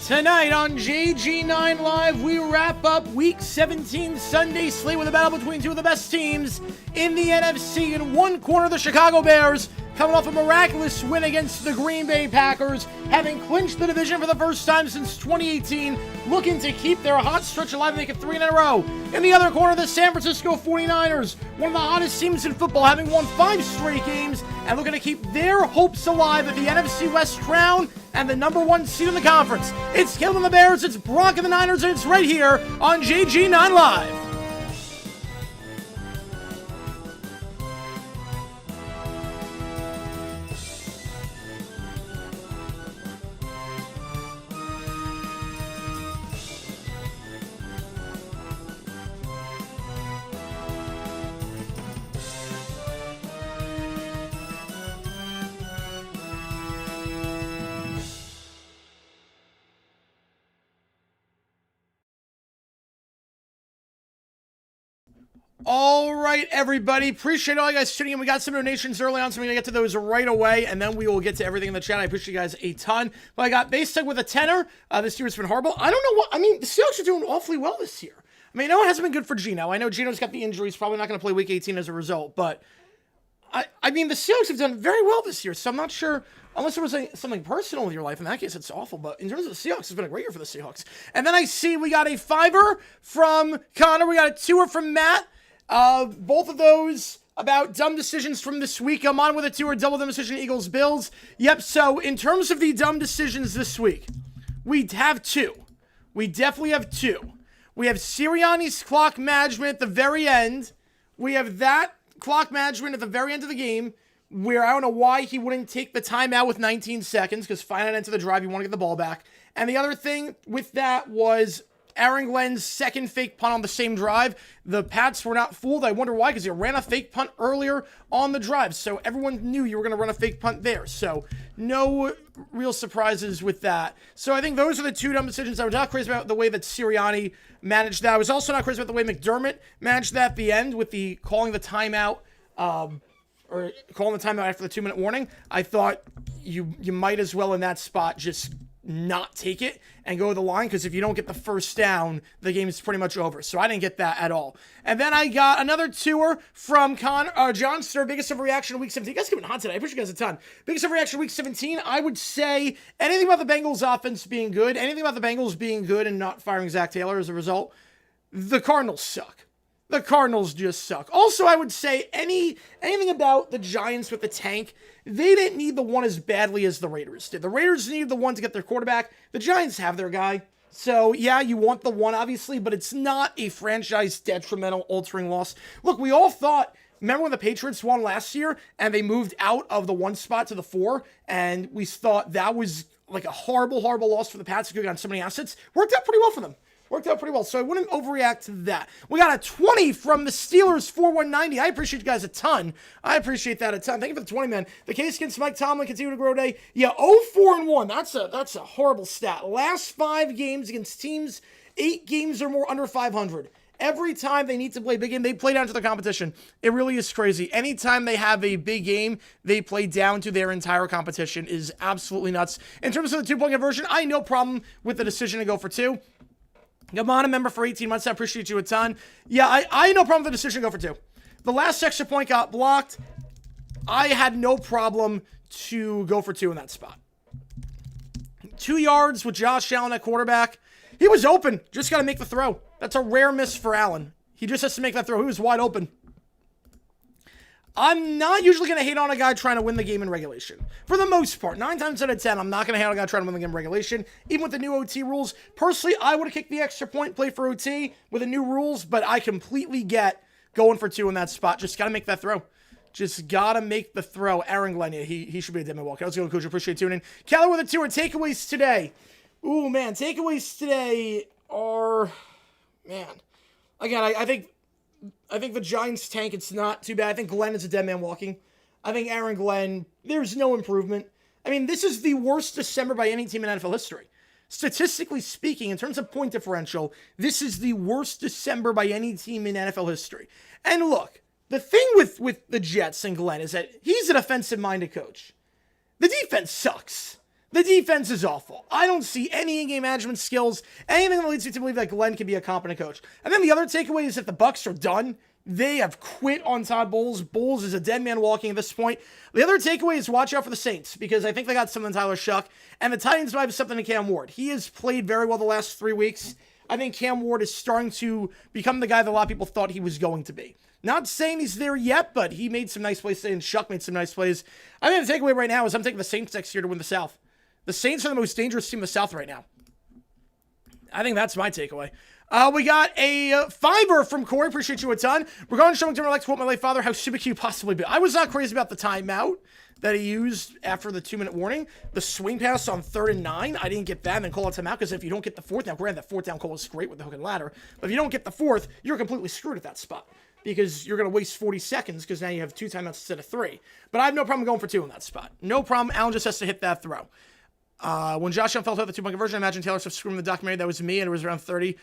Tonight on JG9 Live, we wrap up Week 17 Sunday slate with a battle between two of the best teams in the NFC. In one corner, the Chicago Bears, coming off a miraculous win against the Green Bay Packers, having clinched the division for the first time since 2018, looking to keep their hot stretch alive and make it 3 in a row. In the other corner, the San Francisco 49ers, one of the hottest teams in football, having won 5 straight games and looking to keep their hopes alive at the NFC West crown and the #1 seed in the conference. It's Caleb and the Bears, it's Brock and the Niners, and it's right here on JG9 Live. All right, everybody. Appreciate all you guys tuning in. We got some donations early on, so I'm going to get to those right away, and then we will get to everything in the chat. I appreciate you guys a ton. But I got Basic with a tenner. This year's been horrible. I don't know what... I mean, the Seahawks are doing awfully well this year. I mean, I know it hasn't been good for Geno. I know Geno's got the injuries, probably not going to play Week 18 as a result, but... I mean, the Seahawks have done very well this year, so I'm not sure... Unless there was something personal in your life. In that case, it's awful. But in terms of the Seahawks, it's been a great year for the Seahawks. And then I see we got a 5-er from Connor. We got a 2-er from Matt. Both of those about dumb decisions from this week. I'm on with a 2-er double dumb decision, Eagles, Bills. Yep, so in terms of the dumb decisions this week, we have 2. We definitely have 2. We have Sirianni's clock management at the very end. We have that clock management at the very end of the game, where I don't know why he wouldn't take the timeout with 19 seconds, because final end to the drive, you want to get the ball back. And the other thing with that was Aaron Glenn's second fake punt on the same drive. The Pats were not fooled. I wonder why, because he ran a fake punt earlier on the drive. So everyone knew you were going to run a fake punt there. So no real surprises with that. So I think those are the 2 dumb decisions. I was not crazy about the way that Sirianni managed that. I was also not crazy about the way McDermott managed that at the end with the calling the timeout, or calling the timeout after the 2-minute warning. I thought you might as well in that spot just not take it and go to the line, because if you don't get the first down, the game is pretty much over. So I didn't get that at all. And then I got another 2-er from John Stir, biggest overreaction week 17. You guys have been hot today. I appreciate you guys a ton. Biggest overreaction week 17, I would say anything about the Bengals offense being good, anything about the Bengals being good and not firing Zach Taylor as a result. The Cardinals suck. The Cardinals just suck. Also, I would say anything about the Giants with the tank, they didn't need the one as badly as the Raiders did. The Raiders needed the one to get their quarterback. The Giants have their guy. So, yeah, you want the one, obviously, but it's not a franchise detrimental altering loss. Look, we all thought, remember when the Patriots won last year and they moved out of the 1 spot to the 4, and we thought that was like a horrible, horrible loss for the Pats who got so many assets? Worked out pretty well for them. Worked out pretty well, so I wouldn't overreact to that. We got a 20 from the Steelers, 4-190. I appreciate you guys a ton. I appreciate that a ton. Thank you for the 20, man. The case against Mike Tomlin continue to grow today. Yeah, 0-4-1. That's a horrible stat. Last 5 games against teams, 8 games or more under 500. Every time they need to play a big game, they play down to the competition. It really is crazy. Anytime they have a big game, they play down to their entire competition. It is absolutely nuts. In terms of the 2-point conversion, I had no problem with the decision to go for 2. I'm on a member for 18 months. I appreciate you a ton. Yeah, I had no problem with the decision to go for 2. The last extra point got blocked. I had no problem to go for 2 in that spot. 2 yards with Josh Allen at quarterback. He was open. Just got to make the throw. That's a rare miss for Allen. He just has to make that throw. He was wide open. I'm not usually going to hate on a guy trying to win the game in regulation. For the most part, 9 times out of 10, I'm not going to hate on a guy trying to win the game in regulation. Even with the new OT rules, personally, I would have kicked the extra point, play for OT with the new rules, but I completely get going for 2 in that spot. Just got to make that throw. Just got to make the throw. Aaron Glenn, yeah, he should be a dead man walking. I was going to coach. Appreciate tuning in. Keller with a 2 or takeaways today. Ooh, man, takeaways today are, man. Again, I think the Giants tank, it's not too bad. I think Glenn is a dead man walking. I think Aaron Glenn, there's no improvement. I mean, this is the worst December by any team in NFL history. Statistically speaking, in terms of point differential, this is the worst December by any team in NFL history. And look, the thing with the Jets and Glenn is that he's an offensive-minded coach. The defense sucks. The defense is awful. I don't see any in-game management skills, anything that leads me to believe that Glenn can be a competent coach. And then the other takeaway is that the Bucs are done. They have quit on Todd Bowles. Bowles is a dead man walking at this point. The other takeaway is watch out for the Saints, because I think they got something in Tyler Shuck, and the Titans might have something in Cam Ward. He has played very well the last 3 weeks. I think Cam Ward is starting to become the guy that a lot of people thought he was going to be. Not saying he's there yet, but he made some nice plays today, and Shuck made some nice plays. I think the takeaway right now is I'm taking the Saints next year to win the South. The Saints are the most dangerous team in the South right now. I think that's my takeaway. We got a fiber from Corey. Appreciate you a ton. Regarding showing to my to quote my late father, how stupid can you possibly be? I was not crazy about the timeout that he used after the 2-minute warning. The swing pass on 3rd and 9, I didn't get that and then call a timeout, because if you don't get the 4th, now granted, that 4th down call was great with the hook and ladder, but if you don't get the 4th, you're completely screwed at that spot, because you're going to waste 40 seconds because now you have 2 timeouts instead of 3. But I have no problem going for 2 in that spot. No problem. Allen just has to hit that throw. When Josh Allen fell out the 2-point conversion, I imagine Taylor Swift screaming in the documentary. That was me, and it was around 30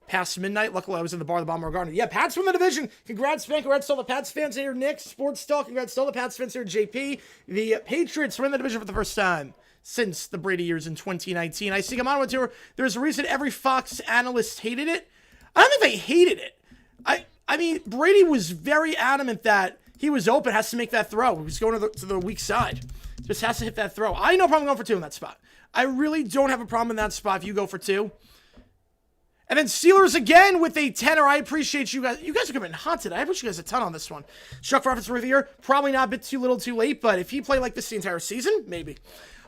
past midnight. Luckily, I was in the bar of the Baltimore Garden. Yeah, Pats win the division. Congrats, fan. Congrats to all the Pats fans here. Nick, Sports Talk. Congrats to all the Pats fans here. JP. The Patriots win the division for the first time since the Brady years in 2019. I see Gamano tour. There's a reason every Fox analyst hated it. I don't think they hated it. I mean, Brady was very adamant that he was open, has to make that throw. He was going to the weak side. Just has to hit that throw. I have no problem going for 2 in that spot. I really don't have a problem in that spot if you go for 2. And then Steelers again with a 10er. I appreciate you guys. You guys are coming hot today. I appreciate you guys a ton on this one. Chuck for offensive rookie here. Probably not a bit too little too late, but if he played like this the entire season, maybe.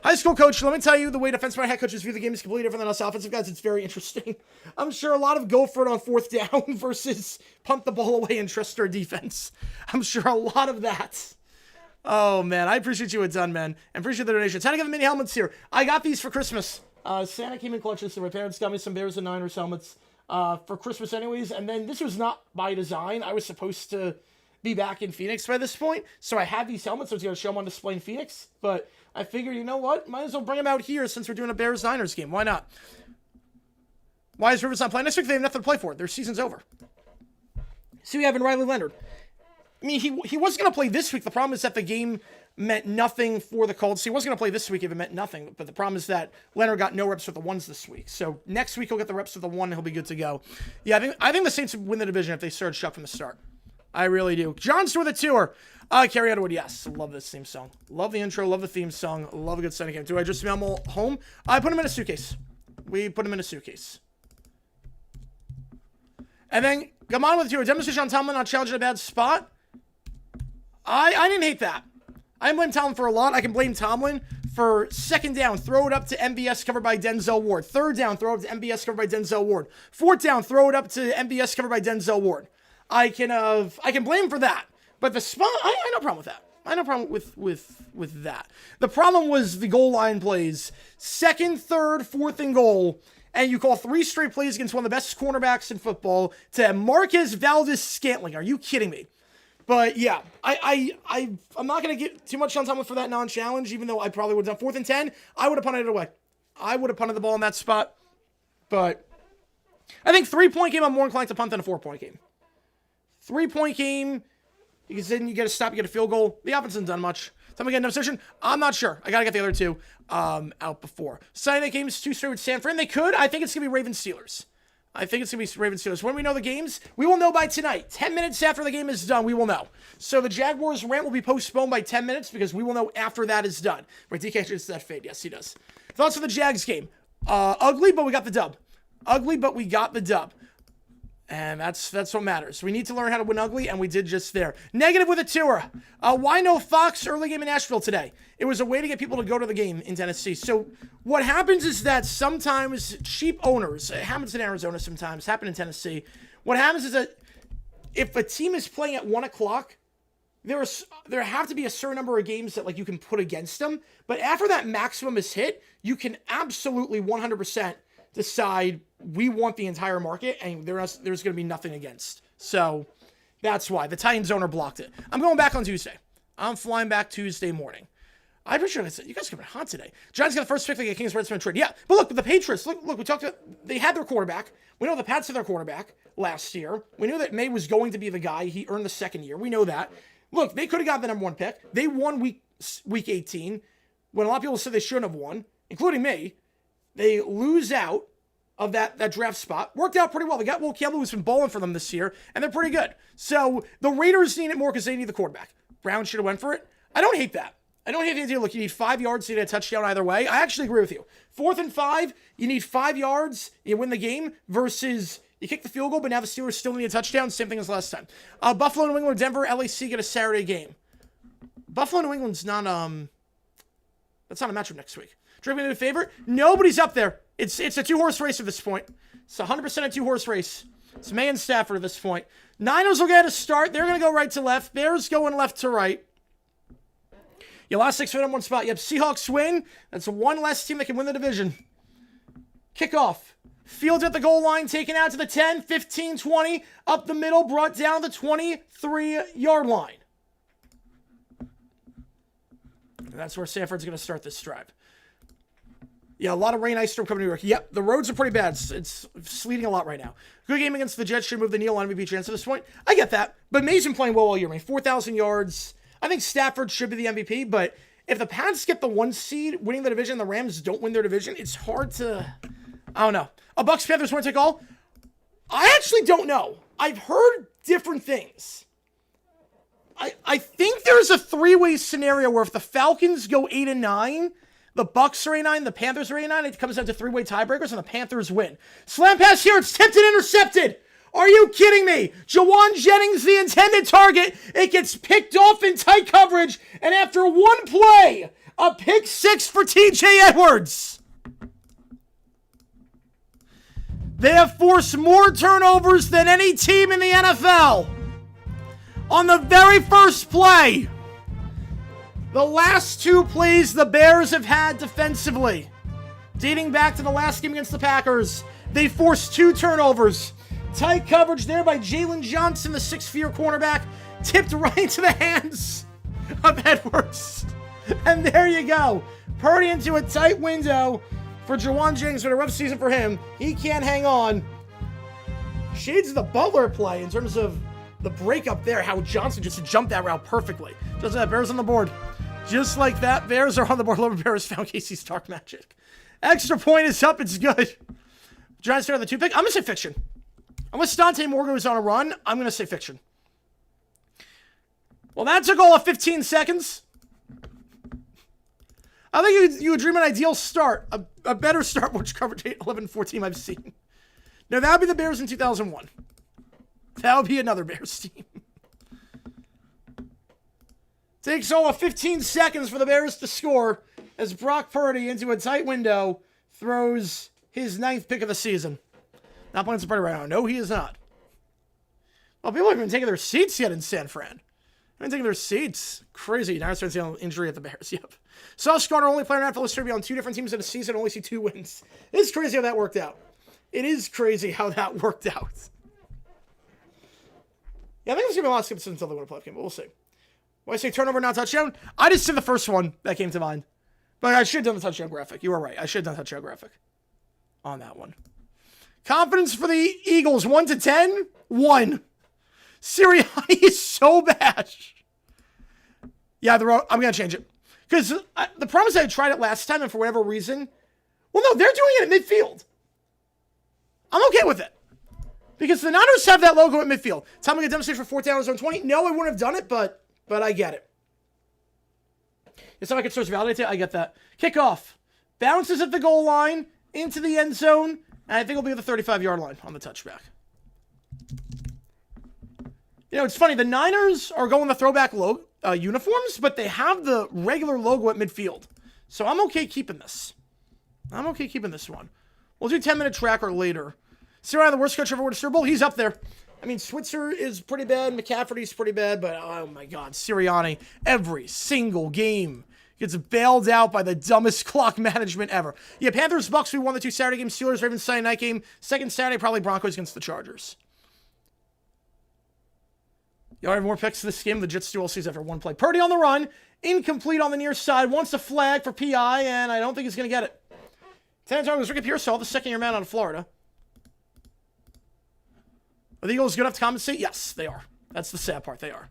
High school coach, let me tell you, the way defensive head coaches view the game is completely different than us offensive guys. It's very interesting. I'm sure a lot of go for it on 4th down versus punt the ball away and trust our defense. I'm sure a lot of that. Oh, man, I appreciate you a ton, man. And appreciate the donations. How to get the mini helmets here? I got these for Christmas. Santa came in clutches, so my parents got me some Bears and Niners helmets for Christmas anyways. And then this was not by design. I was supposed to be back in Phoenix by this point, so I had these helmets. I was going to show them on display in Phoenix, but I figured, you know what? Might as well bring them out here since we're doing a Bears-Niners game. Why not? Why is Rivers not playing next week? They have nothing to play for. Their season's over. See, we have in Riley Leonard. I mean, he wasn't going to play this week. The problem is that the game meant nothing for the Colts. He wasn't going to play this week if it meant nothing. But the problem is that Leonard got no reps with the ones this week. So next week he'll get the reps with the 1 and he'll be good to go. Yeah, I think the Saints win the division if they start Shuck from the start. I really do. John's with a tour. Carrie Underwood, yes. Love this theme song. Love the intro. Love the theme song. Love a good Sunday game. Do I just mail them all home? I put them in a suitcase. We put them in a suitcase. And then Come on with you. A demonstration on Tomlin not challenging a bad spot. I didn't hate that. I blame Tomlin for a lot. I can blame Tomlin for second down, throw it up to MBS covered by Denzel Ward. Third down, throw it up to MBS covered by Denzel Ward. Fourth down, throw it up to MBS covered by Denzel Ward. I can blame him for that. But the spot, I have no problem with that. I have no problem with that. The problem was the goal line plays. Second, third, fourth and goal. And you call 3 straight plays against one of the best cornerbacks in football to Marquez Valdes-Scantling. Are you kidding me? But yeah, I'm not going to get too much on Tomlin for that non-challenge, even though I probably would have done 4th and 10. I would have punted it away. I would have punted the ball in that spot. But I think 3-point game, I'm more inclined to punt than a 4-point game. 3-point game, because then you get a stop, you get a field goal. The offense hasn't done much. Time we get another position, I'm not sure. I got to get the other two out before. Sunday night games, 2 straight with San Fran. They could. I think it's going to be Ravens-Steelers. I think it's going to be Ravens-Steelers. When we know the games, we will know by tonight. 10 minutes after the game is done, we will know. So the Jaguars rant will be postponed by 10 minutes because we will know after that is done. Right, DK gets that fade. Yes, he does. Thoughts on the Jags game? Ugly, but we got the dub. Ugly, but we got the dub. And that's what matters. We need to learn how to win ugly, and we did just there. Negative with a tour. Why no Fox early game in Nashville today? It was a way to get people to go to the game in Tennessee. So what happens is that sometimes cheap owners, it happens in Arizona sometimes, happen in Tennessee. What happens is that if a team is playing at 1 o'clock, there have to be a certain number of games that like you can put against them. But after that maximum is hit, you can absolutely 100% decide we want the entire market, and there's going to be nothing against. So that's why the Titans owner blocked it. I'm going back on Tuesday. I'm flying back Tuesday morning. I appreciate it. You guys are coming hot today. Giants got the first pick. They get Kings Redskins trade. Yeah, but look, the Patriots. Look. We talked about. They had their quarterback. We know the Pats had their quarterback last year. We knew that May was going to be the guy. He earned the second year. We know that. Look, they could have got the number 1 pick. They won week 18 when a lot of people said they shouldn't have won, including me. They lose out of that draft spot. Worked out pretty well. They got Will Campbell, who's been bowling for them this year, and they're pretty good. So the Raiders need it more because they need the quarterback. Brown should have went for it. I don't hate that. I don't hate the idea. Look, you need 5 yards to get a touchdown either way. I actually agree with you. 4th and 5, you need 5 yards, you win the game, versus you kick the field goal, but now the Steelers still need a touchdown. Same thing as last time. Buffalo, New England, Denver, LAC get a Saturday game. Buffalo, New England's not, that's not a matchup next week. Driven into a favorite? Nobody's up there. It's a 2-horse race at this point. It's 100% a 2-horse race. It's May and Stafford at this point. Niners will get a start. They're going to go right to left. Bears going left to right. Your last 6 for them 1 spot. Yep, Seahawks win. That's one less team that can win the division. Kickoff. Fields at the goal line, taken out to the 10, 15, 20. Up the middle, brought down the 23-yard line. And that's where Sanford's going to start this drive. Yeah, a lot of rain, ice storm coming to New York. Yep, the roads are pretty bad. It's sleeting a lot right now. Good game against the Jets. Should move the needle on MVP chance at this point. I get that. But May's been playing well all year. I mean, 4,000 yards. I think Stafford should be the MVP. But if the Pats get the 1 seed, winning the division, the Rams don't win their division, it's hard to... I don't know. A Bucs-Panthers win take all? I actually don't know. I've heard different things. I think there's a 3-way scenario where if the Falcons go 8-9... The Bucs are 8-9, the Panthers are 8-9. It comes down to 3-way tiebreakers, and the Panthers win. Slam pass here. It's tipped and intercepted. Are you kidding me? Jawan Jennings, the intended target. It gets picked off in tight coverage, and after 1 play, a pick 6 for TJ Edwards. They have forced more turnovers than any team in the NFL. On the very first play, the last 2 plays the Bears have had defensively, dating back to the last game against the Packers, they forced 2 turnovers. Tight coverage there by Jalen Johnson, the 6'4" cornerback, tipped right into the hands of Edwards. And there you go. Purdy into a tight window for Jawan Jennings. Been a rough season for him. He can't hang on. Shades of the Butler play in terms of the breakup there, how Johnson just jumped that route perfectly. Just like that, Bears on the board. Just like that, Bears are on the board. Lower Bears found Casey's Dark Magic. Extra point is up. It's good. Giants start on the 2 pick. I'm going to say fiction. Unless Dante Moore goes on a run, I'm going to say fiction. Well, that took all of 15 seconds. I think you would dream an ideal start. A better start, which coverage 11-14 I've seen. Now, that would be the Bears in 2001. That would be another Bears team. Takes all of 15 seconds for the Bears to score as Brock Purdy into a tight window throws his 9th pick of the season. Not playing some Purdy right now. No, he is not. Well, people haven't even taken their seats yet in San Fran. They're taking their seats. Crazy. Now I start seeing injury at the Bears. Yep. Sauce Gardner, only player in NFL history to be on 2 different teams in a season, only see 2 wins. It is crazy how that worked out. It is crazy how that worked out. Yeah, I think there's going to be a lot of skips until they win a playoff game, but we'll see. When I say turnover, not touchdown, I just did the first one that came to mind. But I should have done the touchdown graphic. You were right. I should have done the touchdown graphic on that one. Confidence for the Eagles, 1 to 10, 1. Sirianni is so bad. Yeah, I'm going to change it. Because the problem is I tried it last time, and for whatever reason, well, no, they're doing it at midfield. I'm okay with it. Because the Niners have that logo at midfield. Time to get demonstrated for 4th down, zone 20. No, I wouldn't have done it, but I get it. It's not like it starts to validate it. I get that. Kickoff. Bounces at the goal line, into the end zone, and I think it'll be at the 35-yard line on the touchback. You know, it's funny. The Niners are going the throwback uniforms, but they have the regular logo at midfield. So I'm okay keeping this. I'm okay keeping this one. We'll do 10-minute tracker later. Sirianni, the worst coach ever won a Super Bowl. He's up there. I mean, Switzer is pretty bad. McCaffrey's pretty bad. But, oh, my God. Sirianni, every single game gets bailed out by the dumbest clock management ever. Yeah, Panthers, Bucks, we won the 2 Saturday games. Steelers, Ravens, Sunday night game. Second Saturday, probably Broncos against the Chargers. Y'all have more picks this game. The Jets do all season after 1 play. Purdy on the run. Incomplete on the near side. Wants a flag for PI, and I don't think he's going to get it. 10 targets, Ricky Pearsall, the second-year man out of Florida. Are the Eagles good enough to compensate? Yes, they are. That's the sad part. They are.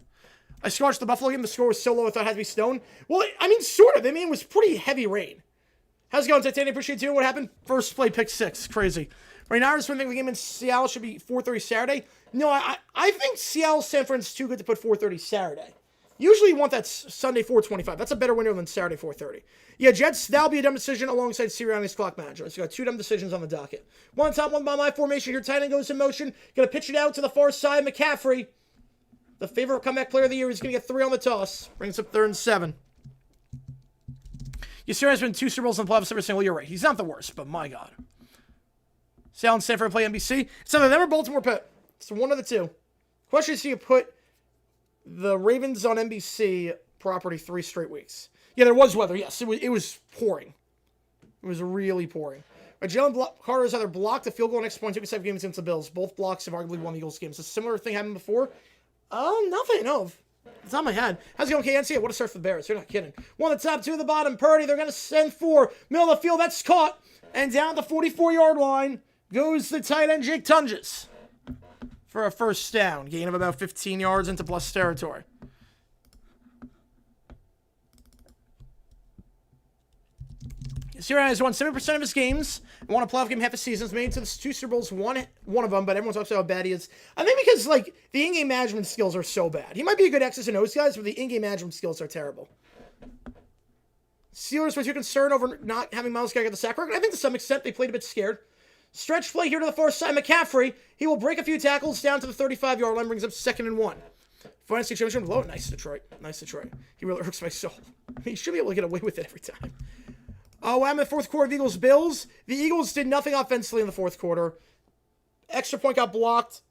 I watched the Buffalo game. The score was so low I thought it had to be Stone. Well, I mean, sort of. I mean, it was pretty heavy rain. How's it going, Titanium? Appreciate you. What happened? First play, pick 6. Crazy. Right now, I just think the game in Seattle should be 4:30 Saturday. No, I think Seattle San Fran's too good to put 4:30 Saturday. Usually you want that Sunday 4:25. That's a better window than Saturday 4:30. Yeah, Jets, that'll be a dumb decision alongside Sirianni's clock manager. So you got 2 dumb decisions on the docket. One top, one by my formation. Here, tight end goes in motion. Gonna pitch it out to the far side. McCaffrey, the favorite comeback player of the year, is gonna get 3 on the toss. Brings up 3rd and 7. Yeah, Sirianni's been 2 Super Bowls in the playoffs every single year. Right, he's not the worst, but my God. Seattle and San Fran play NBC. It's either them or Baltimore Pitt. It's one of the 2. Question is, do you put the Ravens on NBC property 3 straight weeks? Yeah, there was weather. Yes, it was pouring. It was really pouring. Jalen Carter has either blocked a field goal next point 57 games against the Bills. Both blocks have arguably won the Eagles games. A similar thing happened before. Nothing I know of. It's on my head. How's it going, KNC? What a start for the Bears. You're not kidding. 1 at the top, 2 at the bottom. Purdy, they're going to send 4. Middle of the field, that's caught. And down the 44-yard line goes the tight end, Jake Tunges, for a first down. Gain of about 15 yards into plus territory. Sirianni has won 7% of his games and won a playoff game half a season. He's made it to the 2 Super Bowls, one of them, but everyone talks about how bad he is. I think because, like, the in-game management skills are so bad. He might be a good X's and O's guy, but the in-game management skills are terrible. Steelers were too concerned over not having Myles Garrett get the sack record. I think to some extent they played a bit scared. Stretch play here to the far side. McCaffrey, he will break a few tackles down to the 35-yard line, brings up 2nd and 1. Finance championship below. Nice Detroit. Nice Detroit. He really irks my soul. He should be able to get away with it every time. I'm in the 4th quarter of Eagles-Bills. The Eagles did nothing offensively in the 4th quarter. Extra point got blocked.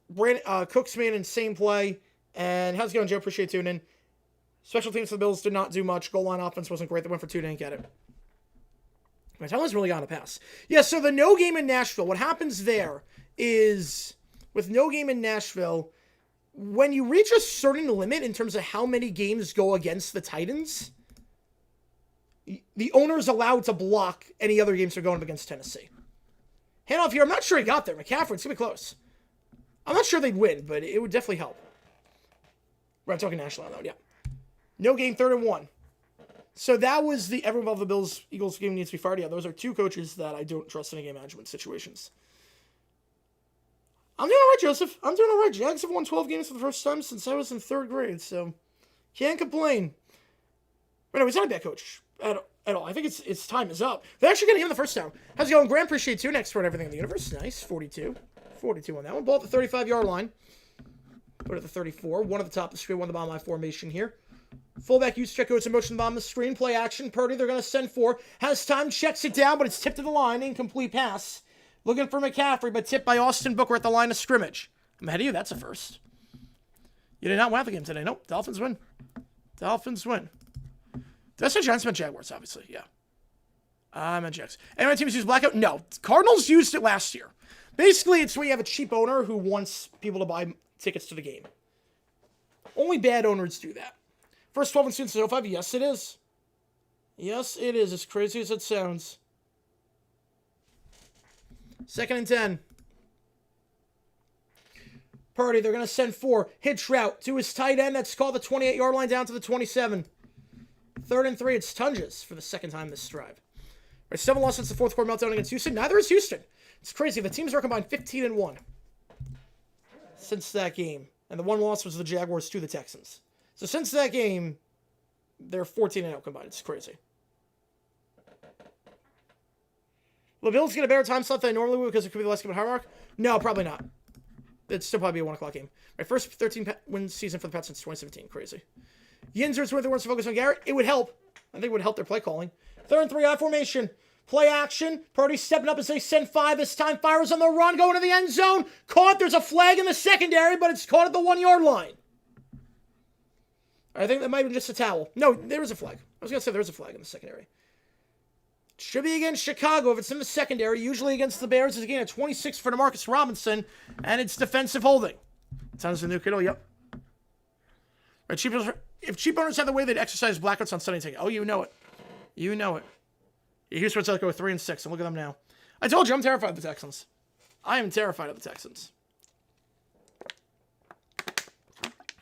Cook's made an insane play. And how's it going, Joe? Appreciate tuning in. Special teams for the Bills did not do much. Goal line offense wasn't great. They went for 2, didn't get it. My Tomlin's really got a pass. Yeah, so the no game in Nashville. What happens there is, with no game in Nashville, when you reach a certain limit in terms of how many games go against the Titans, the owner is allowed to block any other games that are going up against Tennessee. Handoff here. I'm not sure he got there. McCaffrey, it's going to be close. I'm not sure they'd win, but it would definitely help. We're talking national now, yeah. No game, 3rd and 1. So that was the everyone involved the Eagles game needs to be fired. Yeah, those are 2 coaches that I don't trust in game management situations. I'm doing all right, Joseph. I'm doing all right. Jags have won 12 games for the first time since I was in 3rd grade, so can't complain. But no, he's not a bad coach at all. I think its time is up. They're actually going to give him the first down. How's it going? Grant, appreciate you. Next for everything in the universe. Nice. 42 on that one. Ball at the 35-yard line. Put it at the 34. One at the top of the screen, one at the bottom of my formation here. Fullback use check goes in motion at the bottom of the screen. Play action. Purdy, they're going to send 4. Has time, checks it down, but it's tipped to the line. Incomplete pass. Looking for McCaffrey, but tipped by Austin Booker at the line of scrimmage. I'm ahead of you. That's a first. You did not win the game today. Nope. Dolphins win. Dolphins win. Did I say Giants? I meant Jaguars, obviously. Yeah. I meant Jags. Any teams use blackout? No. Cardinals used it last year. Basically, it's where you have a cheap owner who wants people to buy tickets to the game. Only bad owners do that. First 12 and students in 05? Yes, it is. Yes, it is. As crazy as it sounds. 2nd and 10. Purdy, they're going to send 4. Hitch route to his tight end. That's called the 28-yard line down to the 27. 3rd and 3. It's Tunges for the second time this drive. Right, 7 loss since the fourth quarter meltdown against Houston. Neither is Houston. It's crazy. The teams are combined 15-1 since that game. And the one loss was the Jaguars to the Texans. So since that game, they're 14-0 combined. It's crazy. Will the Bills get a better time slot than they normally would because it could be the last game at Hard Rock? No, probably not. It'd still probably be a 1 o'clock game. Right, first 13-win season for the Pats since 2017. Crazy. Yinzer's worth the words to focus on Garrett. It would help. I think it would help their play calling. 3rd and 3 I formation. Play action. Purdy stepping up as they send 5. This time fires on the run, going to the end zone. Caught. There's a flag in the secondary, but it's caught at the 1-yard line. I think that might be just a towel. No, there is a flag. I was going to say there's a flag in the secondary. Should be against Chicago if it's in the secondary. Usually against the Bears. It's a gain of 26 for DeMarcus Robinson, and it's defensive holding. Sounds the new kiddo. Yep. Right, if cheap owners had the way they'd exercise blackouts on Sunday ticket. Oh, you know it. You know it. Houston would go 3 and 6, and look at them now. I told you I'm terrified of the Texans. I am terrified of the Texans.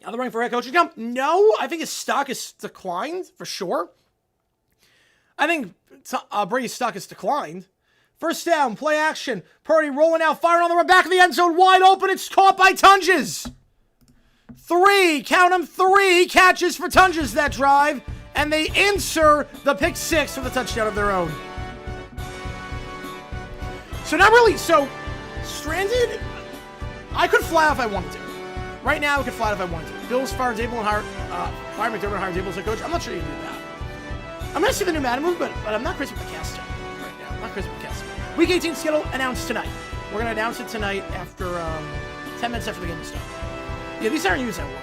Are they running for head coaching job? No, I think his stock has declined for sure. I think Brady's stock has declined. First down, play action. Purdy rolling out, firing on the run, back of the end zone, wide open. It's caught by Tunges. 3, count them, 3 catches for Tunges that drive. And they insert the pick 6 for the touchdown of their own. So not really. So stranded, I could fly if I wanted to. Right now, I could fly if I wanted to. Bills fire Dable and hire McDermott and hire Dable as a coach. I'm not sure you can do that. I'm going to see the new Madden move, but I'm not crazy with the casting right now. I'm not crazy with the casting. Week 18 schedule announced tonight. We're going to announce it tonight after 10 minutes after the game is done. Yeah, these aren't used that well.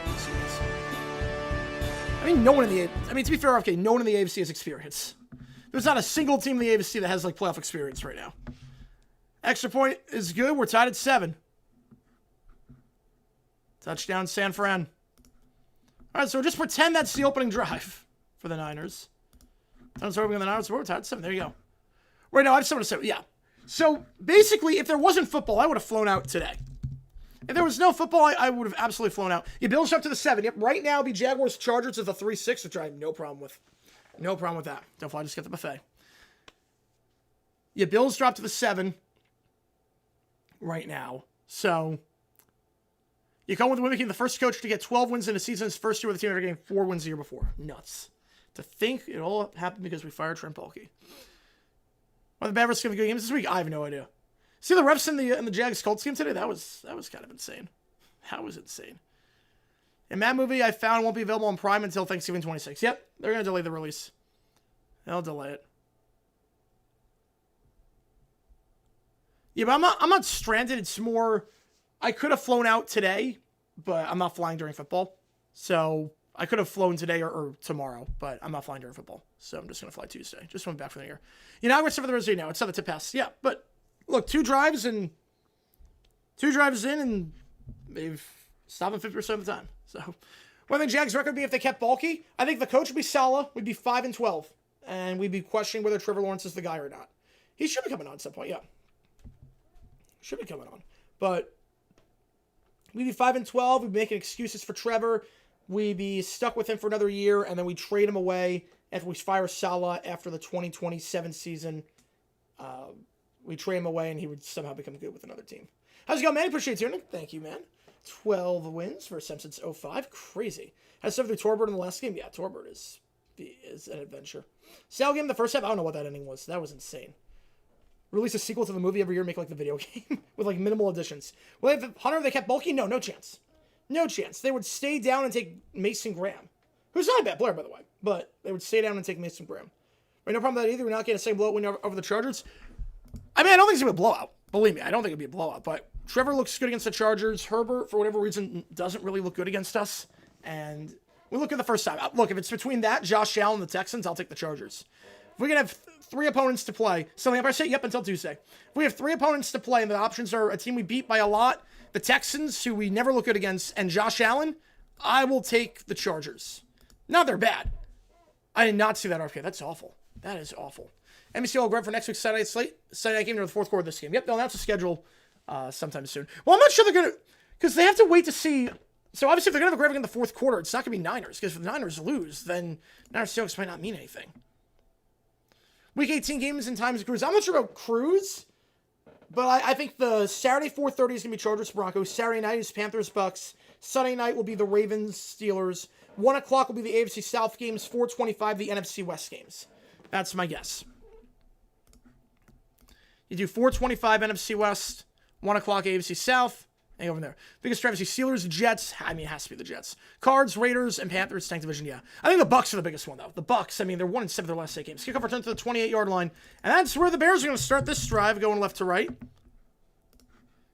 I mean, no one in the to be fair, okay, no one in the AFC has experience. There's not a single team in the AFC that has, like, playoff experience right now. Extra point is good. We're tied at 7. Touchdown, San Fran. All right, so just pretend that's the opening drive for the Niners. That's opening the Niners. We're tied at 7. There you go. Right now, I just want to say, yeah. So, basically, if there wasn't football, I would have flown out today. If there was no football, I would have absolutely flown out. You Bills up to the 7. Yep, right now, be Jaguars Chargers at the 3-6, which I have no problem with. No problem with that. Don't fly, just get the buffet. Yeah, Bills drop to the 7 right now. So, you come with the Wimmicky, the first coach to get 12 wins in a season, his first year with the team after getting 4 wins the year before. Nuts. To think it all happened because we fired Trent Baalke. Are the Mavericks going to be good games this week? I have no idea. See the refs in the Jags Colts game today? That was kind of insane. That was insane. And that movie I found won't be available on Prime until Thanksgiving 26. Yep, they're going to delay the release. They'll delay it. Yeah, but I'm not stranded. It's more, I could have flown out today, but I'm not flying during football. So I could have flown today or tomorrow, but I'm not flying during football. So I'm just going to fly Tuesday. Just went back from there. You know, I'm going to for the rest of the day now. It's not the tip pass. Yeah, but look, 2 drives in, and they've stopped them 50% of the time. So, what do I think Jags' record would be if they kept Baalke? I think the coach would be Saleh. We'd be 5-12, and we'd be questioning whether Trevor Lawrence is the guy or not. He should be coming on at some point, yeah. Should be coming on, but we'd be 5-12. We'd be making excuses for Trevor. We'd be stuck with him for another year, and then we trade him away after we fire Saleh after the 2027 season. We trade him away, and he would somehow become good with another team. How's it going, man? Appreciate you tuning. Thank you, man. 12 wins for Sem since 05. Crazy. Has stuff through Torbert in the last game? Yeah, Torbert is an adventure. Sal game the first half? I don't know what that ending was. That was insane. Release a sequel to the movie every year, make like the video game with like minimal additions. Well, if Hunter, they kept Baalke? No chance. No chance. They would stay down and take Mason Graham, who's not a bad player, by the way, but they would stay down and take Mason Graham. Right, no problem with that either. We're not getting the same blowout win over the Chargers. I mean, I don't think it's going to be a blowout. Believe me, I don't think it'll be a blowout, but Trevor looks good against the Chargers. Herbert, for whatever reason, doesn't really look good against us, and we look at the first time. Look, if it's between that, Josh Allen, and the Texans, I'll take the Chargers. If we can have 3 opponents to play, so if I say yep until Tuesday. If we have 3 opponents to play, and the options are a team we beat by a lot, the Texans, who we never look good against, and Josh Allen, I will take the Chargers. Now they're bad. I did not see that RFK. That's awful. That is awful. NBC will grab for next week's Saturday night slate. Saturday night game to the fourth quarter of this game. Yep, they'll announce the schedule sometime soon. Well, I'm not sure they're going to, because they have to wait to see. So obviously, if they're going to have a grab in the fourth quarter, it's not going to be Niners, because if the Niners lose, then Niners Seahawks might not mean anything. Week 18 games in times of Cruz. I'm not sure about Cruz, but I think the Saturday 4:30 is going to be Chargers Broncos. Saturday night is Panthers Bucks. Sunday night will be the Ravens Steelers. 1 o'clock will be the AFC South games. 4:25 the NFC West games. That's my guess. You do 4:25 NFC West, 1 o'clock AFC South, and go from there. Biggest strategy: Steelers, Jets. I mean, it has to be the Jets. Cards, Raiders, and Panthers. Tank division. Yeah, I think the Bucks are the biggest one though. The Bucks. I mean, they're 1-7 their last 8 games. Kickoff return to the 28-yard line, and that's where the Bears are going to start this drive, going left to right.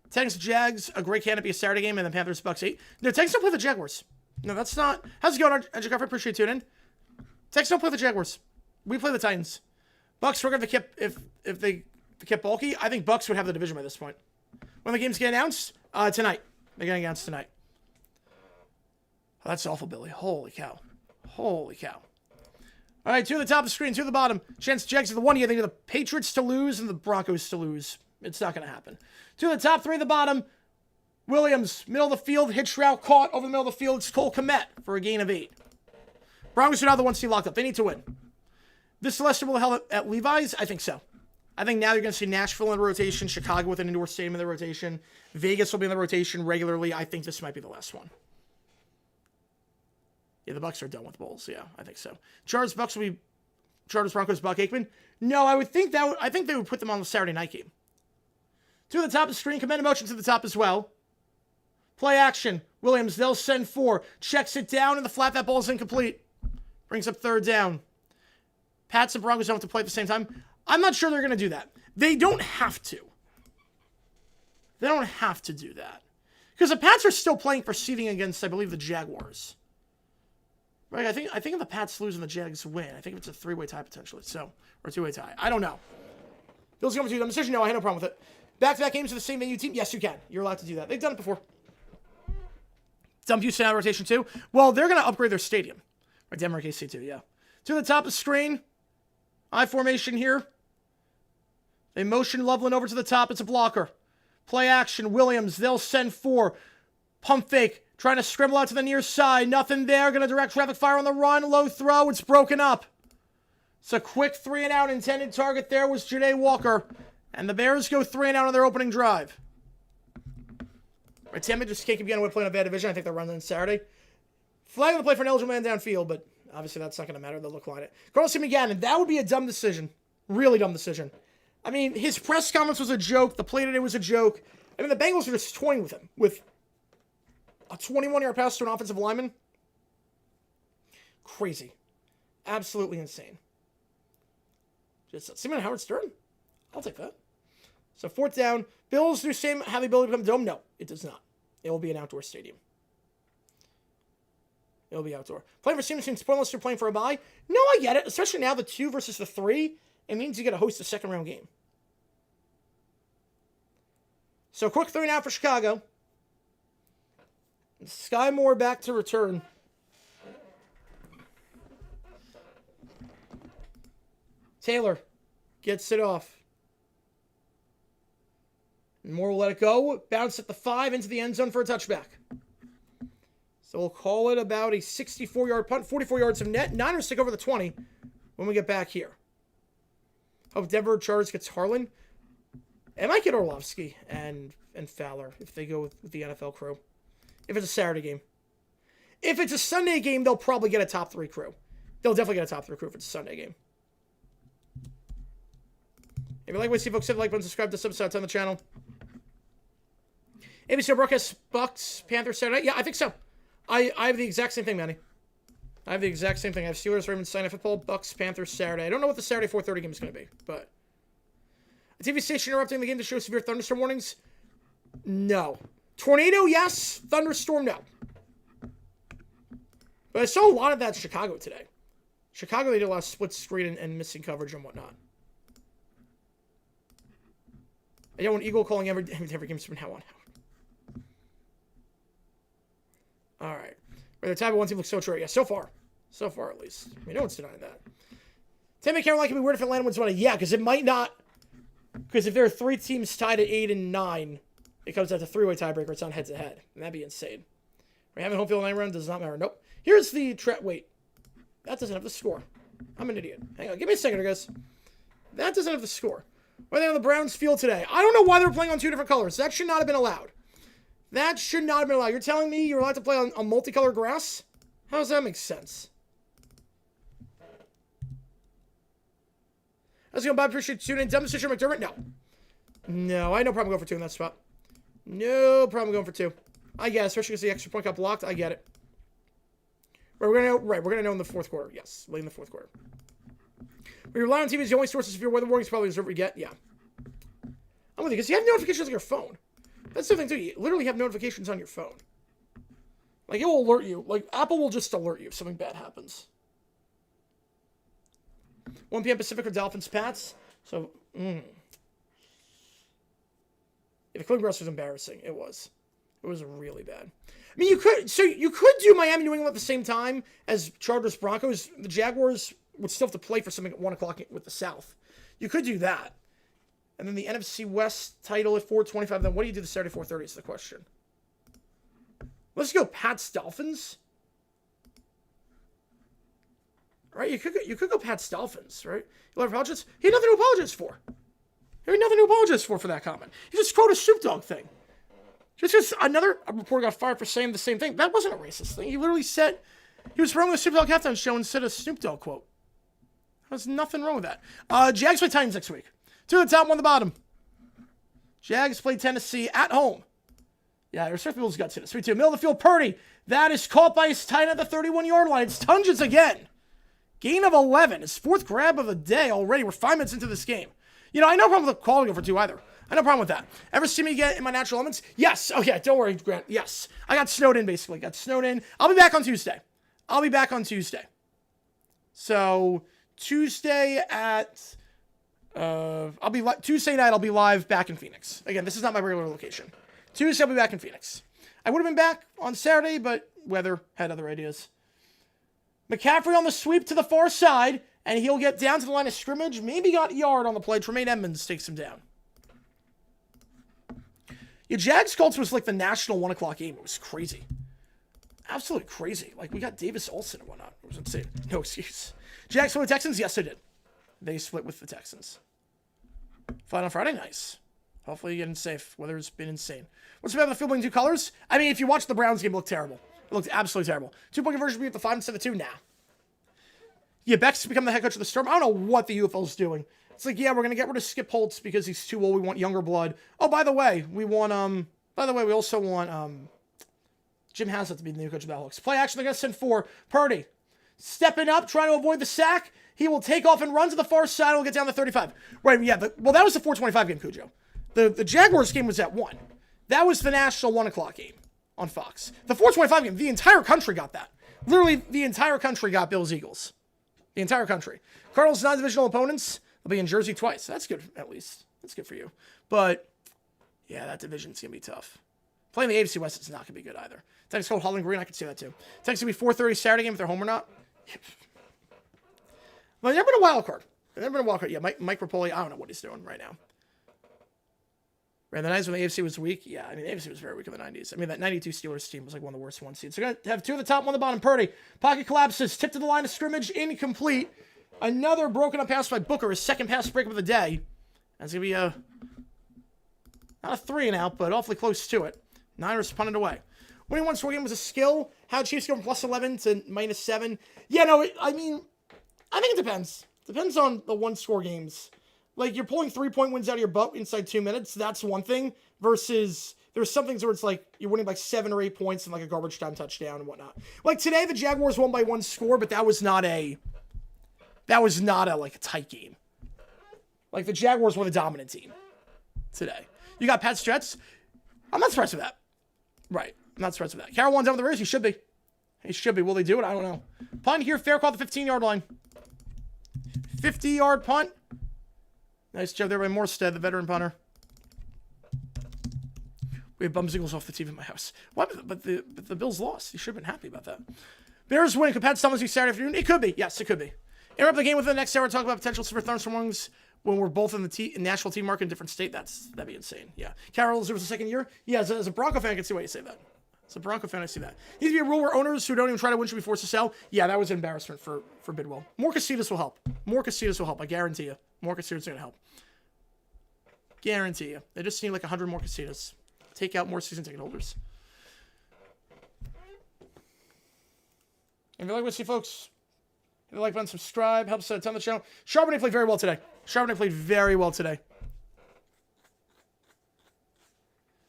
Texans, Jags, a great canopy, a Saturday game, and then Panthers, Bucks 8. No, Texans don't play the Jaguars. No, that's not. How's it going, Jaguars? I appreciate you tuning in. Texans don't play the Jaguars. We play the Titans. Bucks, we're going to keep, if they kept bulky, I think Bucks would have the division by this point. When the games get announced? Tonight. They're getting announced tonight. Oh, that's awful, Billy. Holy cow. Holy cow. All right, 2 at the top of the screen, 2 at the bottom. Chance Jags are the 1 year. They need the Patriots to lose and the Broncos to lose. It's not going to happen. 2 at the top, 3 at the bottom. Williams, middle of the field, hitch route caught over the middle of the field. It's Cole Kmet for a gain of 8. Broncos are now the 1 seed locked up. They need to win. This Leicester will held at Levi's? I think so. I think now you're going to see Nashville in the rotation, Chicago with an indoor stadium in the rotation. Vegas will be in the rotation regularly. I think this might be the last one. Yeah, the Bucks are done with bowls. Yeah, I think so. Chargers Bucks will be Chargers Broncos Buck Aikman. No, I would think that I think they would put them on the Saturday night game. 2 at the top of the screen, command motion to the top as well. Play action. Williams, they'll send 4. Checks it down, and the flat, that ball's incomplete. Brings up 3rd down. Pats and Broncos don't have to play at the same time. I'm not sure they're going to do that. They don't have to. They don't have to do that. Because the Pats are still playing for seeding against, I believe, the Jaguars. Right? I think if the Pats lose and the Jags win, I think it's a 3-way tie potentially. So, or a 2-way tie. I don't know. Bills going to do them. Decision, no, I had no problem with it. Back-to-back games to the same venue team? Yes, you can. You're allowed to do that. They've done it before. Dump Houston out of rotation too. Well, they're going to upgrade their stadium. Right, Denver KC too, yeah. 2 at the top of the screen. I formation here. They motion Loveland over to the top. It's a blocker. Play action. Williams. They'll send 4. Pump fake. Trying to scramble out to the near side. Nothing there. Going to direct traffic fire on the run. Low throw. It's broken up. It's a quick 3 and out. Intended target there was Janae Walker. And the Bears go 3 and out on their opening drive. Right, Tampa just can't keep getting away playing a bad division. I think they're running Saturday. Flag on the play for an eligible man downfield, but obviously that's not going to matter. They'll decline it. Carlos McGannon, that would be a dumb decision. Really dumb decision. I mean, his press conference was a joke. The play today was a joke. I mean, the Bengals are just toying with him with a 21-yard pass to an offensive lineman. Crazy. Absolutely insane. Just Simon Howard Stern? I'll take that. So 4th down. Bills do same, have the ability to become a dome? No, it does not. It will be an outdoor stadium. It will be outdoor. Playing for Steelers seems pointless. You're playing for a bye. No, I get it. Especially now the 2 versus the 3. It means you get to host a second-round game. So quick 3 now for Chicago. Sky Moore back to return. Taylor gets it off. Moore will let it go. Bounce at the 5 into the end zone for a touchback. So we'll call it about a 64-yard punt, 44 yards of net. Niners take over the 20 when we get back here. Hope Denver Chargers gets Harlan. It might get Orlovsky and Fowler if they go with the NFL crew. If it's a Saturday game. If it's a Sunday game, they'll probably get a top 3 crew. They'll definitely get a top 3 crew if it's a Sunday game. If you like what you see, folks, hit the like button, subscribe to subscribe on the channel. ABC broadcast Bucks, Panthers Saturday. Yeah, I think so. I have the exact same thing, Manny. I have the exact same thing. I have Steelers, Ravens, Sunday Football, Bucks, Panthers Saturday. I don't know what the Saturday 4:30 game is going to be, but a TV station interrupting the game to show severe thunderstorm warnings? No. Tornado, yes. Thunderstorm, no. But I saw a lot of that in Chicago today. Chicago, they did a lot of split screen and missing coverage and whatnot. I don't want Eagle calling every game from now on. All right. The type of one team looks so true. Yeah, so far. So far, at least. I mean, no one's denying that. Tampa, Carolina can be weird if Atlanta wins one. Yeah, because it might not. Because if there are 3 teams tied at 8 and 9, it comes out to 3-way tiebreaker. It's on head-to-head. And that'd be insane. We're having home field 9 round. Does not matter. Nope. Here's the... Wait. That doesn't have the score. I'm an idiot. Hang on. Give me a second, guys. That doesn't have the score. Why are they on the Browns field today? I don't know why they're playing on 2 different colors. That should not have been allowed. That should not have been allowed. You're telling me you're allowed to play on multicolored grass? How does that make sense? How's it going, Bob? Appreciate tuning in. Demonstration McDermott? No. No, I had no problem going for 2 in that spot. No problem going for 2. I get it, especially because the extra point got blocked. I get it. Right, we're gonna know in the 4th quarter. Yes, late in the 4th quarter. When you rely on TV as the only sources of your weather warnings, probably deserve what you get. Yeah. I'm with you, because you have notifications on your phone. That's the thing, too. You literally have notifications on your phone. Like, it will alert you. Like, Apple will just alert you if something bad happens. 1 p.m. Pacific or Dolphins, Pats. So, Yeah, the Cleveland Browns was embarrassing. It was. It was really bad. I mean, you could do Miami, New England at the same time as Chargers, Broncos. The Jaguars would still have to play for something at 1 o'clock with the South. You could do that. And then the NFC West title at 4:25. Then what do you do the Saturday 4:30 is the question. Let's go Pats Dolphins. Right? You could go Pats Dolphins, right? You'll have apologize. He had nothing to apologize for. He had nothing to apologize for that comment. He just quoted a Snoop Dogg thing. Just another reporter got fired for saying the same thing. That wasn't a racist thing. He literally said he was promoting the Snoop Dogg halftime show and said a Snoop Dogg quote. There's nothing wrong with that. Jags play Titans next week. 2 at the top, 1 at the bottom. Jags play Tennessee at home. Yeah, there's certain people's guts in it. 3-2. Middle of the field, Purdy. That is caught by his tight end at the 31-yard line. It's Tunges again. Gain of 11. His 4th grab of the day already. We're 5 minutes into this game. You know, I have no problem with the quality over 2 either. I have no problem with that. Ever see me get in my natural elements? Yes. Oh, yeah, don't worry, Grant. Yes. I got snowed in, basically. Got snowed in. I'll be back on Tuesday. So, Tuesday at... Tuesday night, I'll be live back in Phoenix. Again, this is not my regular location. Tuesday, I'll be back in Phoenix. I would have been back on Saturday, but weather had other ideas. McCaffrey on the sweep to the far side, and he'll get down to the line of scrimmage. Maybe got yard on the play. Tremaine Edmonds takes him down. Yeah, Jags Colts was like the national 1 o'clock game. It was crazy. Absolutely crazy. Like, we got Davis Olsen and whatnot. It was insane. No excuse. Jags for the Texans? Yes, they did. They split with the Texans. Fight on Friday? Nice. Hopefully you're getting safe. Weather's been insane. What's about the field playing 2 colors? I mean, if you watch the Browns game, it looked terrible. It looked absolutely terrible. 2-point conversion beat the 5 instead of 2? Nah. Yeah, Beck's become the head coach of the Storm. I don't know what the UFL's doing. It's like, yeah, we're going to get rid of Skip Holtz because he's too old. We want younger blood. Oh, by the way, we also want Jim Haslett to be the new coach of the Hawks. Play action, they're going to send 4. Purdy. Stepping up, trying to avoid the sack. He will take off and run to the far side. We'll get down to 35. Right, yeah. That was the 4:25 game, Cujo. The Jaguars game was at 1. That was the national 1 o'clock game on Fox. The 4:25 game, the entire country got that. Literally, the entire country got Bills Eagles. The entire country. Cardinals non-divisional opponents. They'll be in Jersey twice. That's good, at least. That's good for you. But, yeah, that division's going to be tough. Playing the AFC West is not going to be good either. Texas called Holland Green. I could see that, too. Texas going to be 4:30 Saturday game if they're home or not. Well, never been a wild card. Yeah, Mike Rapoli, I don't know what he's doing right now. Right, the 90s when the AFC was weak. Yeah, I mean, the AFC was very weak in the 90s. I mean, that 92 Steelers team was like one of the worst 1 seeds. So, going to have 2 at the top, 1 at the bottom. Purdy. Pocket collapses. Tip to the line of scrimmage. Incomplete. Another broken up pass by Booker. His 2nd pass breakup of the day. That's going to be not a 3 and out, but awfully close to it. Niners punted away. Winning 1 score game was a skill. How Chiefs go from +11 to -7. Yeah, no, I think it depends. Depends on the 1 score games. Like, you're pulling 3-point wins out of your butt inside 2 minutes. That's one thing. Versus there's some things where it's like you're winning by 7 or 8 points and like a garbage time touchdown and whatnot. Like today, the Jaguars won by 1 score, but that was not a like a tight game. Like the Jaguars were the dominant team today. You got Pat Stretz. I'm not surprised with that. Right. I'm not surprised with that. Carroll won down with the Raiders. He should be. He should be. Will they do it? I don't know. Punt here. Fair call at the 15-yard line. 50-yard punt. Nice job there by Morstead, the veteran punter. We have bums Eagles off the TV in my house. What? But the Bills lost. You should have been happy about that. Bears win. Could Pat Tomlin be Saturday afternoon? It could be. Yes, it could be. Interrupt the game within the next hour and talk about potential super thunderstorms when we're both in the national team market in a different state. That'd be insane. Yeah. Carroll's over the second year. Yeah, as a Bronco fan, I can see why you say that. As a Bronco fan, I see that. Needs to be a rule where owners who don't even try to win should be forced to sell. Yeah, that was an embarrassment for Bidwell. More casitas will help. More casitas will help. I guarantee you. More casitas are going to help. Guarantee you. They just need like 100 more casitas. Take out more season ticket holders. If you like what you see, folks, if you like, button, subscribe. Helps tell the channel. Charbonnet played very well today.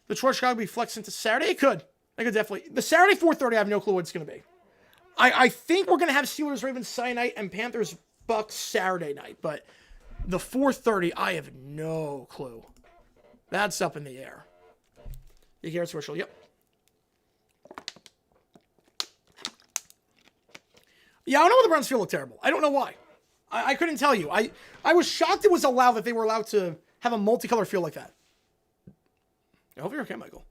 The Detroit Chicago be flex into Saturday. It could. I could definitely. The Saturday 4:30, I have no clue what it's going to be. I think we're going to have Steelers, Ravens Sunday night and Panthers, Bucks Saturday night. But the 4:30, I have no clue. That's up in the air. You hear it, Swishel? Yep. Yeah, I don't know why the Browns feel look terrible. I don't know why. I couldn't tell you. I was shocked it was allowed that they were allowed to have a multicolor feel like that. I hope you're okay, Michael.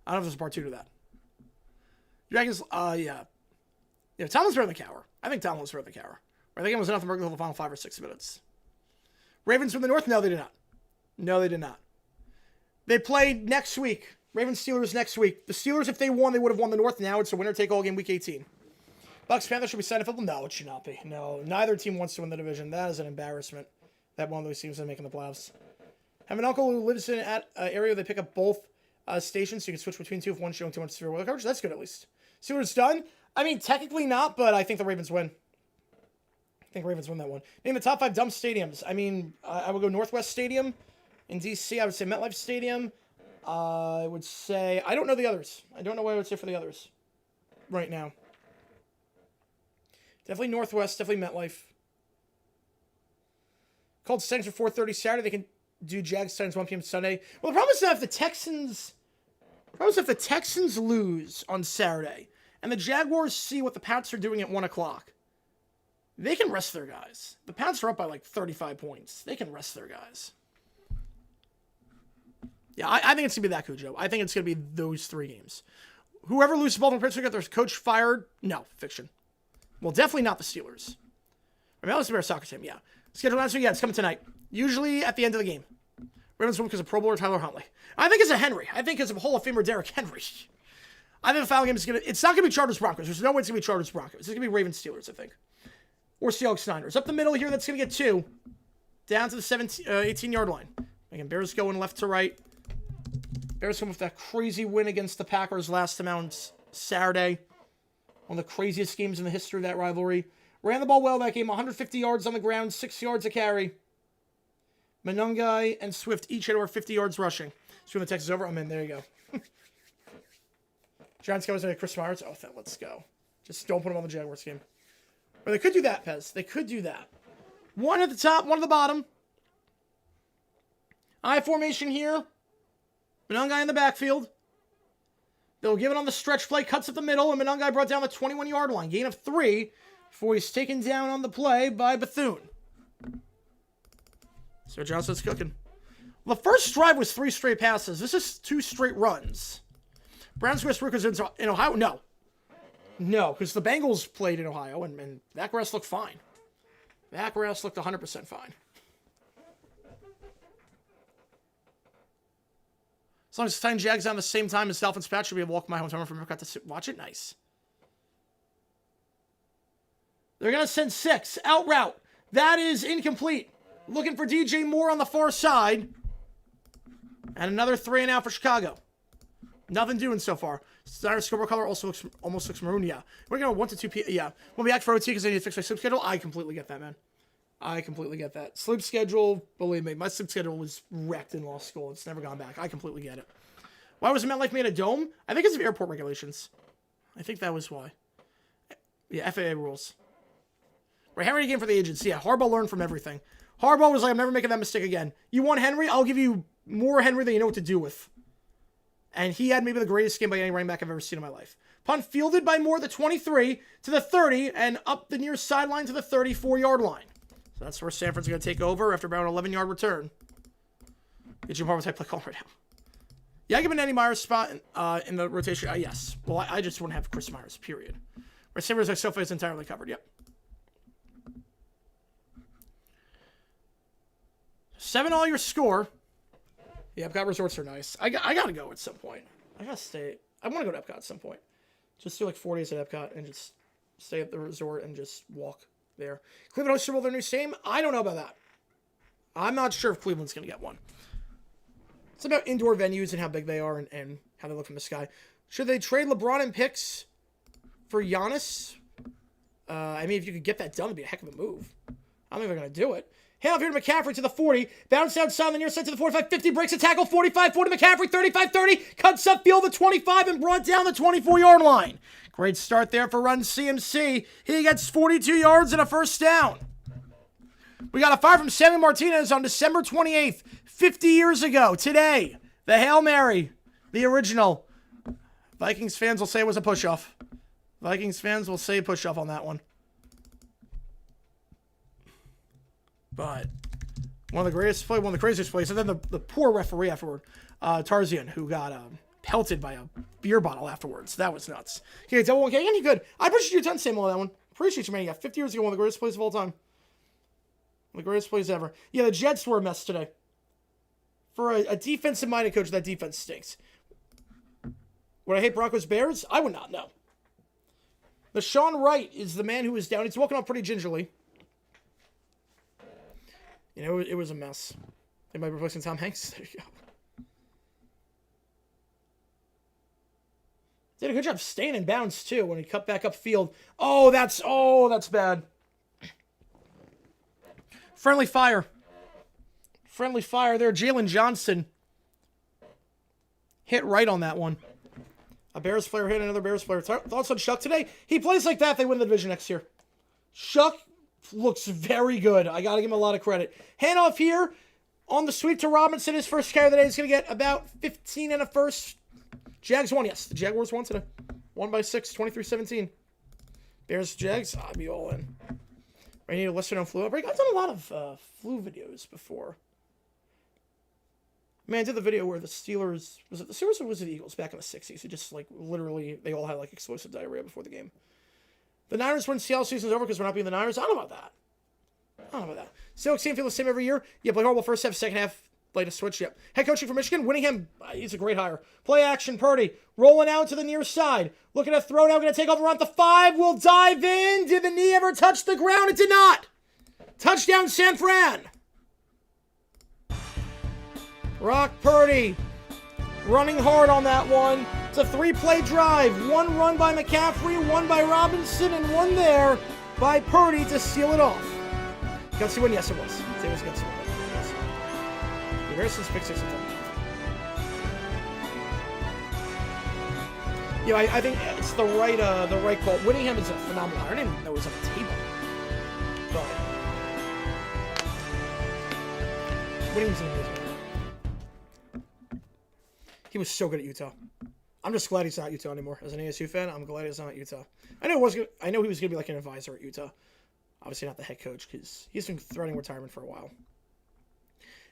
I don't know if there's a part 2 to that. Dragons, yeah. Yeah, Tomlin's better than Cower. I think Tomlin's better than Cower. I think it was nothing until the final 5 or 6 minutes. Ravens from the North? No, they did not. No, they did not. They played next week. Ravens Steelers next week. The Steelers, if they won, they would have won the North. Now it's a winner-take-all game, Week 18. Bucks Panthers should be signed football? No, it should not be. No, neither team wants to win the division. That is an embarrassment. That one of those teams is making the playoffs. Have an uncle who lives in an area where they pick up both stations, so you can switch between 2 if one's showing too much severe weather coverage. That's good, at least. See what it's done? I mean, technically not, but I think the Ravens win. I think Ravens win that one. Name the top 5 dumb stadiums. I mean, I would go Northwest Stadium. In D.C., I would say MetLife Stadium. I would say... I don't know the others. I don't know what I would say for the others right now. Definitely Northwest. Definitely MetLife. Called Titans for 4:30 Saturday. They can do Jags Titans 1 p.m. Sunday. Well, the problem is that if the Texans lose on Saturday and the Jaguars see what the Pats are doing at 1 o'clock, they can rest their guys. The Pats are up by like 35 points. They can rest their guys. Yeah, I think it's going to be that, Cujo. I think it's going to be those 3 games. Whoever loses Baltimore Pittsburgh got their coach fired. No, fiction. Well, definitely not the Steelers. I mean, that was the Bears soccer team, yeah. Schedule last week, yeah, it's coming tonight. Usually at the end of the game. Ravens win because of Pro Bowler Tyler Huntley. I think it's a Henry. I think it's a Hall of Famer Derrick Henry. I think the final game is going to... It's not going to be Chargers Broncos. There's no way it's going to be Chargers Broncos. It's going to be Ravens Steelers, I think. Or Seahawks Niners. Up the middle here, that's going to get 2. Down to the 18-yard line. Again, Bears going left to right. Bears come with that crazy win against the Packers last time out Saturday. One of the craziest games in the history of that rivalry. Ran the ball well that game. 150 yards on the ground, 6 yards a carry. Manungai and Swift each had over 50 yards rushing. So when the text is over, I'm in. There you go. Giants Cowboys and Chris Myers. Oh, let's go. Just don't put him on the Jaguars game. Or they could do that, Pez. They could do that. 1 at the top, 1 at the bottom. I formation here. Manungai in the backfield. They'll give it on the stretch play, cuts up the middle, and Manungai brought down the 21-yard line. Gain of 3 before he's taken down on the play by Bethune. So Johnson's cooking. Well, the first drive was 3 straight passes. This is 2 straight runs. Browns West Rookers in Ohio? No. No, because the Bengals played in Ohio, and that grass looked fine. That grass looked 100% fine. As long as Titans Jags on the same time as Dolphins Patch, should be able to walk my hometown from Epcot to watch it. Nice. They're going to send 6. Out route. That is incomplete. Looking for DJ Moore on the far side. And another 3 and out for Chicago. Nothing doing so far. Snyder's scoreboard color also almost looks maroon. Yeah. We're going to 1 to 2 p.m. Yeah. We'll be back for OT because I need to fix my sleep schedule. I completely get that, man. I completely get that. Sleep schedule, believe me, my sleep schedule was wrecked in law school. It's never gone back. I completely get it. Why was MetLife made a dome? I think it's of airport regulations. I think that was why. Yeah, FAA rules. Right, Henry game for the agents. Yeah, Harbaugh learned from everything. Harbaugh was like, I'm never making that mistake again. You want Henry? I'll give you more Henry than you know what to do with. And he had maybe the greatest game by any running back I've ever seen in my life. Punt fielded by Moore, the 23 to the 30, and up the near sideline to the 34-yard line. So that's where Sanford's going to take over after about an 11-yard return. Get Jim Harbaugh type play call right now. Yeah, I give him an Eddie Myers spot in the rotation. Yes. Well, I just wouldn't have Chris Myers, period. Receivers like Sofa is entirely covered. Yep. 7 all your score. Yeah, Epcot resorts are nice. I got to go at some point. I got to stay. I want to go to Epcot at some point. Just do like 4 days at Epcot and just stay at the resort and just walk there. Cleveland hosts Super Bowl their new stadium? I don't know about that. I'm not sure if Cleveland's going to get one. It's about indoor venues and how big they are and how they look from the sky. Should they trade LeBron and picks for Giannis? I mean, if you could get that done, it'd be a heck of a move. I don't think they're going to do it. Hand off here to McCaffrey to the 40. Bounce outside on the near side to the 45. 50 breaks a tackle. 45-40 McCaffrey. 35-30. Cuts up field the 25 and brought down the 24-yard line. Great start there for Run CMC. He gets 42 yards and a first down. We got a fire from Sammy Martinez on December 28th, 50 years ago. Today, the Hail Mary, the original. Vikings fans will say it was a push-off. Vikings fans will say push-off on that one. But one of the greatest play, one of the craziest plays, and then the poor referee afterward, Tarzian, who got pelted by a beer bottle afterwards. That was nuts. Okay, double 1K, and you good. I appreciate you a ton, Samuel, on that one. Appreciate you, man. Yeah, 50 years ago, one of the greatest plays of all time. One of the greatest plays ever. Yeah, the Jets were a mess today. For a defensive-minded coach, that defense stinks. Would I hate Broncos Bears? I would not, no. The Sean Wright is the man who is down. He's walking off pretty gingerly. You know, it was a mess. They might be replacing Tom Hanks. There you go. Did a good job staying in bounds, too, when he cut back upfield. Oh, that's bad. Friendly fire. Friendly fire there. Jalen Johnson hit right on that one. A Bears player hit another Bears player. Thoughts on Shuck today? He plays like that, they win the division next year. Shuck looks very good. I got to give him a lot of credit. Handoff here on the sweep to Robinson. His first carry of the day. He's going to get about 15 and a first. Jags won. Yes, the Jaguars won today. Won by 6, 23-17. Bears, Jags. I'd be all in. I need a lesser-known flu outbreak. I've done a lot of flu videos before. Man, I did the video where the Steelers... Was it the Steelers or was it the Eagles back in the 60s? Who just, like, literally... They all had, like, explosive diarrhea before the game. The Niners win Seattle season's over because we're not being the Niners. I don't know about that. Still, same feel the same every year. Yeah, play horrible first half, second half, late a switch. Yep. Head coaching for Michigan, Winningham. He's a great hire. Play action, Purdy. Rolling out to the near side. Looking at throw now. Going to take over on the 5. Will dive in. Did the knee ever touch the ground? It did not. Touchdown, San Fran. Brock Purdy running hard on that one. It's a 3-play drive. 1 run by McCaffrey, 1 by Robinson, and 1 there by Purdy to seal it off. Gutsy win? Yes, it was. It was Gutsy win. Yes. The Harrison's pick 6 and 10. Yeah, I think it's the right call. Winningham is a phenomenal hire. I didn't even know it was on the table. But Winningham's an amazing. He was so good at Utah. I'm just glad he's not at Utah anymore. As an ASU fan, I'm glad he's not at Utah. I know he was gonna be like an advisor at Utah. Obviously not the head coach because he's been threatening retirement for a while.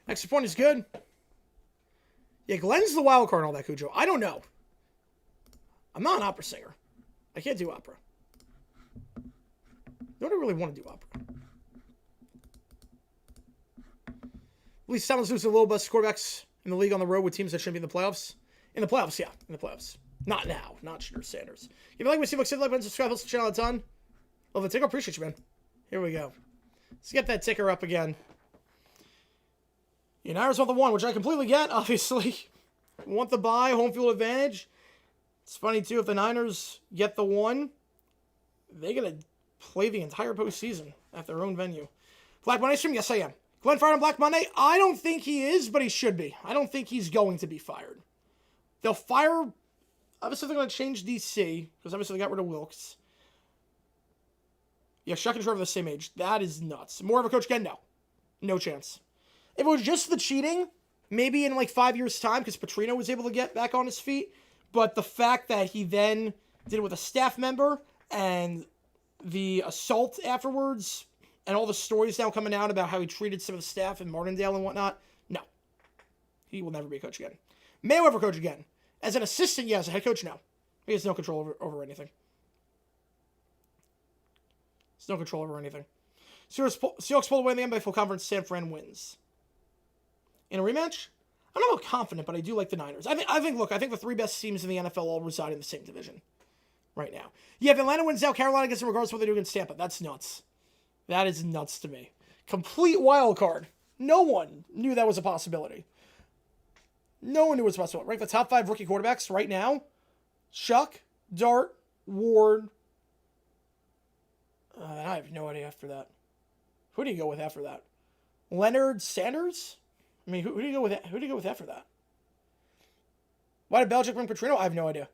Extra point is good. Yeah, Glenn's the wild card and all that, Cujo. I don't know. I'm not an opera singer. I can't do opera. Nor do I really want to do opera. At least Someone's losing the low best quarterbacks in the league on the road with teams that shouldn't be in the playoffs. In the playoffs, yeah. In the playoffs. Not now. Not Shooter Sanders. If you like what you see, like, subscribe, helps the channel a ton. Love the ticker. Appreciate you, man. Here we go. Let's get that ticker up again. The Niners want the 1, which I completely get, obviously. Want the bye, home field advantage. It's funny, too, if the Niners get the 1, they're going to play the entire postseason at their own venue. Black Monday stream? Yes, I am. Glenn fired on Black Monday? I don't think he is, but he should be. I don't think he's going to be fired. They'll fire... Obviously, they're going to change DC, because obviously they got rid of Wilkes. Yeah, Shuck and Trevor are the same age. That is nuts. More of a coach again? No. No chance. If it was just the cheating, maybe in like 5 years' time, because Petrino was able to get back on his feet. But the fact that he then did it with a staff member, and the assault afterwards, and all the stories now coming out about how he treated some of the staff in Martindale and whatnot, no. He will never be a coach again. May ever coach again. As an assistant, yeah. As a head coach, no. He has no control over anything. There's no control over anything. Seahawks pulled away in the NBA full conference. San Fran wins. In a rematch? I'm not confident, but I do like the Niners. I think the three best teams in the NFL all reside in the same division right now. Yeah, if Atlanta wins out, Carolina gets them regardless of what they do against Tampa. That's nuts. That is nuts to me. Complete wild card. No one knew that was a possibility. No one knew it was a possibility. Rank the top 5 rookie quarterbacks right now. Shuck, Dart, Ward. I have no idea after that. Who do you go with after that? Leonard, Sanders? I mean, who do you go with? Who do you go with after that? Why did Belichick bring Petrino? I have no idea.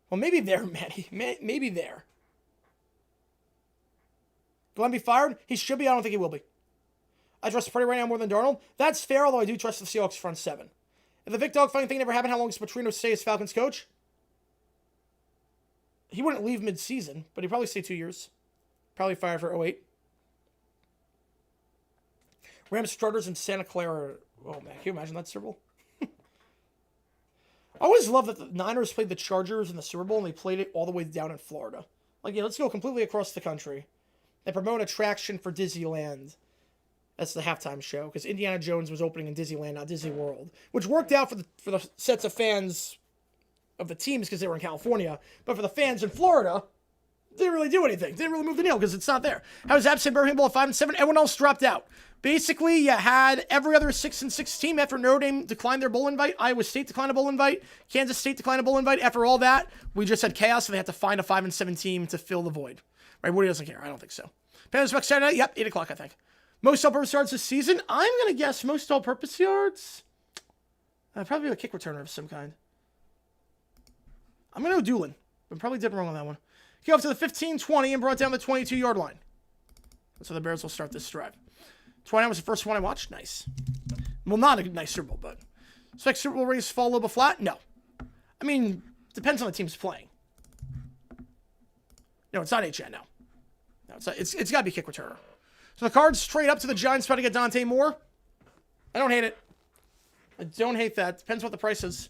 Well, maybe there, Manny. Maybe there. Glenn be fired? He should be. I don't think he will be. I trust Purdy right now more than Darnold. That's fair, although I do trust the Seahawks front 7. If the Vic Dog fighting thing never happened, how long does Petrino stay as Falcons coach? He wouldn't leave mid-season, but he'd probably stay 2 years. Probably fired for 08. Rams starters in Santa Clara. Oh, man. Can you imagine that Super Bowl? I always love that the Niners played the Chargers in the Super Bowl, and they played it all the way down in Florida. Like, yeah, let's go completely across the country. They promote an attraction for Disneyland. That's the halftime show, because Indiana Jones was opening in Disneyland, not Disney World, which worked out for the sets of fans of the teams because they were in California. But for the fans in Florida, they didn't really do anything. They didn't really move the needle because it's not there. How was absent Birmingham Bowl at 5-7? Everyone else dropped out. Basically, you had every other 6-6 team after Notre Dame declined their bowl invite. Iowa State declined a bowl invite. Kansas State declined a bowl invite. After all that, we just had chaos, so they had to find a 5-7 team to fill the void. Right? Woody doesn't care. I don't think so. Panthers Bucks Saturday night. Yep, 8 o'clock, I think. Most all-purpose yards this season? I'm going to guess most all-purpose yards. Probably a kick returner of some kind. I'm going to go Doolin. I'm probably dead wrong on that one. Kick off to the 15-20 and brought down the 22-yard line. That's how the Bears will start this drive. 29 was the first one I watched. Nice. Well, not a nice Super Bowl, but... Expect Super Bowl rings fall a little bit flat? No. I mean, depends on the team's playing. No, it's not HN, no. No, it's got to be kick returner. So the Cards trade up to the Giants trying to get Dante Moore. I don't hate it. I don't hate that. Depends what the price is.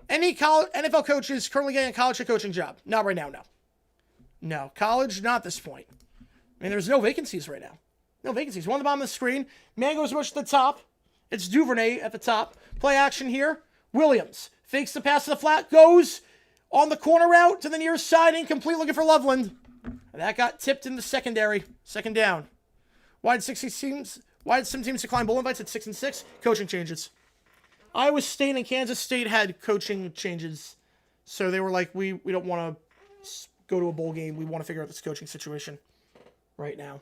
Any NFL coaches currently getting a college head coaching job? Not right now, no. No. College, not at this point. I mean, there's no vacancies right now. No vacancies. One at the bottom of the screen. Man goes much to the top. It's Duvernay at the top. Play action here. Williams fakes the pass to the flat. Goes on the corner route to the near side. Incomplete, looking for Loveland. That got tipped in the secondary. Second down. Why did some teams decline bowl invites at 6-6? Coaching changes. Iowa State and Kansas State had coaching changes. So they were like, we don't want to go to a bowl game. We want to figure out this coaching situation right now.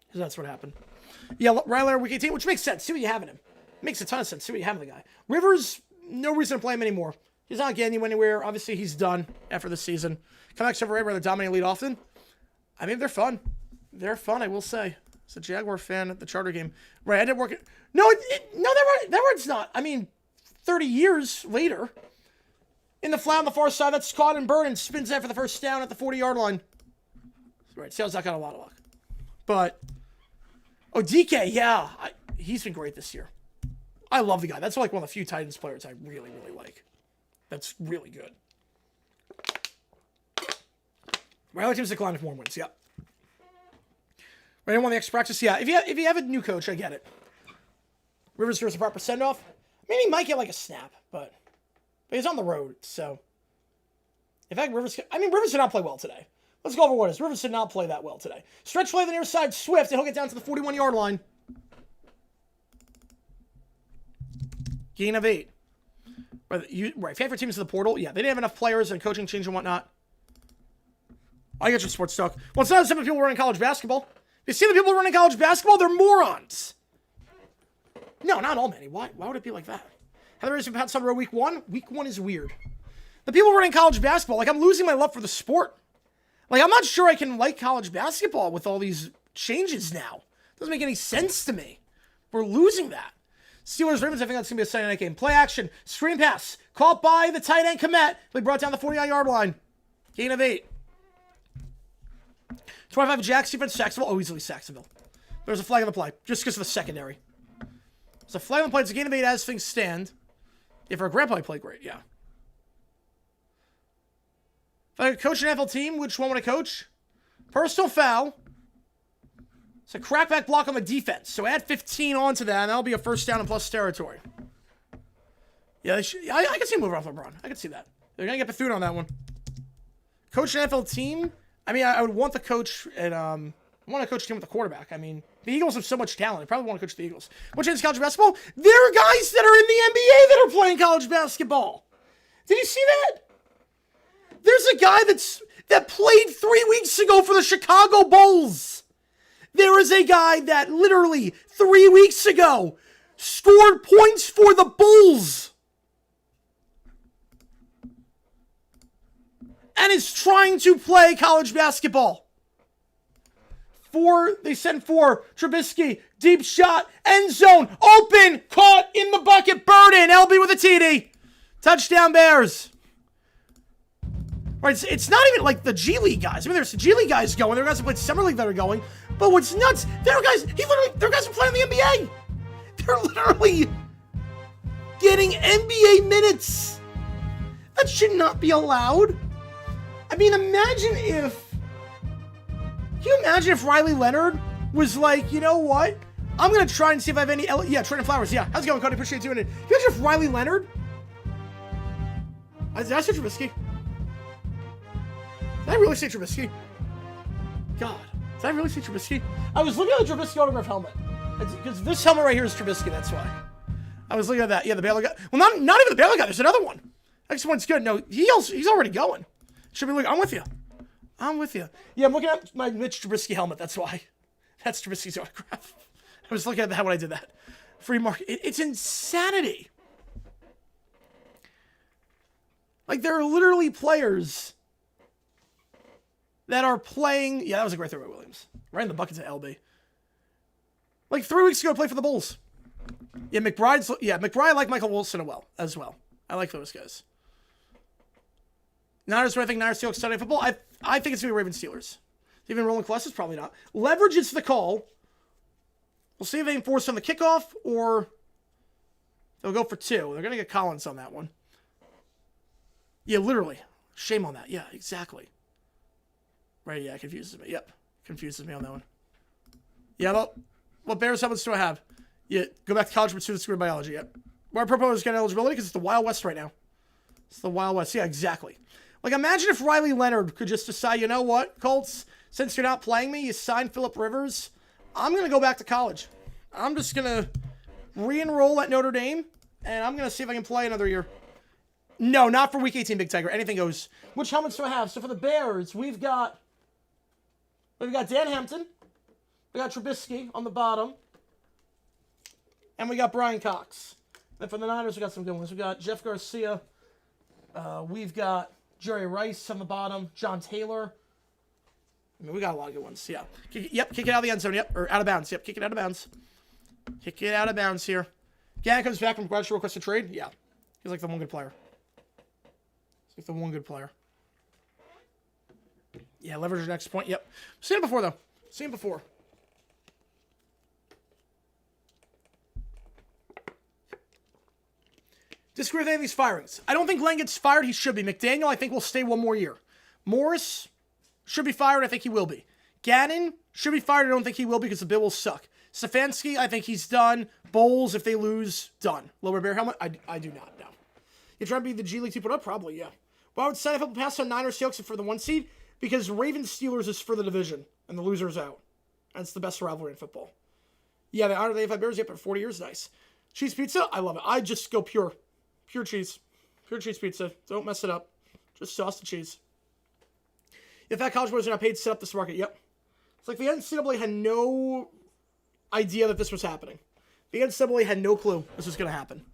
Because that's what happened. Yeah, Ryler, week 18, which makes sense. See what you have in him. Makes a ton of sense. See what you have in the guy. Rivers, no reason to play him anymore. He's not getting you anywhere. Obviously, he's done after the season. Comebacks over where they dominate lead often. I mean, they're fun. They're fun, I will say. As a Jaguar fan at the charter game. Right, I didn't work it. No, that word's not. I mean, 30 years later, in the flat on the far side, that's caught and Burden spins that for the first down at the 40-yard line. Right, Seattle's not got a lot of luck. But, DK, yeah, he's been great this year. I love the guy. That's like one of the few Titans players I really, really like. That's really good. My other team's declined with more wins, yep. I didn't want the extra practice. Yeah, if you have a new coach, I get it. Rivers deserves a proper send-off. I mean, he might get like a snap, but he's on the road, so. In fact, Rivers did not play well today. Let's go over what it is. Rivers did not play that well today. Stretch play to the near side, Swift, and he'll get down to the 41-yard line. Gain of 8. Right, favorite teams in the portal? Yeah, they didn't have enough players and coaching change and whatnot. I get your sports talk. Well, it's not as simple people running college basketball. You see the people running college basketball? They're morons. No, not all many. Why would it be like that? Have there been Pats on the road week 1? Week 1 is weird. The people running college basketball, like, I'm losing my love for the sport. Like, I'm not sure I can like college basketball with all these changes now. Doesn't make any sense to me. We're losing that. Steelers Ravens, I think that's going to be a Sunday night game. Play action. Screen pass. Caught by the tight end Komet. They brought down the 49-yard line. Gain of 8. 25 Jacks defense, Saxonville. Oh, easily Saxonville. There's a flag on the play. Just because of the secondary. It's a flag on the play. It's a gain of 8 as things stand. If our grandpa played great, yeah. If I could coach an NFL team, which one would I coach? Personal foul. It's a crackback block on the defense. So add 15 onto that, and that'll be a first down and plus territory. Yeah, I can see him moving off LeBron. I can see that. They're going to get Bethune on that one. Coach an NFL team? I mean, I would want the coach, and I want to coach a team with the quarterback. I mean, the Eagles have so much talent. I probably want to coach the Eagles. Which is college basketball? There are guys that are in the NBA that are playing college basketball. Did you see that? There's a guy that played 3 weeks ago for the Chicago Bulls. There is a guy that literally 3 weeks ago scored points for the Bulls and is trying to play college basketball. They send 4, Trubisky, deep shot, end zone, open, caught in the bucket, Burden, LB with a TD. Touchdown Bears. Right, it's not even like the G League guys. I mean, there's the G League guys going. There are guys who played Summer League that are going. But what's nuts, there are guys who play in the NBA. They're literally getting NBA minutes. That should not be allowed. I mean, imagine if Riley Leonard was like, you know what? I'm going to try and see if I have any... Yeah, Trent Flowers. Yeah, how's it going, Cody? Appreciate you doing it. Imagine if Riley Leonard... Did I say Trubisky? Did I really say Trubisky? God. Did I really say Trubisky? I was looking at the Trubisky autograph helmet. Because this helmet right here is Trubisky, that's why. I was looking at that. Yeah, the Baylor guy. Well, not even the Baylor guy. There's another one. Next one's good. No, he's already going. Should be looking. I'm with you. Yeah, I'm looking at my Mitch Trubisky helmet. That's why. That's Trubisky's autograph. I was looking at that when I did that. Free market. It's insanity. Like, there are literally players that are playing... Yeah, that was a great throw by Williams. Right in the bucket to LB. Like, 3 weeks ago, played for the Bulls. Yeah, McBride, I like Michael Wilson as well. I like those guys. Niners, I think Niners Seahawks Sunday football. I think it's going to be Ravens Steelers. Even rolling clusters, probably not. Leverage is the call. We'll see if they enforce on the kickoff or they'll go for 2. They're going to get Collins on that one. Yeah, literally. Shame on that. Yeah, exactly. Right, yeah, it confuses me. Yep, confuses me on that one. Yeah, what Bears helmets do I have? Yeah, go back to college for student screwed biology. Yep. Why propose getting eligibility? Because it's the Wild West right now. It's the Wild West. Yeah, exactly. Like, imagine if Riley Leonard could just decide, you know what, Colts, since you're not playing me, you signed Phillip Rivers, I'm going to go back to college. I'm just going to re-enroll at Notre Dame, and I'm going to see if I can play another year. No, not for Week 18, Big Tiger. Anything goes. Which helmets do I have? So for the Bears, we've got Dan Hampton. We got Trubisky on the bottom. And we got Brian Cox. Then for the Niners, we got some good ones. We got Jeff Garcia. We've got Jerry Rice on the bottom. John Taylor. I mean, we got a lot of good ones. Yeah. Kick it out of the end zone. Yep. Or out of bounds. Yep. Kick it out of bounds. Kick it out of bounds here. Gannon comes back from graduate request to trade. Yeah. He's like the one good player. Yeah, leverage your next point. Yep. Seen it before, though. Disagree with any of these firings. I don't think Len gets fired. He should be. McDaniel, I think, will stay one more year. Morris should be fired. I think he will be. Gannon should be fired. I don't think he will because the bill will suck. Stefanski, I think he's done. Bowles, if they lose, done. Lower Bear helmet, I do not know. You trying to be the G League 2.0? Probably, yeah. Why would sign up and pass on Niners Seahawks for the 1 seed? Because Ravens Steelers is for the division, and the loser's out. And it's the best rivalry in football. Yeah, they honor the A5 Bears yet, but 40 years, nice. Cheese pizza, I love it. I just go pure. Pure cheese. Pure cheese pizza. Don't mess it up. Just sauce and cheese. If that college boys are not paid to set up this market, yep. It's like the NCAA had no idea that this was happening. The NCAA had no clue this was going to happen.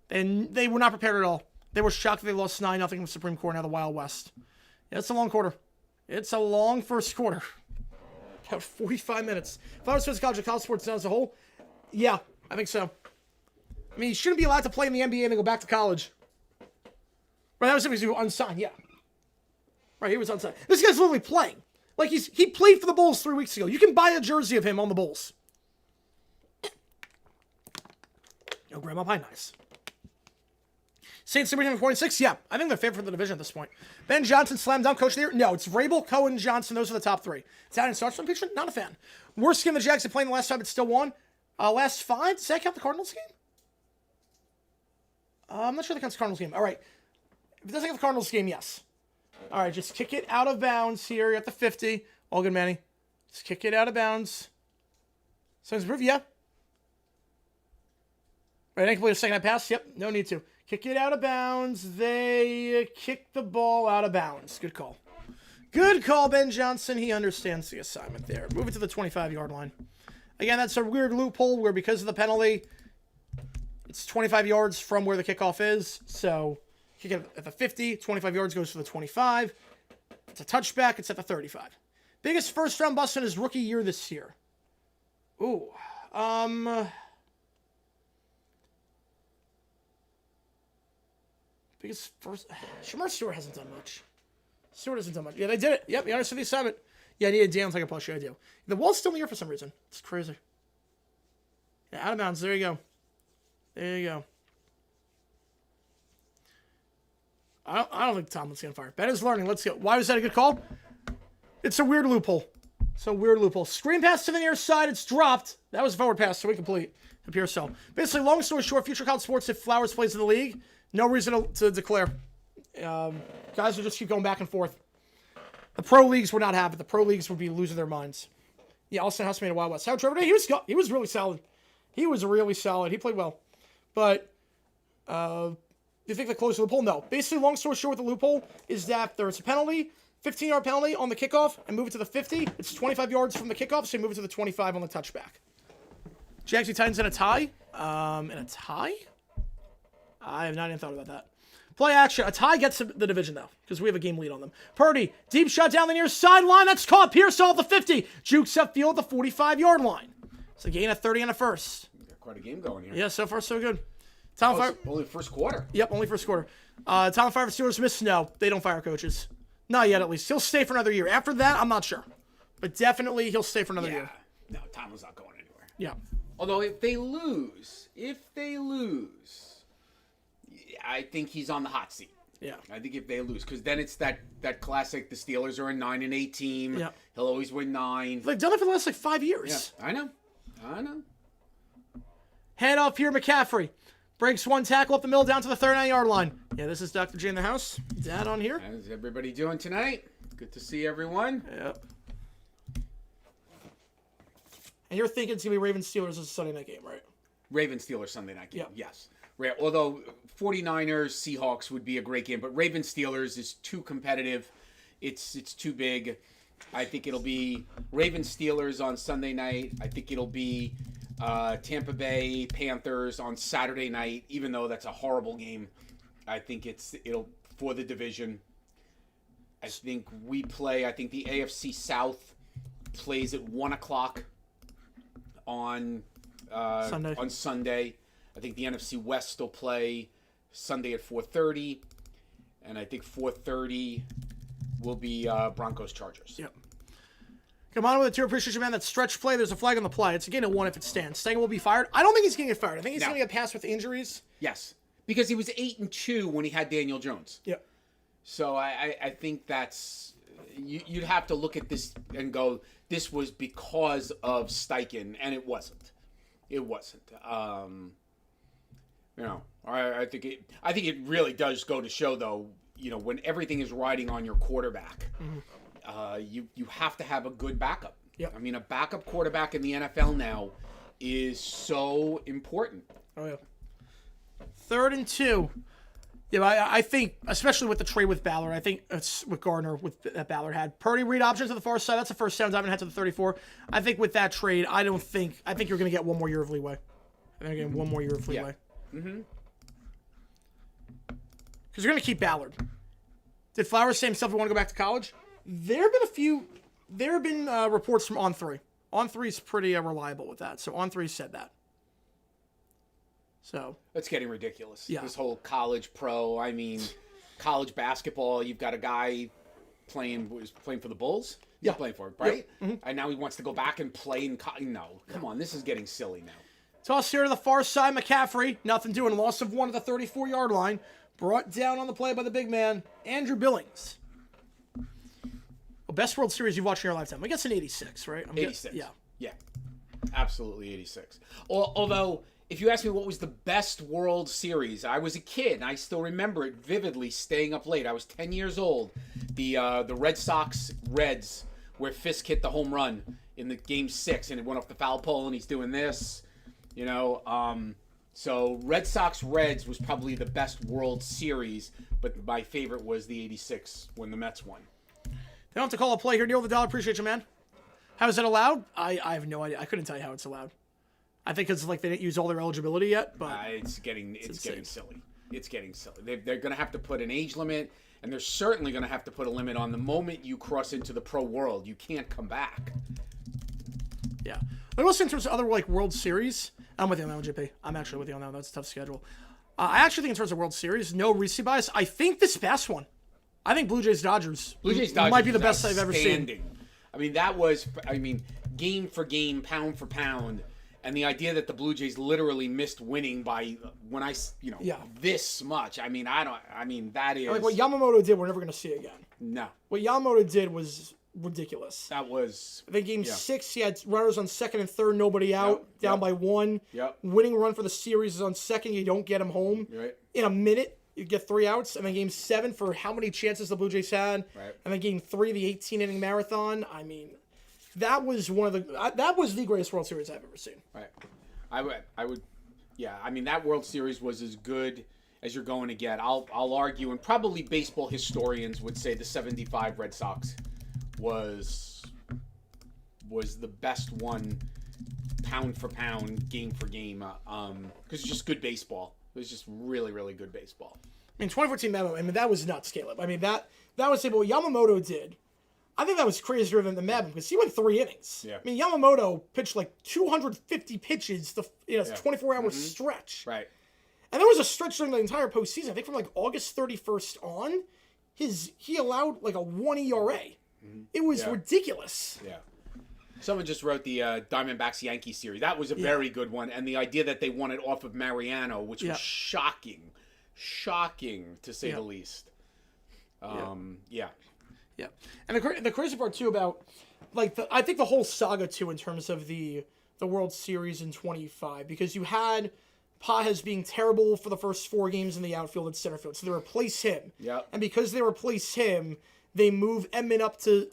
And they were not prepared at all. They were shocked that they lost 9-0 from Supreme Court out of the Wild West. Yeah, it's a long quarter. It's a long first quarter. About 45 minutes. If I was supposed to college sports now as a whole, yeah, I think so. I mean, he shouldn't be allowed to play in the NBA and then go back to college. Right, that was if he was unsigned, yeah. Right, he was unsigned. This guy's literally playing. Like, he played for the Bulls 3 weeks ago. You can buy a jersey of him on the Bulls. Yo, Grandma Pie, nice. Saints Super 46, yeah. I think they're favored for the division at this point. Ben Johnson, slam dunk coach of the year. No, it's Rabel, Cohen, Johnson. Those are the top 3. Is that in Starstrom picture? Not a fan. Worst game the Jags have played in the last 5, but still won. Last 5? Does that count the Cardinals game? I'm not sure that counts the Cardinals game. All right. If it doesn't count the Cardinals game, yes. All right, just kick it out of bounds here. You're at the 50. All good, Manny. Just kick it out of bounds. Sounds approved, yeah. Right, I can play a second pass. Yep, no need to. Kick it out of bounds. They kick the ball out of bounds. Good call. Good call, Ben Johnson. He understands the assignment there. Move it to the 25-yard line. Again, that's a weird loophole where because of the penalty, it's 25 yards from where the kickoff is. So kick it at the 50. 25 yards goes to the 25. It's a touchback. It's at the 35. Biggest first-round bust in his rookie year this year. Ooh. Biggest first... Shamar Stewart hasn't done much. Stewart hasn't done much. Yeah, they did it. Yep, you understood the assignment. Yeah, I need a damn like a plushie. I do. The wall's still in the air for some reason. It's crazy. Yeah, out of bounds. There you go. There you go. I don't think Tomlin's going to fire. Ben is learning. Let's go. Why was that a good call? It's a weird loophole. It's a weird loophole. Screen pass to the near side. It's dropped. That was a forward pass, so we complete. Appears so. Basically, long story short, future college sports, if Flowers plays in the league, no reason to declare. Guys will just keep going back and forth. The pro leagues would not have it. The pro leagues would be losing their minds. Yeah, Austin House made a Wild West. How Trevor Day? He was really solid. He was really solid. He played well. But do you think they close the loophole? No. Basically, long story short, the loophole is that there's a penalty, 15-yard penalty on the kickoff, and move it to the 50. It's 25 yards from the kickoff, so you move it to the 25 on the touchback. Jags and Titans in a tie. In a tie? I have not even thought about that. Play action. A tie gets the division, though, because we have a game lead on them. Purdy, deep shot down the near sideline. That's caught. Pierce off the 50. Jukes upfield at the 45-yard line. It's a gain of 30 and a first. Got quite a game going here. Yeah, so far so good. Only first quarter. Yep, only first quarter. Tomlin fire Steelers miss? No, they don't fire coaches. Not yet, at least. He'll stay for another year. After that, I'm not sure. But definitely he'll stay for another year. No, Tomlin's not going anywhere. Yeah. Although if they lose, I think he's on the hot seat. Yeah. I think if they lose, because then it's that classic, the Steelers are a 9-8 team. Yeah. He'll always win 9. They've done it for the last 5 years. Yeah, I know. Head off here, McCaffrey. Breaks one tackle up the middle down to the 39-yard line. Yeah, this is Dr. J in the house. Dad on here. How's everybody doing tonight? Good to see everyone. Yep. And you're thinking it's going to be Ravens-Steelers as a Sunday night game, right? Ravens-Steelers Sunday night game, Yep. yes. Although 49ers-Seahawks would be a great game, but Ravens-Steelers is too competitive. It's too big. I think it'll be Ravens-Steelers on Sunday night. I think it'll be Tampa Bay Panthers on Saturday night, even though that's a horrible game. I think it'll for the division. I think the AFC South plays at 1 o'clock on Sunday. I think the NFC West will play Sunday at 4:30, and I think 4:30 will be Broncos Chargers. Yep. Come on with a tier appreciation, man. That stretch play. There's a flag on the play. It's a gain of 1 if it stands. Stengel will be fired. I don't think he's going to get fired. I think he's going to get passed with injuries. Yes, because he was 8-2 when he had Daniel Jones. Yep. So I think that's you'd have to look at this and go, this was because of Steichen, and it wasn't. It wasn't. I think it really does go to show, though, when everything is riding on your quarterback, you have to have a good backup. Yep. I mean, a backup quarterback in the NFL now is so important. Oh, yeah. 3rd and 2. Yeah, I think, especially with the trade with Ballard, I think it's with Gardner that Ballard had. Purdy read option to the far side. That's the first down. Diamond head to the 34. I think with that trade, I think you're going to get one more year of leeway. I think you're getting one more year of leeway. Mm-hmm. Because you're going to keep Ballard. Did Flowers say himself he want to go back to college? There have been reports from On3. On3 is pretty reliable with that. So On3 said that. So that's getting ridiculous. Yeah. This whole college pro. I mean, college basketball. You've got a guy playing for the Bulls. He's playing for it, right? Yep. Mm-hmm. And now he wants to go back and play in college. No, come on. This is getting silly now. Toss here to the far side. McCaffrey, nothing doing. Loss of 1 at the 34-yard line. Brought down on the play by the big man, Andrew Billings. Well, best World Series you've watched in your lifetime. I guess an 86, right? 86. Yeah. Yeah. Absolutely 86. Although, if you ask me what was the best World Series, I was a kid, and I still remember it vividly, staying up late. I was 10 years old. The Red Sox-Reds, where Fisk hit the home run in the Game 6, and it went off the foul pole, and he's doing this. So Red Sox-Reds was probably the best World Series, but my favorite was the 86 when the Mets won. They don't have to call a play here. Neil the Dollar, appreciate you, man. How is that allowed? I have no idea. I couldn't tell you how it's allowed. I think it's like they didn't use all their eligibility yet, but it's getting silly. It's getting silly. They're going to have to put an age limit, and they're certainly going to have to put a limit on the moment you cross into the pro world. You can't come back. Yeah. But also in terms of other World Series, I'm with you on that one, JP. I'm actually with you on that one. That's a tough schedule. I actually think in terms of World Series, no recency bias. I think this past one, I think Blue Jays Dodgers might be the best I've ever seen. I mean, that was, game for game, pound for pound. And the idea that the Blue Jays literally missed winning by this much. That is like what Yamamoto did. We're never going to see again. No. What Yamamoto did was ridiculous. That was. I think Game 6, he had runners on second and third, nobody out, down by 1. Yep. Winning run for the series is on second. You don't get him home. Right. In a minute, you get 3 outs. And then Game 7 for how many chances the Blue Jays had. Right. And then Game 3, the 18-inning marathon. That was the greatest World Series I've ever seen. Right. I would. Yeah. That World Series was as good as you're going to get. I'll argue, and probably baseball historians would say the '75 Red Sox was the best one, pound for pound, game for game, because it's just good baseball. It was just really, really good baseball. 2014 Memo, that was nuts, Caleb. That was what Yamamoto did. I think that was crazier than the Memo because he went 3 innings. Yeah. Yamamoto pitched 250 pitches in a 24-hour stretch. Right. And there was a stretch during the entire postseason. I think from August 31st on, he allowed a 1 ERA. It was ridiculous. Yeah. Someone just wrote the Diamondbacks-Yankees series. That was a very good one. And the idea that they won it off of Mariano, which was shocking to say the least. Yeah. And the crazy part, too, about, I think the whole saga, too, in terms of the World Series in 25, because you had Pages being terrible for the first 4 games in the outfield and center field. So they replace him. Yep. And because they replace him, they move Edman up to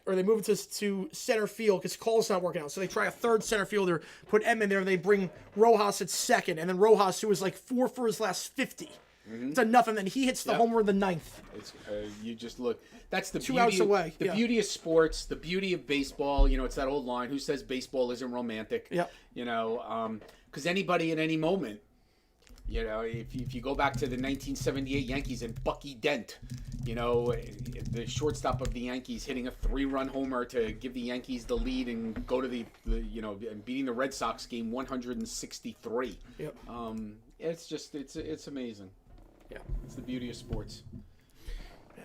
they move it to center field because Call's not working out. So they try a third center fielder, put Edman there, and they bring Rojas at second. And then Rojas, who was 4 for his last 50. It's enough, and then he hits the homer in the 9th. It's, you just look. That's the 2 beauty. outs away. The beauty of sports, the beauty of baseball. It's that old line: "Who says baseball isn't romantic?" Yep. Because anybody at any moment, if you go back to the 1978 Yankees and Bucky Dent, the shortstop of the Yankees hitting a 3-run homer to give the Yankees the lead and go to the and beating the Red Sox game 163. Yep. It's just it's amazing. Yeah. It's the beauty of sports. We'll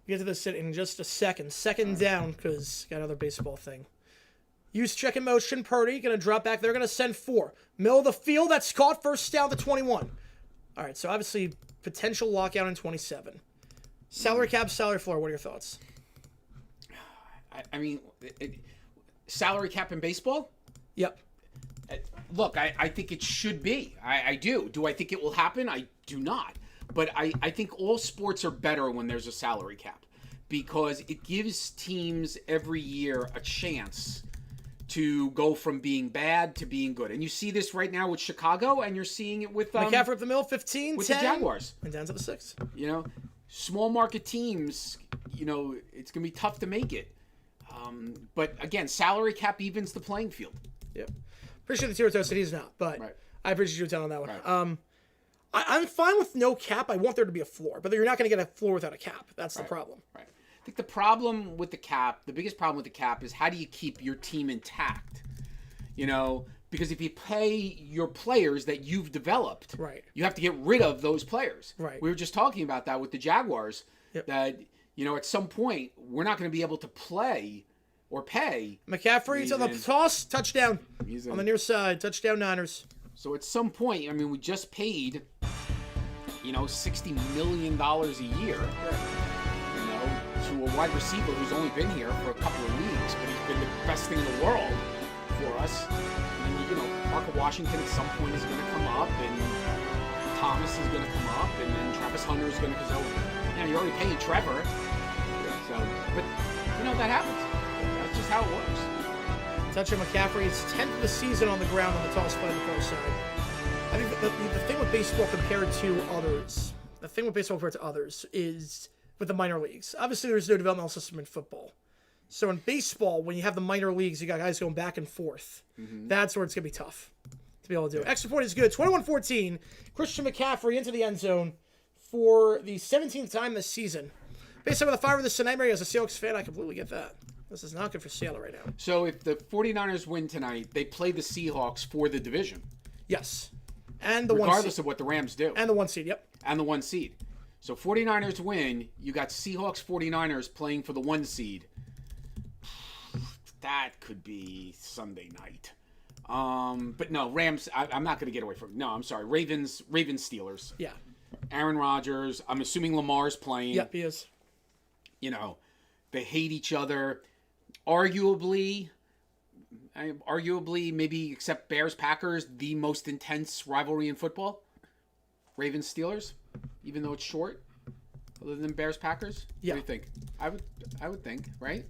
get to this in just a second. Second down, because got another baseball thing. Use check in motion. Purdy going to drop back. They're going to send 4. Middle of the field. That's caught. First down to 21. All right, so obviously potential lockout in 27. Salary cap, salary floor. What are your thoughts? Salary cap in baseball? Yep. Look, I think it should be. I do. Do I think it will happen? I do not. But I think all sports are better when there's a salary cap because it gives teams every year a chance to go from being bad to being good. And you see this right now with Chicago, and you're seeing it with McCaffrey up the middle, 15, with 10, the Jaguars. And down to the 6. You know, small market teams, it's going to be tough to make it. But again, salary cap evens the playing field. Yep. Appreciate the Tiro Toasted. He's not, but I appreciate you telling that one. Right. I'm fine with no cap. I want there to be a floor, but you're not going to get a floor without a cap. That's the problem. Right. I think the problem with the cap, the biggest problem with the cap is how do you keep your team intact? Because if you pay your players that you've developed, you have to get rid of those players. Right. We were just talking about that with the Jaguars, that, at some point, we're not going to be able to play or pay. McCaffrey's on the toss, touchdown. On the near side, touchdown Niners. So at some point, we just paid, $60 million a year, to a wide receiver who's only been here for a couple of weeks, but he's been the best thing in the world for us. And Marco Washington at some point is going to come up, and Thomas is going to come up, and then Travis Hunter is going to, because you're already paying Trevor. So, but that happens. That's just how it works. Touching McCaffrey, it's 10th of the season on the ground on the toss play on the far side. I think the thing with baseball compared to others, is with the minor leagues. Obviously, there's no developmental system in football. So in baseball, when you have the minor leagues, you got guys going back and forth. Mm-hmm. That's where it's going to be tough to be able to do it. Extra point is good. 21-14. Christian McCaffrey into the end zone for the 17th time this season. Based on the fire of the nightmare, as a Seahawks fan, I completely get that. This is not good for Seattle right now. So if the 49ers win tonight, they play the Seahawks for the division. Yes. And the regardless of what the Rams do. And the 1 seed, yep. And the 1 seed. So 49ers win, you got Seahawks 49ers playing for the 1 seed. That could be Sunday night. But no, Rams, I'm not going to get away from it. No, I'm sorry. Ravens Steelers. Yeah. Aaron Rodgers, I'm assuming Lamar's playing. Yep, he is. They hate each other. Arguably, maybe except Bears-Packers, the most intense rivalry in football. Ravens-Steelers, even though it's short, other than Bears-Packers. Yeah. What do you think? I would think, right?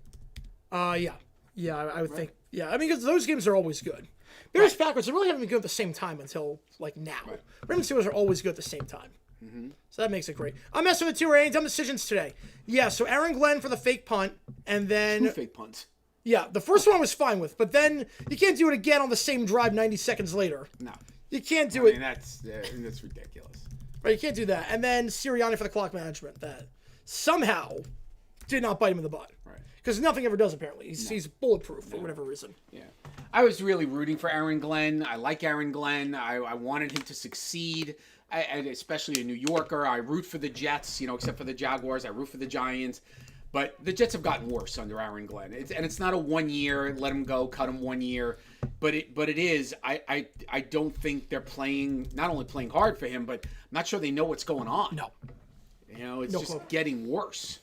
Yeah. Yeah, I would think. Yeah, because those games are always good. Bears-Packers, they really haven't been good at the same time until, now. Right. Ravens-Steelers are always good at the same time. Mm-hmm. So that makes it great. I'm messing with 2 or any dumb decisions today. Yeah, so Aaron Glenn for the fake punt, and then... 2 fake punts. Yeah, the first one I was fine with, but then you can't do it again on the same drive 90 seconds later. No. You can't do it. That's ridiculous. Right, you can't do that. And then Sirianni for the clock management that somehow did not bite him in the butt. Right. Because nothing ever does, apparently. He's bulletproof for whatever reason. Yeah. I was really rooting for Aaron Glenn. I like Aaron Glenn. I wanted him to succeed. And especially a New Yorker. I root for the Jets, except for the Jaguars. I root for the Giants. But the Jets have gotten worse under Aaron Glenn. It's not a 1 year, let him go, cut him 1 year. But it is. I don't think they're not only playing hard for him, but I'm not sure they know what's going on. No. It's just getting worse.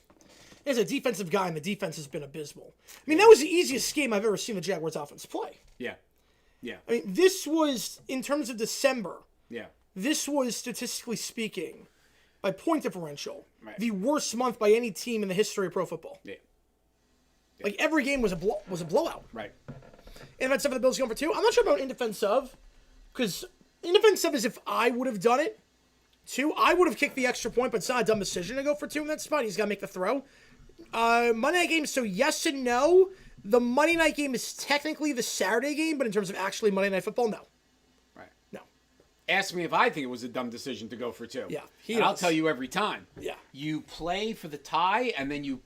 As a defensive guy, and the defense has been abysmal. I mean, that was the easiest game I've ever seen the Jaguars offense play. Yeah. Yeah. I mean, this was, in terms of December, this was, statistically speaking, by point differential, the worst month by any team in the history of pro football. Yeah. Like, every game was a blowout. Right. In defense of the Bills going for 2. I'm not sure about in defense of, because in defense of is if I would have done it, 2, I would have kicked the extra point, but it's not a dumb decision to go for 2 in that spot. He's got to make the throw. Monday night game, so yes and no. The Monday night game is technically the Saturday game, but in terms of actually Monday Night Football, no. Right. No. Ask me if I think it was a dumb decision to go for 2. Yeah. I'll tell you every time. Yeah. You play for the tie, and then you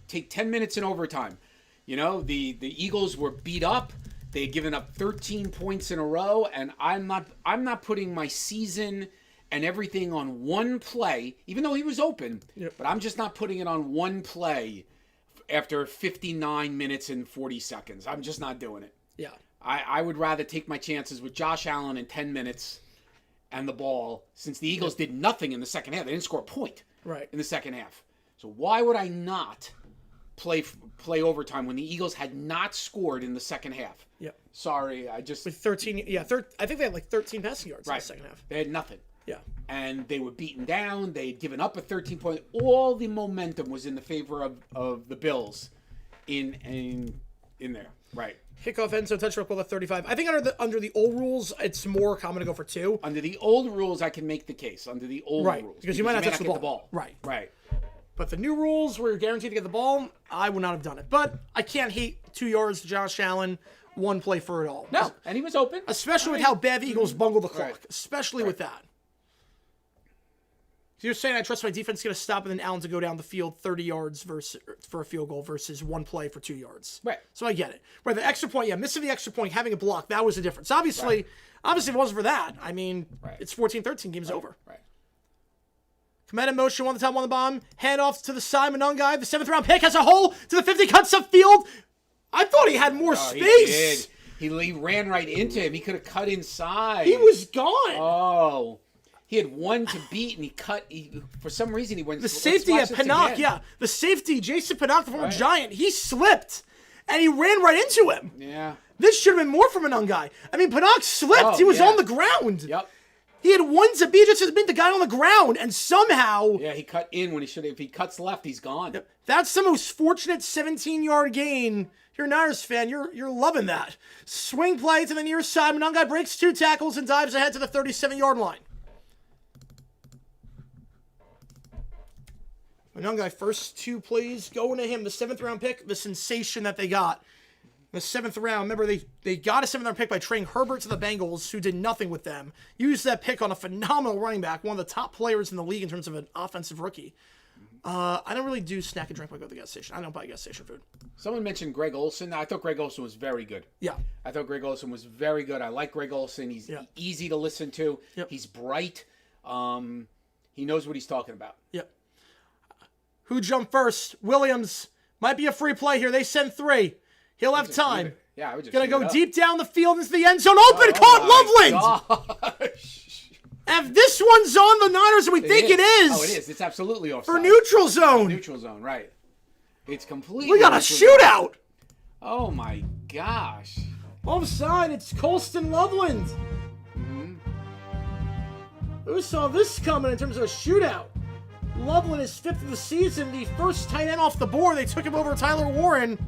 take 10 minutes in overtime. The Eagles were beat up. They had given up 13 points in a row, and I'm not putting my season and everything on one play, even though he was open, but I'm just not putting it on one play after 59 minutes and 40 seconds. I'm just not doing it. Yeah. I would rather take my chances with Josh Allen in 10 minutes and the ball, since the Eagles did nothing in the second half. They didn't score a point in the second half. So why would I not play overtime when the Eagles had not scored in the second half? Yep. Sorry, I just... With 13, I think they had 13 passing yards in the second half. They had nothing. Yeah. And they were beaten down. They had given up a 13-point. All the momentum was in the favor of the Bills in in there. Right. Kickoff end zone touchdown goal at 35. I think under the old rules, it's more common to go for 2. Under the old rules, I can make the case. Under the old rules. Because you might not touch the get ball. Right. Right. But the new rules where you're guaranteed to get the ball, I would not have done it. But I can't hate 2 yards to Josh Allen, 1 play for it all. No, and he was open. Especially with how bad the Eagles bungled the clock. Especially with that. So you're saying I trust my defense is going to stop and then Allen to go down the field 30 yards for a field goal versus 1 play for 2 yards. Right. So I get it. Right, the extra point, missing the extra point, having a block, that was the difference. Obviously, if it wasn't for that, I mean, it's 14-13, game's over. Right. Command in motion, 1 on the top, 1 on the bottom. Handoff to the side, Manon guy. The 7th round pick has a hole to the 50, cuts up field. I thought he had more space. He did. He ran right into him. He could have cut inside. He was gone. Oh. He had 1 to beat, and he cut. For some reason, he went. The safety at Peacock, the safety, Jason Peacock, the former Giant, he slipped, and he ran right into him. Yeah. This should have been more from a young guy. I mean, Peacock slipped. He was on the ground. Yep. He had 1 to beat, just to beat the guy on the ground, and somehow... Yeah, he cut in when he should have. If he cuts left, he's gone. Yep. That's the most fortunate 17-yard gain. You're a Niners fan. You're loving that. Swing play to the near side. Manon guy breaks 2 tackles and dives ahead to the 37-yard line. Manon guy, first 2 plays going to him. The 7th round pick, the sensation that they got. The 7th round, remember, they got a 7th round pick by trading Herbert to the Bengals, who did nothing with them. Used that pick on a phenomenal running back, one of the top players in the league in terms of an offensive rookie. I don't really do snack and drink when I go to the gas station. I don't buy gas station food. Someone mentioned Greg Olsen. I thought Greg Olsen was very good. Yeah. I thought Greg Olsen was very good. I like Greg Olsen. He's easy to listen to. Yep. He's bright. He knows what he's talking about. Yep. Who jumped first? Williams. Might be a free play here. They send 3. He'll have time. Yeah, I would just Gonna go shoot it deep down the field into the end zone. Open, caught Loveland! Gosh. If this one's on the Niners, and we think it is. Oh, it is. It's absolutely offside. For neutral zone. Neutral zone, right. It's completely. We got a shootout. Oh, my gosh. Offside, it's Colston Loveland. Mm-hmm. Who saw this coming in terms of a shootout? Loveland is 5th of the season, the first tight end off the board. They took him over Tyler Warren.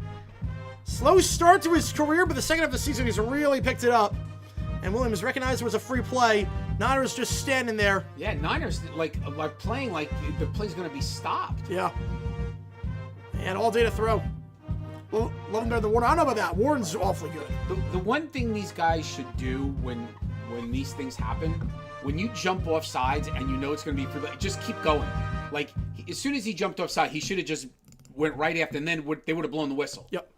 Slow start to his career, but the second half of the season, he's really picked it up. And Williams recognized it was a free play. Niners just standing there. Yeah, Niners like playing like the play's going to be stopped. Yeah. And all day to throw. Well, Loveland better than Warren. I don't know about that. Warren's awfully good. The one thing these guys should do when these things happen, when you jump off sides and you know it's going to be free, just keep going. Like, as soon as he jumped off side, he should have just went right after, and then they would have blown the whistle. Yep.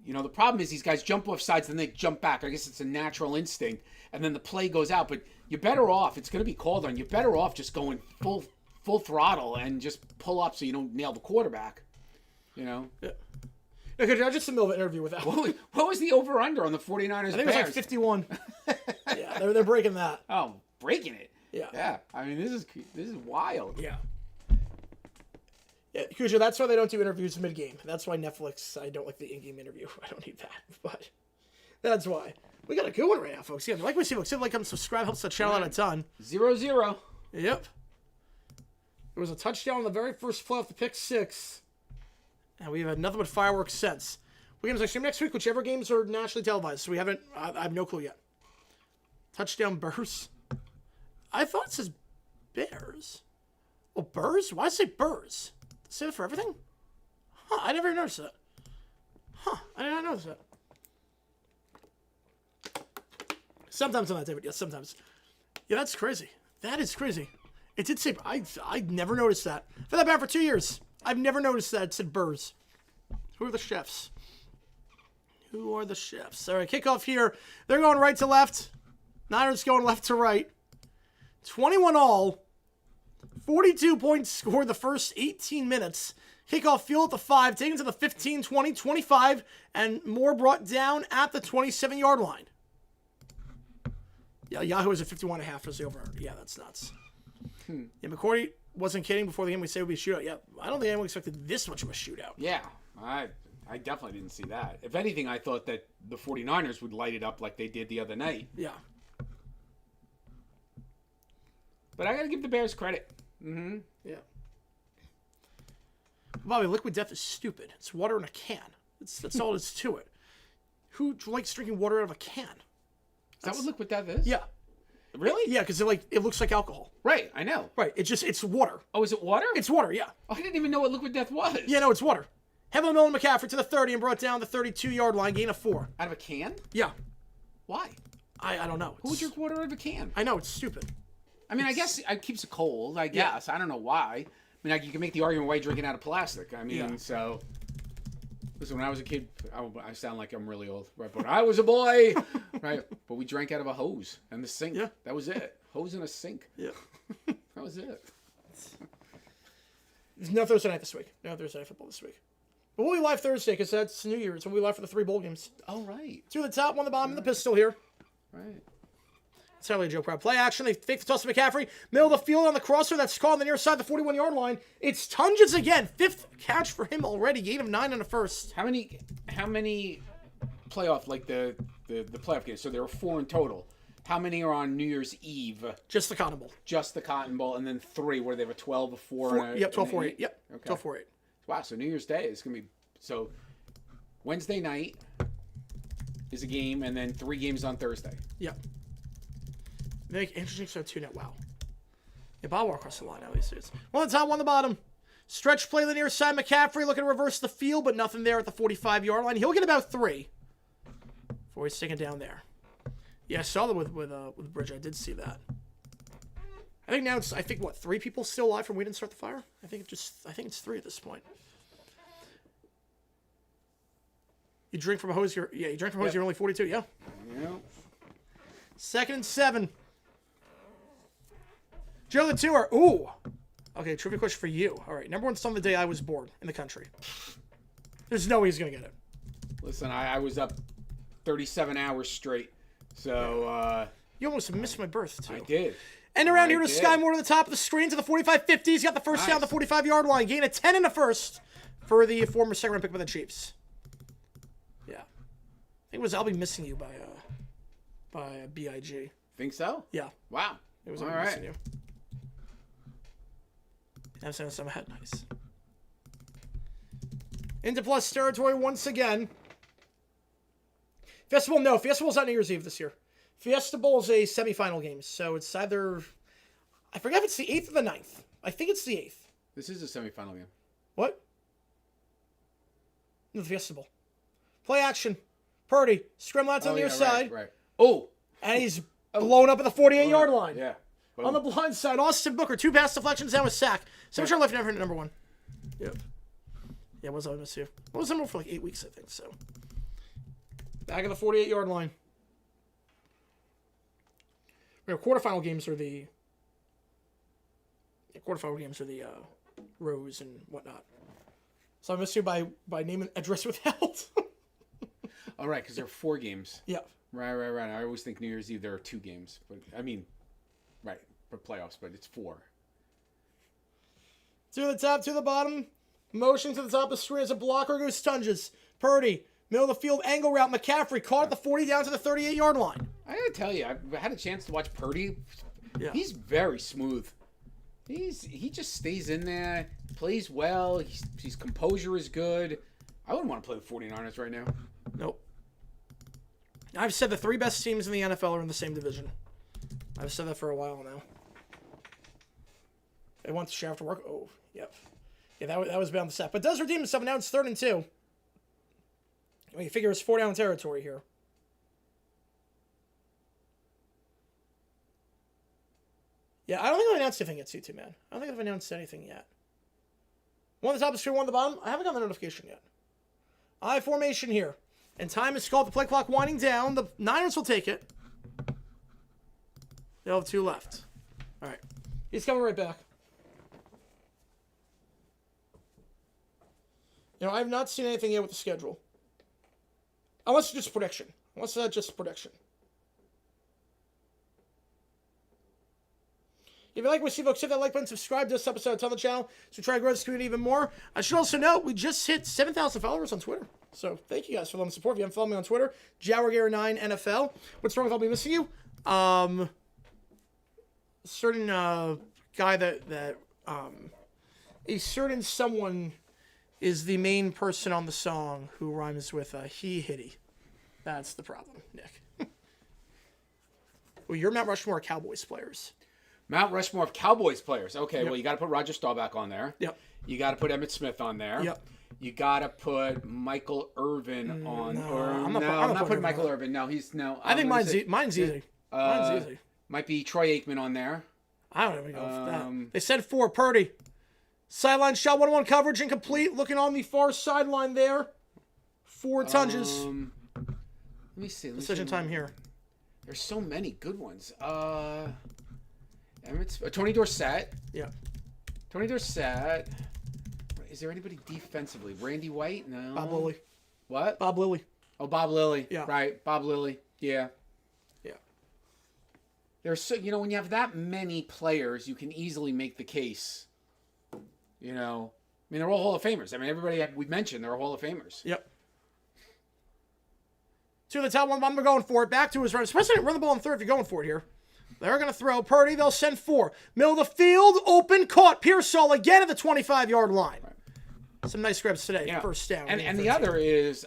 You know, the problem is these guys jump off sides, then they jump back. I guess it's a natural instinct, and then the play goes out. But you're better off. It's going to be called on. You're better off just going full throttle and just pull up so you don't nail the quarterback. You know? Yeah. Okay, I just in the middle of an interview with that. What was the over-under on the 49ers? I think it was like 51. Yeah, they're breaking that. Oh, breaking it. Yeah. Yeah. I mean, this is wild. Yeah. Yeah, Cujo, that's why they don't do interviews mid-game. That's why Netflix, I don't like the in-game interview. I don't need that, but that's why. We got a good one right now, folks. Yeah, like we see, folks. Like, comment, subscribe, helps the channel out a ton. 0-0. Yep. There was a touchdown on the very first play off the pick 6. And we've had nothing but fireworks since. We're going to stream next week, whichever games are nationally televised. So I have no clue yet. Touchdown Bears. I thought it says Bears. Oh, Burrs? Why does it say Burrs? Does it say that for everything? Huh, I never noticed that. Huh, I did not notice that. Sometimes on that day, but yes, sometimes. Yeah, that's crazy. That is crazy. It did say, I never noticed that. I've had that bad for 2 years. I've never noticed that it said Burrs. Who are the chefs? Who are the chefs? All right, kickoff here. They're going right to left. Niners going left to right. 21 all. 42 points scored the first 18 minutes. Kickoff field at the 5, taken to the 15, 20, 25, and more brought down at the 27-yard line. Yeah, Yahoo is at 51.5 as the over. Yeah, that's nuts. Yeah, McCourty wasn't kidding before the game. We said it would be a shootout. Yeah, I don't think anyone expected this much of a shootout. Yeah, I definitely didn't see that. If anything, I thought that the 49ers would light it up like they did the other night. Yeah. But I got to give the Bears credit. Mm-hmm. Yeah. Bobby, liquid death is stupid. It's water in a can. That's all it is to it. who likes drinking water out of a can? Is that what liquid death is? Yeah. Really? Yeah, because it looks like alcohol. Right, I know. Right. It's water. Oh, is it water? It's water, yeah. Oh, I didn't even know what liquid death was. Yeah, no, it's water. Heaven Millen McCaffrey to the 30 and brought down the 32-yard line, gain of 4. Out of a can? Yeah. Why? I don't know. Who would drink water out of a can? I know, it's stupid. I mean, I guess it keeps it cold, I guess. I don't know why. I mean, you can make the argument why you're drinking out of plastic. I mean, so... Listen, when I was a kid, I sound like I'm really old, right? But I was a boy, right? But we drank out of a hose and the sink. Yeah. That was it. Hose and a sink. Yeah. That was it. There's no Thursday night this week. No Thursday night football this week. But we'll be live Thursday because that's New Year's. We'll be live for the 3 bowl games. Oh, right. 2 at the top, 1 at the bottom, and the pistol here. Right. It's Charlie Joe Proud. Play action. They fake the toss to McCaffrey. Middle of the field on the crosser. That's caught on the near side of the 41-yard line. It's Tunges again. 5th catch for him already. Gain of 9 in the first. How many playoff, like the playoff games? So there were 4 in total. How many are on New Year's Eve? Just the Cotton Bowl. Just the Cotton Bowl, and then 3 where they have a 12, a 4, Yep, 12-4-8. Yep, Okay. 12-4-8. Wow, so New Year's Day is going to be... So Wednesday night is a game, and then 3 games on Thursday. Yep. Interesting start 2 net. Wow. Yeah, Bob walk across the line now these days. 1 on the top, 1 on the bottom. Stretch play the near side. McCaffrey looking to reverse the field, but nothing there at the 45-yard line. He'll get about 3 before he's taken down there. Yeah, I saw that with Bridge. I did see that. I think now it's 3 people still alive from we didn't start the fire. I think it's 3 at this point. You drink from a hose. You drink from a hose. Yep. You're only 42. Yeah. Yeah. 2nd and 7. Joe the Tour. Ooh. Okay, trivia question for you. All right, number 1 song the day I was born in the country. There's no way he's gonna get it. Listen, I was up 37 hours straight, so You almost missed my birth too. I did. And around here to did. Sky Moore to the top of the screen to the 45-50. He's got the first down, the 45-yard line. Gain of 10 in the first for the former second-round pick by the Chiefs. Yeah, I think it was "I'll Be Missing You" by B.I.G. Think so? Yeah, Wow. it was All "I'll Be Missing right. You." I'm saying some head nice. Into plus territory once again. Fiesta Bowl, no. Fiesta Bowl's not New Year's Eve this year. Fiesta Bowl is a semifinal game, so it's either... I forget if it's the 8th or the 9th. I think it's the 8th. This is a semifinal game. What? No, the Fiesta Bowl. Play action. Purdy. Scramble out to the near side. Right. Oh! And he's blown up at the 48-yard line. Yeah. Boom. On the blind side, Austin Booker. 2 pass deflections down with sack. Symmetry left never number 1. Yep. Yeah, what was I miss you? What was number for like 8 weeks, I think, so. Back of the 48-yard line. Quarterfinal games are the rows and whatnot. So I missed you by name and address withheld. All right, because there are 4 games. Yeah. Right. I always think New Year's Eve there are 2 games, but I mean, right, for playoffs, but it's 4. 2 to the top, 2 to the bottom. Motion to the top of the screen as a blocker goes Tunges. Purdy. Middle of the field, angle route. McCaffrey caught at the 40 down to the 38-yard line. I gotta tell you, I've had a chance to watch Purdy. Yeah. He's very smooth. He just stays in there, plays well. His composure is good. I wouldn't want to play the 49ers right now. Nope. I've said the 3 best teams in the NFL are in the same division. I've said that for a while now. They want to share after work. Oh, yep. Yeah, that was bound to set. But does redeem himself. Now it's 3rd and 2. I mean, you figure it's 4 down territory here. Yeah, I don't think I've announced anything yet, C2, man. I don't think I've announced anything yet. 1 on the top of the screen, 1 on the bottom. I haven't gotten the notification yet. I formation here. And time is called. The play clock winding down. The Niners will take it. They'll have 2 left. All right. He's coming right back. You know, I have not seen anything yet with the schedule. Unless it's just prediction. Unless that's just prediction. If you like what we see, folks, hit that like button, subscribe to this episode, tell the channel, so we try to grow this community even more. I should also note, we just hit 7,000 followers on Twitter. So thank you guys for the support. If you haven't followed me on Twitter, Jaguars9 NFL. What's wrong with I'll Be Missing You? Certain guy that a certain someone is the main person on the song who rhymes with he hitty. That's the problem, Nick. Well, you're Mount Rushmore Cowboys players. Mount Rushmore of Cowboys players. Okay, well, you got to put Roger Staubach on there. Yep. You got to put Emmitt Smith on there. Yep. You got to put Michael Irvin on. No, I'm I'm not putting Irvin Michael on. Irvin. No, he's no. I think mine's easy. Mine's easy. Might be Troy Aikman on there. I don't even go for that. They said 4. Purdy. Sideline shot, 1-on-1 coverage, incomplete. Looking on the far sideline there. 4 tunges. Let me see. Decision time here. There's so many good ones. Tony Dorsett. Yeah. Tony Dorsett. Is there anybody defensively? Randy White? No. Bob Lilly. What? Bob Lilly. Oh, Bob Lilly. Yeah. Right. Bob Lilly. Yeah. Yeah. There's so when you have that many players, you can easily make the case. They're all Hall of Famers. I mean, everybody we mentioned, they're Hall of Famers. Yep. 2 of the top, 1 bottom are going for it. Back to his run. Especially run the ball in third if you're going for it here. They're going to throw. Purdy, they'll send 4. Middle of the field, open, caught. Pearsall again at the 25-yard line. Right. Some nice grabs today. Yeah. First down. And the other is,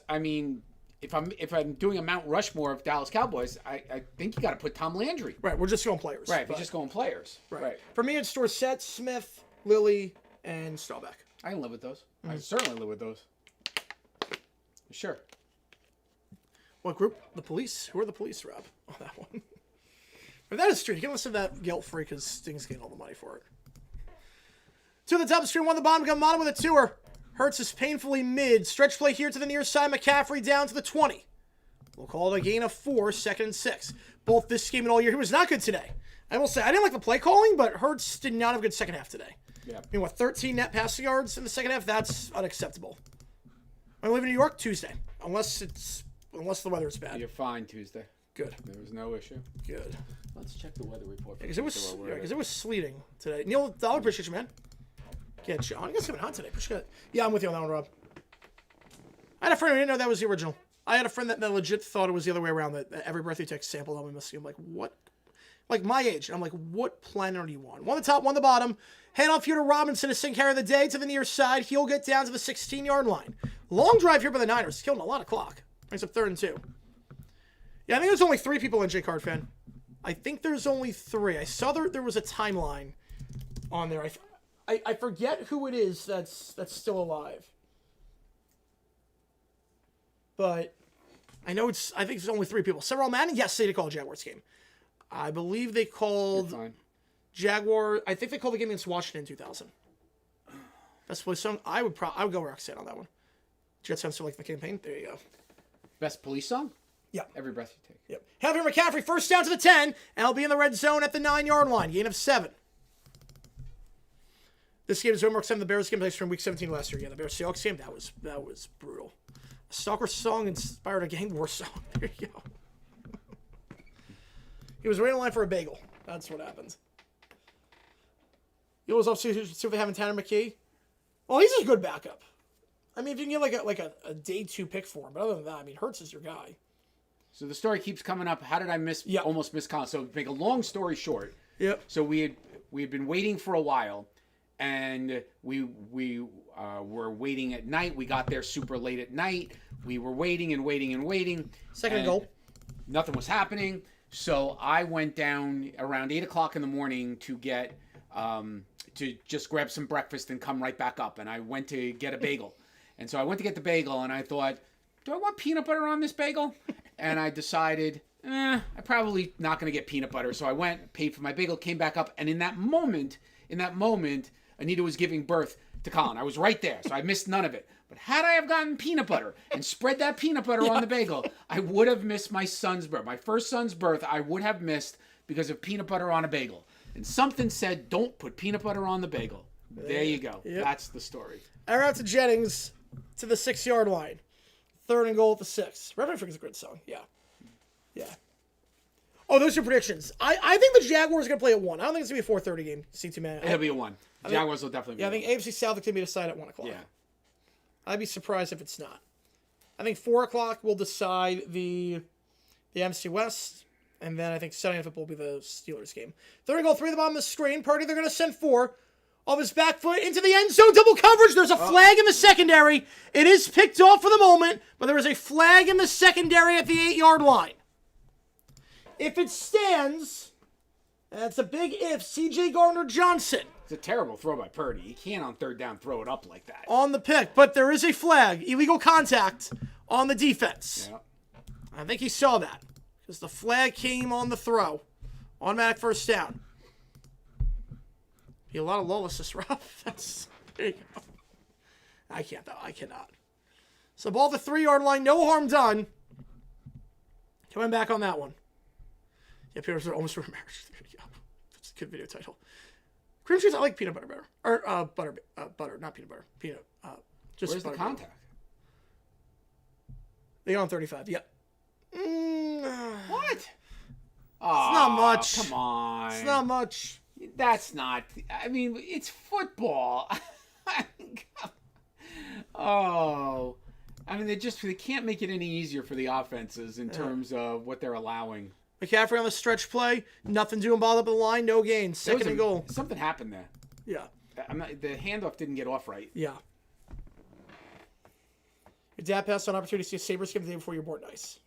if I'm doing a Mount Rushmore of Dallas Cowboys, I think you got to put Tom Landry. Right, we're just going players. Right, we're just going players. Right. For me, it's Dorsett, Smith, Lilly, and Staubach. I can live with those. I certainly live with those. Sure. What group? The police. Who are the police, Rob? Oh, that one. But that is true. You can listen to that guilt-free because Sting's getting all the money for it. 2 of the top of the screen, 1 of the bottom. Got Mono with a 2-er. Hurts is painfully mid. Stretch play here to the near side. McCaffrey down to the 20. We'll call it a gain of 4, 2nd and 6. Both this game and all year. He was not good today. I will say, I didn't like the play calling, but Hurts did not have a good second half today. Yeah. 13 net passing yards in the second half? That's unacceptable. I live in New York Tuesday. Unless the weather is bad. You're fine Tuesday. Good. There was no issue. Good. Let's check the weather report. Because it was sleeting today. Neil, I appreciate you, man. Yeah, John. It's coming hot today. Yeah, I'm with you on that one, Rob. I had a friend who didn't know that was the original. I had a friend that legit thought it was the other way around. That every birthday text sampled album must be like, what? Like my age. And I'm like, what planet are you on? 1 the top, 1 the bottom. Hand off here to Robinson to sing carry of the day to the near side. He'll get down to the 16-yard line. Long drive here by the Niners. Killing a lot of clock. Brings up 3rd and 2. Yeah, I think there's only 3 people in J-Card fan. I think there's only 3. I saw there was a timeline on there. I forget who it is that's still alive. But I know I think there's only 3 people. Several Madden, yes, they did call a Jaguars game. I believe they called Jaguar. I think they called the game against Washington in 2000. Best police song. I would go Roxanne on that one. Jet sounds like the campaign. There you go. Best police song? Yeah. Every breath you take. Yep. Javier McCaffrey, first down to the 10, and he'll be in the red zone at the 9-yard line. Gain of 7. This game is homework 7. The Bears game from Week 17 last year. Yeah, the Bears Seahawks game. That was brutal. A stalker song inspired a gang war song. There you go. He was waiting in line for a bagel. That's what happened. You always love to see what they have in Tanner McKee. Well, he's a good backup. I mean, if you can get like a day 2 pick for him, but other than that, I mean, Hurts is your guy. So the story keeps coming up. How did I almost miss Colin? So to make a long story short. Yep. So we had been waiting for a while, and we were waiting at night. We got there super late at night. We were waiting and waiting and waiting. Second and goal. Nothing was happening. So I went down around 8 o'clock in the morning to get to just grab some breakfast and come right back up. And I went to get a bagel. And so I went to get the bagel, and I thought, do I want peanut butter on this bagel? And I decided, I'm probably not going to get peanut butter. So I went, paid for my bagel, came back up, and in that moment, Anita was giving birth to Colin. I was right there, so I missed none of it. But had I have gotten peanut butter and spread that peanut butter on the bagel, I would have missed my son's birth. My first son's birth, I would have missed because of peanut butter on a bagel. And something said, don't put peanut butter on the bagel. There you go. Yep. That's the story. Air out to Jennings to the 6-yard line. 3rd and goal at the 6. Reverend Freak is a good song. Yeah. Yeah. Oh, those are predictions. I think the Jaguars are going to play at 1. I don't think it's going to be a 4:30 game. C2 man. It'll be a 1. Jaguars will definitely be I think AFC South is going to be decided at 1 o'clock. Yeah. I'd be surprised if it's not. I think 4 o'clock will decide the NFC West. And then I think Sunday Night Football will be the Steelers game. 3rd and goal, 3 at the bottom of the screen. Purdy, they're going to send 4. of his back foot into the end zone. Double coverage. There's a flag in the secondary. It is picked off for the moment, but there is a flag in the secondary at the 8-yard line. If it stands, that's a big if, C.J. Gardner-Johnson. It's a terrible throw by Purdy. You can't on third down throw it up like that. On the pick, but there is a flag, illegal contact on the defense. Yeah. I think he saw that because the flag came on the throw. Automatic first down. Be a lot of lawlessness, Rob. There you go. I can't, though. I cannot. So ball at the 3-yard line. No harm done. Coming back on that one. Yeah, Peter's almost for marriage. There you go. That's a good video title. Cream cheese, I like peanut butter better. Or butter, not peanut butter. Peanut. Just Where's the butter. contact? They go on 35. Yep. What? It's not much. Come on. It's not much. That's not. I mean, it's football. Oh. I mean, they can't make it any easier for the offenses in terms of what they're allowing. McCaffrey on the stretch play. Nothing doing, ball up the line. No gain. Second and goal. Something happened there. Yeah. The handoff didn't get off right. Yeah. Your dad passed on opportunity to see a Sabres game the day before you were born. Nice.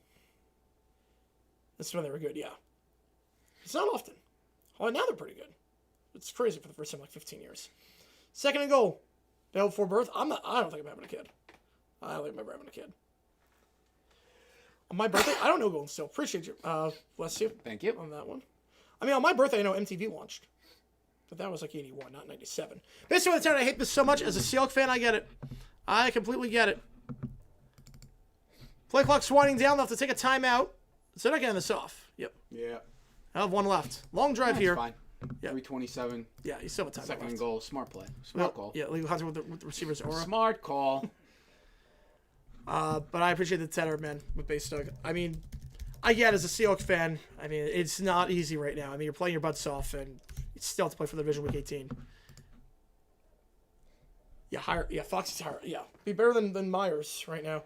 That's when they were good, yeah. It's not often. Oh, now they're pretty good. It's crazy for the first time in like 15 years. Second and goal. Day before birth. I don't think I'm having a kid. I don't think I'm ever having a kid. On my birthday, I don't know Golden Still. Appreciate you. Bless you. Thank you. On that one. I mean, on my birthday, I know MTV launched. But that was like 81, not 97. Basically, the time I hate this so much. As a Seahawks fan, I get it. I completely get it. Play clock's winding down. They'll have to take a timeout. So they're not getting this off. Yep. Yeah. I have one left. Long drive here. Fine. Yeah. 3:27. Yeah, you still have a timeout Second left. and goal. Smart play. Smart call. Yeah, legal contact with the receiver's aura. Smart call. But I appreciate the tenor, man, with Base Doug. I mean, I get as a Seahawks fan, I mean, it's not easy right now. I mean, you're playing your butts off, and you still have to play for the Division Week 18. Yeah, Fox is higher. Yeah, be better than Myers right now.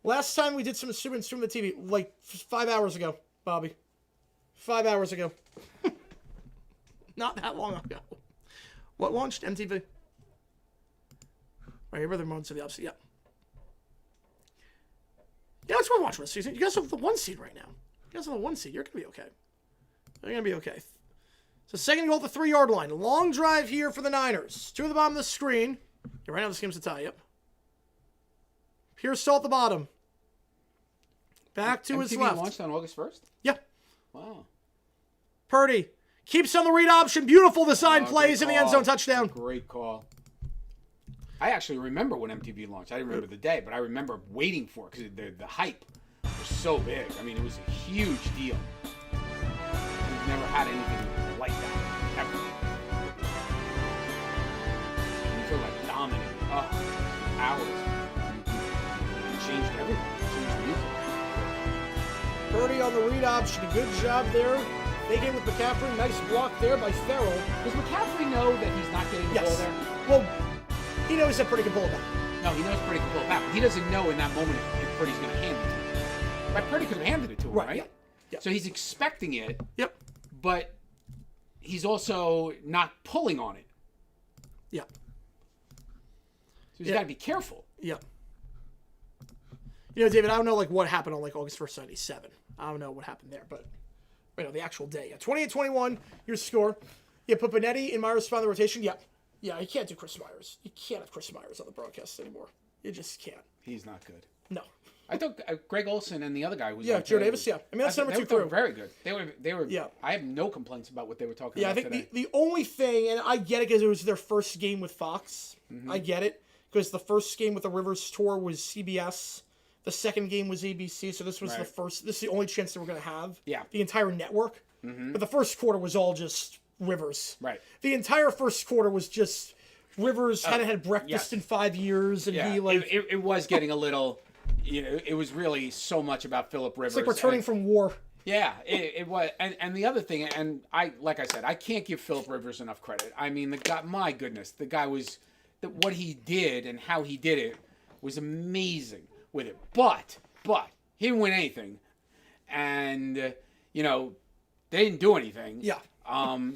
Last time we did some streaming the TV, like 5 hours ago, Bobby. 5 hours ago. Not that long ago. What launched? MTV. Right, your brother moans to the opposite. Yeah. Yeah, it's worth watching this season. You guys have the 1 seed right now. You guys have the 1 seed. You're going to be okay. You're going to be okay. So second goal at the 3-yard line. Long drive here for the Niners. 2 at the bottom of the screen. Yeah, right now this game's a tie. Yep. Pearsall at the bottom. Back to his left. Launched on August 1st? Yeah. Wow. Purdy keeps on the read option. Beautiful design plays in the end zone touchdown. Great call. I actually remember when MTV launched. I didn't remember the day, but I remember waiting for it because the hype was so big. I mean, it was a huge deal. We've never had anything like that, ever. You feel like dominant. Hours. It changed everything. It changed music. Purdy on the read option. Good job there. They came with McCaffrey. Nice block there by Farrell. Does McCaffrey know that he's not getting the ball there? Well, he knows that Purdy can pull it back. No, he knows Purdy can pull it back, but he doesn't know in that moment if Purdy's going to hand it to him. But Purdy could have handed it to him, right? Yeah. So he's expecting it. Yep. But he's also not pulling on it. Yeah. So he's got to be careful. Yeah. You know, David, I don't know like what happened on like August 1st, 97. I don't know what happened there, but the actual day. Yeah, 28-21, your score. Yeah, put Benetti in Myers spot in the rotation. Yeah. Yeah, you can't do Chris Myers. You can't have Chris Myers on the broadcast anymore. You just can't. He's not good. No. I thought Greg Olson and the other guy was. Yeah, Joe Davis. Yeah, I mean that's number 2 through. Very good. They were. Yeah. I have no complaints about what they were talking about. Yeah, I think the only thing, and I get it because it was their first game with Fox. Mm-hmm. I get it because the first game with the Rivers tour was CBS. The second game was ABC. So this was the first. This is the only chance they were going to have. Yeah. The entire network. Mm-hmm. But the first quarter was all just Rivers. Right. The entire first quarter was just Rivers hadn't had breakfast in 5 years, and he like it was getting a little. You know, it was really so much about Phillip Rivers. It's like returning from war. Yeah, it was. And the other thing, and like I said, I can't give Phillip Rivers enough credit. I mean, the guy, my goodness, the guy was, what he did and how he did it was amazing with it. But he didn't win anything. And, they didn't do anything. Yeah.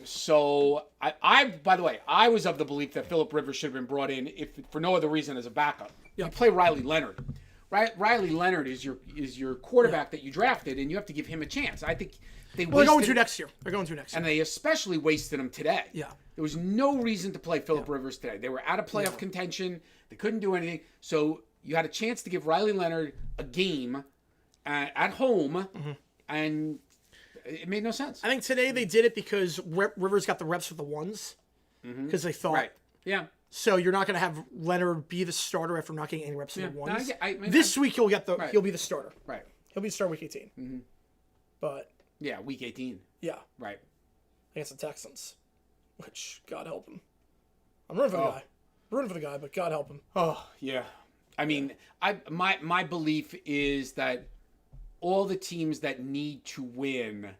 So I, by the way, I was of the belief that Phillip Rivers should have been brought in if for no other reason as a backup. You play Riley Leonard. Riley Leonard is your quarterback that you drafted, and you have to give him a chance. I think they're going to next year. They're going to next year. And they especially wasted him today. Yeah. There was no reason to play Phillip Rivers today. They were out of playoff contention. They couldn't do anything. So you had a chance to give Riley Leonard a game at home, and it made no sense. I think today they did it because Rivers got the reps with the ones because they thought. Right. Yeah. So you're not going to have Leonard be the starter after not getting any reps with the ones. This week he'll be the starter. Right. He'll be the starter week 18. But yeah, week 18. Yeah. Right. Against the Texans, which God help him. I'm rooting for the guy. Rooting for the guy, but God help him. Oh yeah. I mean, my belief is that all the teams that need to win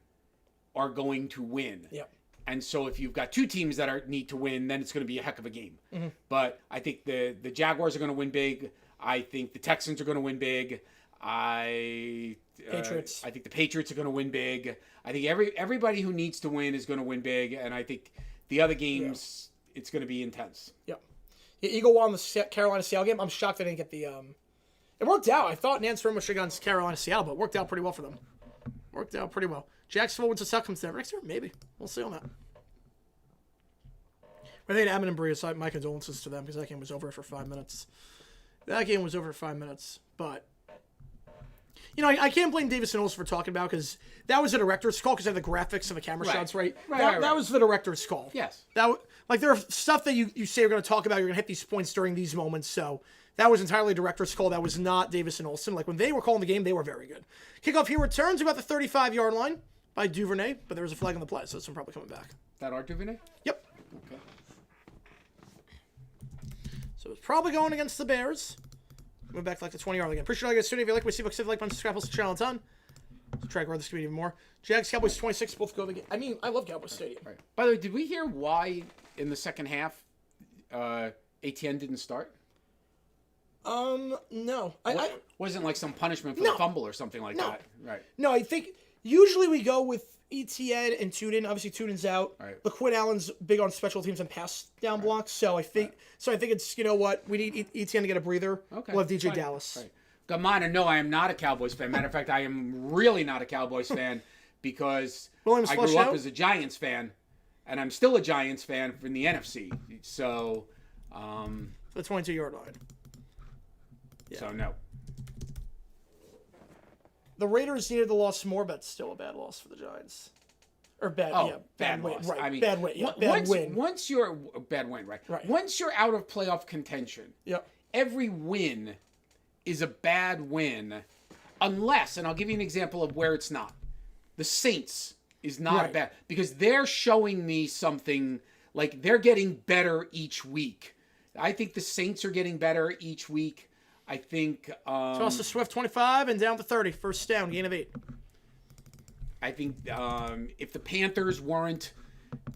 are going to win. Yep. And so if you've got two teams that need to win, then it's going to be a heck of a game. But I think the Jaguars are going to win big. I think the Texans are going to win big. Patriots. I think the Patriots are going to win big. I think everybody who needs to win is going to win big. And I think the other games, it's going to be intense. Yep. Yeah, Eagle won the Carolina-Seattle game. I'm shocked they didn't get the... It worked out. I thought Nance Romo should have gone to Carolina-Seattle, but it worked out pretty well for them. Worked out pretty well. Jacksonville wins the South comes down next year? Maybe. We'll see on that. I think Ammon and Bria, so my condolences to them because that game was over for 5 minutes. But, you know, I can't blame Davis and Olsen for talking about because that was a director's call because they have the graphics and the camera shots, right? That was the director's call. Yes. Like, there are stuff that you say you're going to talk about, you're going to hit these points during these moments, so that was entirely a director's call. That was not Davis and Olsen. Like, when they were calling the game, they were very good. Kickoff here returns about the 35-yard line by Duvernay, but there was a flag on the play, so this one probably coming back. That our Duvernay? Yep. Okay. So it's probably going against the Bears. Move back to like the 20-yard line again. Appreciate all you guys tuning in. If you like what you see, click the like button, subscribe, post the channel a ton. So try to grow this community even more. Jags, Cowboys 26, both go again. I mean, I love Cowboys Stadium. Right. By the way, did we hear why in the second half ATN didn't start? No. Wasn't like some punishment for the fumble or something like that. Right. No, I think usually we go with ETN and Tuden. Obviously, Tuden's out. Right. LaQuinn Allen's big on special teams and pass down blocks. So I think it's, you know what, we need ETN to get a breather. Okay. We'll have DJ Dallas. Right. Come on, no, I am not a Cowboys fan. Matter of fact, I am really not a Cowboys fan because I grew up as a Giants fan, and I'm still a Giants fan from the NFC. So, the 22-yard line. Yeah. So no. The Raiders needed the loss more, but still a bad loss for the Giants. Or bad win. Loss. Right. I mean, bad win. Yeah, bad win. Once you're bad win, right? Once you're out of playoff contention, every win is a bad win, unless, and I'll give you an example of where it's not. The Saints is not bad because they're showing me something like they're getting better each week. I think the Saints are getting better each week. I think toss to Swift 25 and down to 30. First down, gain of 8. I think if the Panthers weren't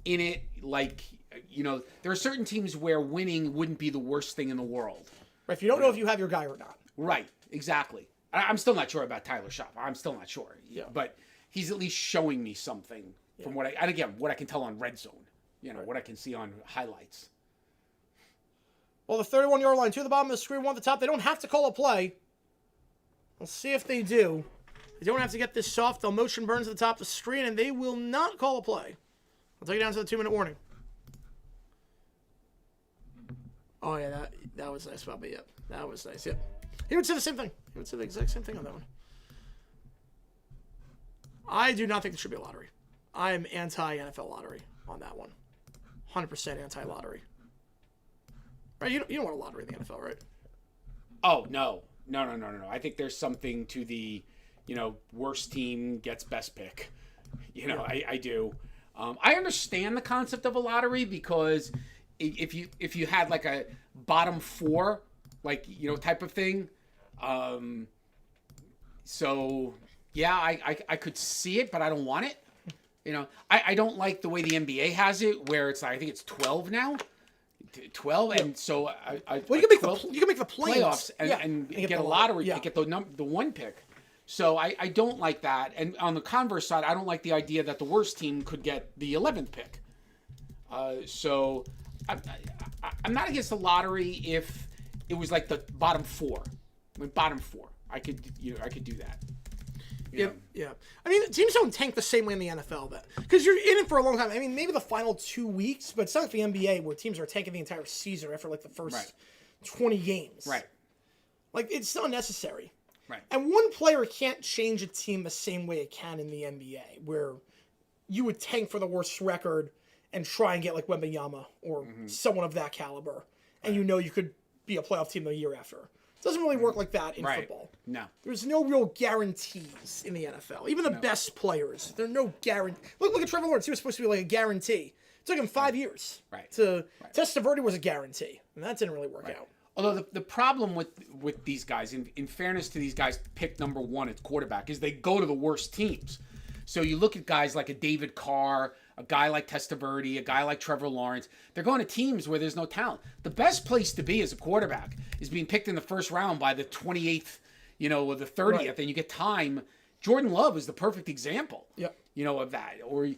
in it, like, you know, there are certain teams where winning wouldn't be the worst thing in the world. Right, if you don't know if you have your guy or not. Right, exactly. I'm still not sure about Tyler Schaub. I'm still not sure. Yeah. But he's at least showing me something from what I can tell on Red Zone. You know, what I can see on highlights. Well, the 31-yard line, 2 at the bottom of the screen, 1 at the top. They don't have to call a play. We'll see if they do. They don't have to get this soft. They'll motion Burns at the top of the screen, and they will not call a play. I'll take it down to the 2-minute warning. Oh, yeah, that was nice, Bobby. Yep, that was nice. Yep. He would say the same thing. He would say the exact same thing on that one. I do not think there should be a lottery. I am anti-NFL lottery on that one. 100% anti-lottery. Right? You don't want a lottery in the NFL, right? Oh, no. No. I think there's something to the, you know, worst team gets best pick. You know, I do. I understand the concept of a lottery because if you had like a bottom 4, like, you know, type of thing. So, yeah, I could see it, but I don't want it. You know, I don't like the way the NBA has it, where it's like, I think it's 12 now. 12, and so you can make the playoffs and get a lottery, get the 1 pick. So I don't like that. And on the converse side, I don't like the idea that the worst team could get the 11th pick. So I'm not against the lottery if it was like the bottom four. I mean, bottom four. I could do that. Yeah. I mean, teams don't tank the same way in the NFL, because you're in it for a long time. I mean, maybe the final 2 weeks, but it's not like the NBA where teams are tanking the entire season after like the first 20 games. Right. Like, it's not necessary. Right. And one player can't change a team the same way it can in the NBA, where you would tank for the worst record and try and get like Wembanyama or someone of that caliber, and you could be a playoff team the year after. It doesn't really work like that in football. No. There's no real guarantees in the NFL. Even the best players, there are no guarantee. Look at Trevor Lawrence. He was supposed to be like a guarantee. It took him 5 years. Right. Testaverde was a guarantee, and that didn't really work out. Although the problem with these guys, in fairness to these guys picked number one at quarterback, is they go to the worst teams. So you look at guys like a David Carr, a guy like Testaverde, a guy like Trevor Lawrence. They're going to teams where there's no talent. The best place to be as a quarterback is being picked in the first round by the 28th, or the 30th, and you get time. Jordan Love is the perfect example, of that. Or,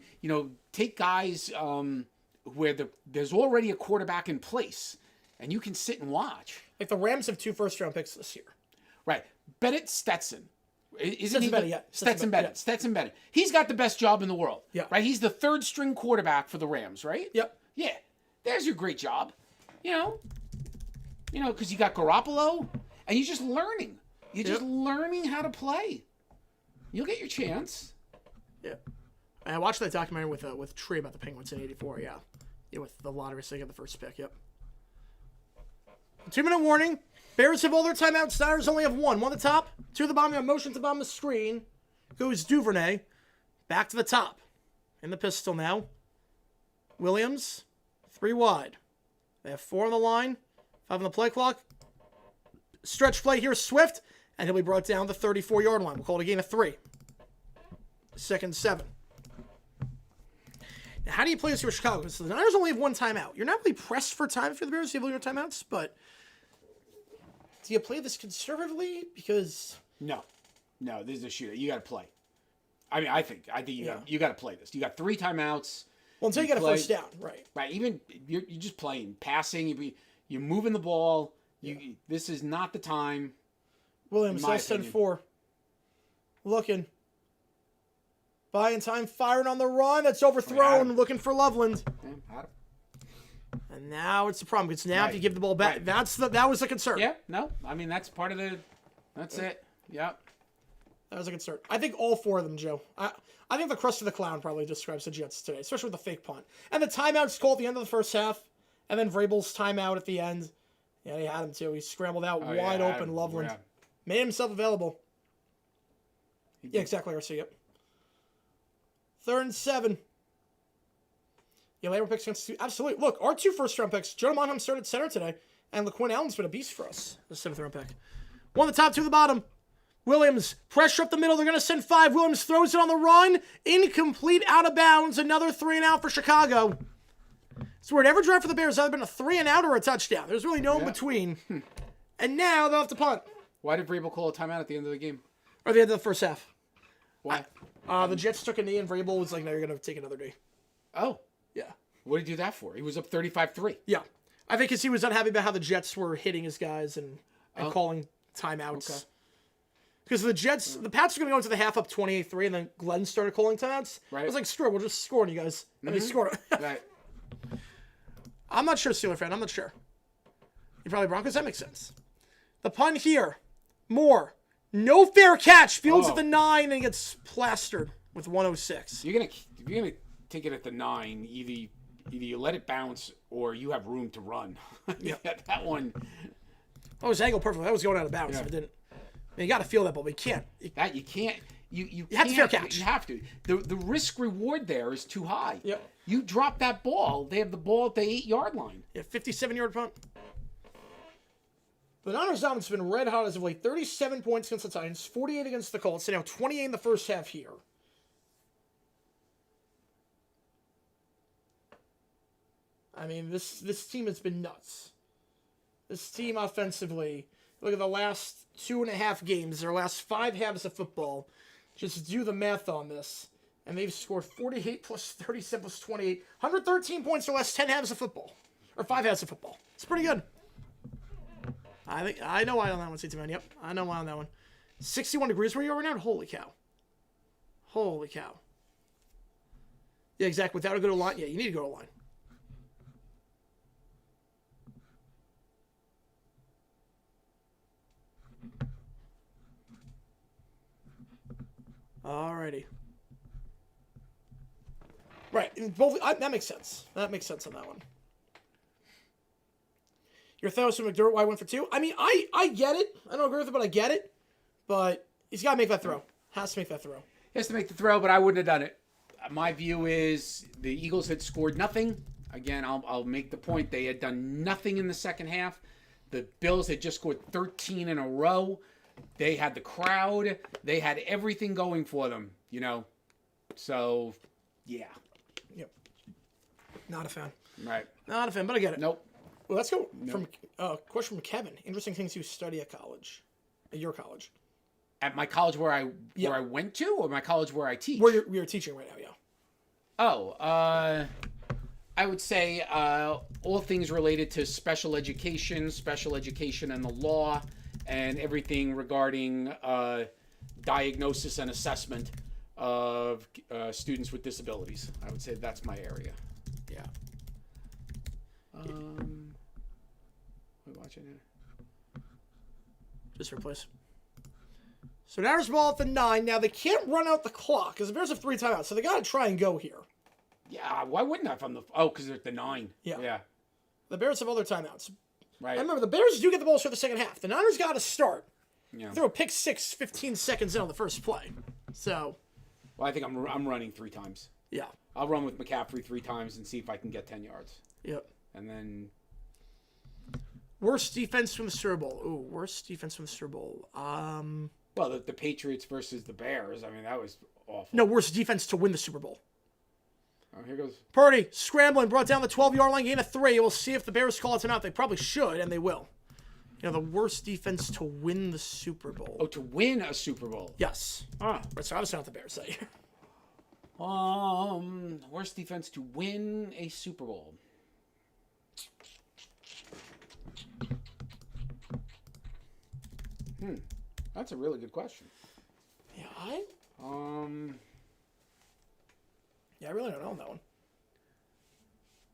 take guys where there's already a quarterback in place, and you can sit and watch. Like the Rams have 2 first-round picks this year. Right. Bennett Stetson. Stetson Bennett. Stetson Bennett. He's got the best job in the world. Yeah. Right? He's the 3rd string quarterback for the Rams, right? Yep. Yeah. There's your great job. Because you got Garoppolo, and you're just learning. You're just learning how to play. You'll get your chance. Yeah. I watched that documentary with Tree about the Penguins in '84. Yeah, with the lottery, so they got the first pick. Yep. 2-minute warning. Bears have all their timeouts. Stars only have one. One at the top, 2 at the bottom. Motion to the bottom of the screen. Goes Duvernay. Back to the top. In the pistol now. Williams. 3 wide. They have 4 on the line. 5 on the play clock. Stretch play here, Swift. And he'll be brought down the 34-yard line. We'll call it a gain of 3. 2nd and 7. Now, how do you play this here with Chicago? So the Niners only have 1 timeout. You're not really pressed for time if you're the Bears. You have all your timeouts, but do you play this conservatively? Because no, this is a shooter. You got to play. I mean, I think you got to play this. You got 3 timeouts. Well, until you get a first down, right? Right. Even you're just playing, passing. You're moving the ball. This is not the time. Williams less than 4. Looking. Buying time, firing on the run. That's overthrown. Looking for Loveland. And now it's the problem. Because now if you give the ball back, that was the concern. Yeah, no. I mean, that's part of the... That's it. Yep. That was a concern. I think all 4 of them, Joe. I think the crust of the clown probably describes the Jets today, especially with the fake punt. And the timeout's called at the end of the first half. And then Vrabel's timeout at the end. Yeah, he had him too. He scrambled out wide open. Loveland. Yeah. Made himself available. Yeah, exactly, RC. Yep. 3rd and 7. Yeah, labor picks against 2. Absolutely. Look, our 2 first-round picks. Jonah Monheim started center today, and LaQuinn Allen's been a beast for us. The 7th-round pick. 1 at the top, 2 at the bottom. Williams, pressure up the middle. They're going to send 5. Williams throws it on the run. Incomplete, out of bounds. Another 3 and out for Chicago. So wherever drive for the Bears, either been a 3 and out or a touchdown. There's really no in between. And now they'll have to punt. Why did Vrabel call a timeout at the end of the game? Or the end of the first half. Why? The Jets took a knee, and Vrabel was like, no, you're going to take another knee. Oh. Yeah. What did he do that for? He was up 35-3. Yeah. I think because he was unhappy about how the Jets were hitting his guys and calling timeouts. Okay. Because the Pats were going to go into the half up 28-3, and then Glenn started calling timeouts. Right. I was like, screw it, we'll just score on you guys. And they scored. Right. I'm not sure, Steeler fan. I'm not sure. You're probably Broncos. That makes sense. The punt here. Moore. No fair catch. Fields at the 9 and gets plastered with 106. If you're gonna take it at the 9, either you let it bounce or you have room to run. Yeah, that one. That was angled perfectly. That was going out of bounds. If it didn't. I mean, you got to feel that ball, but you can't. You can't. You have to fair catch. You have to. The risk reward there is too high. Yep. You drop that ball, they have the ball at the 8-yard line. Yeah, 57-yard punt. The Niners' dominance has been red hot as of late. 37 points against the Titans, 48 against the Colts, so now 28 in the first half here. I mean, this team has been nuts. This team offensively look at the last 2.5 games, their last 5 halves of football. Just do the math on this. And they've scored 48 plus 37 plus 28. 113 points in the last 10 halves of football. Or 5 halves of football. It's pretty good. I know why on that one, CT-Man. Yep, I know why on that one. 61 degrees where you are right now? Holy cow. Holy cow. Yeah, exactly. Without a good line. Yeah, you need to go to line. Alrighty. Right. Both. That makes sense. That makes sense on that one. Your thoughts from McDermott, why I went for 2? I mean, I get it. I don't agree with it, but I get it. But he's got to make that throw. Has to make that throw. He has to make the throw, but I wouldn't have done it. My view is the Eagles had scored nothing. Again, I'll make the point. They had done nothing in the second half. The Bills had just scored 13 in a row. They had the crowd. They had everything going for them, you know. So, yeah. Yep. Not a fan. Right. Not a fan, but I get it. Nope. Well, let's go from question from Kevin. Interesting things you study at college. At your college. At my college where I went to, or my college where I teach? Where you're teaching right now, yeah. Oh, I would say all things related to special education and the law, and everything regarding diagnosis and assessment of students with disabilities. I would say that's my area. Yeah. We're watching it. Just replace. So Niners ball at the 9. Now they can't run out the clock because the Bears have 3 timeouts, so they got to try and go here. Yeah, why wouldn't I? Because they're at the 9. Yeah. The Bears have other timeouts. Right. I remember the Bears do get the ball for the second half. The Niners got to start. Yeah. Throw a pick 6, 15 seconds in on the first play. So. Well, I think I'm running 3 times. Yeah. I'll run with McCaffrey 3 times and see if I can get 10 yards. Yep. And then. Worst defense from the Super Bowl. Ooh, worst defense from the Super Bowl. Well, the Patriots versus the Bears. I mean, that was awful. No, worst defense to win the Super Bowl. Oh, here goes. Purdy, scrambling, brought down the 12-yard line, gain of 3. We'll see if the Bears call it out. They probably should, and they will. You know, the worst defense to win the Super Bowl. Oh, to win a Super Bowl? Yes. Ah. Right, so obviously not the Bears say. Worst defense to win a Super Bowl. That's a really good question. Yeah, Yeah, I really don't know on that one.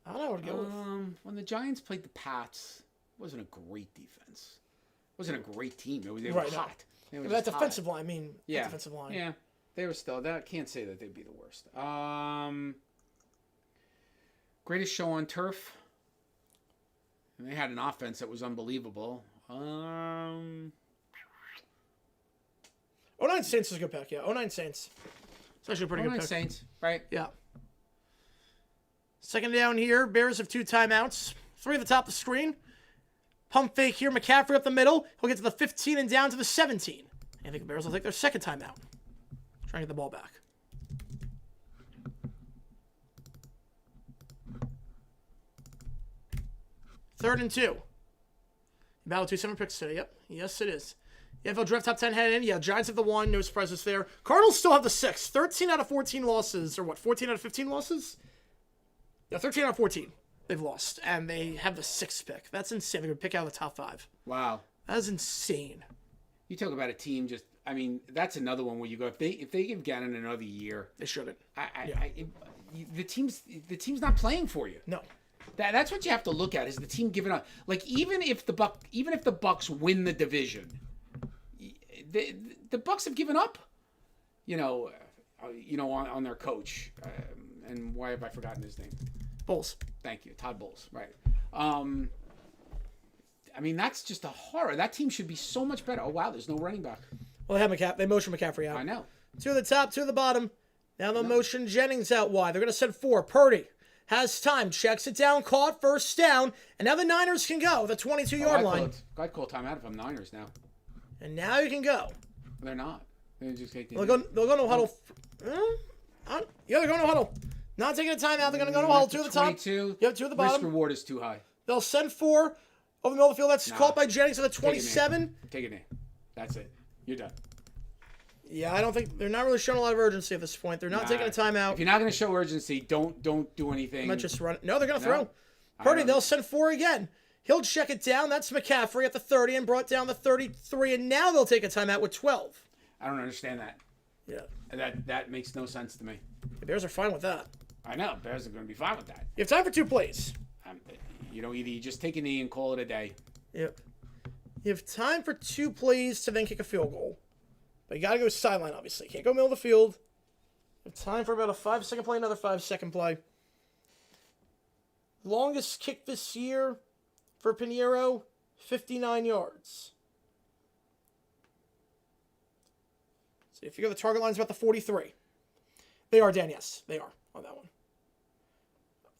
I don't know what to go with. When the Giants played the Pats, it wasn't a great defense. It wasn't a great team. They were hot. They were that just defensive hot. line, I mean, Yeah. defensive line. Yeah, they were still. That can't say that they'd be the worst. Greatest show on turf. And they had an offense that was unbelievable. 09 Saints is a good pick, yeah. 09 Saints. It's actually a pretty good pick. Saints, right? Yeah. Second down here. Bears have 2 timeouts. 3 at the top of the screen. Pump fake here. McCaffrey up the middle. He'll get to the 15 and down to the 17. I think the Bears will take their second timeout. Try and get the ball back. Third and 2. Battle 2-7 picks today. Yep. Yes, it is. NFL Draft Top 10 headed in. Yeah, Giants have the 1. No surprises there. Cardinals still have the 6. 13 out of 14 losses. Or what, 14 out of 15 losses? Yeah, 13 out of 14 they've lost. And they have the 6th pick. That's insane. They're going to pick out of the top 5. Wow. That is insane. You talk about a team just... I mean, that's another one where you go, if they give Gannon another year... They shouldn't. The team's not playing for you. No. That's what you have to look at, is the team giving up. Like, even if the Bucks win the division... The Bucks have given up, on their coach, and why have I forgotten his name? Bowles. Thank you, Todd Bowles. Right. I mean, that's just a horror. That team should be so much better. Oh wow, there's no running back. Well, they have they motion McCaffrey out. I know. 2 at the top, 2 at the bottom. Now the motion Jennings out wide. They're going to send 4. Purdy has time, checks it down, caught, first down, and now the Niners can go. The 22-yard line. I'd call timeout if I'm Niners now. And now you can go. They're not. They'll go no huddle. Yeah, they're going no huddle. Not taking a timeout. They're going to go no huddle. 2 at the top. 22. Yep, 2 at the bottom. Risk reward is too high. They'll send 4. Over the middle of the field, that's Nah. caught by Jennings at the Take it, 27. Take it in. That's it. You're done. Yeah, I don't think they're not really showing a lot of urgency at this point. They're not taking a timeout. If you're not going to show urgency, don't do anything. Might just run. No, they're going to throw. I Purdy, don't- they'll send 4 again. He'll check it down. That's McCaffrey at the 30 and brought down the 33, and now they'll take a timeout with 12. I don't understand that. Yeah. That makes no sense to me. The Bears are fine with that. I know Bears are going to be fine with that. You have time for 2 plays. Either you just take a knee and call it a day. Yep. You have time for 2 plays to then kick a field goal. But you got to go sideline, obviously. Can't go middle of the field. You have time for about a 5-second play, another 5-second play. Longest kick this year for Pinheiro, 59 yards. So if you go the target line is about the 43. They are, Dan, yes. They are on that one.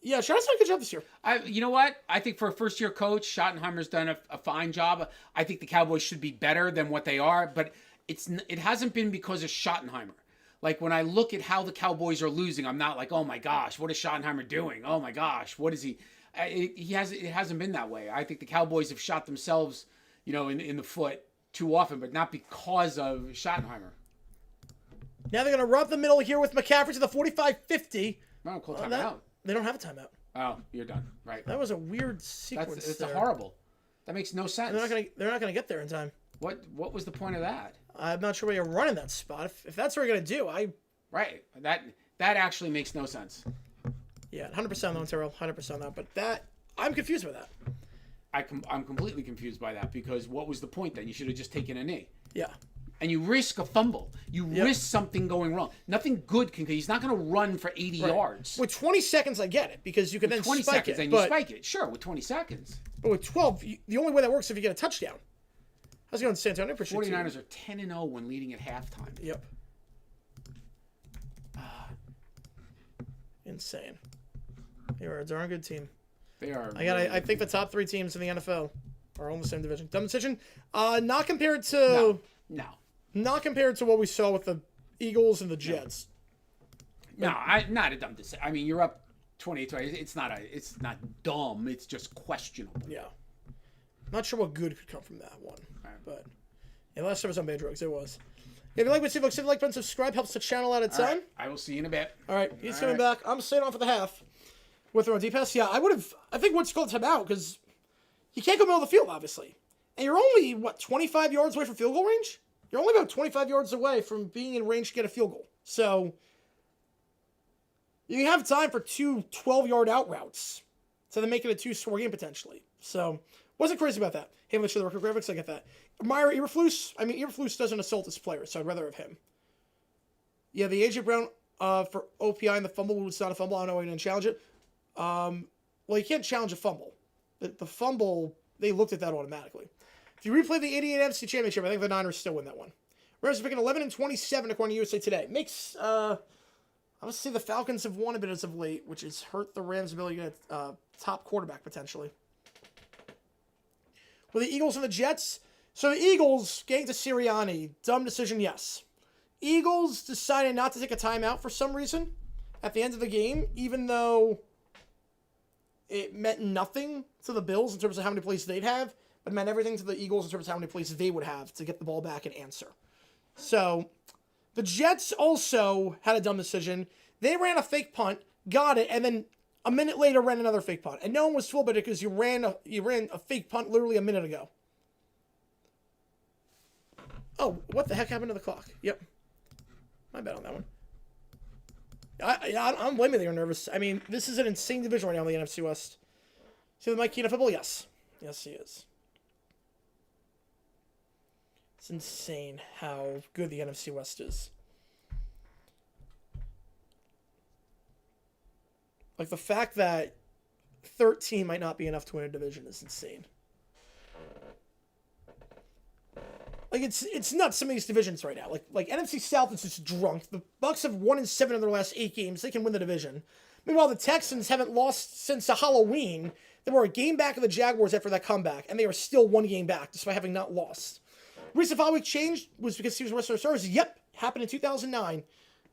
Yeah, Schottenheimer's done a good job this year. You know what? I think for a first-year coach, Schottenheimer's done a fine job. I think the Cowboys should be better than what they are, but it hasn't been because of Schottenheimer. Like, when I look at how the Cowboys are losing, I'm not like, oh my gosh, what is Schottenheimer doing? Oh my gosh, what is he? It hasn't been that way. I think the Cowboys have shot themselves, in the foot too often, but not because of Schottenheimer. Now they're going to rub the middle here with McCaffrey to the 45-50. No, call timeout. They don't have a timeout. Oh, you're done. Right. That was a weird sequence. It's there. horrible. That makes no sense. They're not gonna get there in time. What was the point of that? I'm not sure where you're running that spot. If that's what you're gonna do, Right. That actually makes no sense. Yeah, 100% on Terrell, 100% on that. But I'm confused with that. I'm completely confused by that because what was the point then? You should have just taken a knee. Yeah. And you risk a fumble. You risk something going wrong. Nothing good can. He's not going to run for 80 yards. With 20 seconds, I get it because you can then 20 spike seconds, it. and you spike it. Sure, with 20 seconds. But with 12, the only way that works is if you get a touchdown. How's it going, San Antonio? 49ers are 10-0 when leading at halftime. Yep. Insane. They're a darn good team. They are. I think the top 3 teams in the NFL are all in the same division. Dumb decision. Not compared to. No. Not compared to what we saw with the Eagles and the Jets. Not a dumb decision. I mean, you're up 28-20. It's not dumb. It's just questionable. Yeah. Not sure what good could come from that one. But yeah, last time was on bad drugs. It was. If you like what you see, like, button, subscribe, helps the channel out a ton. Right. I will see you in a bit. All right, he's coming back. I'm staying on for the half with our deep pass. Yeah, I think Woods called him out because you can't go middle of the field, obviously. And you're only, 25 yards away from field goal range? You're only about 25 yards away from being in range to get a field goal. So you have time for 2 12-yard out routes. So then make it a 2-score game potentially. So wasn't crazy about that. Hey, let's show the record graphics. I get that. Myra Eberflus. I mean, Eberflus doesn't assault his players, so I'd rather have him. Yeah, the AJ Brown for OPI and the fumble was not a fumble. I don't know why you didn't challenge it. Well, you can't challenge a fumble. The fumble, they looked at that automatically. If you replay the 88 NFC Championship, I think the Niners still win that one. Rams are picking 11-27 according to USA Today. Makes, obviously the Falcons have won a bit as of late, which has hurt the Rams' ability to get a top quarterback potentially. With the Eagles and the Jets, so the Eagles getting to Sirianni, dumb decision, yes. Eagles decided not to take a timeout for some reason at the end of the game, even though it meant nothing to the Bills in terms of how many plays they'd have, but it meant everything to the Eagles in terms of how many plays they would have to get the ball back and answer. So the Jets also had a dumb decision. They ran a fake punt, got it, and then a minute later ran another fake punt. And no one was fooled by it because you ran a fake punt literally a minute ago. Oh, what the heck happened to the clock? Yep. My bad on that one. I'm blaming they're nervous. I mean, this is an insane division right now in the NFC West. See the Mike Keane football? Yes. Yes, he is. It's insane how good the NFC West is. Like, the fact that 13 might not be enough to win a division is insane. Like, it's nuts, some of these divisions right now. Like NFC South is just drunk. The Bucs have 1-7 in their last 8 games. They can win the division. Meanwhile, the Texans haven't lost since Halloween. They were a game back of the Jaguars after that comeback, and they are still 1 game back, despite having not lost. Reason following change was because he was Western Service. Yep, happened in 2009.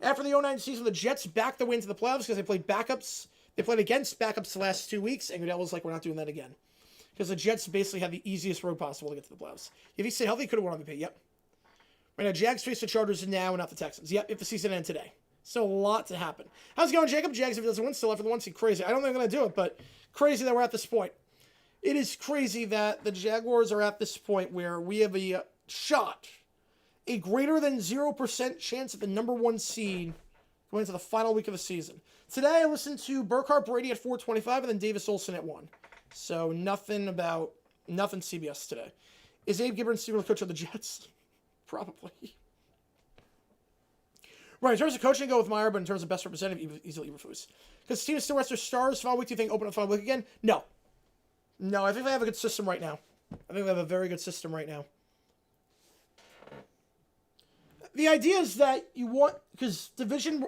After the 2009 season, the Jets backed their way into the playoffs because they played backups. They played against backups the last 2 weeks, and Goodell was like, we're not doing that again. because the Jets basically have the easiest road possible to get to the playoffs. If he stayed healthy, he could have won MVP. Yep. Right now, Jags face the Chargers now and not the Texans. Yep, if the season ended today. So a lot to happen. How's it going, Jacob? Jags, if it doesn't win, still after the 1 seed. Crazy. I don't think they're going to do it, but crazy that we're at this point. It is crazy that the Jaguars are at this point where we have a shot, a greater than 0% chance at the number 1 seed going into the final week of the season. Today, I listened to Burkhardt Brady at 425 and then Davis Olsen at 1. So nothing CBS today. Is Abe Gibbons still the coach of the Jets? Probably. Right, in terms of coaching, go with Meyer, but in terms of best representative, easily Eberflus. Because the team still rests their stars. Final week, do you think open up final week again? No. No, I think they have a good system right now. I think they have a very good system right now. The idea is that you want, because division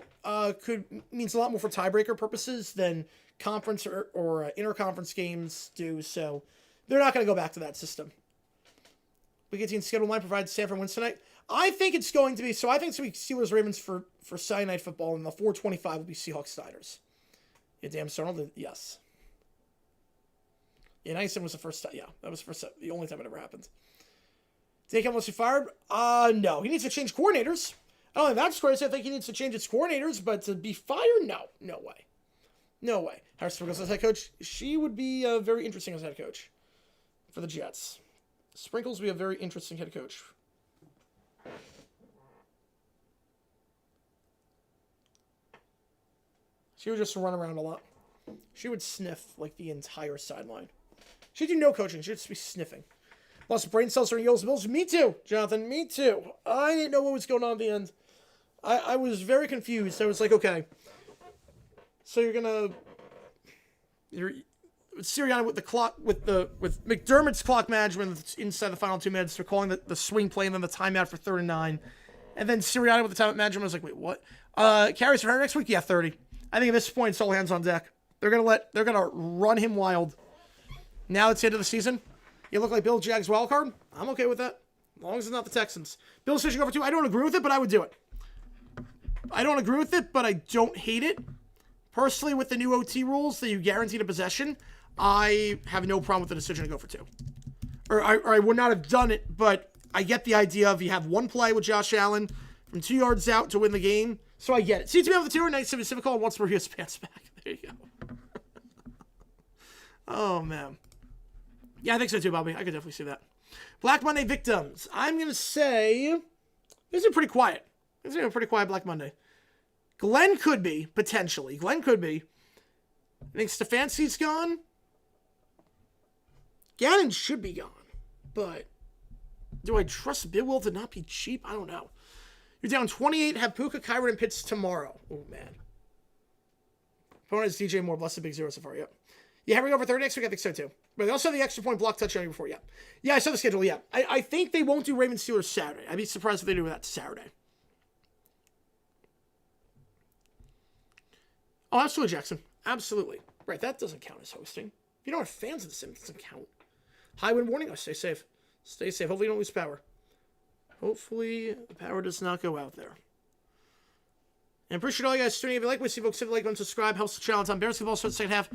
means a lot more for tiebreaker purposes than conference or interconference games do, so they're not going to go back to that system. Week 18 schedule line provides Sanford wins tonight. I think it's going to be Steelers-Ravens for Sunday Night Football, and the 425 will be Seahawks-Niners. Yeah, damn, Arnold, yes. Yeah, 97 was the first time. Yeah, that was the only time it ever happened. Did he come unless he fired? No. He needs to change coordinators. I don't think that's crazy. I think he needs to change its coordinators, but to be fired? No. No way. No way. Harris Sprinkles as head coach. She would be very interesting as head coach for the Jets. Sprinkles would be a very interesting head coach. She would just run around a lot. She would sniff like the entire sideline. She'd do no coaching. She'd just be sniffing. Lost brain cells during Eagles Bills. Me too, Jonathan. Me too. I didn't know what was going on at the end. I was very confused. I was like, okay. So you're Sirianni with the clock with McDermott's clock management inside the final 2 minutes. They're calling the swing play and then the timeout for 3rd and 9. And then Sirianni with the timeout management. I was like, wait, what? Carries for her next week? Yeah, 30. I think at this point it's all hands on deck. They're gonna run him wild. Now it's the end of the season. You look like Bill Jags wild card. I'm okay with that. As long as it's not the Texans. Bill's fishing over 2. I don't agree with it, but I would do it. I don't agree with it, but I don't hate it. Personally, with the new OT rules that you guaranteed a possession, I have no problem with the decision to go for 2. Or I would not have done it, but I get the idea of you have one play with Josh Allen from 2 yards out to win the game. So I get it. Seems to be able to 2 or 9 Civic Hall once Maria's pants back. There you go. Oh, man. Yeah, I think so too, Bobby. I could definitely see that. Black Monday victims. I'm going to say this is pretty quiet. This is a pretty quiet Black Monday. Glenn could be, potentially. Glenn could be. I think Stefanski's gone. Gannon should be gone. But do I trust Bidwell to not be cheap? I don't know. You're down 28. Have Puka, Kyron, and Pitts tomorrow. Oh, man. Opponent is DJ Moore. Bless the big 0 so far. Yep. Yeah, having over 30 next week, I think so too. But they also have the extra point block touchdown before, yeah. Yeah, I saw the schedule, yeah. I think they won't do Ravens Steelers Saturday. I'd be surprised if they do that Saturday. Oh, absolutely, Jackson. Absolutely. Right, that doesn't count as hosting. If you don't have fans of the sim, it doesn't count. High wind warning. Oh, stay safe. Stay safe. Hopefully you don't lose power. Hopefully the power does not go out there. And appreciate all you guys tuning in. If you like what you see, folks, hit the like button, subscribe, helps the channel. Tom Bears Basketball starts the second half.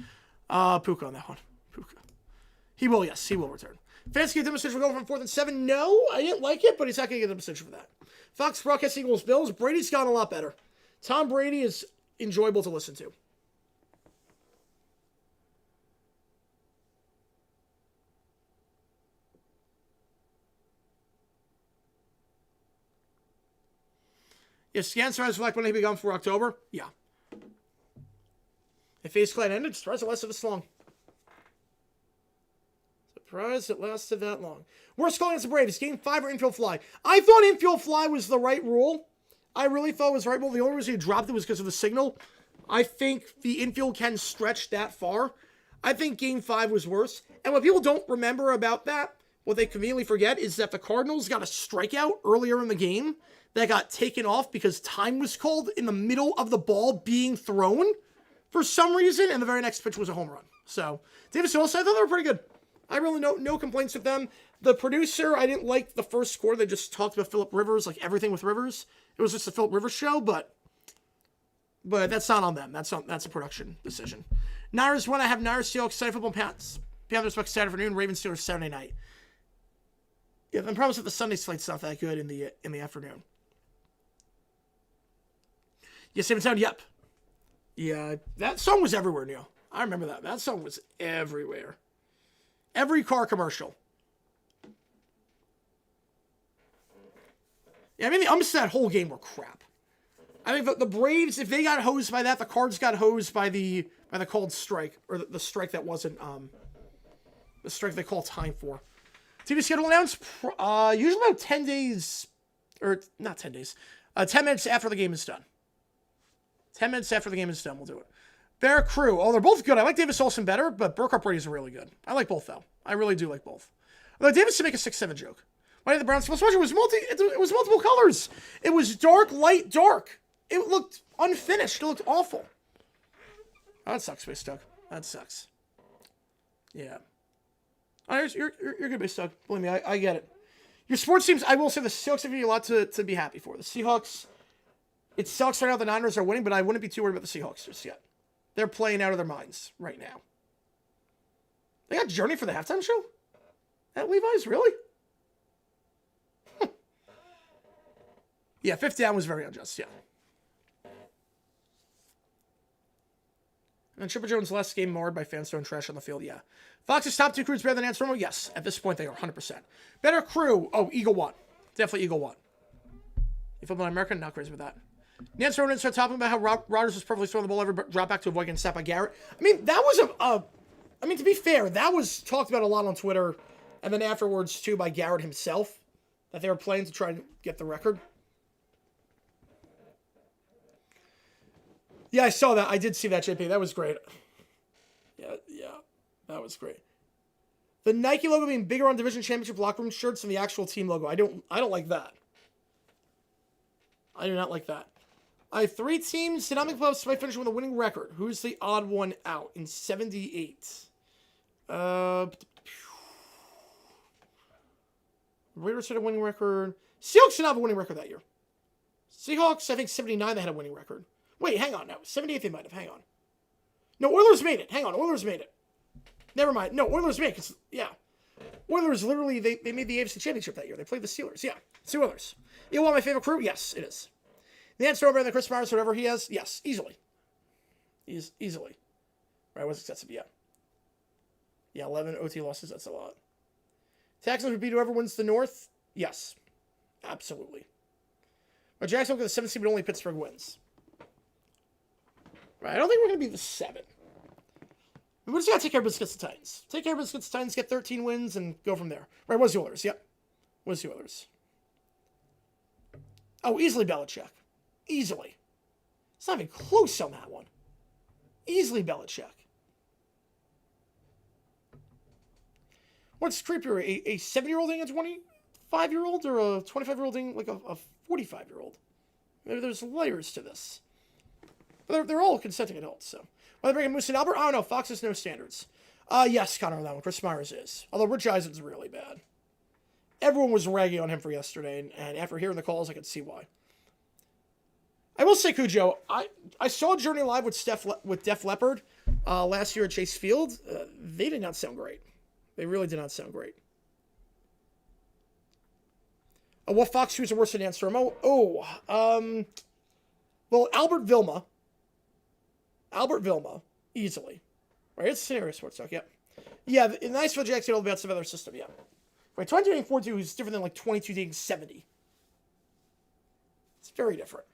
Puka on that one. Puka. He will, yes. He will return. Fantasy demonstration will go from 4th and 7. No, I didn't like it, but he's not going to get the demonstration for that. Fox broadcast Eagles Bills. Brady's gotten a lot better. Tom Brady is enjoyable to listen to. If scan surprise like when he be gone for October, yeah. If Face Clan ended, surprised it lasted this long. Surprised it lasted that long. Worst call against the Braves, game 5 or infield fly. I thought infield fly was the right rule. I really thought it was the right rule. The only reason he dropped it was because of the signal. I think the infield can stretch that far. I think game 5 was worse. And what people don't remember about that, what they conveniently forget, is that the Cardinals got a strikeout earlier in the game that got taken off because time was called in the middle of the ball being thrown for some reason, and the very next pitch was a home run. So, Davis Hills, I thought they were pretty good. I really no complaints with them. The producer, I didn't like the first score. They just talked about Phillip Rivers, like everything with Rivers. It was just a Phillip Rivers show, but that's not on them. That's a production decision. Niners won. I have Niners, Seahawks, Sunday Football, Pats. Panthers Bucks Saturday afternoon. Ravens Steelers Saturday night. Yeah, the problem is that the Sunday slate's not that good in the afternoon. Yes, Same Town. Yep. Yeah, that song was everywhere, Neil. I remember that. That song was everywhere. Every car commercial. Yeah, I mean, the umps that whole game were crap. I think the Braves, if they got hosed by that, the Cards got hosed by the called strike, or the strike that wasn't the strike they call time for. TV schedule announced usually about 10 days, or not 10 days, 10 minutes after the game is done. 10 minutes after the game is done, we'll do it. Bear Crew. Oh, they're both good. I like Davis Olsen better, but Burkhart Brady's really good. I like both, though. I really do like both. Although Davis to make a 6-7 joke. Why did the Browns supposed to was it was multiple colors. It was dark, light, dark. It looked unfinished. It looked awful. Oh, that sucks, Base Doug. That sucks. Yeah. Oh, you're good, Base Doug. Believe me, I get it. Your sports teams, I will say the Seahawks have you a lot to be happy for. The Seahawks, it sucks right now the Niners are winning, but I wouldn't be too worried about the Seahawks just yet. They're playing out of their minds right now. They got Journey for the halftime show? At Levi's? Really? Yeah, 5th down was very unjust, yeah. And then Chipper Jones' last game marred by fans throwing trash on the field, yeah. Fox's top 2 crews better than Anselmo? Yes, at this point they are 100%. Better crew? Oh, Eagle 1. Definitely Eagle 1. You football American? Not crazy with that. Nance Ronan started talking about how Rodgers was perfectly throwing the ball every drop back to avoid getting sacked by Garrett. I mean, that was I mean, to be fair, that was talked about a lot on Twitter, and then afterwards, too, by Garrett himself, that they were playing to try and get the record. Yeah, I saw that. I did see that, JP. That was great. Yeah, that was great. The Nike logo being bigger on division championship locker room shirts than the actual team logo. I don't like that. I do not like that. I have 3 teams did not make playoffs despite finishing with a winning record. Who's the odd one out in 78? Raiders had a winning record. Seahawks did not have a winning record that year. Seahawks, I think 79 they had a winning record. Wait, hang on. No, 78 they might have. Hang on. No, Oilers made it. Hang on. Oilers made it. Never mind. No, Oilers made it. Yeah. Oilers literally, they made the AFC Championship that year. They played the Steelers. Yeah. It's the Oilers. You want my favorite crew? Yes, it is. The answer over the Chris Myers, whatever he has? Yes, easily. Easily. Right, what's excessive? Yeah. Yeah, 11 OT losses. That's a lot. Texans would beat whoever wins the North? Yes. Absolutely. But Jacksonville get the 7th seed, but only Pittsburgh wins. Right, I don't think we're going to be the 7. We're just got to take care of business against the Titans. Take care of business against the Titans, get 13 wins, and go from there. Right, what's the Oilers? Yep. What's the Oilers? Oh, easily Belichick. Easily. It's not even close on that one. Easily Belichick. What's creepier, a 7-year-old thing, a 25-year-old, or a 25-year-old thing, like a 45-year-old? Maybe there's layers to this. But they're all consenting adults, so. Why they bring in Moose and Albert? I don't know. Fox has no standards. Yes, Connor, on that one. Chris Myers is. Although Rich Eisen's really bad. Everyone was ragging on him for yesterday, and after hearing the calls, I could see why. I will say, Cujo, I saw Journey live with Def Leppard last year at Chase Field. They did not sound great. They really did not sound great. What Fox crews are worse than Dan Stromo? Well, Albert Vilma, easily. Right, it's scenario sports talk, yep. Yeah, the Niceville Jacks get all about some other system, yeah. Right, 22 dating 42 is different than like 22 dating 70. It's very different.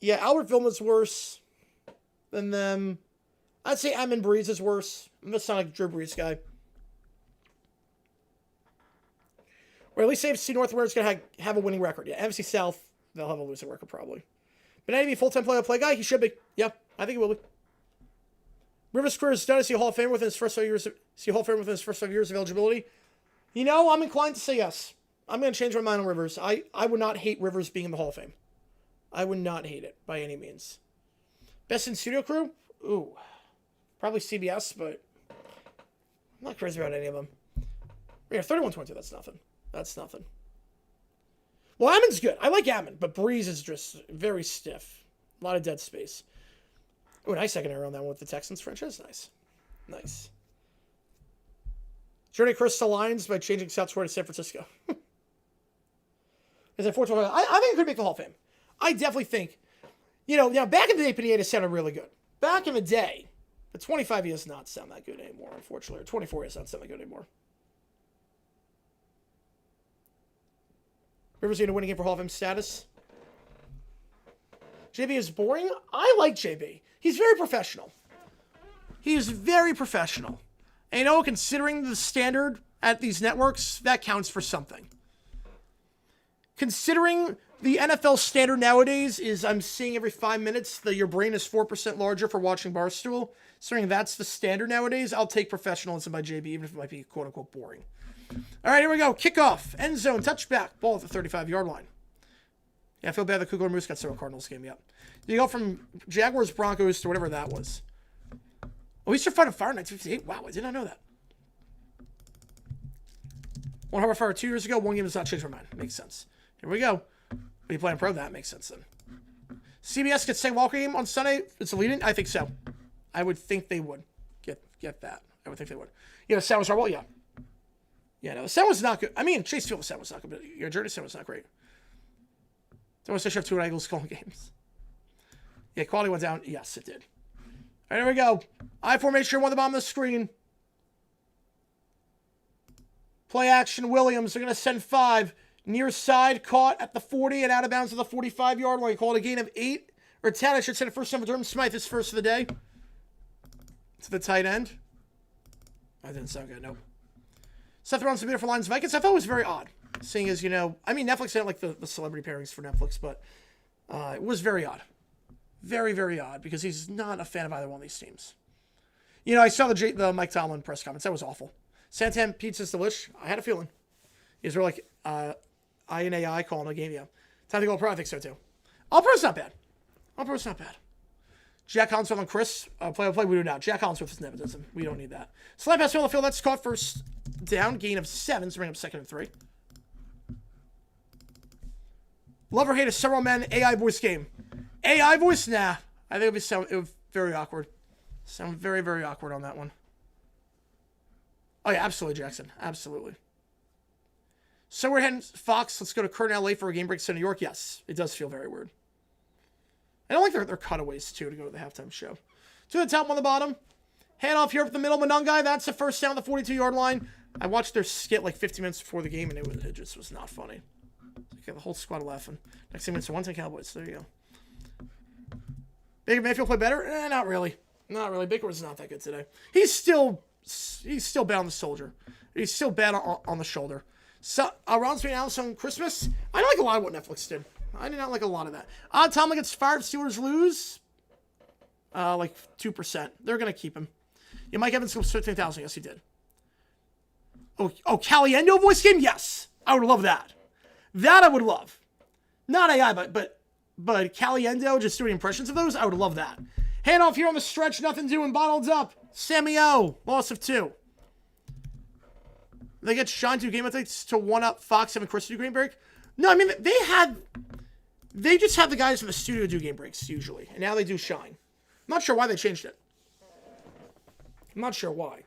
Yeah, Albert Vilma's worse than them. I'd say Amon Breeze is worse. I'm just not like a Drew Brees guy. Or at least AFC North where it's going to have a winning record. Yeah, NFC South, they'll have a losing record probably. But Andy be a full-time play-by-play guy? He should be. Yeah, I think he will be. Rivers' career is done. Is he a Hall of Famer within his first 5 years? Is he a Hall of Famer within his first 5 years of eligibility? You know, I'm inclined to say yes. I'm going to change my mind on Rivers. I would not hate Rivers being in the Hall of Fame. I would not hate it by any means. Best in studio crew? Ooh. Probably CBS, but I'm not crazy about any of them. Yeah, 31-22, that's nothing. That's nothing. Well, Ammon's good. I like Ammon, but Breeze is just very stiff. A lot of dead space. Oh, nice secondary on that one with the Texans franchise. Nice. Nice. Journey Chris the Lions by changing South Shore to San Francisco. Is it 412? I think it could make the Hall of Fame. I definitely think, back in the day, Pineda sounded really good. Back in the day, but 25 years not sound that good anymore, unfortunately. Or 24 years not sound that good anymore. Rivers going to win a game for Hall of Fame status. JB is boring. I like JB. He's very professional. He is very professional. And considering the standard at these networks, that counts for something. Considering the NFL standard nowadays is I'm seeing every 5 minutes that your brain is 4% larger for watching Barstool. Considering that's the standard nowadays, I'll take professionalism by JB, even if it might be quote-unquote boring. All right, here we go. Kickoff, end zone, touchback, ball at the 35-yard line. Yeah, I feel bad the Kugler Moose got several Cardinals game. Yep. You go from Jaguars, Broncos to whatever that was. Oh, Easter Fight on Fire 1958. Wow, I did not know that. One Harbor Fire 2 years ago. One game does not change my mind. Makes sense. Here we go. When you play in pro, that makes sense then. CBS gets Sam Walker game on Sunday. It's a lead-in? I think so. I would think they would get that. I would think they would. The sound was horrible? Yeah. Yeah, no, the sound was not good. I mean, Chase Field, the sound was not good, but your Journey sound was not great. Don't want to have 2 Eagles calling games. Yeah, quality went down. Yes, it did. All right, here we go. I formation, won the bottom of the screen. Play action, Williams. They're going to send 5. Near side, caught at the 40 and out of bounds at the 45-yard line. Called a gain of 8 or 10. I should say the first time for Durham Smythe, his first of the day. To the tight end. That didn't sound good, nope. Seth Rollins submitted for Lions Vikings. I thought it was very odd. Seeing as, Netflix didn't like the celebrity pairings for Netflix, but it was very odd. Very, very odd, because he's not a fan of either one of these teams. I saw the Mike Tomlin press comments. That was awful. Santan pizza's delish. I had a feeling. These were like INAI calling a game, yeah. Time to go pro, I think so too. All-Pro's not bad. All-Pro's not bad. Jack Hollinsworth and Chris, play-by-play, we do now. Jack Hollinsworth is nepotism. We don't need that. Slide pass on the field, that's caught first down. Gain of 7, so bring up 2nd and 3. Love or hate a several men AI voice game. AI voice? Nah. I think it would be very awkward. Sound very, very awkward on that one. Oh yeah, absolutely, Jackson. Absolutely. So we're heading Fox. Let's go to Kurt in LA for a game break to New York. Yes, it does feel very weird. I don't like their cutaways, too, to go to the halftime show. 2 at the top, 1 on the bottom. Hand off here up the middle. Manungai, that's the first down at the 42-yard line. I watched their skit like 15 minutes before the game, and it just was not funny. Okay, the whole squad laughing. Next thing, it's a 1-10 Cowboys. There you go. Baker Mayfield play better? Not really. Not really. Baker was not that good today. He's still bad on the shoulder. He's still bad on the shoulder. So, Rollins being Alice on Christmas. I don't like a lot of what Netflix did. I did not like a lot of that. Tomlin gets fired. Steelers lose. Like 2%. They're going to keep him. Yeah, Mike Evans goes 15,000. Yes, he did. Oh, Caliendo voice game? Yes. I would love that. That I would love. Not AI, but Caliendo just doing impressions of those. I would love that. Handoff here on the stretch. Nothing doing. Bottled up. Sammy O. Loss of 2. They get Sean 2 game updates to 1-up Fox having Chris do game break. No, I mean, they just have the guys in the studio do game breaks, usually. And now they do Shine. I'm not sure why they changed it. I'm not sure why.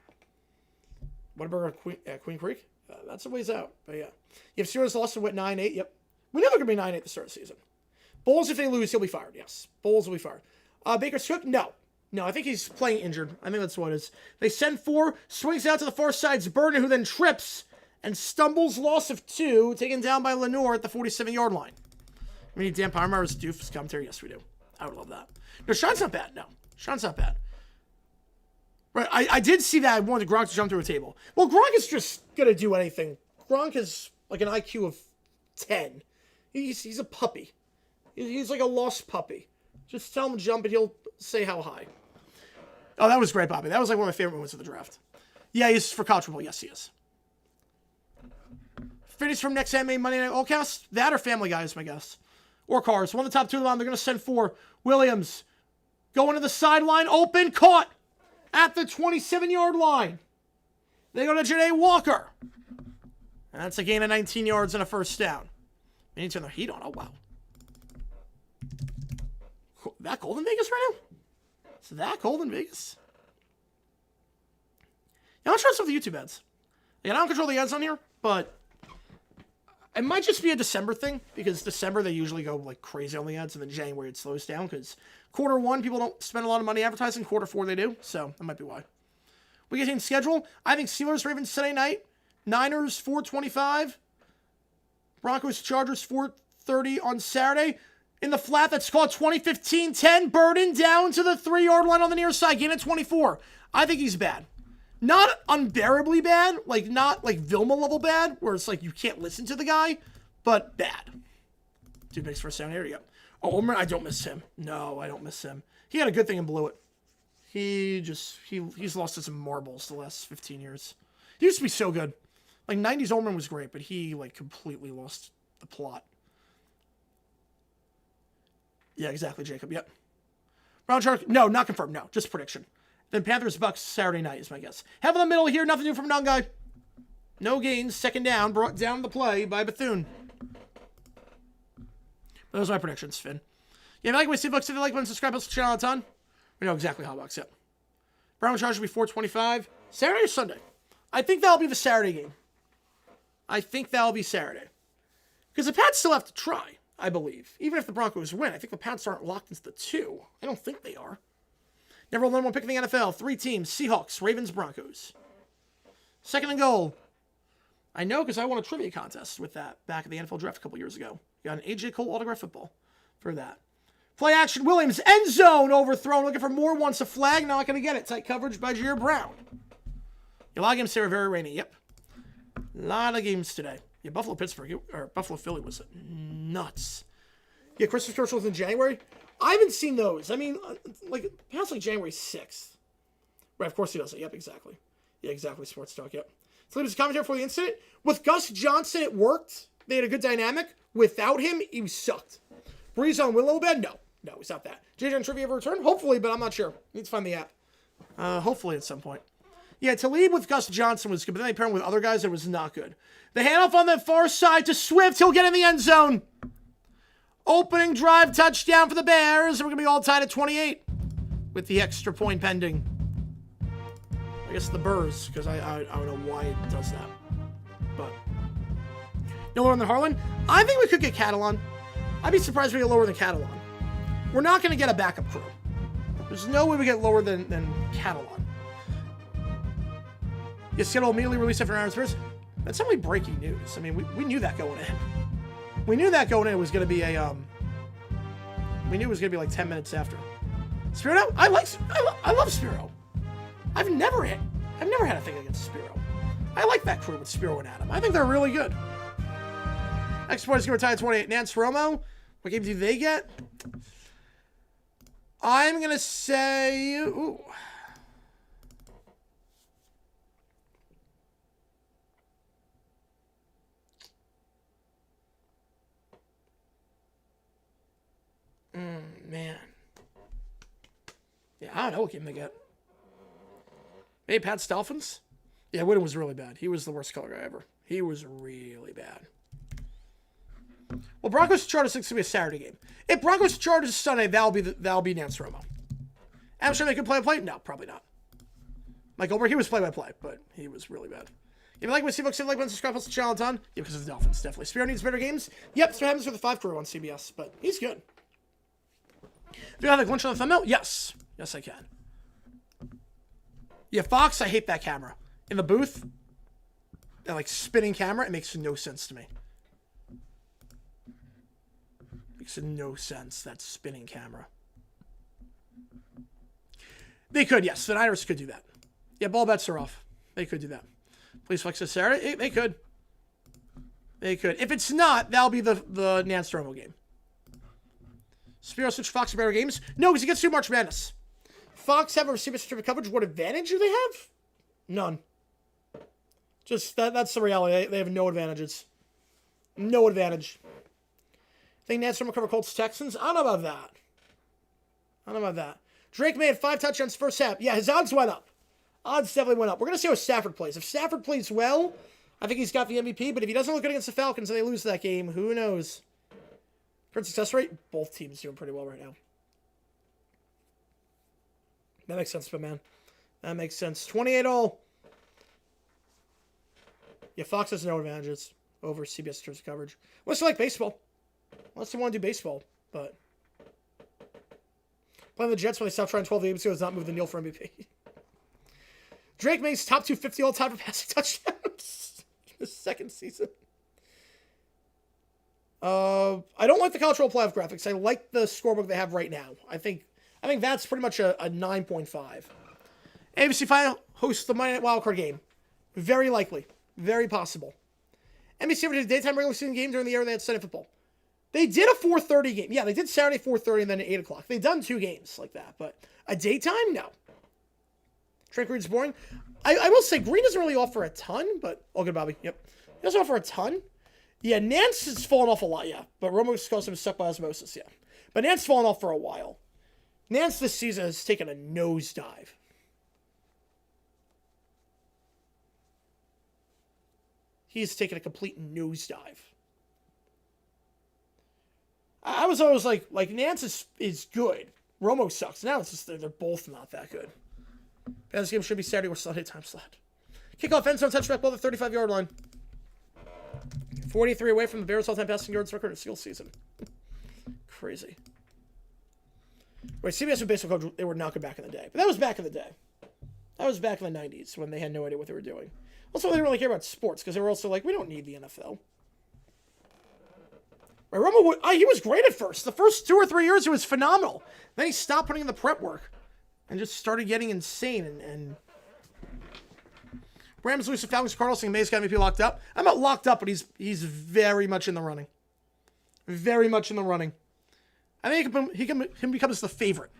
Whataburger Queen Creek? That's a ways out. But yeah. You have Steelers lost to 9-8. Yep. We know they're going to be 9-8 at the start of the season. Bowles, if they lose, he'll be fired. Yes. Bowles will be fired. Baker Cook? No. No, I think he's playing injured. I think that's what it is. They send 4, swings out to the far side's Burden, who then trips and stumbles, loss of 2, taken down by Lenore at the 47-yard line. We need Dan Palmer's doofus commentary. Yes, we do. I would love that. No, Sean's not bad. No, Sean's not bad. Right, I did see that I wanted Gronk to jump through a table. Well, Gronk is just going to do anything. Gronk is like an IQ of 10. He's a puppy. He's like a lost puppy. Just tell him to jump and he'll say how high. Oh, that was great, Bobby. That was like one of my favorite moments of the draft. Yeah, he's for college football. Yes, he is. Finish from next MMA Monday Night Allcast. That or Family Guy is my guess. Or Cars. One of the top 2 of them. They're going to send 4. Williams going to the sideline. Open. Caught at the 27-yard line. They go to Janae Walker. And that's a gain of 19 yards and a first down. They need to turn their heat on. Oh, wow. That cold in Vegas right now? Is that cold in Vegas? Yeah, I'll try some of the YouTube ads. And I don't control the odds on here, but it might just be a December thing, because December they usually go like crazy on the ads, and then January it slows down, because quarter 1 people don't spend a lot of money advertising, quarter 4 they do, so that might be why. We get team schedule. I think Steelers, Ravens Sunday night, Niners 4:25, Broncos, Chargers 4:30 on Saturday. In the flat, that's called 20-15-10, Burden down to the 3-yard line on the near side, gain at 24. I think he's bad. Not unbearably bad, like not like Vilma level bad, where it's like you can't listen to the guy, but bad. 2 picks for a 7. Here we go. Oh, Omer, I don't miss him. No, I don't miss him. He had a good thing and blew it. He's lost to some marbles the last 15 years. He used to be so good. Like 90s Omer was great, but he like completely lost the plot. Yeah, exactly, Jacob. Yep. Brown Shark. No, not confirmed. No, just prediction. Then Panthers Bucks Saturday night is my guess. Have in the middle here. Nothing new from None Guy. No gains. Second down. Brought down the play by Bethune. Those are my predictions, Finn. Yeah, if you like my Steve Bucks, if you like, subscribe to the channel a ton. We know exactly how it works. Yep. Brown Charge will be 4:25. Saturday or Sunday? I think that'll be the Saturday game. I think that'll be Saturday. Because the Pats still have to try. I believe. Even if the Broncos win, I think the Pats aren't locked into the 2. I don't think they are. Never number 1 pick in the NFL. 3 teams. Seahawks, Ravens, Broncos. Second and goal. I know because I won a trivia contest with that back at the NFL draft a couple years ago. Got an AJ Cole autograph football for that. Play action. Williams. End zone. Overthrown. Looking for more. Wants a flag. Not going to get it. Tight coverage by Jair Brown. A lot of games today are very rainy. Yep. A lot of games today. Yeah, Buffalo-Pittsburgh, or Buffalo-Philly was nuts. Yeah, Christmas specials in January. I haven't seen those. I mean, like, past like January 6th. Right, of course he does it. Yep, exactly. Yeah, exactly, Sports Talk, yep. So it was a commentary for the incident. With Gus Johnson, it worked. They had a good dynamic. Without him, he sucked. Breeze on Willow Bed? No, he's not that. JJ and Trivia ever return? Hopefully, but I'm not sure. Need to find the app. Hopefully at some point. Yeah, Talib with Gus Johnson was good, but then they paired him with other guys that was not good. The handoff on the far side to Swift. He'll get in the end zone. Opening drive touchdown for the Bears. And we're going to be all tied at 28 with the extra point pending. I guess the Burrs, because I don't know why it does that. But no lower than Harlan. I think we could get Catalan. I'd be surprised if we get lower than Catalan. We're not going to get a backup crew. There's no way we get lower than Catalan. Yes, Seattle immediately released after hours first. That's only breaking news. I mean, we knew that going in. We knew that going in was going to be a, we knew it was going to be like 10 minutes after. Spiro, I love Spiro. I've never had a thing against Spiro. I like that crew with Spiro and Adam. I think they're really good. Next point is going to retire 28. Nance Romo. What game do they get? I'm going to say, ooh. Man. Yeah, I don't know what game they get. Maybe Pat's Dolphins? Yeah, Witten was really bad. He was the worst color guy ever. He was really bad. Well, Broncos Chargers is going to be a Saturday game. If Broncos Chargers Sunday, that'll be Nance Romo. I'm sure they could play. No, probably not. Mike Goldberg, he was play-by-play, but he was really bad. If you like my Steve-Books, if you like my subscribe to the channel a ton, yeah, because of the Dolphins, definitely. Spiro needs better games. Yep, that's what happens with the 5 crew on CBS, but he's good. Do you have a glitch on the thumbnail? Yes. Yes, I can. Yeah, Fox, I hate that camera. In the booth, that like spinning camera, it makes no sense to me. Makes no sense, that spinning camera. They could, yes. The Niners could do that. Yeah, ball bets are off. They could do that. Please flex this Saturday. They could. They could. If it's not, that'll be the Nance Romo game. Spiro switch Fox to better games? No, because he gets too much Madness. Fox have a receiver certificate coverage. What advantage do they have? None. Just that's the reality. They have no advantages. No advantage. Think Nance Romo cover Colts Texans? I don't know about that. Drake made 5 touchdowns first half. Yeah, his odds went up. Odds definitely went up. We're going to see how Stafford plays. If Stafford plays well, I think he's got the MVP. But if he doesn't look good against the Falcons and they lose that game, who knows? Current success rate, both teams doing pretty well right now. That makes sense, but man. That makes sense. 28-all. Yeah, Fox has no advantages over CBS in terms of coverage. Unless you like baseball. Unless you want to do baseball. But playing the Jets when they stopped trying 12 games ago does not move the needle for MVP. Drake May's top 250 all time for passing touchdowns in the second season. I don't like the college football playoff graphics. I like the scorebook they have right now. I think that's pretty much a 9.5. ABC final hosts the Monday Night Wildcard game. Very likely. Very possible. NBC ever did a daytime regular season game during the era they had Sunday football. They did a 4:30 game. Yeah, they did Saturday 4:30 and then at 8 o'clock. They've done 2 games like that. But a daytime? No. Trent Green's boring. I will say Green doesn't really offer a ton, but... Oh, good, Bobby. Yep. He doesn't offer a ton. Yeah, Nance has fallen off a lot, yeah. But Romo calls him stuck by osmosis, yeah. But Nance has fallen off for a while. Nance this season has taken a nosedive. He's taken a complete nosedive. I was always like Nance is good. Romo sucks. Now it's just they're both not that good. This game should be Saturday or Sunday time slot. Kickoff end zone touchback ball at the 35-yard line. 43 away from the Bears' all-time passing yards record in a single season. Crazy. Wait, CBS and baseball coach, they were not good back in the day. But that was back in the day. That was back in the 90s when they had no idea what they were doing. Also, they didn't really care about sports because they were also like, we don't need the NFL. Right, Romo, he was great at first. The first 2 or 3 years, he was phenomenal. Then he stopped putting in the prep work and just started getting insane. And Rams lose to Falcons, Cardinals, saying May's got MVP locked up. I'm not locked up, but he's very much in the running. Very much in the running. I think he becomes the favorite.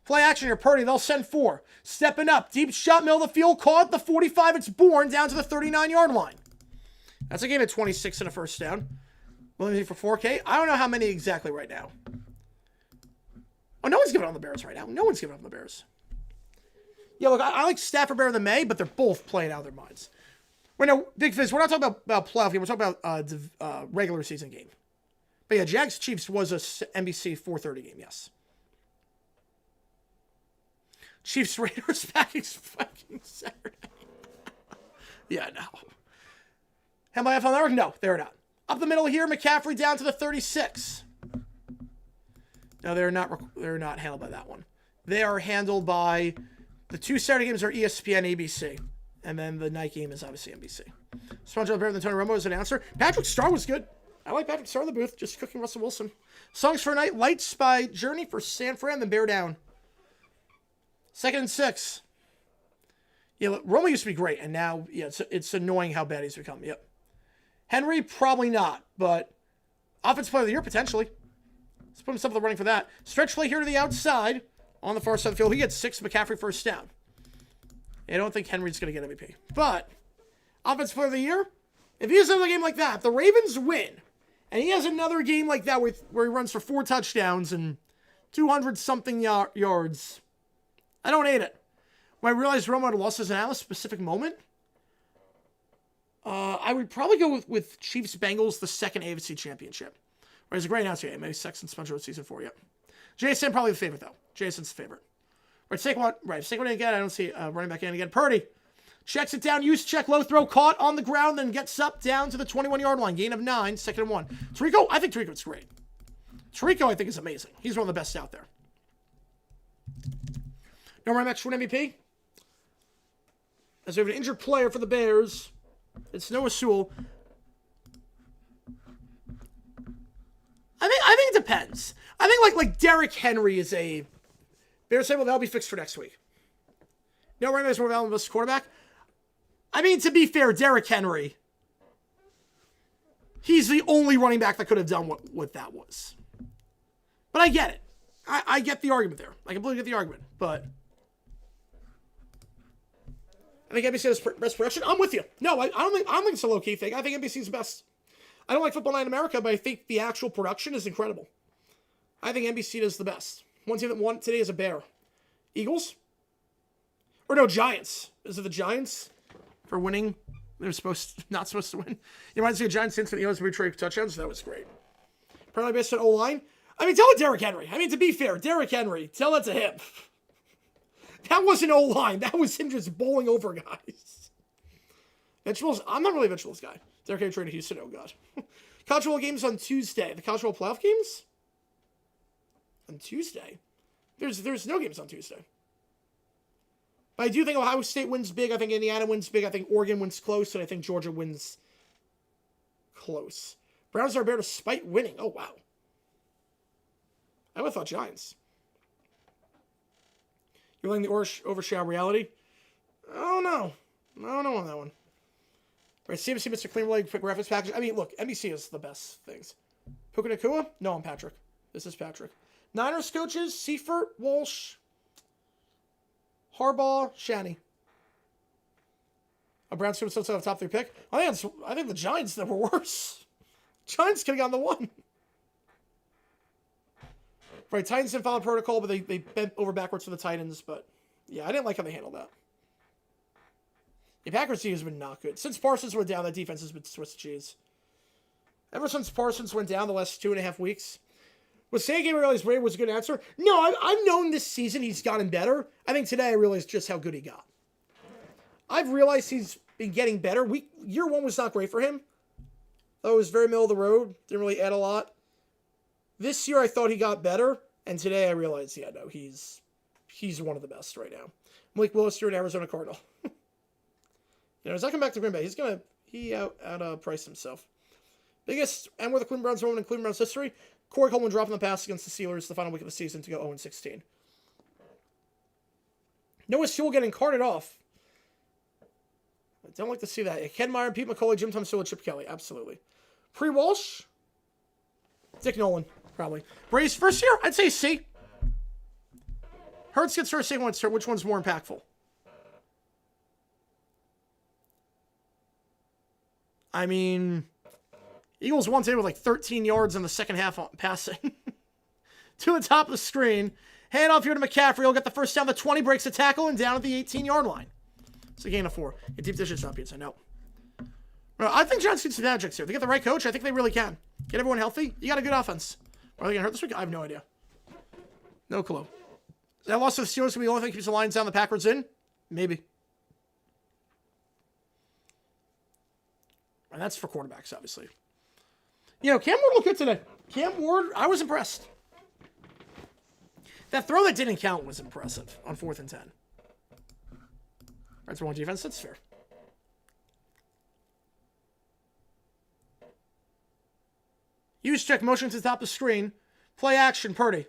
Play action here, Purdy. They'll send 4. Stepping up. Deep shot, middle of the field. Caught at the 45. It's Bourne down to the 39-yard line. That's a game at 26 and a first down. Williams for 4K. I don't know how many exactly right now. Oh, no one's giving on the Bears right now. No one's giving on the Bears. Yeah, look, I like Stafford better than May, but they're both playing out of their minds. Right now, Big Fizz, we're not talking about playoff game. We're talking about regular season game. But yeah, Jags-Chiefs was a NBC 4:30 game, yes. Chiefs-Raiders back fucking Saturday. Yeah, no. Am I F on network? No, they're not. Up the middle here, McCaffrey down to the 36. No, they're not handled by that one. They are handled by the 2 Saturday games are ESPN, ABC, and then the night game is obviously NBC. SpongeBob better than Tony Romo as an announcer. Patrick Starr was good. I like Patrick Starr in the booth, just cooking Russell Wilson. Songs for a night, Lights by Journey for San Fran, then Bear down. 2nd and 6. Yeah, look, Romo used to be great, and now yeah, it's annoying how bad he's become. Yep. Henry, probably not, but offensive player of the year, potentially. Let's put himself in the running for that. Stretch play here to the outside on the far side of the field. He gets 6, McCaffrey first down. I don't think Henry's going to get MVP. But, offensive player of the year, if he has another game like that, if the Ravens win, and he has another game like that where he runs for 4 touchdowns and 200-something yards, I don't hate it. When I realized Romo had lost as an analyst, specific moment, I would probably go with Chiefs-Bengals, the 2nd AFC championship. Where he's a great announcer. Yeah, maybe Sexton SpongeBob season 4, yep. Jason probably the favorite, though. Jason's the favorite. Right, Saquon again. I don't see running back in again. Purdy checks it down. Use check. Low throw. Caught on the ground. Then gets up down to the 21-yard line. Gain of 9. 2nd and 1. Tarico. I think Tarico's great. Tarico, I think, is amazing. He's one of the best out there. No running back for an MVP. As we have an injured player for the Bears. It's Noah Sewell. I think it depends. I think like Derrick Henry is a... Bears say, well, that'll be fixed for next week. No running back is more valuable than quarterback. I mean, to be fair, Derrick Henry, he's the only running back that could have done what that was. But I get it. I get the argument there. I completely get the argument. But I think NBC has best production. I'm with you. No, I don't think it's a low-key thing. I think NBC's best. I don't like Football Night in America, but I think the actual production is incredible. I think NBC does the best. One team that won today is a Bear. Eagles? Or no, Giants. Is it the Giants for winning? They're not supposed to win. You might see a Giants incident. The Eagles retrieve touchdowns. That was great. Probably based on O-line. I mean, tell it Derrick Henry. I mean, to be fair, Derrick Henry, tell it to him. That wasn't O-line. That was him just bowling over guys. Vegetables? I'm not really a vegetables guy. Derek Henry traded to Houston. Oh, God. College football games on Tuesday. The college football playoff games? On Tuesday? There's no games on Tuesday. But I do think Ohio State wins big. I think Indiana wins big. I think Oregon wins close. And I think Georgia wins close. Browns are better despite winning. Oh, wow. I would have thought Giants. You're letting the overshadow reality? Oh, no. No on that one. All right, CMC, Mr. Clean Leg, quick reference package. I mean, look, NBC is the best things. Puka Nakua? No, I'm Patrick. This is Patrick. Niners coaches, Seifert, Walsh, Harbaugh, Shanny. A Browns could still have a top 3 pick. I think the Giants that were worse. Giants could have gotten the 1. Right, Titans didn't follow protocol, but they bent over backwards for the Titans. But, yeah, I didn't like how they handled that. The Packers team has been not good. Since Parsons went down, that defense has been Swiss cheese. Ever since Parsons went down the last 2.5 weeks. Was saying Gabriel Brady was a good answer? No, I've known this season he's gotten better. I think today I realized just how good he got. I've realized he's been getting better. Year 1 was not great for him. It was very middle of the road. Didn't really add a lot. This year I thought he got better. And today I realized, yeah, no, he's one of the best right now. Malik Willis, you're an Arizona Cardinal. As I come back to Green Bay, he out-priced himself. Biggest and where the Cleveland Browns moment in Cleveland Browns history. Corey Coleman dropping the pass against the Steelers the final week of the season to go 0-16. Noah Sewell getting carted off. I don't like to see that. Ken Meyer, Pete McCauley, Jim Tom Sewell, Chip Kelly. Absolutely. Pre-Walsh? Dick Nolan, probably. Brady's first year? I'd say C. Hurts gets first, second one. Which one's more impactful? I mean, Eagles won today with like 13 yards in the second half on passing. To the top of the screen. Hand off here to McCaffrey. He'll get the first down. The 20 breaks a tackle and down at the 18-yard line. It's a gain of 4. Get deep dishes, not pizza. No. I think Giants can some magic here. If they get the right coach, I think they really can. Get everyone healthy. You got a good offense. Are they going to hurt this week? I have no idea. No clue. That loss to the Steelers going to be the only thing that keeps the Lions down, the Packers in? Maybe. And that's for quarterbacks, obviously. Cam Ward looked good today. Cam Ward, I was impressed. That throw that didn't count was impressive on 4th and 10. Right, for one defense, that's fair. Use check motion to the top of the screen. Play action, Purdy.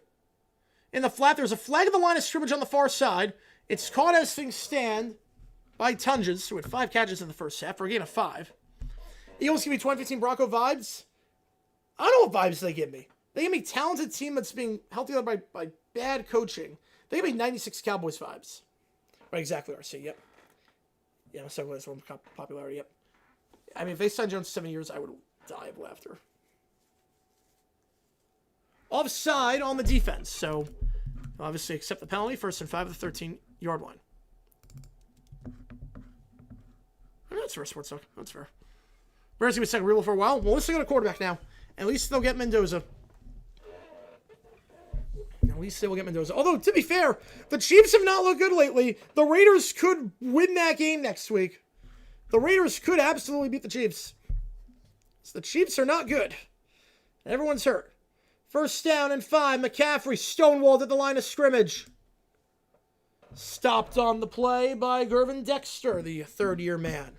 In the flat, there's a flag of the line of scrimmage on the far side. It's caught as things stand by Tunges, who had 5 catches in the first half for a gain of 5. Eagles give me 2015 Bronco vibes. I don't know what vibes they give me. They give me talented team that's being held together by bad coaching. They give me 96 Cowboys vibes. Right, exactly, RC, yep. Yeah, so that's one popularity, yep. I mean, if they signed Jones 7 years, I would die of laughter. Offside on the defense, so obviously accept the penalty. 1st and 5 at the 13-yard line. That's fair, Sports Talk. That's fair. Bears going to be second real for a while. Well, let's go to quarterback now. At least they'll get Mendoza. Although, to be fair, the Chiefs have not looked good lately. The Raiders could win that game next week. The Raiders could absolutely beat the Chiefs. So the Chiefs are not good. Everyone's hurt. 1st down and 5. McCaffrey stonewalled at the line of scrimmage. Stopped on the play by Gervin Dexter, the 3rd-year man.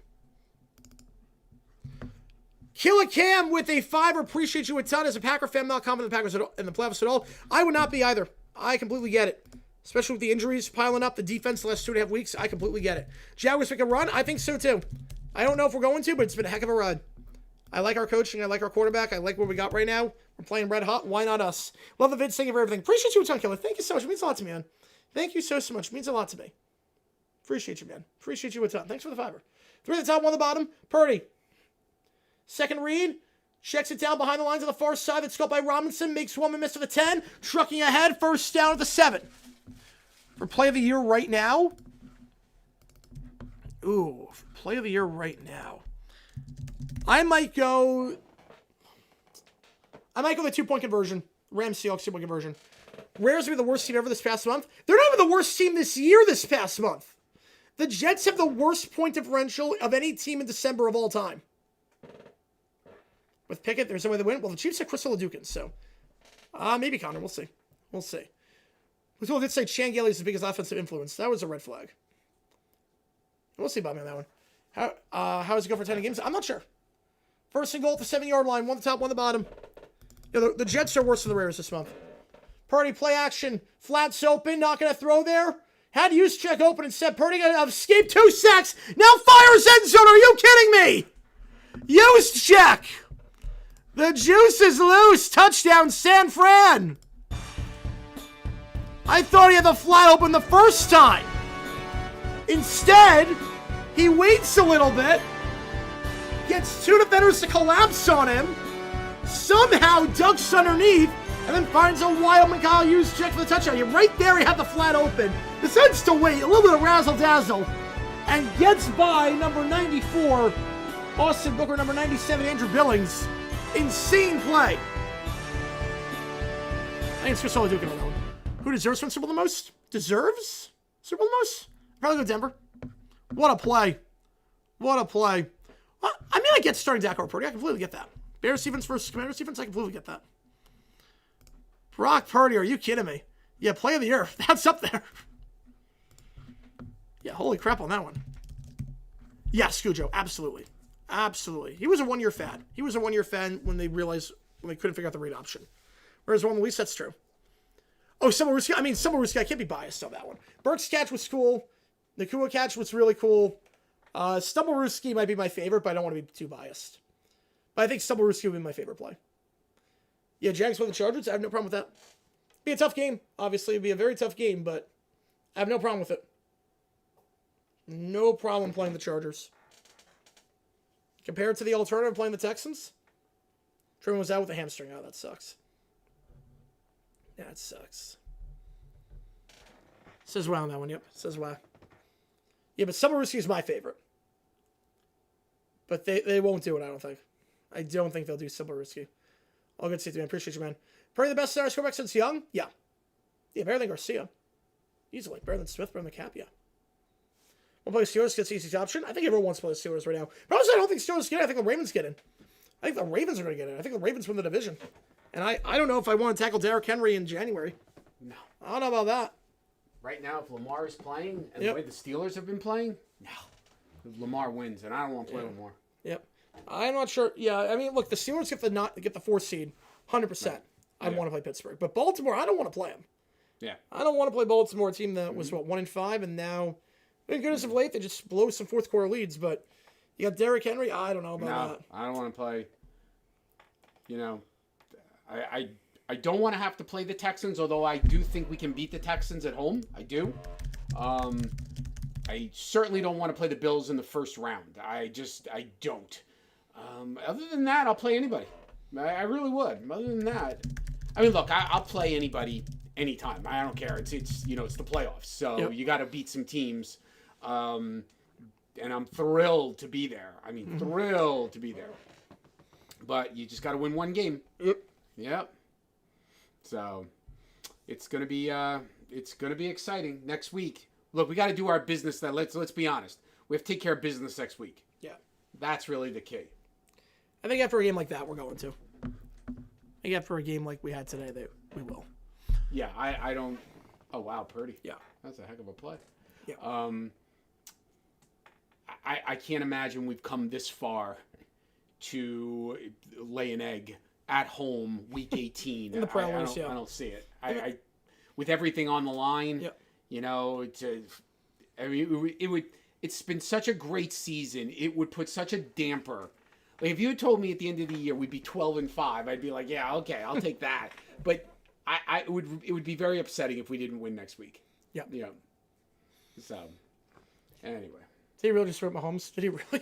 Killer Cam with a 5. Appreciate you a ton. As a Packer fan, I'm not confident in the Packers in the playoffs at all. I would not be either. I completely get it. Especially with the injuries piling up, the defense the last 2.5 weeks. I completely get it. Jaguars make a run? I think so too. I don't know if we're going to, but it's been a heck of a ride. I like our coaching. I like our quarterback. I like what we got right now. We're playing red hot. Why not us? Love the vids. Thank you for everything. Appreciate you a ton, Killer. Thank you so much. It means a lot to me, man. Thank you so much. It means a lot to me. Appreciate you, man. Appreciate you a ton. Thanks for the 5. 3 at the top, 1 at the bottom. Purdy. Second read. Checks it down behind the lines on the far side. That's caught by Robinson. Makes 1 miss to the 10. Trucking ahead. 1st down at the 7. For play of the year right now. Ooh, for play of the year right now. I might go the 2-point conversion. Rams Seahawks 2-point conversion. Rares will be the worst team ever this past month. They're not even the worst team this year this past month. The Jets have the worst point differential of any team in December of all time. With Pickett, there's no way they win. Well, the Chiefs have Chris Oladukins, so maybe Connor. We'll see. We'll see. People did say Chan Gailey is the biggest offensive influence. That was a red flag. We'll see about me on that one. How does it go for 10 games? I'm not sure. First and goal at the 7-yard line. One the top, one the bottom. Yeah, the Jets are worse than the Raiders this month. Purdy, play action. Flats open. Not going to throw there. Had Juszczyk open instead. Purdy going to escape 2 sacks. Now fires end zone. Are you kidding me? Juszczyk. The juice is loose. Touchdown, San Fran. I thought he had the flat open the first time. Instead, he waits a little bit, gets 2 defenders to collapse on him, somehow ducks underneath, and then finds a wide open Kyle Juszczyk for the touchdown. Right there, he had the flat open. Decides to wait, a little bit of razzle-dazzle, and gets by number 94, Austin Booker, number 97, Andrew Billings. Insane play. I think it's Chris Oladukins on that one. Who deserves to win Super Bowl the most? Deserves? Super Bowl the most? Probably go Denver. What a play. What a play. Well, I mean, I get starting Dak or Purdy. I completely get that. Bears defense versus Commanders defense, I completely get that. Brock Purdy, are you kidding me? Yeah, play of the year. That's up there. Yeah, holy crap on that one. Yeah, Scujo, absolutely. Absolutely. He was a one-year fad. He was a one-year fad when they couldn't figure out the read option. Whereas one of the least, that's true. Oh, Summerooski, I can't be biased on that one. Burke's catch was cool. Nakua catch was really cool. Stubbleruski might be my favorite, but I don't want to be too biased. But I think Stubbleruski would be my favorite play. Yeah, Jags for the Chargers. I have no problem with that. Be a tough game. Obviously, it'd be a very tough game, but I have no problem with it. No problem playing the Chargers. Compared to the alternative playing the Texans, Truman was out with a hamstring. Oh, that sucks. That sucks. Says why on that one. Yep, says why. Yeah, but Summerooski is my favorite. But they won't do it, I don't think. I don't think they'll do Summerooski. All good to see you, man. Appreciate you, man. Probably the best Irish quarterback since Young? Yeah. Yeah, better than Garcia. Easily. Better than Smith, better than Cap, yeah. We'll play Steelers, gets easy option. I think everyone wants to play the Steelers right now. But honestly, I don't think Steelers get it. I think the Ravens get in. I think the Ravens are going to get it. I think the Ravens win the division. And I don't know if I want to tackle Derrick Henry in January. No. I don't know about that. Right now, if Lamar is playing and the way the Steelers have been playing, no. Lamar wins, and I don't want to play Lamar. Yep. I'm not sure. Yeah, I mean, look, the Steelers get the 4th seed, 100%. Right. I'd want to play Pittsburgh. But Baltimore, I don't want to play them. Yeah. I don't want to play Baltimore, a team that was, 1-5, and now, in goodness of late, they just blow some 4th quarter leads. But you got Derrick Henry, I don't know about that. I don't want to play, I don't want to have to play the Texans, although I do think we can beat the Texans at home. I do. I certainly don't want to play the Bills in the first round. I don't. Other than that, I'll play anybody. I really would. Other than that, I mean, look, I'll play anybody anytime. I don't care. It's the playoffs, so you got to beat some teams. And I'm thrilled to be there. I mean, thrilled to be there. But you just got to win one game. Yep. So it's gonna be exciting next week. Look, we got to do our business. Let's be honest. We have to take care of business next week. Yeah, that's really the key. I think after a game like that, we're going to. I think after a game like we had today, that we will. Yeah, I don't. Oh wow, Purdy. Yeah, that's a heck of a play. Yeah. I can't imagine we've come this far to lay an egg at home week 18. In the Prowlers, I don't see it. I with everything on the line, it's been such a great season. It would put such a damper. Like if you had told me at the end of the year we'd be 12-5, I'd be like, yeah, okay, I'll take that. But it would be very upsetting if we didn't win next week. Yeah. Yeah. So anyway. Did he really just throw Mahomes? Did he really?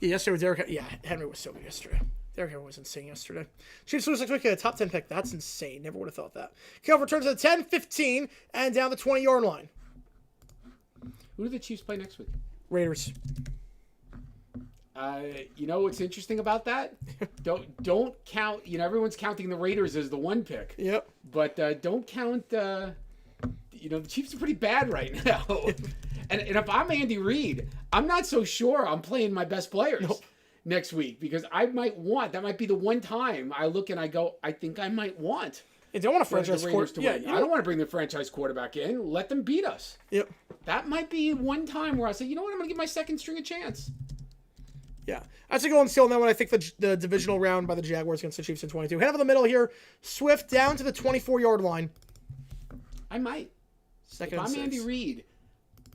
Yeah, yesterday with Derrick. Yeah, Henry was so good yesterday. Derrick Henry was insane yesterday. Chiefs lose next week at a top 10 pick. That's insane. Never would have thought that. Kickoff returns at the 10, 15, and down the 20-yard line. Who do the Chiefs play next week? Raiders. You know what's interesting about that? Don't count. Everyone's counting the Raiders as the 1 pick. Yep. But don't count. The Chiefs are pretty bad right now. And if I'm Andy Reid, I'm not so sure I'm playing my best players next week because I might want, that might be the one time I look and I go, I think I might want. You don't want to franchise quarterback. I don't want to bring the franchise quarterback in. Let them beat us. Yep. That might be one time where I say, you know what, I'm going to give my second string a chance. Yeah. That's a golden seal on that one. I think the divisional round by the Jaguars against the Chiefs in 22. Head over the middle here. Swift down to the 24-yard line. I might. Second if I'm Andy Reid,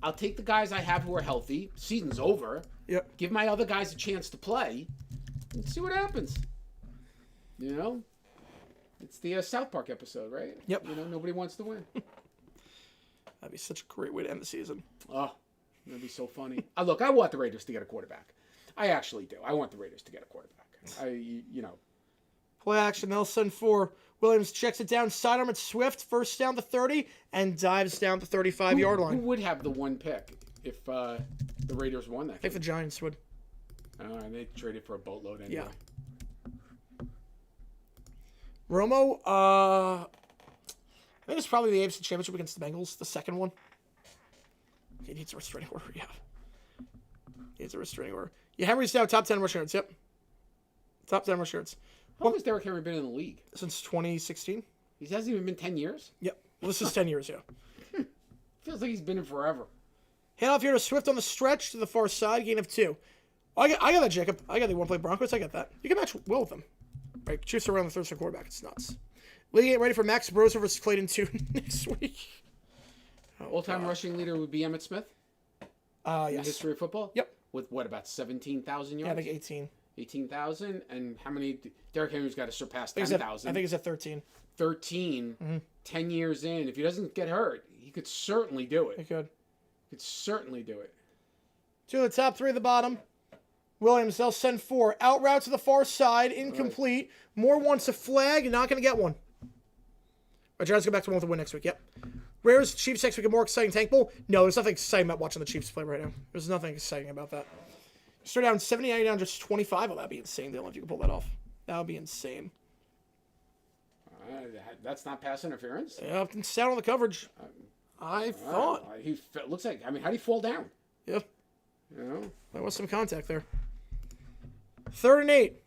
I'll take the guys I have who are healthy. Season's over. Yep. Give my other guys a chance to play. And see what happens. You know? It's the South Park episode, right? Yep. You know, nobody wants to win. That'd be such a great way to end the season. Oh, that'd be so funny. Look, I want the Raiders to get a quarterback. I actually do. I want the Raiders to get a quarterback. You know. Play action. They'll send for Williams. Checks it down. Sidearm at Swift. First down to 30 and dives down the 35-yard line. Who would have the one pick if the Raiders won that? I think the Giants would. And they traded for a boatload anyway. Yeah. Romo, I think it's probably the AFC Championship against the Bengals, the second one. He needs a restraining order, yeah. He needs a restraining order. Yeah, Henry's down top 10 rush yards, yep. Top 10 rush yards. How long has Derrick Henry been in the league? Since 2016. He hasn't even been 10 years? Yep. Well, this is 10 years, yeah. Feels like he's been in forever. Hand off here to Swift on the stretch to the far side, gain of 2. I got that, Jacob. I got the one-play Broncos. I got that. You can match well with them. Right, Chiefs are around the third string quarterback. It's nuts. League getting ready for Max Broser versus Clayton 2 next week. All-time rushing leader would be Emmitt Smith? Yes. In the history of football? Yep. With what, about 17,000 yards? Yeah, I think 18. 18,000? And how many? Derrick Henry's got to surpass 10,000. I think it's at 13. 13. 10 years in. If he doesn't get hurt, he could certainly do it. He could. Could certainly do it. 2 of the top, 3 at the bottom. Williams, they'll send 4. Out route to the far side, incomplete. Right. Moore wants a flag, not going to get one. Right, Giants go back to 1 with a win next week, yep. Rares, Chiefs next week, a more exciting tank bowl? No, there's nothing exciting about watching the Chiefs play right now. There's nothing exciting about that. Start down 70, down just 25. Oh, that'd be insane, Dylan, if you could pull that off. That would be insane. That's not pass interference? Yeah, it's down on the coverage. I thought. He looks like, I mean, how do you fall down? Yep. You know? There was some contact there. 3rd and 8.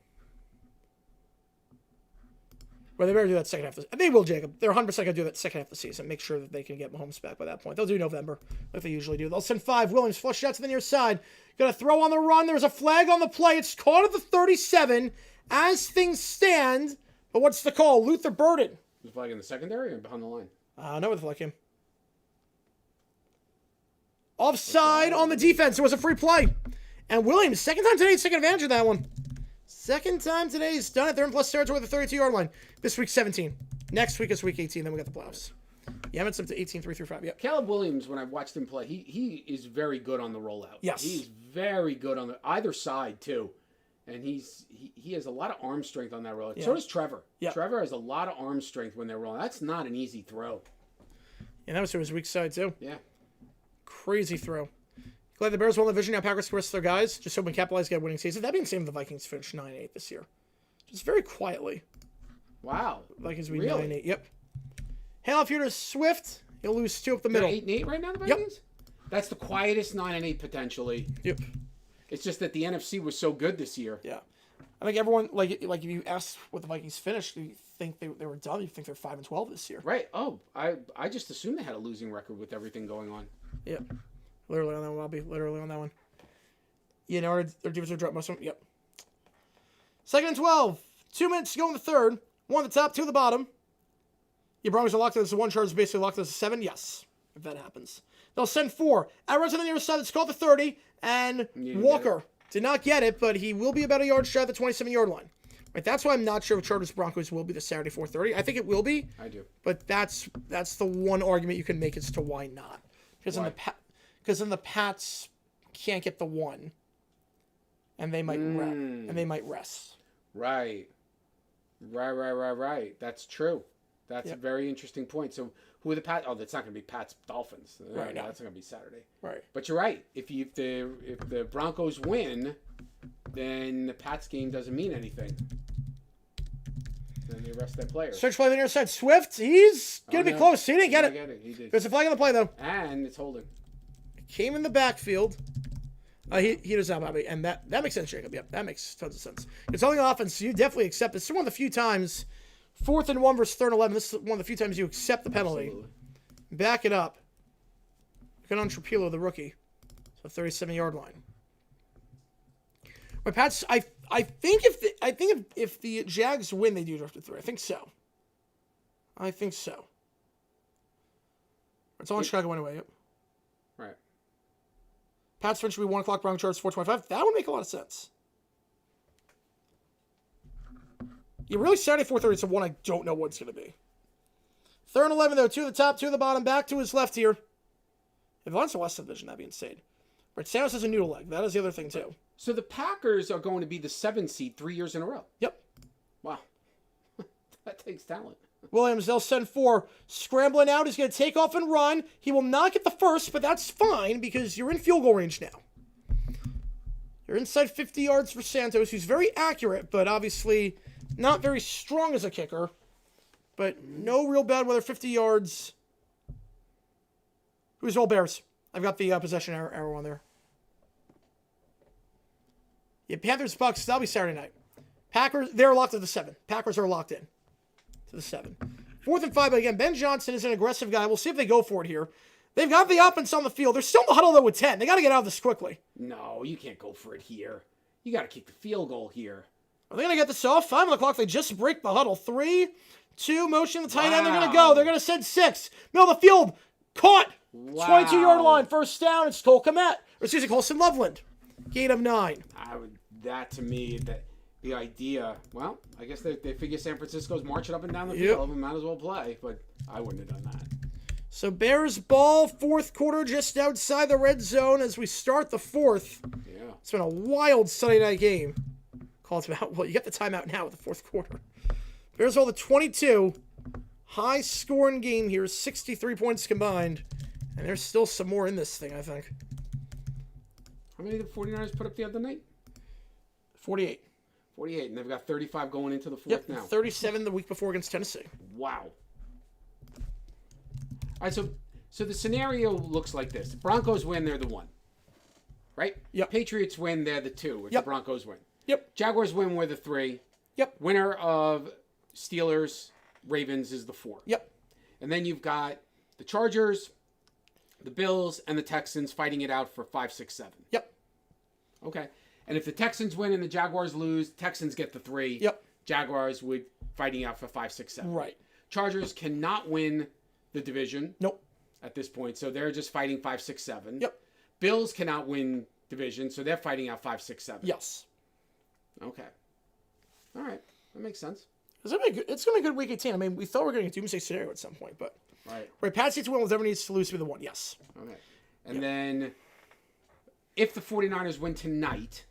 Well, they better do that second half. They will, Jacob. They're 100% going to do that second half of the season. Make sure that they can get Mahomes back by that point. They'll do November, like they usually do. They'll send 5. Williams flushed out to the near side. Going to throw on the run. There's a flag on the play. It's caught at the 37 as things stand. But what's the call? Luther Burden. Was the flag in the secondary or behind the line? No, where the flag came. Offside on the defense. It was a free play. And Williams, second time today, taking advantage of that one. Second time today, he's done it. They're in plus territory with the 32-yard line. This week, 17. Next week is week 18. Then we got the playoffs. Yeah, I'm up to 18, 3 through 5. Yep. Caleb Williams, when I watched him play, he is very good on the rollout. Yes. He's very good on the either side, too. And he has a lot of arm strength on that rollout. Yeah. So does Trevor. Yep. Trevor has a lot of arm strength when they're rolling. That's not an easy throw. And that was to his weak side, too. Yeah. Crazy throw. Glad the Bears won the division. Now Packers can rest their guys. Just hoping capitalize, get a winning season. That being said, the Vikings finished 9-8 this year. Just very quietly. Wow. Vikings will be 9-8. Yep. Hand off here to Swift. He'll lose 2 up the middle. 8-8 right now, the Vikings? Yep. That's the quietest 9-8 potentially. Yep. It's just that the NFC was so good this year. Yeah. I think everyone, like if you asked what the Vikings finished, do you think they were done? You think they're 5-12 this year? Right. Oh, I just assumed they had a losing record with everything going on. Yep. Literally on that one. I'll be literally on that one. You know, our defense will drop most of them. Yep. 2nd and 12. 2 minutes to go in the third. 1 at the top, 2 at the bottom. Your Broncos are locked as a 1 charge, basically locked as a 7. Yes, if that happens. They'll send 4. Out right to the near side. It's called the 30. And Walker did not get it, but he will be about a yard shy of the 27-yard line. Right, that's why I'm not sure if Chargers Broncos will be the Saturday 4:30. I think it will be. I do. But that's the one argument you can make as to why not. Because then the Pats can't get the 1, and they might rest. Right. That's true. That's a very interesting point. So who are the Pats? Oh, that's not going to be Pats Dolphins. Right. No, that's not going to be Saturday. Right. But you're right. If the Broncos win, then the Pats game doesn't mean anything. Then they rest their players. Stretch play on the near side. Swift, he's going to be close. He didn't get it. He did. There's a flag on the play, though. And it's holding. Came in the backfield. He does not, Bobby. And that makes sense, Jacob. Yep, that makes tons of sense. It's only offense, so you definitely accept this. It's one of the few times, 4th and 1 versus 3rd and 11, this is one of the few times you accept the penalty. Absolutely. Back it up. Get on Trapilo, the rookie. So 37-yard line. My Pats, I think if the Jags win, they do draft to 3. I think so. It's all in Chicago anyway. Yep. Right. Pats finish will be 1 o'clock. Broncos Chargers 4:25. That would make a lot of sense. Yeah, really Saturday 4:30 is the one I don't know what it's going to be. 3rd and 11 though. 2 at the top, 2 at the bottom. Back to his left here. If Vaughn's the West Division, that'd be insane. Right, Sanos has a noodle leg. That is the other thing too. So the Packers are going to be the 7th seed 3 years in a row. Yep. Wow. That takes talent. Williams, they'll send 4. Scrambling out. He's going to take off and run. He will not get the first, but that's fine because you're in field goal range now. You're inside 50 yards for Santos, who's very accurate, but obviously not very strong as a kicker. But no real bad weather, 50 yards. Who's all Bears? I've got the possession arrow on there. Yeah, Panthers, Bucks, that'll be Saturday night. Packers, they're locked at the 7. Packers are locked in to the 7. 4th and 5, but again, Ben Johnson is an aggressive guy. We'll see if they go for it here. They've got the offense on the field. They're still in the huddle, though, with 10. They got to get out of this quickly. No, you can't go for it here. You got to kick the field goal here. Are they going to get this off? 5 on the clock. They just break the huddle. 3, 2, motion the tight end. They're going to go. They're going to send 6. Middle of the field. Caught. Wow. 22-yard line. First down. It's Cole Kmet. Or excuse me, Colson Loveland. Gain of 9. That to me, the idea, well, I guess they figure San Francisco's marching up and down the field and might as well play, but I wouldn't have done that. So Bears ball, 4th quarter, just outside the red zone as we start the 4th. Yeah. It's been a wild Sunday night game. Call it about, well, you get the timeout now with the 4th quarter. Bears all the 22. High scoring game here, 63 points combined. And there's still some more in this thing, I think. How many did the 49ers put up the other night? 48. 48, and they've got 35 going into the 4th now. 37 the week before against Tennessee. Wow. All right, so the scenario looks like this. The Broncos win, they're the 1. Right? Yep. Patriots win, they're the 2 if the Broncos win. Yep. Jaguars win, we're the 3. Yep. Winner of Steelers, Ravens is the 4. Yep. And then you've got the Chargers, the Bills, and the Texans fighting it out for 5, 6, 7. Yep. Okay. And if the Texans win and the Jaguars lose, Texans get the 3. Yep. Jaguars would fighting out for 5, 6, 7. Right. Chargers cannot win the division. Nope. At this point, so they're just fighting 5, 6, 7. Yep. Bills cannot win division, so they're fighting out 5, 6, 7. Yes. Okay. All right, that makes sense. It's going to be a good week 18. I mean, we thought we were going to get doomsday scenario at some point, but right. Pats need to win. Whatever needs to lose to be the 1. Yes. Okay. And then, if the 49ers win tonight,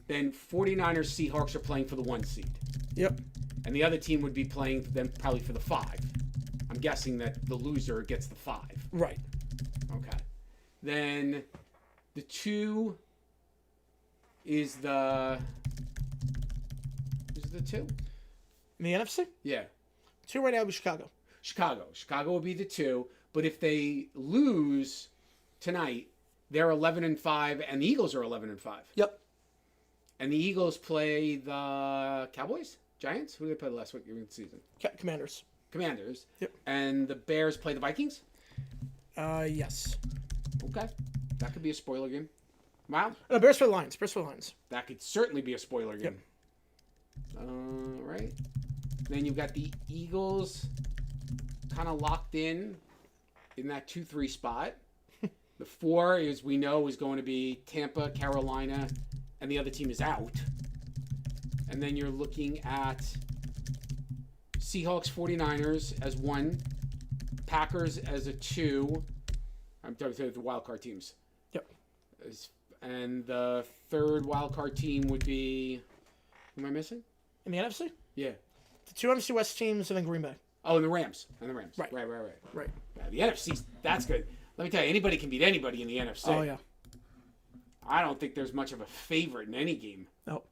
then 49ers Seahawks are playing for the 1 seed. Yep. And the other team would be playing them probably for the 5. I'm guessing that the loser gets the 5. Right. Okay. Then the 2 is the... Is the 2? In the NFC? Yeah. 2 right now would be Chicago. Chicago will be the 2. But if they lose tonight, they're 11-5, and the Eagles are 11-5. Yep. And the Eagles play the Cowboys? Giants? Who did they play the last week of the season? Commanders. Yep. And the Bears play the Vikings? Yes. Okay. That could be a spoiler game. Wow. No, Bears play the Lions. That could certainly be a spoiler game. Yep. Right. Then you've got the Eagles kind of locked in that 2-3 spot. The 4 is going to be Tampa, Carolina, and the other team is out. And then you're looking at Seahawks, 49ers as 1, Packers as a 2. I'm talking about the wild card teams. Yep. And the 3rd wild card team would be, who am I missing? In the NFC? Yeah. The 2 NFC West teams and then Green Bay. Oh, and the Rams. Right. Right. Yeah, the NFC, that's good. Let me tell you, anybody can beat anybody in the NFC. Oh, yeah. I don't think there's much of a favorite in any game. No.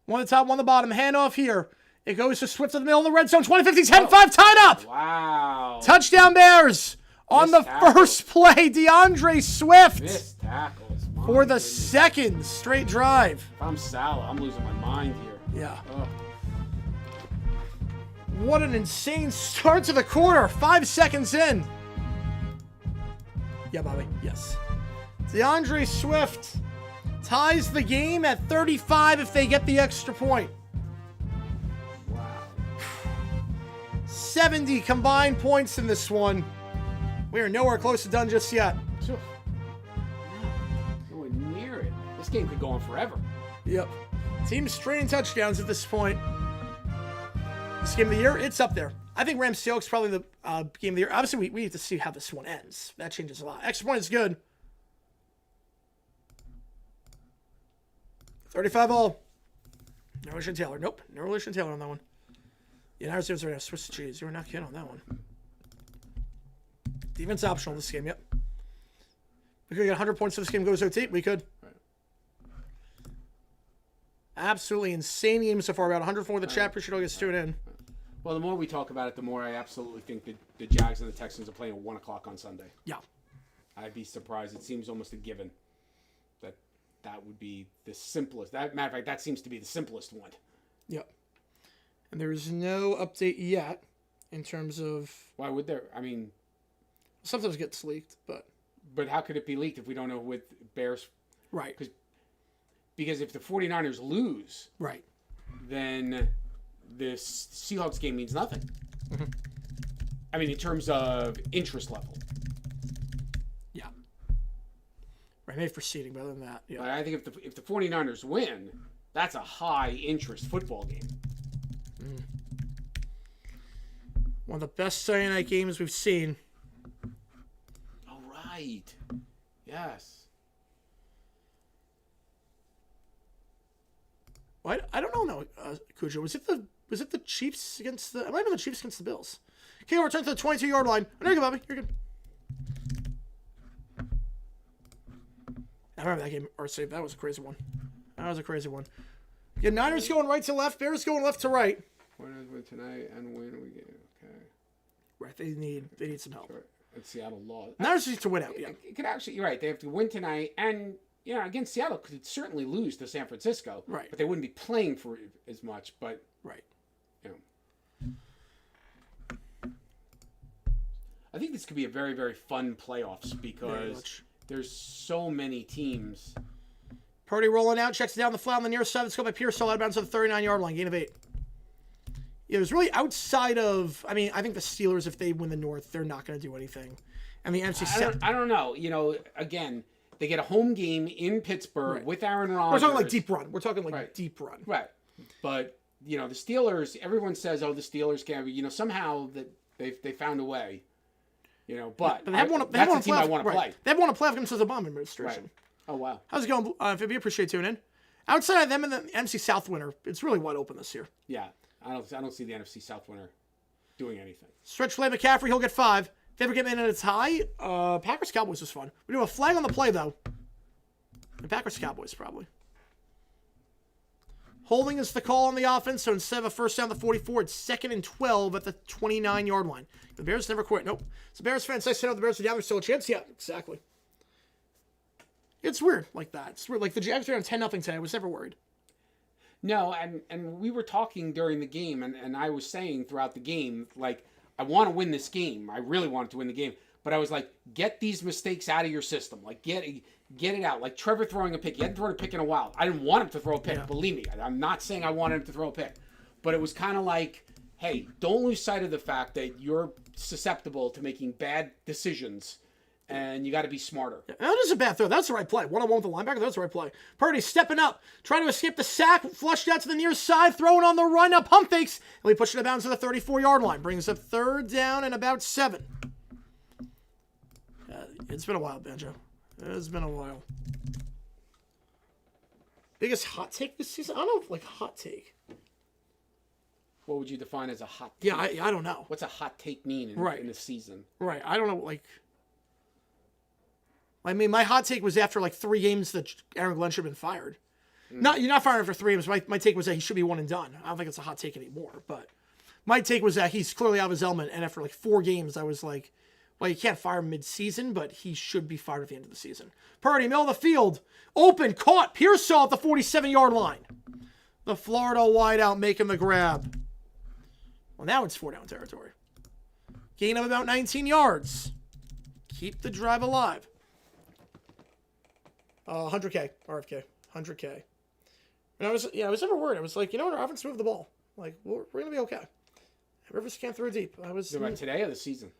1 on the top, 1 on the bottom. Handoff here. It goes to Swift to the middle of the red zone. 20-50, 10-5, tied up. Wow. Touchdown Bears. On the first play, DeAndre Swift Missed tackles. for the second straight drive. If I'm Salah, I'm losing my mind here. Yeah. Ugh. What an insane start to the quarter. 5 seconds in. Yeah, Bobby. Yes. DeAndre Swift ties the game at 35 if they get the extra point. Wow. 70 combined points in this one. We are nowhere close to done just yet. Phew. Nowhere near it. This game could go on forever. Yep. Teams trading touchdowns at this point. This game of the year, it's up there. I think Rams Seahawks probably the game of the year. Obviously, we need to see how this one ends. That changes a lot. Extra point is good. 35 all. No relation Taylor. Nope. No relation Taylor on that one. United States are going to Swiss cheese. You were not kidding on that one. Defense optional this game, yep. We could get 100 points if this game goes OT. We could. Right. Absolutely insane game so far. About 104 with the chat. Appreciate all you guys tuning in. Well, the more we talk about it, the more I absolutely think that the Jags and the Texans are playing at 1 o'clock on Sunday. Yeah. I'd be surprised. It seems almost a given that would be the simplest. Matter of fact, that seems to be the simplest one. Yep. And there's no update yet in terms of... Why would there? I mean... Sometimes it gets leaked, but... But how could it be leaked if we don't know with Bears? Right. Because if the 49ers lose... Right. Then this Seahawks game means nothing. Mm-hmm. I mean, in terms of interest level. Yeah. Right, maybe for seeding, but other than that, yeah. But I think if the 49ers win, that's a high-interest football game. Mm. One of the best Sunday night games we've seen. Oh, right. Yes. Well, I don't know now, Cujo. Was it the Chiefs against the... It might have been the Chiefs against the Bills. Okay, we'll return to the 22-yard line. Oh, there you go, Bobby. You're good. I remember that game. Or save. That was a crazy one. That was a crazy one. Yeah, Niners going right to left. Bears going left to right. Niners win tonight and win we get. Okay. Right. They need some help. Sure. And Seattle lost. Niners need to win out. Yeah. It could actually. You're right. They have to win tonight, and against Seattle could certainly lose to San Francisco. Right. But they wouldn't be playing for as much. But right. I think this could be a very, very fun playoffs because there's so many teams. Purdy rolling out, checks it down the flat on the near side. Let's go by Pierce, all out of bounds to the 39-yard line, gain of 8. It was really outside of. I mean, I think the Steelers, if they win the North, they're not going to do anything. And the NFC South. I don't know. Again, they get a home game in Pittsburgh with Aaron Rodgers. We're talking like deep run. We're talking like deep run. Right. But the Steelers. Everyone says, "Oh, the Steelers can." Somehow that they found a way. But they have won. That's the team I want to play. They've won a playoff against the Obama administration. Right. Oh wow. How's it going, Phoebe? Appreciate tuning in. Outside of them and the NFC South winner, it's really wide open this year. Yeah, I don't see the NFC South winner doing anything. Stretch play McCaffrey, he'll get 5. If they ever get in at its high, Packers Cowboys was fun. We do a flag on the play though. The Packers Cowboys probably. Holding is the call on the offense, so instead of a first down at the 44, it's 2nd and 12 at the 29-yard line. The Bears never quit. Nope. So Bears fans, I said, "Oh, the Bears are down. There's still a chance." Yeah, exactly. It's weird like that. It's weird. Like the Jags are down 10-0 today. I was never worried. No, and we were talking during the game, and I was saying throughout the game, like, I want to win this game. I really wanted to win the game. But I was like, get these mistakes out of your system. Like, get it out. Like Trevor throwing a pick. He hadn't thrown a pick in a while. I didn't want him to throw a pick. Yeah. Believe me. I'm not saying I wanted him to throw a pick. But it was kind of like, hey, don't lose sight of the fact that you're susceptible to making bad decisions. And you got to be smarter. Yeah, that is a bad throw. That's the right play. 1-on-1 with the linebacker. That's the right play. Purdy stepping up, trying to escape the sack, flushed out to the near side, throwing on the run. Now pump fakes. And we push it down to the 34-yard line. Brings up 3rd down and about 7. It's been a while, Banjo. It's been a while. Biggest hot take this season? I don't know if hot take. What would you define as a hot take? Yeah, I don't know. What's a hot take mean in the season? Right. I don't know, I mean, my hot take was after 3 games that Aaron Glenn should have been fired. You're not firing after 3 games. My take was that he should be 1 and done. I don't think it's a hot take anymore. But my take was that he's clearly out of his element. And after 4 games, I was like, Well, you can't fire him mid-season, but he should be fired at the end of the season. Purdy, middle of the field. Open, caught. Pearsall at the 47-yard line. The Florida wideout making the grab. Well, now it's 4-down territory. Gain of about 19 yards. Keep the drive alive. 100K, RFK, 100K. And I was never worried. I was like, you know what, our offense moved the ball. Like, we're going to be okay. Rivers can't throw deep. About today or the season?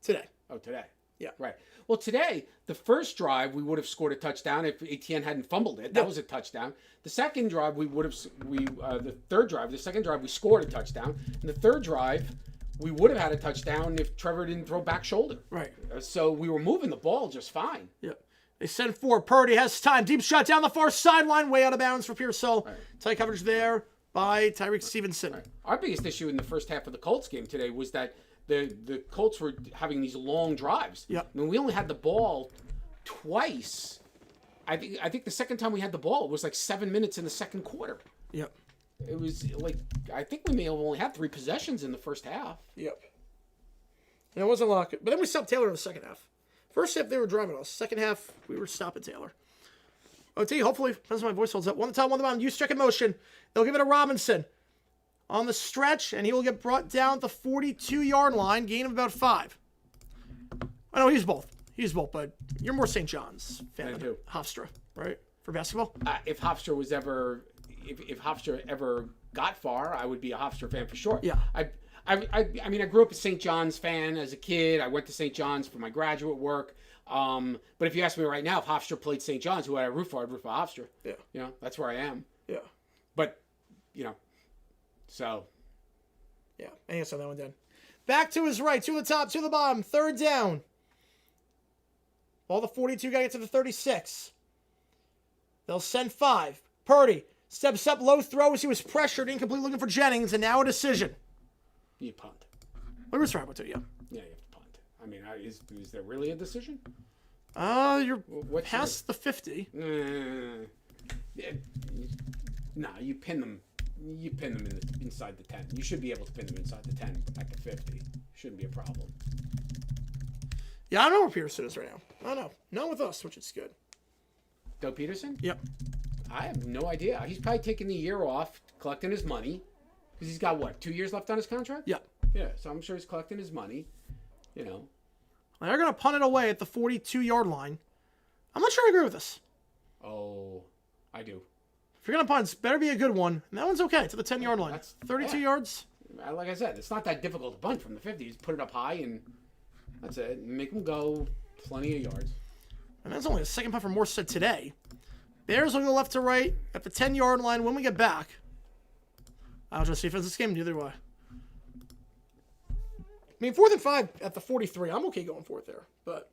Today. Oh, today. Yeah. Right. Well, today, the first drive, we would have scored a touchdown if Etienne hadn't fumbled it. That was a touchdown. The second drive, the third drive, the second drive, we scored a touchdown. And the third drive, we would have had a touchdown if Trevor didn't throw back shoulder. Right. So we were moving the ball just fine. Yep. They send 4. Purdy has time. Deep shot down the far sideline, way out of bounds for Pearsall. Right. Tight coverage there by Tyreek Stevenson. Right. Our biggest issue in the first half of the Colts game today was that the Colts were having these long drives. Yep. I mean, we only had the ball twice. I think the second time we had the ball, it was like 7 minutes in the second quarter. Yep. It was like, I think we may have only had 3 possessions in the first half. Yep. And it wasn't a lot. But then we stopped Taylor in the second half. First half, they were driving us. Second half, we were stopping Taylor. OT, hopefully, depends on my voice holds up. One the top, one the bottom. Use check in motion. They'll give it to Robinson on the stretch, and he will get brought down at the 42-yard line. Gain of about 5. I know he's both. He's both, but you're more St. John's fan than Hofstra, right? For basketball? If Hofstra was ever, if Hofstra ever got far, I would be a Hofstra fan for sure. Yeah. I mean, I grew up a St. John's fan as a kid. I went to St. John's for my graduate work. But if you ask me right now, if Hofstra played St. John's, who would I root for? I'd root for Hofstra. Yeah. You know, that's where I am. Yeah. But, you know, so. Yeah, I guess on that one then. Back to his right, to the top, to the bottom. Third down. All the 42 got to get to the 36. They'll send 5. Purdy steps up, low throws. He was pressured, incomplete, looking for Jennings, and now a decision. You punt. What was right to you? Yeah, you have to punt. I mean, is there really a decision? You're What's past the 50. No, you pin them. You pin them inside the 10. You should be able to pin them inside the 10 at the 50. Shouldn't be a problem. Yeah, I don't know where Peterson is right now. I don't know. Not with us, which is good. Doug Peterson? Yep. I have no idea. He's probably taking the year off, collecting his money. Because he's got, what, 2 years left on his contract? Yeah. Yeah, so I'm sure he's collecting his money. You know. They're going to punt it away at the 42-yard line. I'm not sure I agree with this. Oh, I do. If you're going to punt, it better be a good one. And that one's okay to the 10-yard line. That's 32 yards. Like I said, it's not that difficult to punt from the 50. Just put it up high and that's it. Make them go plenty of yards. And that's only the second punt for Morstead today. Bears looking left to right at the 10-yard line when we get back. I'll just see if it's this game. Neither do I. I mean, 4th and 5 at the 43. I'm okay going for it there, but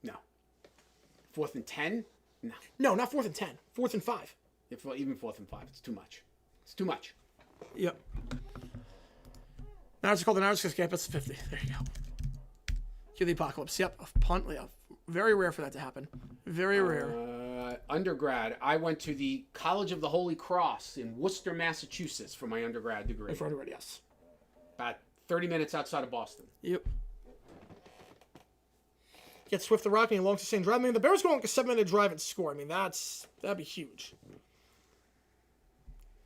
no. 4th and 10? No. No, not 4th and 10. 4th and 5. Even 4th and 5. It's too much. It's too much. Yep. Now it's called the Niners escape. That's the 50. There you go. Cue the apocalypse. Yep. A punt. Yeah. Very rare for that to happen. Very rare. Undergrad. I went to the College of the Holy Cross in Worcester, Massachusetts for my undergrad degree. For undergrad, yes. About 30 minutes outside of Boston. Yep. Get Swift the Rock and long sustained drive. I mean, the Bears go on like a 7-minute drive and score. I mean, that'd be huge.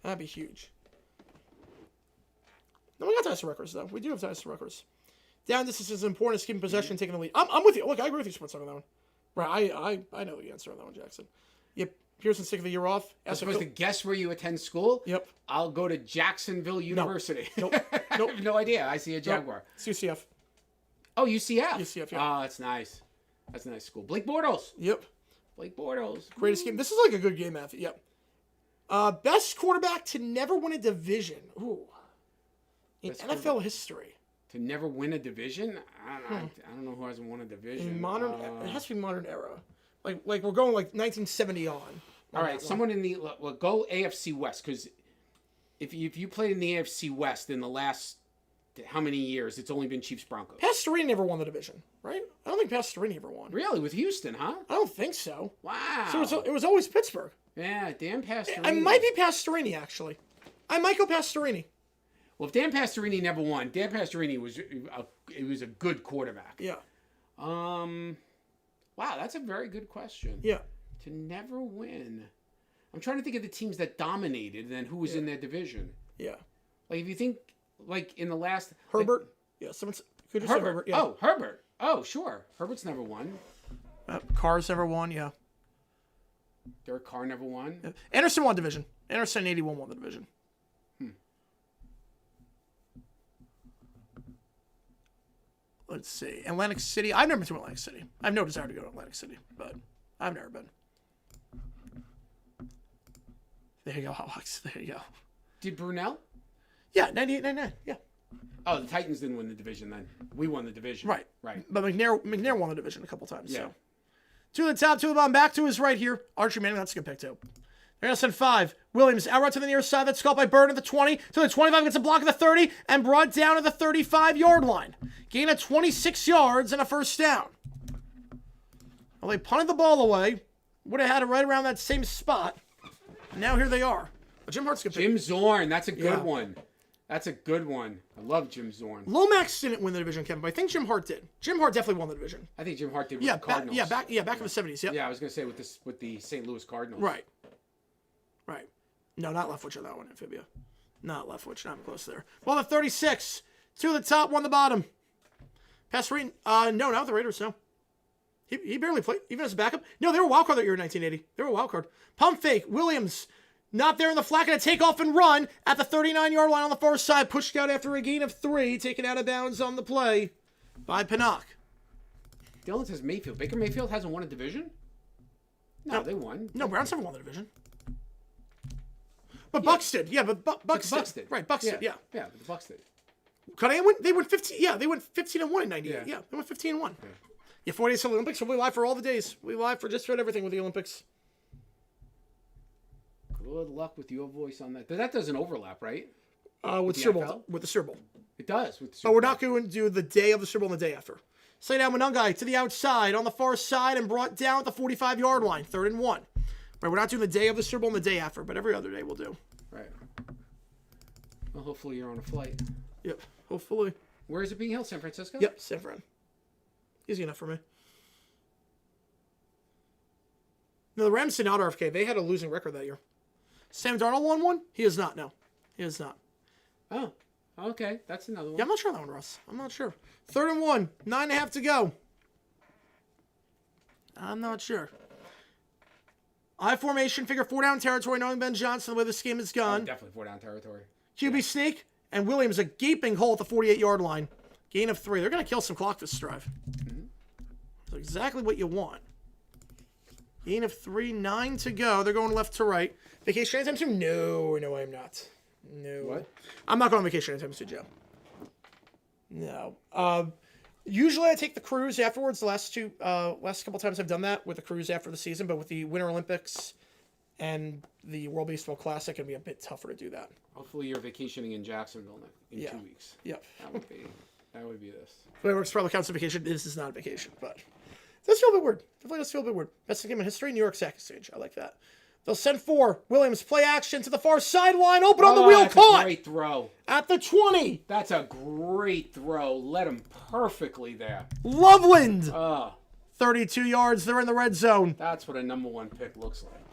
That'd be huge. No, we got ties to records, though. We do have ties to records. Down distance is important as keeping possession, taking the lead. I'm with you. Look, I agree with you, Sports, on that one. Right, I know the answer on that one, Jackson. Yep. Pearson's taking the year off. I'm supposed to guess where you attend school? Yep. I'll go to Jacksonville University. Nope. I have no idea. I see a Jaguar. Nope. It's UCF. Oh, UCF. UCF, yeah. Oh, that's nice. That's a nice school. Blake Bortles. Yep. Blake Bortles. Greatest game. This is like a good game, Matthew. Yep. Best quarterback to never win a division. Ooh. In NFL history. To never win a division? I don't know who hasn't won a division. In modern, it has to be modern era. Like we're going like 1970 on. All right, someone in the go AFC West, because if you played in the AFC West in the last how many years, it's only been Chiefs Broncos. Pastorini never won the division, right? I don't think Pastorini ever won. Really, with Houston, huh? I don't think so. Wow. So it was always Pittsburgh. Yeah, damn Pastorini. I might be Pastorini actually. I might go Pastorini. Well, if Dan Pastorini never won, Dan Pastorini was a good quarterback. Yeah. Wow, that's a very good question. Yeah. To never win. I'm trying to think of the teams that dominated and then who was in their division. Yeah. Like, if you think, like, in the last... Herbert? Like, Yeah, someone could just say Herbert. Herbert. Yeah. Oh, Herbert. Oh, sure. Herbert's never won. Carr's never won, yeah. Derek Carr never won. Yeah. Anderson won division. Anderson in 81 won the division. Let's see. Atlantic City. I've never been to Atlantic City. I have no desire to go to Atlantic City, but I've never been. There you go, Hawks. There you go. Did Brunel? Yeah, 98, 99. Yeah. Oh, the Titans didn't win the division then. We won the division. Right. Right. But McNair won the division a couple times. Yeah. So. Two at the top, two at the bottom. Back to his right here. Archie Manning, that's a good pick too. They're going to send 5. Williams out right to the near side. That's caught by Bird at the 20. To the 25, gets a block at the 30. And brought down at the 35-yard line. Gain of 26 yards and a first down. Well, they punted the ball away. Would have had it right around that same spot. And now here they are. But Jim Hart's good pick. Jim Zorn. That's a good one. That's a good one. I love Jim Zorn. Lomax didn't win the division, Kevin, but I think Jim Hart did. Jim Hart definitely won the division. I think Jim Hart did with the Cardinals. Back in the 70s. Yep. Yeah, I was going to say with the St. Louis Cardinals. Right. No, not Leftwich on that one, Amphibia. Not Leftwich, not close there. Well, the 36. 2 at the top, 1 at the bottom. Pastorini, no, not with the Raiders, no. He barely played, even as a backup. No, they were a wild card that year in 1980. They were a wild card. Pump fake, Williams, not there in the flat, going to take off and run at the 39-yard line on the far side. Pushed out after a gain of 3, taken out of bounds on the play by Pinnock. Dylan says Mayfield. Baker Mayfield hasn't won a division? No, they won. No, Browns never won the division. But Bucks did. Yeah, but Bucks did. Right, Bucks did, yeah. Yeah, but the Bucks did. They went 15. Yeah, they went 15-1 in 98. Yeah, they went 15-1. Yeah, 4 days till the Olympics. We'll be live for all the days. We'll be live for just about everything with the Olympics. Good luck with your voice on that. That doesn't overlap, right? With the Super Bowl. With the Super Bowl. It does. With the Super Bowl. But we're not going to do the day of the Super Bowl and the day after. Slay down Monungai to the outside on the far side and brought down at the 45-yard line. 3rd and 1. Right, we're not doing the day of the Super Bowl and the day after, but every other day we'll do. Right. Well, hopefully you're on a flight. Yep, hopefully. Where is it being held? San Francisco? Yep, San Fran. Easy enough for me. No, the Rams did not RFK. They had a losing record that year. Sam Darnold won one? He is not, no. He is not. Oh, okay. That's another one. Yeah, I'm not sure on that one, Russ. I'm not sure. 3rd and 1. 9.5 to go. I'm not sure. I formation, figure 4 down territory, knowing Ben Johnson, the way this game is gone. Definitely 4 down territory. QB sneak, and Williams a gaping hole at the 48-yard line. Gain of 3. They're going to kill some clock this drive. That's exactly what you want. Gain of 3, 9 to go. They're going left to right. Vacation anytime soon? No, I'm not. No. What? I'm not going on vacation anytime soon, Joe. No. Usually I take the cruise afterwards. The last couple times I've done that with the cruise after the season, but with the Winter Olympics and the World Baseball Classic, it'll be a bit tougher to do that. Hopefully you're vacationing in Jacksonville in 2 weeks. Yep. That would be this. Fireworks probably counts as a vacation. This is not a vacation, but it does feel a bit weird. Definitely does feel a bit weird. Best game in history, New York Sack Exchange. I like that. They'll send 4. Williams play action to the far sideline. Open on the wheel. Caught. Great throw. At the 20. That's a great throw. Led him perfectly there. Loveland. 32 yards. They're in the red zone. That's what a number 1 pick looks like.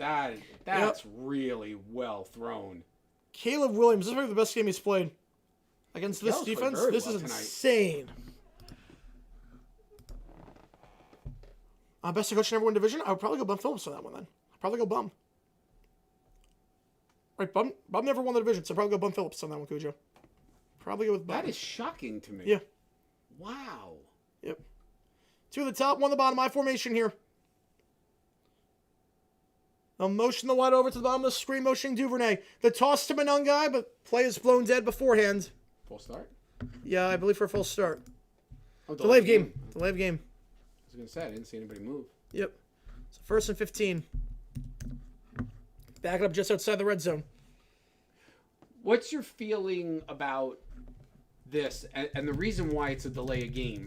That's really well thrown. Caleb Williams. This is probably the best game he's played against this defense. This is insane. Best coach in every one division. I would probably go Bum Phillips on that one then. I'd probably go Bum. Right, Bum never won the division, so probably go Bum Phillips on that one, Cujo. Probably go with Bum. That is shocking to me. Yeah. Wow. Yep. 2 at the top, 1 at the bottom. My formation here. They'll motion the wide over to the bottom of the screen, motioning Duvernay. The toss to Monungai, but play is blown dead beforehand. Full start? Yeah, I believe for a full start. Oh, delay of game. Delay of game. I was going to say, I didn't see anybody move. Yep. So 1st and 15. Back it up just outside the red zone. What's your feeling about this? And the reason why it's a delay of game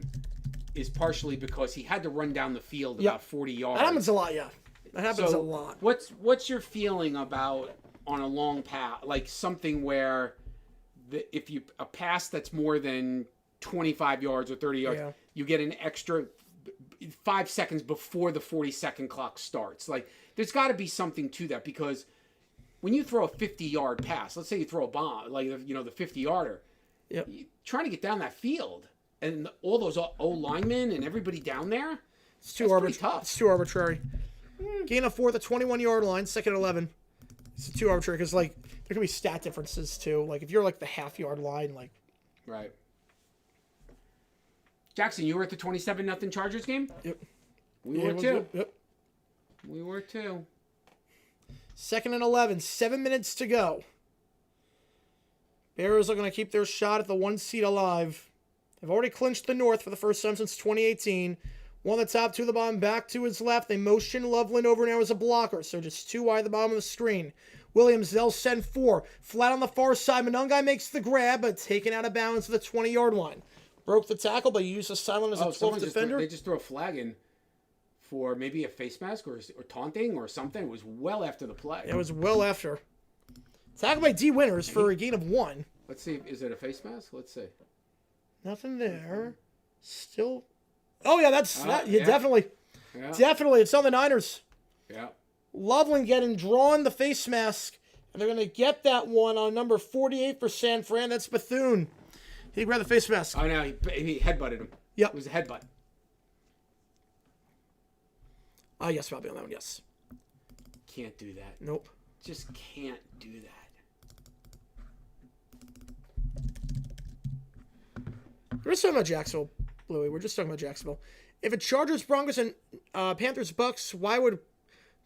is partially because he had to run down the field about 40 yards. That happens a lot, yeah. That happens a lot. What's your feeling about on a long pass, like something where if you a pass that's more than 25 yards or 30 yards, you get an extra 5 seconds before the 40-second clock starts. Like, there's got to be something to that, because when you throw a 50-yard pass, let's say you throw a bomb, like, the 50-yarder, trying to get down that field, and all those O-linemen and everybody down there, it's too tough. It's too arbitrary. Gain of 4 at the 21-yard line, 2nd and 11. It's too arbitrary because, like, there can be stat differences, too. Like, if you're, like, the half-yard line, like... Right. Jackson, you were at the 27-0 Chargers game? Yep. We were too. Yep. We were too. 2nd and 11, 7 minutes to go. Bears are going to keep their shot at the 1 seed alive. They've already clinched the North for the first time since 2018. 1 at the top, 2 at the bottom, back to his left. They motion Loveland over now as a blocker, so just 2 wide at the bottom of the screen. Williams, they'll send 4. Flat on the far side. Monungai makes the grab, but taken out of bounds at the 20-yard line. Broke the tackle, but used a silent as a 12th defender. They just threw a flag in for maybe a face mask or taunting or something. It was well after the play. It was well after. Tackle by D. Winters for a gain of 1. Let's see. Is it a face mask? Let's see. Nothing there. Still... Oh, yeah, definitely. Yeah. Definitely. It's on the Niners. Yeah. Loveland getting drawn the face mask, and they're going to get that one on number 48 for San Fran. That's Bethune. He grabbed the face mask. Oh, no, he headbutted him. Yep. It was a headbutt. Yes, probably on that one, yes. Can't do that. Nope. Just can't do that. We're just talking about Jacksonville, Bluey. We're just talking about Jacksonville. If it's Chargers, Broncos, and Panthers, Bucks, why would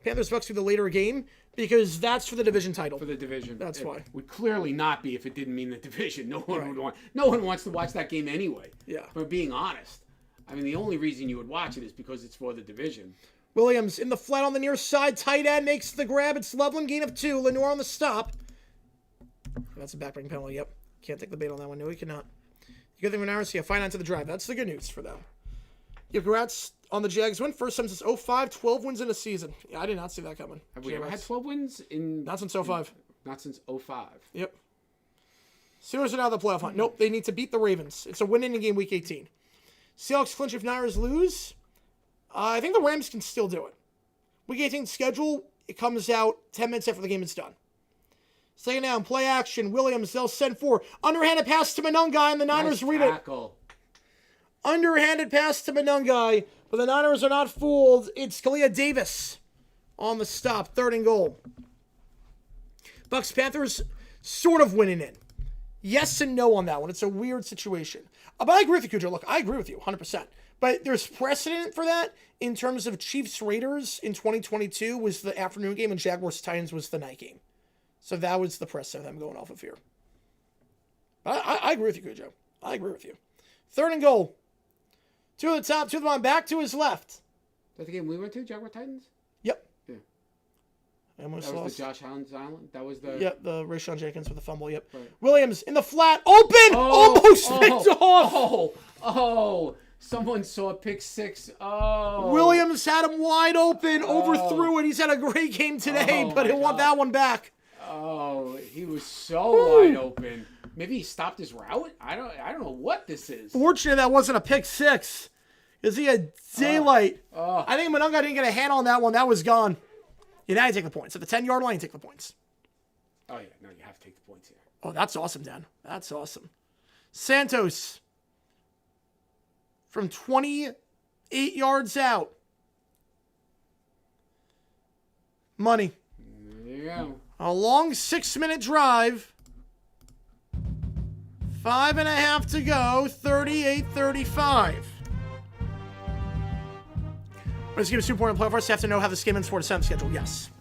Panthers, Bucks be the later game? Because that's for the division title. For the division. That's why. Would clearly not be if it didn't mean the division. No one would want. No one wants to watch that game anyway. Yeah. For being honest. I mean, the only reason you would watch it is because it's for the division. Williams in the flat on the near side. Tight end makes the grab. It's Loveland, gain of 2. Lenoir on the stop. That's a backbreaking penalty. Yep. Can't take the bait on that one. No, he cannot. The good thing for Niners, yeah, 5-9 to the drive. That's the good news for them. Yeah, congrats on the Jags win. First time since 05, 12 wins in a season. Yeah, I did not see that coming. Have we ever had 12 wins in... Not since 05. Not since 05. Yep. Steelers are out of the playoff hunt. Nope, they need to beat the Ravens. It's a win-ending game week 18. Seahawks clinch if Niners lose. I think the Rams can still do it. Week 18 schedule, it comes out 10 minutes after the game is done. Second down, play action. Williams, they'll send 4. Underhanded pass to Monungai, and the Niners read it. Underhanded pass to Monungai, but the Niners are not fooled. It's Kalia Davis on the stop. 3rd and goal. Bucks, Panthers sort of winning it. Yes and no on that one. It's a weird situation. But I agree with you, Cujo. Look, I agree with you 100%. But there's precedent for that in terms of Chiefs Raiders in 2022 was the afternoon game and Jaguars Titans was the night game. So that was the precedent I'm going off of here. But I agree with you, Cujo. I agree with you. 3rd and goal. 2 at the top, 2 at the bottom, back to his left. Is that the game we went to, Jaguar Titans? Yep. Yeah. That was the Josh Allen's island? That was the... Yep, the Rashawn Jenkins with the fumble, yep. Right. Williams in the flat, open! Almost picked off! Oh, someone saw a pick 6. Oh. Williams had him wide open, overthrew it. He's had a great game today, but he'll want that one back. Oh, he was so wide open. Maybe he stopped his route? I don't know what this is. Fortunately, that wasn't a pick 6. Because he had daylight. I think Monungai didn't get a hand on that one. That was gone. Yeah, now you take the points. At the 10-yard line, you take the points. Oh, yeah. No, you have to take the points here. Oh, that's awesome, Dan. That's awesome. Santos from 28 yards out. Money. There you go. A long 6-minute drive. 5.5 to go. 38-35. Let's give a super important playoff. First, you have to know how the game ends for the 7th schedule. Yes.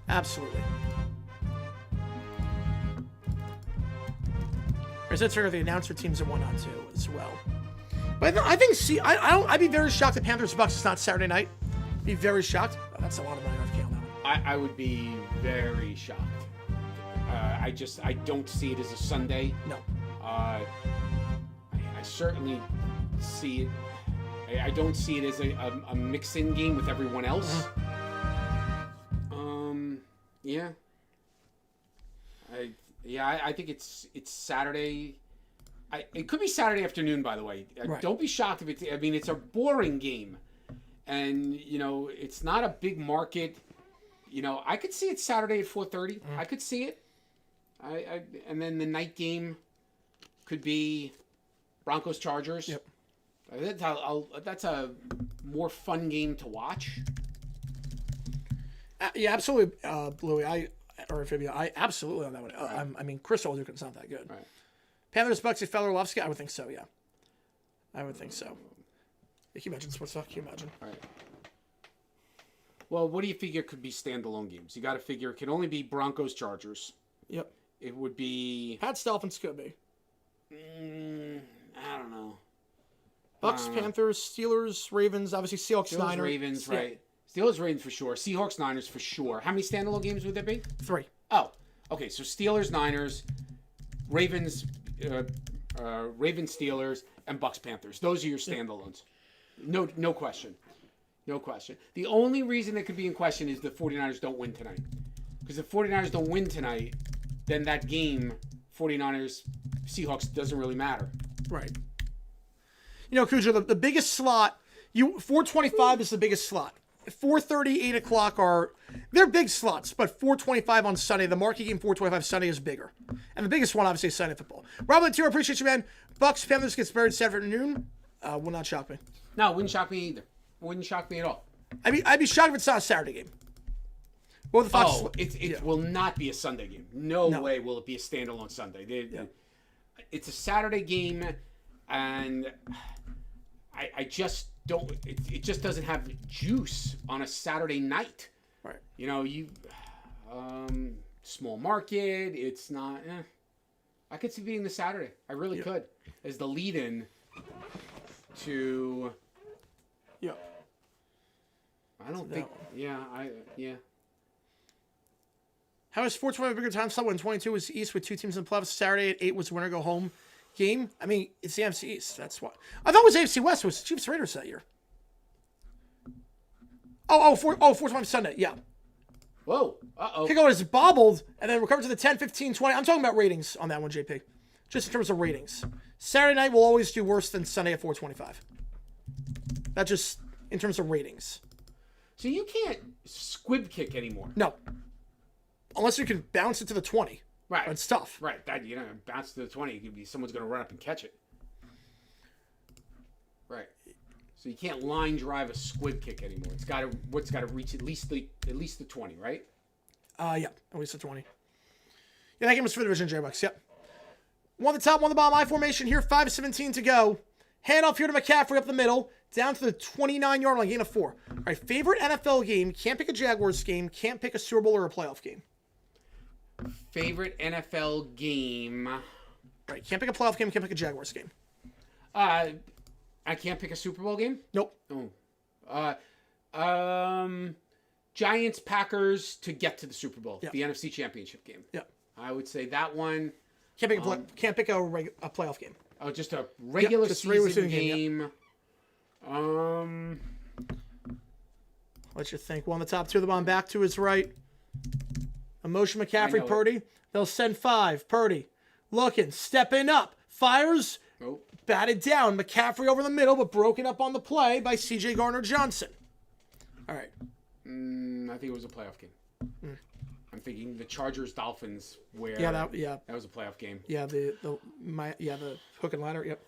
Absolutely. There's that sort of the announcer teams and whatnot, too, as well. But I think, I'd be very shocked if Panthers Bucks is not Saturday night. Be very shocked. Oh, that's a lot of money off on that one. I would be very shocked. I don't see it as a Sunday. No. I certainly see it. I don't see it as a mix-in game with everyone else. Uh-huh. Yeah. Yeah, I think it's Saturday. It could be Saturday afternoon, by the way. Right. Don't be shocked if it's. I mean, it's a boring game, and it's not a big market. I could see it Saturday at 4:30. I could see it. And then the night game could be Broncos Chargers. Yep. That's a more fun game to watch. Yeah, absolutely, Bluey. I absolutely on that one. Right. I mean, Chris Olderkin's not that good. Right. Panthers, Bucks, if Feller-Lovsky, I would think so. Yeah, I would think so. Can you imagine sports talk? Can you imagine? All right. Well, what do you figure could be standalone games? You got to figure it can only be Broncos Chargers. Yep. It would be Pats Dolphins could be. I don't know. Bucks, Panthers, Steelers, Ravens, obviously Seahawks, Steelers, Niners. Ravens, Yeah. right? Steelers, Ravens for sure. Seahawks, Niners for sure. How many standalone games would there be? 3. Oh, okay. So Steelers, Niners, Ravens, Ravens, Steelers, and Bucks, Panthers. Those are your standalones. No question. No question. The only reason it could be in question is the 49ers don't win tonight. Because if 49ers don't win tonight, then that game, 49ers, Seahawks, doesn't really matter. Right. Cujo, the biggest slot, 425 is the biggest slot. 4:30, 8 o'clock they're big slots, but 425 on Sunday, the marquee game 425 Sunday is bigger. And the biggest one, obviously, is Sunday football. Rob Latier, appreciate you, man. Bucks, Panthers gets buried Saturday afternoon. Will not shock me. No, it wouldn't shock me either. It wouldn't shock me at all. I'd be shocked if it's not a Saturday game. Well, the Fox. It will not be a Sunday game. No way will it be a standalone Sunday. It's a Saturday game, and I just don't. It just doesn't have juice on a Saturday night. Right. Small market. It's not. I could see it being the Saturday. I really could, as the lead-in to. Yeah. I don't think. Yeah. How is 425 a bigger time slot when 22 was East with 2 teams in the playoffs? Saturday at 8 was winner go home game. I mean, it's the AFC East. That's why. I thought it was AFC West. It was Chiefs Raiders that year. 425 Sunday. Yeah. Whoa. Uh-oh. Kickoff is bobbled and then recovered to the 10, 15, 20. I'm talking about ratings on that one, JP. Just in terms of ratings. Saturday night will always do worse than Sunday at 425. That just in terms of ratings. So you can't squib kick anymore. No. Unless you can bounce it to the 20. Right. It's tough. Right. That bounce to the 20, someone's going to run up and catch it. Right. So you can't line drive a squib kick anymore. It's got to reach at least the 20, right? Yeah, at least the 20. Yeah, that game was for the division, J-Bucks. Yep. One the top, one the bottom. I formation here. 5:17 to go. Hand off here to McCaffrey up the middle. Down to the 29-yard line, gain of 4. All right, favorite NFL game. Can't pick a Jaguars game. Can't pick a Super Bowl or a playoff game. Favorite NFL game. Right, can't pick a playoff game. Can't pick a Jaguars game. I can't pick a Super Bowl game? Nope. Giants, Packers to get to the Super Bowl. Yep. The NFC Championship game. Yep. I would say that one. Can't pick a playoff game. Oh, just a regular season game. Let you think. One on the top, 2 of the bottom, back to his right. A motion McCaffrey, Purdy. They'll send 5. Purdy looking, stepping up, fires, batted down. McCaffrey over the middle, but broken up on the play by C.J. Gardner-Johnson. All right. I think it was a playoff game. I'm thinking the Chargers-Dolphins, where that was a playoff game. Yeah, the hook and ladder. Yep.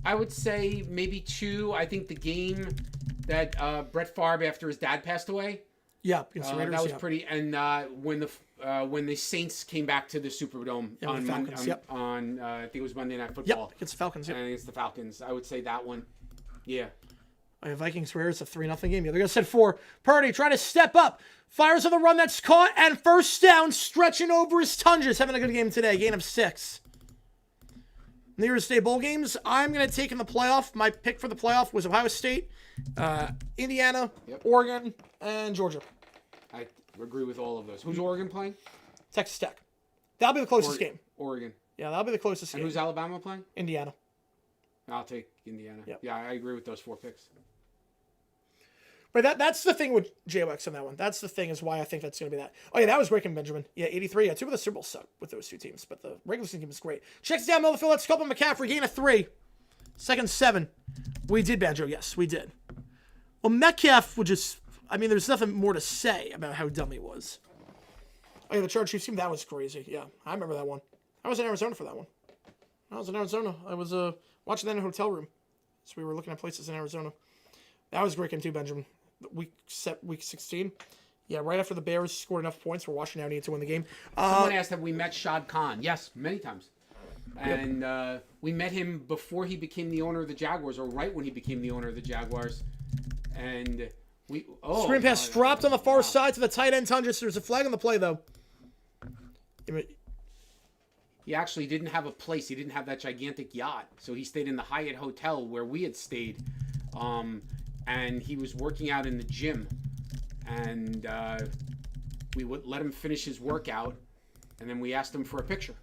I would say maybe 2. I think the game that Brett Favre, after his dad passed away. Yeah, against the Raiders, that was pretty. And when the Saints came back to the Superdome on Falcons, I think it was Monday Night Football. Yep, against the Falcons. Yep. And against the Falcons, I would say that one. Yeah. Vikings Raiders, a 3-0 game. Yeah, they're gonna send 4. Purdy trying to step up, fires on the run that's caught, and first down, stretching over his tunges. Having a good game today. Gain of 6. New Year's Day bowl games. I'm going to take in the playoff. My pick for the playoff was Ohio State, Indiana, Oregon, and Georgia. I agree with all of those. Who's Oregon playing? Texas Tech. That'll be the closest game. Oregon. Yeah, that'll be the closest game. And who's Alabama playing? Indiana. I'll take Indiana. Yep. Yeah, I agree with those 4 picks. But that's the thing with JOX on that one. That's the thing is why I think that's going to be that. Oh, yeah, that was great, Benjamin. Yeah, 83. Yeah, two of the Super Bowl suck with those two teams, but the regular season team is great. Checks down middle of the field. Let's scope on McCaffrey. Gain of 3. Second 7. We did, Banjo. Yes, we did. Well, Metcalf would just... I mean, there's nothing more to say about how dumb he was. Oh, yeah, the Chargers Chiefs team, that was crazy. Yeah, I remember that one. I was in Arizona for that one. I was watching that in a hotel room. So we were looking at places in Arizona. That was a great game too, Benjamin. Week 16. Yeah, right after the Bears scored enough points for Washington needed to win the game. Someone asked have we met Shad Khan. Yes, many times. And we met him before he became the owner of the Jaguars, or right when he became the owner of the Jaguars. And we... Oh, screen pass dropped on the far side to the tight end, Tundra. There's a flag on the play, though. He actually didn't have a place. He didn't have that gigantic yacht. So he stayed in the Hyatt Hotel where we had stayed. And he was working out in the gym. And we would let him finish his workout. And then we asked him for a picture.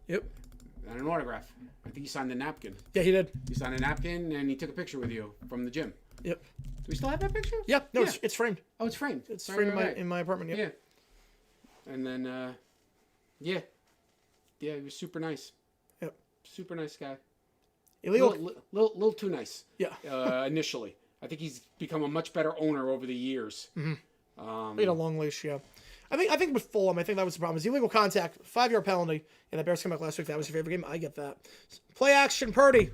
Yep. And an autograph. I think he signed a napkin. Yeah, he did. He signed a napkin and he took a picture with you from the gym. Yep. Do we still have that picture? Yeah. No, yeah. It's framed. Oh, it's framed. It's framed in my apartment. Yep. Yeah. And then, yeah, he was super nice. Yep. Super nice guy. Illegal. Little too nice. Yeah. Initially, I think he's become a much better owner over the years. Mm-hmm. He had a long leash. Yeah. I think with Fulham, I think that was the problem. Is illegal contact, 5-yard penalty. Yeah, the Bears came back last week. That was your favorite game. I get that. Play action, Purdy.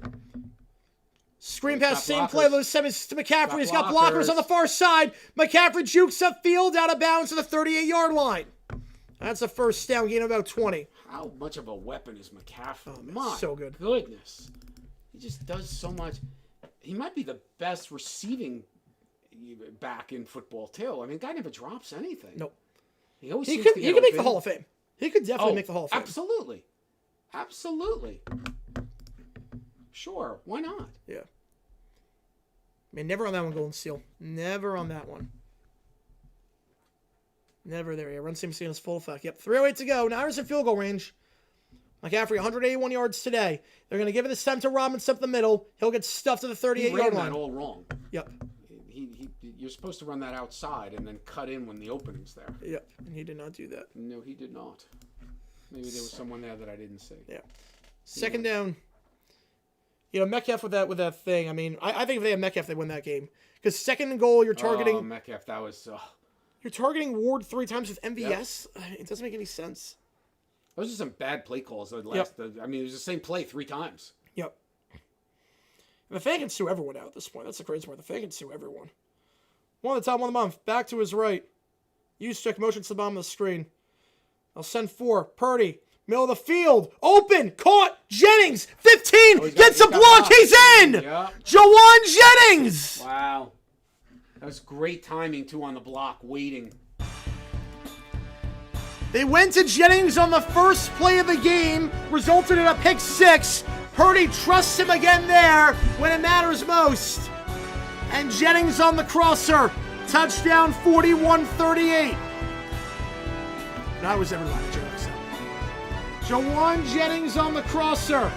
Screen pass, same play. Those 7 to McCaffrey. He's got blockers on the far side. McCaffrey jukes upfield, out of bounds to the 38-yard line. That's a first down, gain of about 20. How much of a weapon is McCaffrey? Oh, man, so good. Goodness. He just does so much. He might be the best receiving back in football, too. I mean, the guy never drops anything. Nope. He always could make the Hall of Fame. He could definitely make the Hall of Fame. Absolutely. Absolutely. Sure. Why not? Yeah. I mean, never on that one, Golden Seal. Never on that one. Never there. Yeah, run seems to be in its full effect. Yep, 3:08 to go. Niners in field goal range. McCaffrey, 181 yards today. They're going to give it this time to Robinson up the middle. He'll get stuffed to the 38-yard line. That all wrong. Yep. You're supposed to run that outside and then cut in when the opening's there. Yep, and he did not do that. No, he did not. Maybe there was someone there that I didn't see. Yeah. Second down. You know, Metcalf with that thing. I mean, I think if they have Metcalf, they win that game. Because second and goal, you're targeting... Oh, Metcalf, that was... You're targeting Ward 3 times with MVS? Yep. It doesn't make any sense. Those are some bad play calls. I mean, it was the same play 3 times. Yep. And the fan can sue everyone out at this point. That's the crazy part. The fan can sue everyone. One at the top, 1 of the month. Back to his right. Use check motion to the bottom of the screen. I'll send 4. Purdy. Middle of the field. Open. Caught. Jennings. 15. Gets a block. He's in. Yep. Jawan Jennings. Wow. That was great timing, too, on the block. Waiting. They went to Jennings on the first play of the game. Resulted in a pick 6. Purdy trusts him again there when it matters most. And Jennings on the crosser. Touchdown 41-38. That was every line of jokes. Jawan Jennings on the crosser.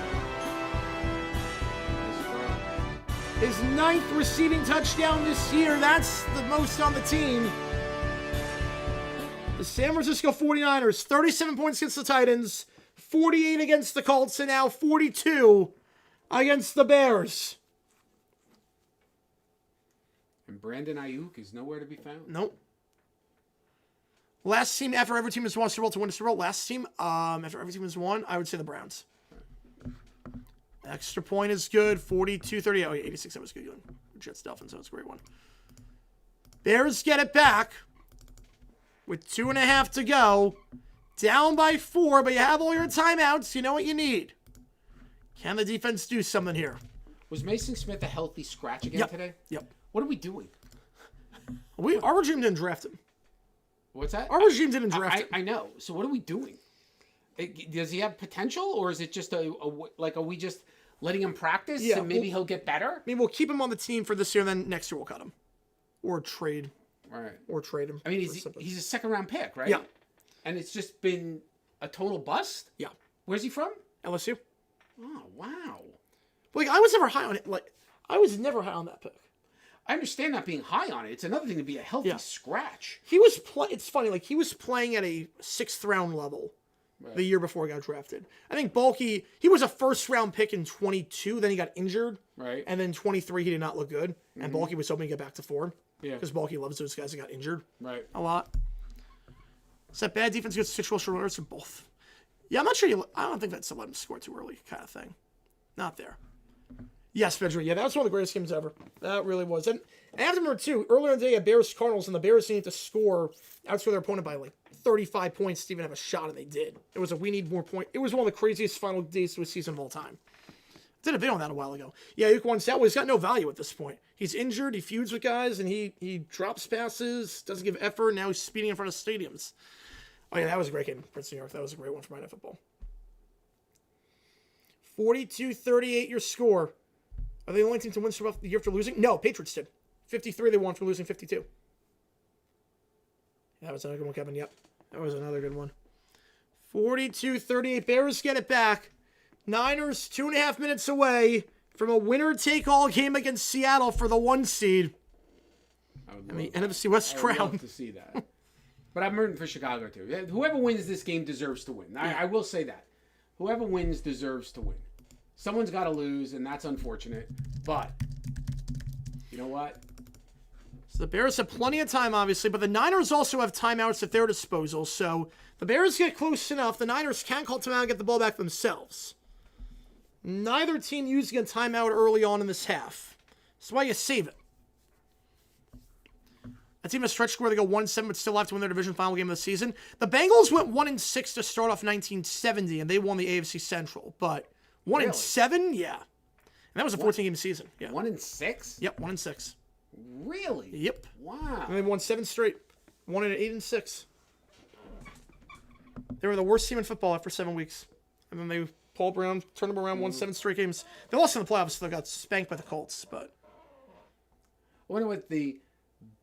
His 9th receiving touchdown this year. That's the most on the team. The San Francisco 49ers, 37 points against the Titans, 48 against the Colts, and now 42 against the Bears. And Brandon Ayuk is nowhere to be found. Nope. Last team after every team has won Super Bowl to win a Super Bowl. Last team after every team has won, I would say the Browns. Extra point is good. 42-38. Oh, yeah, 86. That was good. Jets Dolphins. That was a great one. Bears get it back with 2.5 to go. Down by 4, but you have all your timeouts. You know what you need. Can the defense do something here? Was Mason Smith a healthy scratch again today? Yep. What are we doing? Our regime didn't draft him. What's that? Our regime didn't draft him. I know. So what are we doing? Does he have potential, or is it just are we just letting him practice and maybe he'll get better? I mean, we'll keep him on the team for this year, and then next year we'll cut him. Or trade. Right. Or trade him. I mean, he's a second-round pick, right? Yeah. And it's just been a total bust? Yeah. Where's he from? LSU. Oh, wow. Like, I was never high on it. Like, I was never high on that pick. I understand not being high on it. It's another thing to be a healthy scratch. He was it's funny, like he was playing at a 6th round level the year before he got drafted. I think Bulky, he was a 1st round pick in 22, then he got injured. Right. And then 23 he did not look good. And Bulky was hoping to get back to form. Yeah. Because Bulky loves those guys that got injured. Right. A lot. Is that bad defense against situational alerts or both? Yeah, I'm not sure. I don't think that's a let him score too early kind of thing. Not there. Yes, Benjamin. Yeah, that was one of the greatest games ever. That really was. And I have to remember, too, earlier in the day at Bears Cardinals, and the Bears needed to score, outscore their opponent by like 35 points to even have a shot, and they did. It was we need more points. It was one of the craziest final days to a season of all time. Did a video on that a while ago. Yeah, Yukwon Sat, he's got no value at this point. He's injured, he feuds with guys, and he drops passes, doesn't give effort, now he's speeding in front of stadiums. Oh, yeah, that was a great game, Prince New York. That was a great one for Monday Night Football. 42-38 your score. Are they the only team to win Super Bowl the year after losing? No, Patriots did. 53 they won for losing 52. That was another good one, Kevin. Yep. That was another good one. 42-38. Bears get it back. Niners 2.5 minutes away from a winner-take-all game against Seattle for the 1 seed. And the NFC West crown. I would love to see that. But I'm rooting for Chicago, too. Whoever wins this game deserves to win. I will say that. Whoever wins deserves to win. Someone's got to lose, and that's unfortunate. But, you know what? So the Bears have plenty of time, obviously, but the Niners also have timeouts at their disposal. So the Bears get close enough. The Niners can call timeout and get the ball back themselves. Neither team using a timeout early on in this half. That's why you save it. A team has stretch score. They go 1-7, but still have to win their division final game of the season. The Bengals went 1-6 to start off 1970, and they won the AFC Central. But 1-7, yeah. And that was a 14-game season. Yeah. 1-6? Yep, 1-6. Really? Yep. Wow. And they won 7 straight. 8-6. They were the worst team in football after 7 weeks. And then Paul Brown turned them around, won 7 straight games. They lost in the playoffs, so they got spanked by the Colts. But I wonder what the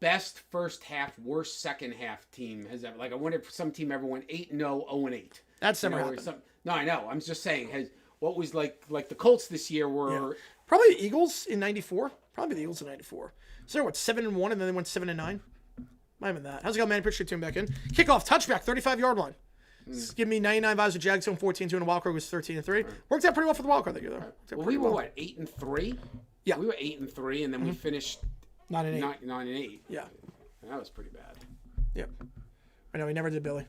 best first half, worst second half team has ever. Like, I wonder if some team ever went 8-0, 0-8. That's never happened. No, I know. I'm just saying. What was like the Colts this year were probably the Eagles in '94. Probably the Eagles in '94. So they're 7-1, and then they went 7-9. Might have been that. How's it going, man? Picture tune back in. Kickoff, touchback, 35-yard line. Give me 99 vibes with Jags, 14-2, and the wild card was 13-3. Worked out pretty well for the wild card that year, though. Well, we were what, 8-3? Yeah, we were 8-3, and then we finished 9-8. 9-8. Yeah, that was pretty bad. Yep. I know he never did, Billy.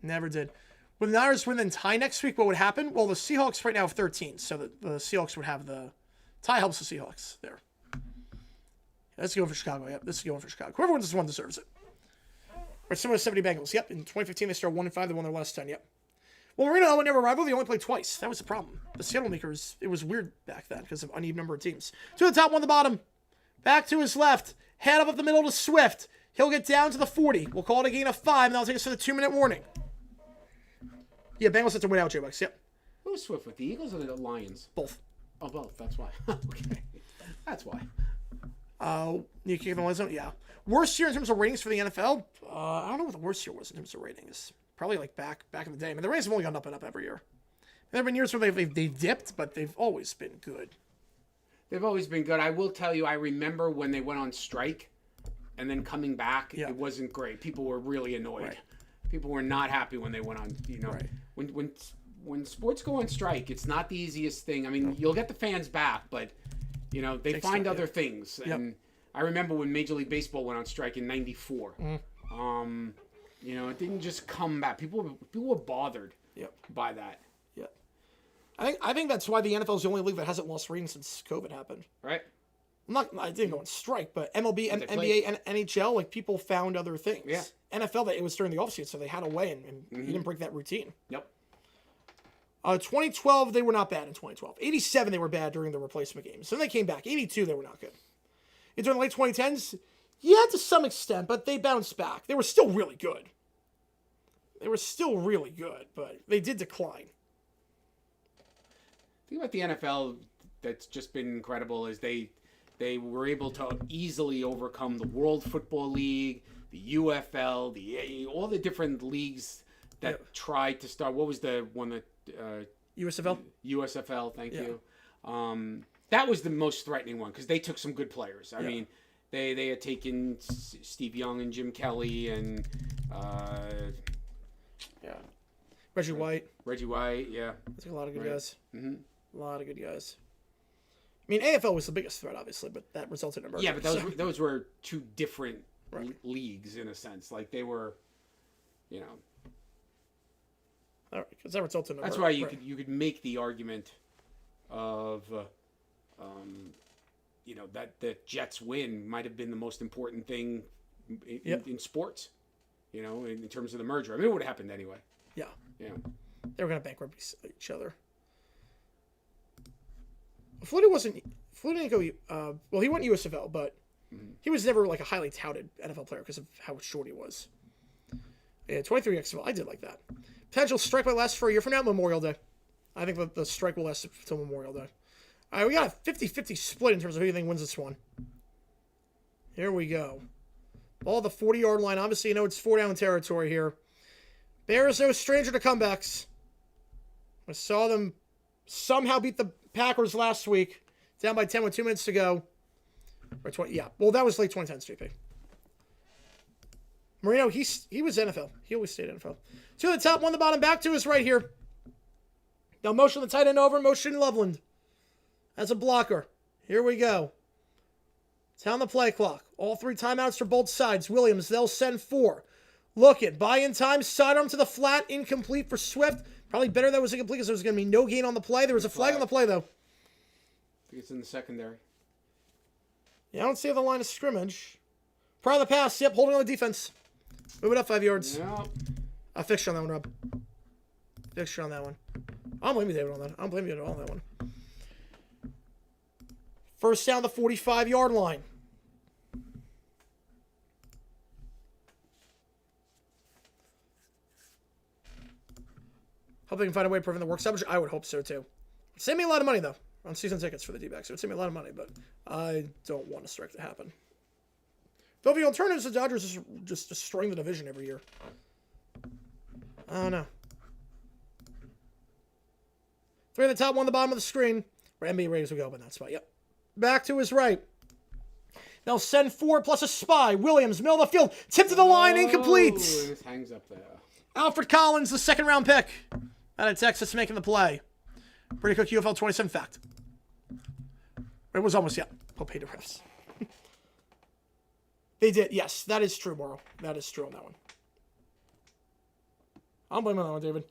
Never did. When the Niners win and tie next week, what would happen? Well, the Seahawks right now have 13, so the Seahawks would have the tie. Helps the Seahawks there. Let's go for Chicago. Yep, this is going for Chicago. Whoever wins this one deserves it. Or similar to 70 Bengals. Yep, in 2015 they started 1-5. They won their last 10. Yep. Well, Marino and their rival, they only played twice. That was the problem. The Seattle Makers, it was weird back then because of uneven number of teams. 2 to the top, 1 to the bottom. Back to his left. Head up the middle to Swift. He'll get down to the 40. We'll call it a gain of 5, and that'll take us to the 2-minute warning. Yeah, Bengals have to win out, J-Bucks. Yep. Who was Swift with, the Eagles or the Lions? Both. Oh, both. That's why. Okay. That's why. You kick the Lions out? Yeah. Worst year in terms of ratings for the NFL? I don't know what the worst year was in terms of ratings. Probably like back in the day. I mean, the ratings have only gone up and up every year. There have been years where they've dipped, but they've always been good. They've always been good. I will tell you, I remember when they went on strike and then coming back, it wasn't great. People were really annoyed. Right. People were not happy when they went on, Right. When sports go on strike, it's not the easiest thing. I mean, you'll get the fans back, but, they find other things. Yep. And I remember when Major League Baseball went on strike in '94. It didn't just come back. People were bothered by that. Yep. I think that's why the NFL is the only league that hasn't lost ratings since COVID happened. Right. I didn't go on strike, but MLB, NBA, and NHL, like people found other things. Yeah. NFL, it was during the offseason, so they had a way, and he didn't break that routine. Yep. 2012, they were not bad in 2012. 87, they were bad during the replacement games. So then they came back. 82, they were not good. And during the late 2010s, yeah, to some extent, but they bounced back. They were still really good. But they did decline. The thing about the NFL that's just been incredible is they were able to easily overcome the World Football League, the UFL, all the different leagues that tried to start. What was the one that... USFL? USFL, thank you. That was the most threatening one because they took some good players. I mean, They had taken Steve Young and Jim Kelly and Reggie White. Yeah. That's a lot of good guys. Mm-hmm. A lot of good guys. I mean, AFL was the biggest threat, obviously, but that resulted in a merger. Yeah, but those were two different leagues in a sense. Like they were, you know. All right, because that resulted in a That's merger. why you could make the argument of, you know, that the Jets win might have been the most important thing in sports. You know, in terms of the merger. I mean, it would have happened anyway. Yeah. Yeah. They were going to bankrupt each other. Floyd didn't go. Well, he went USFL, but he was never like a highly touted NFL player because of how short he was. Yeah, 23 XFL. I did like that. Potential strike might last for a year from now, Memorial Day. I think the strike will last until Memorial Day. All right, we got a 50-50 split in terms of who you think wins this one. Here we go. Ball at the 40-yard line. Obviously, you know it's 4-down territory here. Bears no stranger to comebacks. I saw them somehow beat the Packers last week, down by 10 with 2 minutes to go. Or 20, yeah, well, that was late 2010s, JP. Marino, he was NFL. He always stayed NFL. To the top, one the bottom, back to his right here. Now motion the tight end over, motion Loveland as a blocker. Here we go. Down the play clock. All 3 timeouts for both sides. Williams, they'll send 4. Look it. Buy-in time. Sidearm to the flat. Incomplete for Swift. Probably better that was incomplete because there was going to be no gain on the play. There was a flag on the play, though. I think it's in the secondary. Yeah, I don't see the line of scrimmage. Prior to the pass. Yep, holding on the defense. Move it up 5 yards. No. A fixture on that one, Rob. Fixture on that one. I don't blame you, David, on that. I don't blame you at all on that one. First down the 45-yard line. Hope they can find a way to prevent the work stoppage. I would hope so, too. Save me a lot of money, though, on season tickets for the D-backs. It would save me a lot of money, but I don't want a strike to happen. Though the alternatives, the Dodgers is just destroying the division every year. I don't know. 3 at the top, 1 at the bottom of the screen. Where NBA ratings will go up in that spot. Yep. Back to his right. They'll send 4 plus a spy. Williams, middle of the field. Tip to the line, incomplete. It just hangs up there. Alfred Collins, the 2nd-round pick out of Texas, making the play. Pretty quick UFL 27 fact. It was almost, yeah. I'll pay the refs. They did, yes. That is true, Morrow. That is true on that one. I don't blame you on that one, David.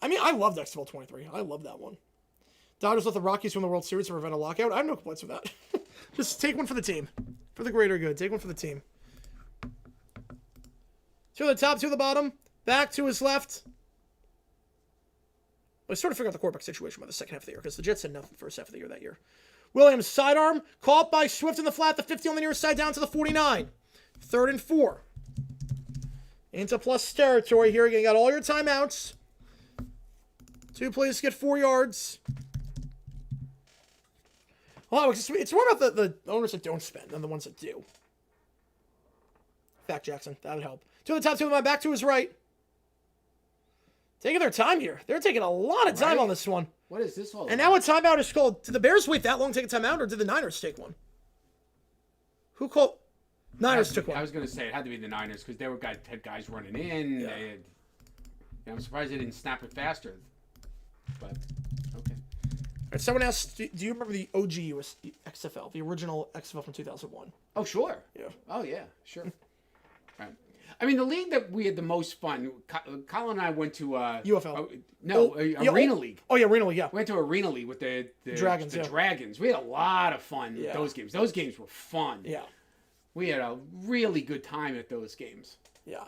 I loved XFL 23. I love that one. Dodgers let the Rockies win the World Series to prevent a lockout. I have no complaints with that. Just take one for the team. For the greater good. Take one for the team. 2 at the top, 2 at the bottom. Back to his left. I sort of figured out the quarterback situation by the second half of the year because the Jets had nothing the first half of the year that year. Williams, sidearm, caught by Swift in the flat, the 50 on the near side, down to the 49. 3rd and 4. Into plus territory here. You got all your timeouts. 2 plays to get 4 yards. Well, it's more about the owners that don't spend than the ones that do. Back Jackson, that would help. 2 at the top, 2 at the bottom, back to his right. Taking their time here. They're taking a lot of time on this one. What is this all about? And now a timeout is called. Did the Bears wait that long to take a timeout, or did the Niners take one? Who called? Niners took one. I was going to say it had to be the Niners because they had guys running in. Yeah. I'm surprised they didn't snap it faster. But, okay. All right, someone asked, do you remember the OG XFL, the original XFL from 2001? Oh, sure. Yeah. Oh, yeah, sure. Right. I mean, the league that we had the most fun, Colin and I went to... UFL. Arena League. Oh, yeah, Arena League, yeah. We went to Arena League with the Dragons, the Dragons. We had a lot of fun with those games. Those games were fun. Yeah. We had a really good time at those games. Yeah.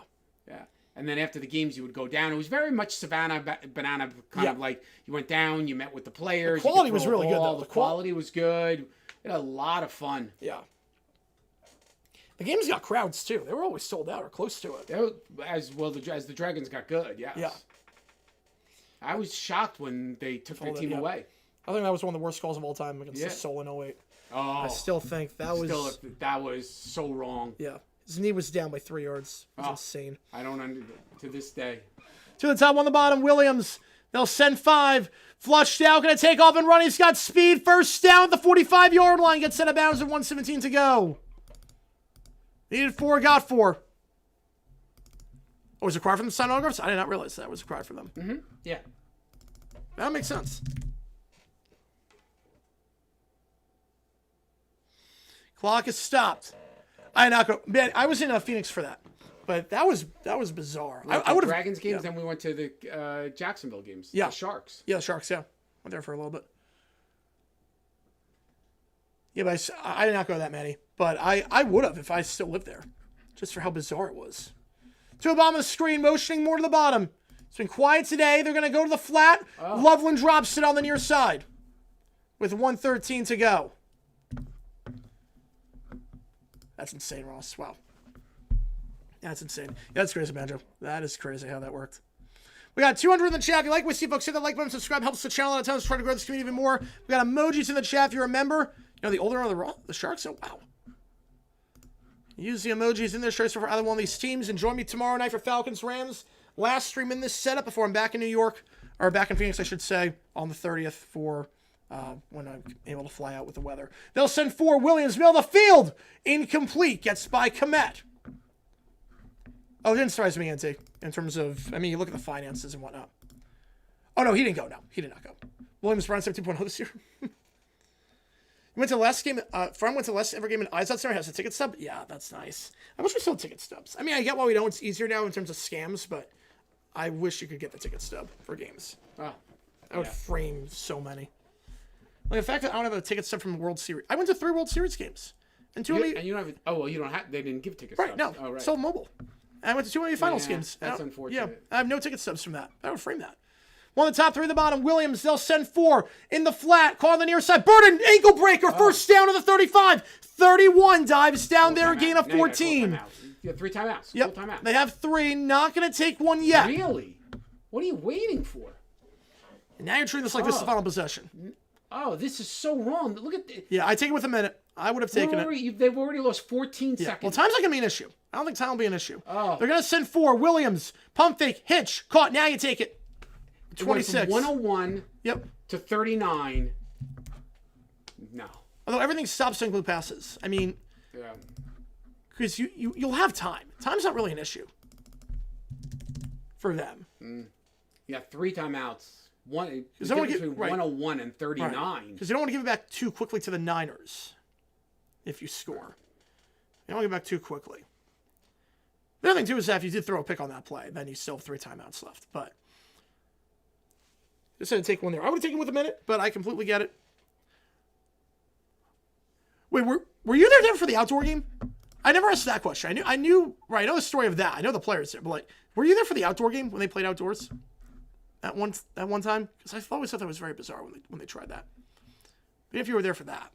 Yeah. And then after the games, you would go down. It was very much Savannah Banana, kind of like you went down, you met with the players. The quality was really good, though. The quality was good. We had a lot of fun. Yeah. The games got crowds, too. They were always sold out or close to it. As the Dragons got good, yes. Yeah. I was shocked when they took their team away. I think that was one of the worst calls of all time against the Soul in 08. Oh. I still think that was so wrong. Yeah. His knee was down by 3 yards. It was insane. I don't to this day. 2 at the top, 1 at the bottom. Williams. They'll send 5. Flushed out, going to take off and run. He's got speed. First down at the 45-yard line. Gets set of bounds at 1:17 to go. Needed 4, got 4. Oh, was it a cry from the sign autographs? I did not realize that was a cry for them. Mm-hmm. Yeah. That makes sense. Clock is stopped. I did not go. Man, I was in Phoenix for that. But that was bizarre. I would have Dragons games, then we went to the Jacksonville games. Yeah. The Sharks. Yeah, the Sharks, yeah. Went there for a little bit. Yeah, but I did not go that many. But I would have if I still lived there. Just for how bizarre it was. To the bottom of the screen, motioning more to the bottom. It's been quiet today. They're going to go to the flat. Oh. Loveland drops it on the near side. With 1:13 to go. That's insane, Ross. Wow. That's insane. Yeah, that's crazy, Banjo. That is crazy how that worked. We got 200 in the chat. If you like what you see, folks, hit that like button, subscribe, helps the channel out of times, trying to grow this community even more. We got emojis in the chat if you remember. You know, the older are the Sharks. Oh, wow. Use the emojis in their shirts for either one of these teams. And join me tomorrow night for Falcons Rams. Last stream in this setup before I'm back in New York, or back in Phoenix, I should say, on the 30th for when I'm able to fly out with the weather. They'll send 4. Williams, middle of the field. Incomplete. Gets by Komet. Oh, it didn't surprise me, NT, in terms of, I mean, you look at the finances and whatnot. Oh, no, he didn't go. No, he did not go. Williams Brown 17.0 this year. You went to the last game, Farm went to the last ever game in Izod Center, has a ticket stub? Yeah, that's nice. I wish we still had ticket stubs. I mean, I get why we don't. It's easier now in terms of scams, but I wish you could get the ticket stub for games. Oh, I would frame so many. Like the fact that I don't have a ticket stub from World Series. I went to 3 World Series games. And 2 of me. And you don't have, oh, well, you don't have, they didn't give ticket Right, stubs. no. Oh, right. Sold mobile. I went to 2 NBA Finals games. That's unfortunate. Yeah, I have no ticket stubs from that. I would frame that. One of the top 3 at the bottom. Williams, they'll send 4 in the flat. Call on the near side. Burden, ankle breaker. First down to the 35. 31 dives down there. Gain of 14. You have 3 timeouts. Yep. Full timeout. They have 3. Not going to take one yet. Really? What are you waiting for? And now you're treating this like this is the final possession. Oh, this is so wrong. Look at this. Yeah, I take it with a minute. I would have taken it. They've already lost 14 Yeah. seconds. Well, time's not going to be an issue. I don't think time will be an issue. Oh. They're going to send 4. Williams, pump fake, hitch, caught. Now you take it. 26. 101 Yep. to 39. No. Although everything stops to include passes. I mean, Yeah. because you'll have time. Time's not really an issue for them. You have 3 timeouts. One between right. 101 and 39. Because you don't want to give it back too quickly to the Niners if you score. You don't want to give it back too quickly. The other thing, too, is that if you did throw a pick on that play, then you still have 3 timeouts left. But just had to take one there. I would have taken with a minute, but I completely get it. Wait, were you there for the outdoor game? I never asked that question. I knew, right, I know the story of that. I know the players there, but like, were you there for the outdoor game when they played outdoors? At one time? Because I always thought that was very bizarre when they tried that. But if you were there for that.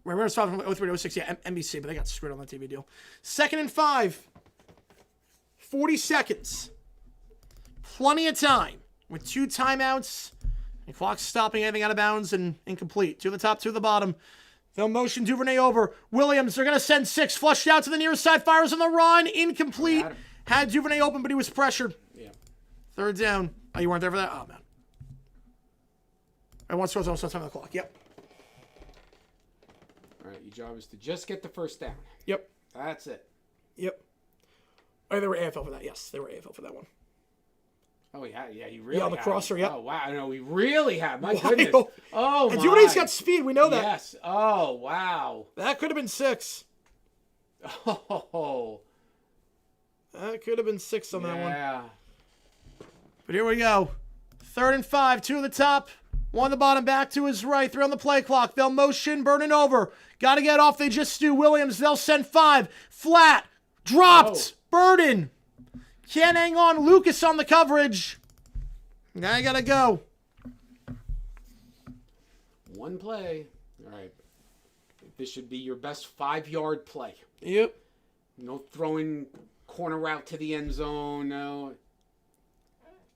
Right, we're talking from 03 to 06, yeah, NBC, but they got screwed on that TV deal. 2nd and 5. 40 seconds. Plenty of time. With 2 timeouts. And clock stopping anything out of bounds and incomplete. 2 to the top, 2 to the bottom. They'll motion Duvernay over. Williams, they're going to send 6. Flushed out to the near side. Fires on the run. Incomplete. Had Duvernay open, but he was pressured. Yeah. 3rd down. Oh, you weren't there for that? Oh, man. I want to almost time on the clock. Yep. All right, your job is to just get the first down. Yep. That's it. Yep. Oh, they were AFL for that. Yes, they were AFL for that one. Oh, yeah, you really on the crosser, yep. Oh, wow. No, we really have. My Wild. goodness. Oh, and my. Duvernay's got speed. We know that. Yes. Oh, wow. That could have been 6. Oh. That could have been 6 on that one. Yeah. But here we go. 3rd and 5. 2 at the top. 1 at the bottom. Back to his right. 3 on the play clock. They'll motion. Burning over. Got to get off. They just do. Williams. They'll send 5. Flat. Dropped. Burden. Can't hang on. Lucas on the coverage. Now I got to go. 1 play. All right. This should be your best 5-yard play. Yep. No throwing corner route to the end zone. No.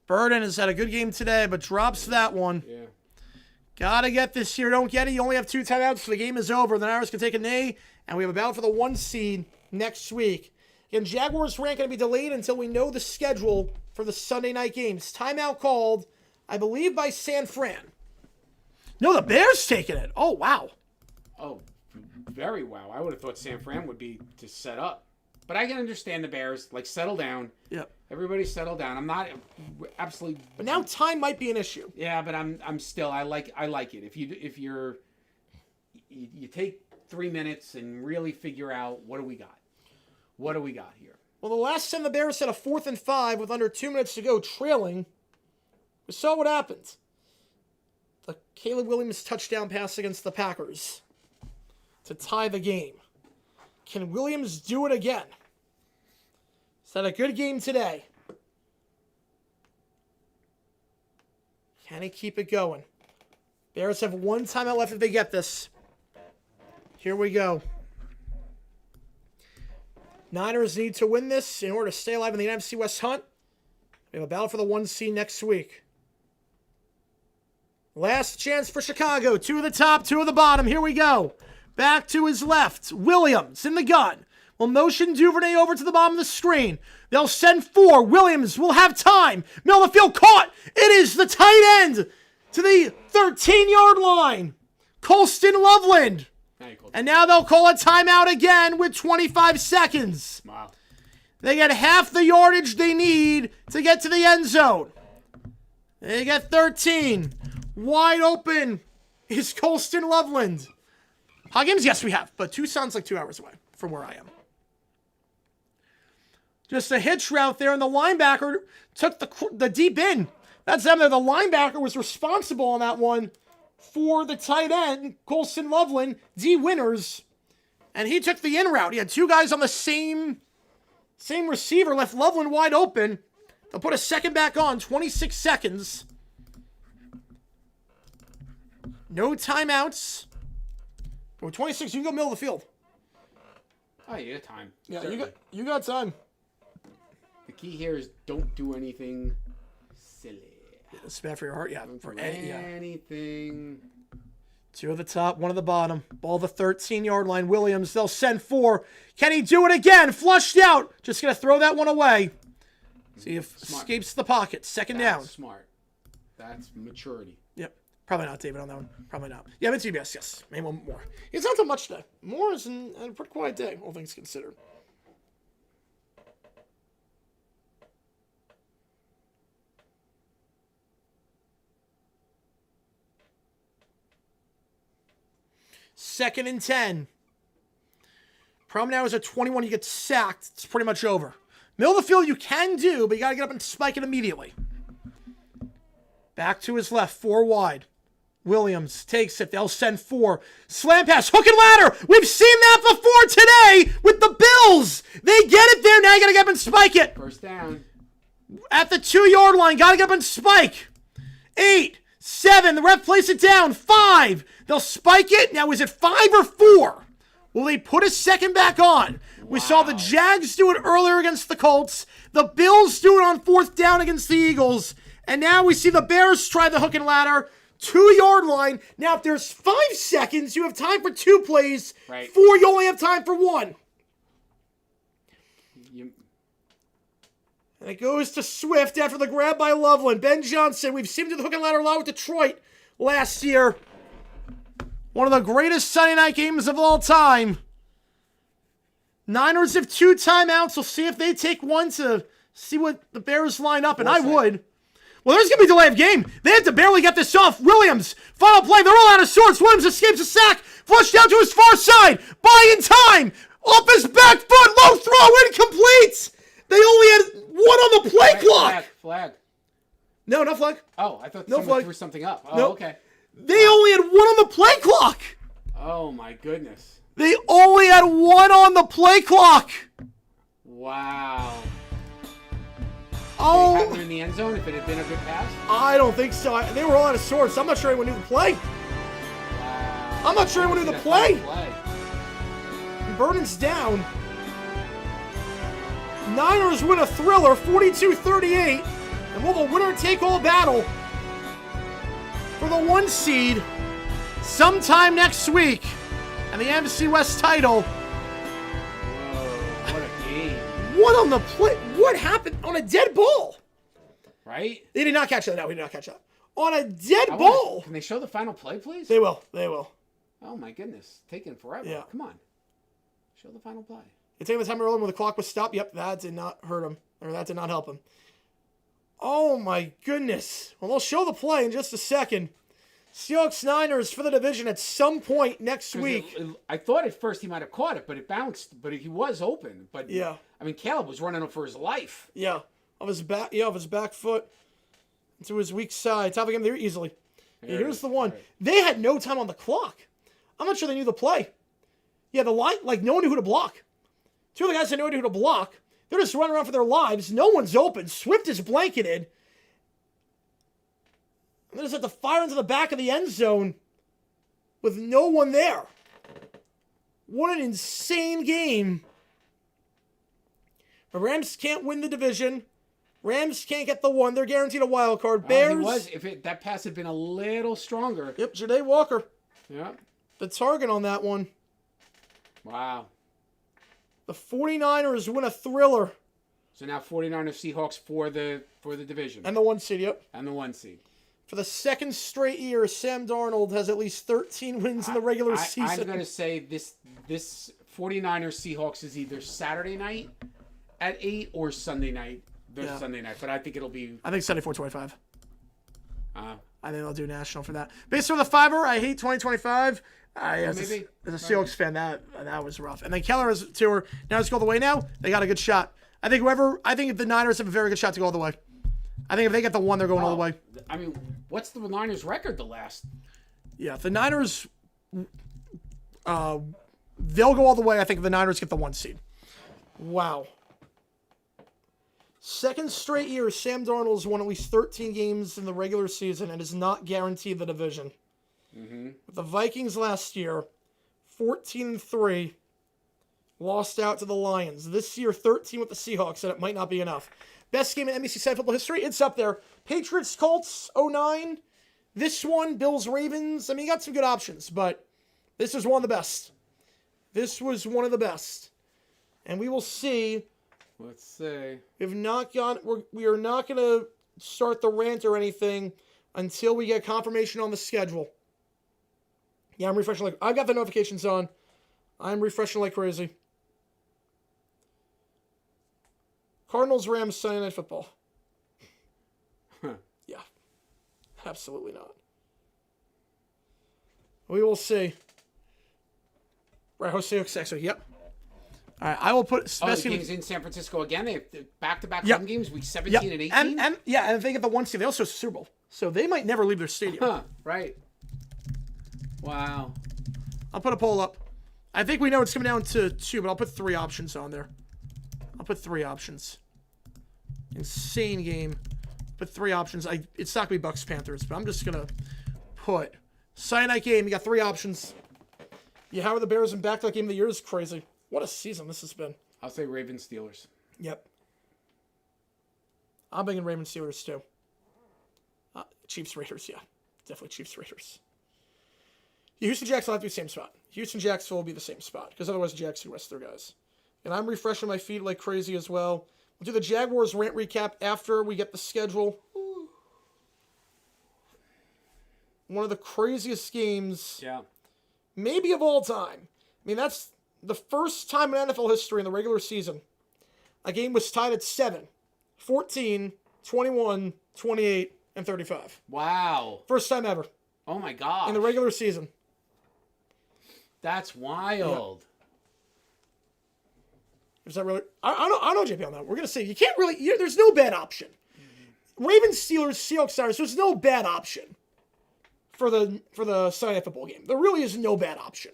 Burden has had a good game today, but drops that one. Yeah. Gotta get this here. Don't get it. You only have 2 timeouts, so the game is over. The Niners can take a knee, and we have a battle for the 1 seed next week Again, Jaguars rant going to be delayed until we know the schedule for the Sunday night games. Timeout called, I believe, by San Fran. No, the Bears taking it. Oh, wow. Oh, very wow. I would have thought San Fran would be to set up. But I can understand the Bears. Like, settle down. Yep. Everybody settle down. I'm not absolutely... But now time might be an issue. Yeah, but I'm still... I like it. If you take 3 minutes and really figure out what do we got? What do we got here? Well, the last time the Bears had a 4th and 5 with under 2 minutes to go trailing, we saw what happened. The Caleb Williams touchdown pass against the Packers to tie the game. Can Williams do it again? Is that a good game today? Can he keep it going? Bears have 1 timeout left if they get this. Here we go. Niners need to win this in order to stay alive in the NFC West hunt. We have a battle for the 1 seed next week. Last chance for Chicago. 2 at the top, 2 at the bottom. Here we go. Back to his left. Williams in the gun. Will motion Duvernay over to the bottom of the screen. They'll send 4. Williams will have time. Middle of the field caught. It is the tight end to the 13-yard line. Colston Loveland. And now they'll call a timeout again with 25 seconds. Wow. They get half the yardage they need to get to the end zone. They get 13. Wide open is Colston Loveland. How games? Yes, we have. But 2 sounds like 2 hours away from where I am. Just a hitch route there, and the linebacker took the deep in. That's them there. The linebacker was responsible on that one for the tight end, Colston Loveland, D. Winners. And he took the in route. He had 2 guys on the same receiver, left Loveland wide open. They'll put a second back on, 26 seconds. No timeouts. With 26, you can go middle of the field. Oh, you got time. Yeah, you got time. The key here is don't do anything silly. It's bad for your heart, yeah. For anything. 2 at the top, 1 at the bottom. Ball the 13-yard line. Williams, they'll send 4. Can he do it again? Flushed out. Just going to throw that one away. See if escapes the pocket. Second down. Smart. That's maturity. Yep. Probably not, David, on that one. Probably not. Yeah, but CBS, yes. Maybe one more. It's not so much today. More is a pretty quiet day, all things considered. Second and 10. Problem now is at 21. You get sacked. It's pretty much over. Middle of the field you can do, but you got to get up and spike it immediately. Back to his left. 4 wide. Williams takes it. They'll send 4. Slam pass. Hook and ladder. We've seen that before today with the Bills. They get it there. Now you got to get up and spike it. First down. At the 2-yard line. Got to get up and spike. 8, 7. The ref plays it down. 5. They'll spike it. Now, is it 5 or 4? Will they put a second back on? Wow. We saw the Jags do it earlier against the Colts. The Bills do it on 4th down against the Eagles. And now we see the Bears try the hook and ladder. 2-yard line. Now, if there's 5 seconds, you have time for 2 plays. Right. 4, you only have time for 1. And it goes to Swift after the grab by Loveland. Ben Johnson, we've seen him do the hook and ladder a lot with Detroit last year. One of the greatest Sunday night games of all time. Niners have 2 timeouts. We'll see if they take one to see what the Bears line up, and I would. Well, there's going to be a delay of game. They have to barely get this off. Williams, final play. They're all out of sorts. Williams escapes a sack. Flushed down to his far side. Buy in time. Off his back foot. Low throw. Incomplete. They only had 1 on the play clock. Flag. No, no flag. Oh, I thought no someone flag. Threw something up. Oh, nope. Okay. They only had 1 on the play clock. Oh, my goodness. They only had 1 on the play clock. Wow. Oh. Did it happen in the end zone if it had been a good pass? I don't think so. They were all out of sorts. I'm not sure anyone knew the play. Wow. I'm not sure anyone knew the play. Vernon's down. Niners win a thriller, 42-38. And will the winner-take-all battle for the 1 seed sometime next week and the NFC West title. Whoa, what a game. What on the play? What happened on a dead ball? Right? They did not catch that. No, we did not catch that. On a dead ball. Can they show the final play, please? They will. They will. Oh, my goodness. Taking forever. Yeah. Come on. Show the final play. You're taking the time early when the clock was stopped. Yep, that did not hurt him. Or that did not help him. Oh, my goodness. Well, they'll show the play in just a second. Seahawks Niners for the division at some point next week. I thought at first he might have caught it, but it bounced. But he was open. But yeah, I mean, Caleb was running for his life. Yeah, of his back. Yeah, of his back foot into his weak side. Top of him there easily. Here's the one. Right. They had no time on the clock. I'm not sure they knew the play. Yeah, the line, like no one knew who to block. Two of the guys had no idea who to block. They're just running around for their lives. No one's open. Swift is blanketed. And they just have to fire into the back of the end zone with no one there. What an insane game. The Rams can't win the division. Rams can't get the one. They're guaranteed a wild card. Bears. That pass had been a little stronger. Yep, Ja'Day Walker. Yeah. The target on that one. Wow. The 49ers win a thriller. So now 49ers Seahawks for the division. And the 1 seed, yep. And the 1 seed. For the second straight year, Sam Darnold has at least 13 wins in the regular season. I'm going to say this 49ers Seahawks is either Saturday night at 8 or Sunday night. Sunday night, but I think it'll be... I think Sunday 4:25. I think they'll do national for that. Based on the fiver, I hate 2025. As a Seahawks fan, that was rough. And then Keller has tour. Now let's go all the way now. They got a good shot. I think if the Niners have a very good shot to go all the way. I think if they get the one, they're going all the way. I mean, what's the Niners record the last? Yeah, if the Niners, they'll go all the way. I think if the Niners get the 1 seed. Wow. Second straight year, Sam Darnold has won at least 13 games in the regular season and is not guaranteed the division. Mm-hmm. With the Vikings last year, 14-3, lost out to the Lions. This year, 13 with the Seahawks, and it might not be enough. Best game in NBC side football history, it's up there. Patriots, Colts, 09. This one, Bills, Ravens. I mean, you got some good options, but this is one of the best. This was one of the best. And we will see... Let's see. We are not going to start the rant or anything until we get confirmation on the schedule. Yeah, I'm refreshing I've got the notifications on. I'm refreshing like crazy. Cardinals, Rams, Sunday Night Football. Yeah. Absolutely not. We will see. Right, Jose Oxexo. Yep. All right, I will put... the games in San Francisco again. They have back-to-back home games, week 17 and 18. And if they get the 1 seed, they also host the Super Bowl. So they might never leave their stadium. Huh, right. Wow. I'll put a poll up. I think we know it's coming down to 2, but I'll put 3 options on there. I'll put 3 options. Insane game. Put 3 options. It's not going to be Bucks-Panthers, but I'm just going to put... Sunday night game, you got 3 options. Yeah, how are the Bears in back-to-back game of the year is crazy. What a season this has been. I'll say Ravens Steelers. Yep. I'm thinking Ravens Steelers too. Chiefs Raiders, yeah. Definitely Chiefs Raiders. Houston Jacks will have to be the same spot. Houston Jacks will be the same spot because otherwise the Jacks will rest their guys. And I'm refreshing my feed like crazy as well. We'll do the Jaguars rant recap after we get the schedule. One of the craziest games maybe of all time. I mean, that's the first time in NFL history in the regular season a game was tied at 7, 14, 21, 28, and 35. Wow. First time ever. Oh, my God. In the regular season. That's wild. Is that really... I know JP on that. We're going to say, you can't really... there's no bad option. Ravens, Steelers, Seahawks, Niners, there's no bad option for the Sunday Night Football game. There really is no bad option.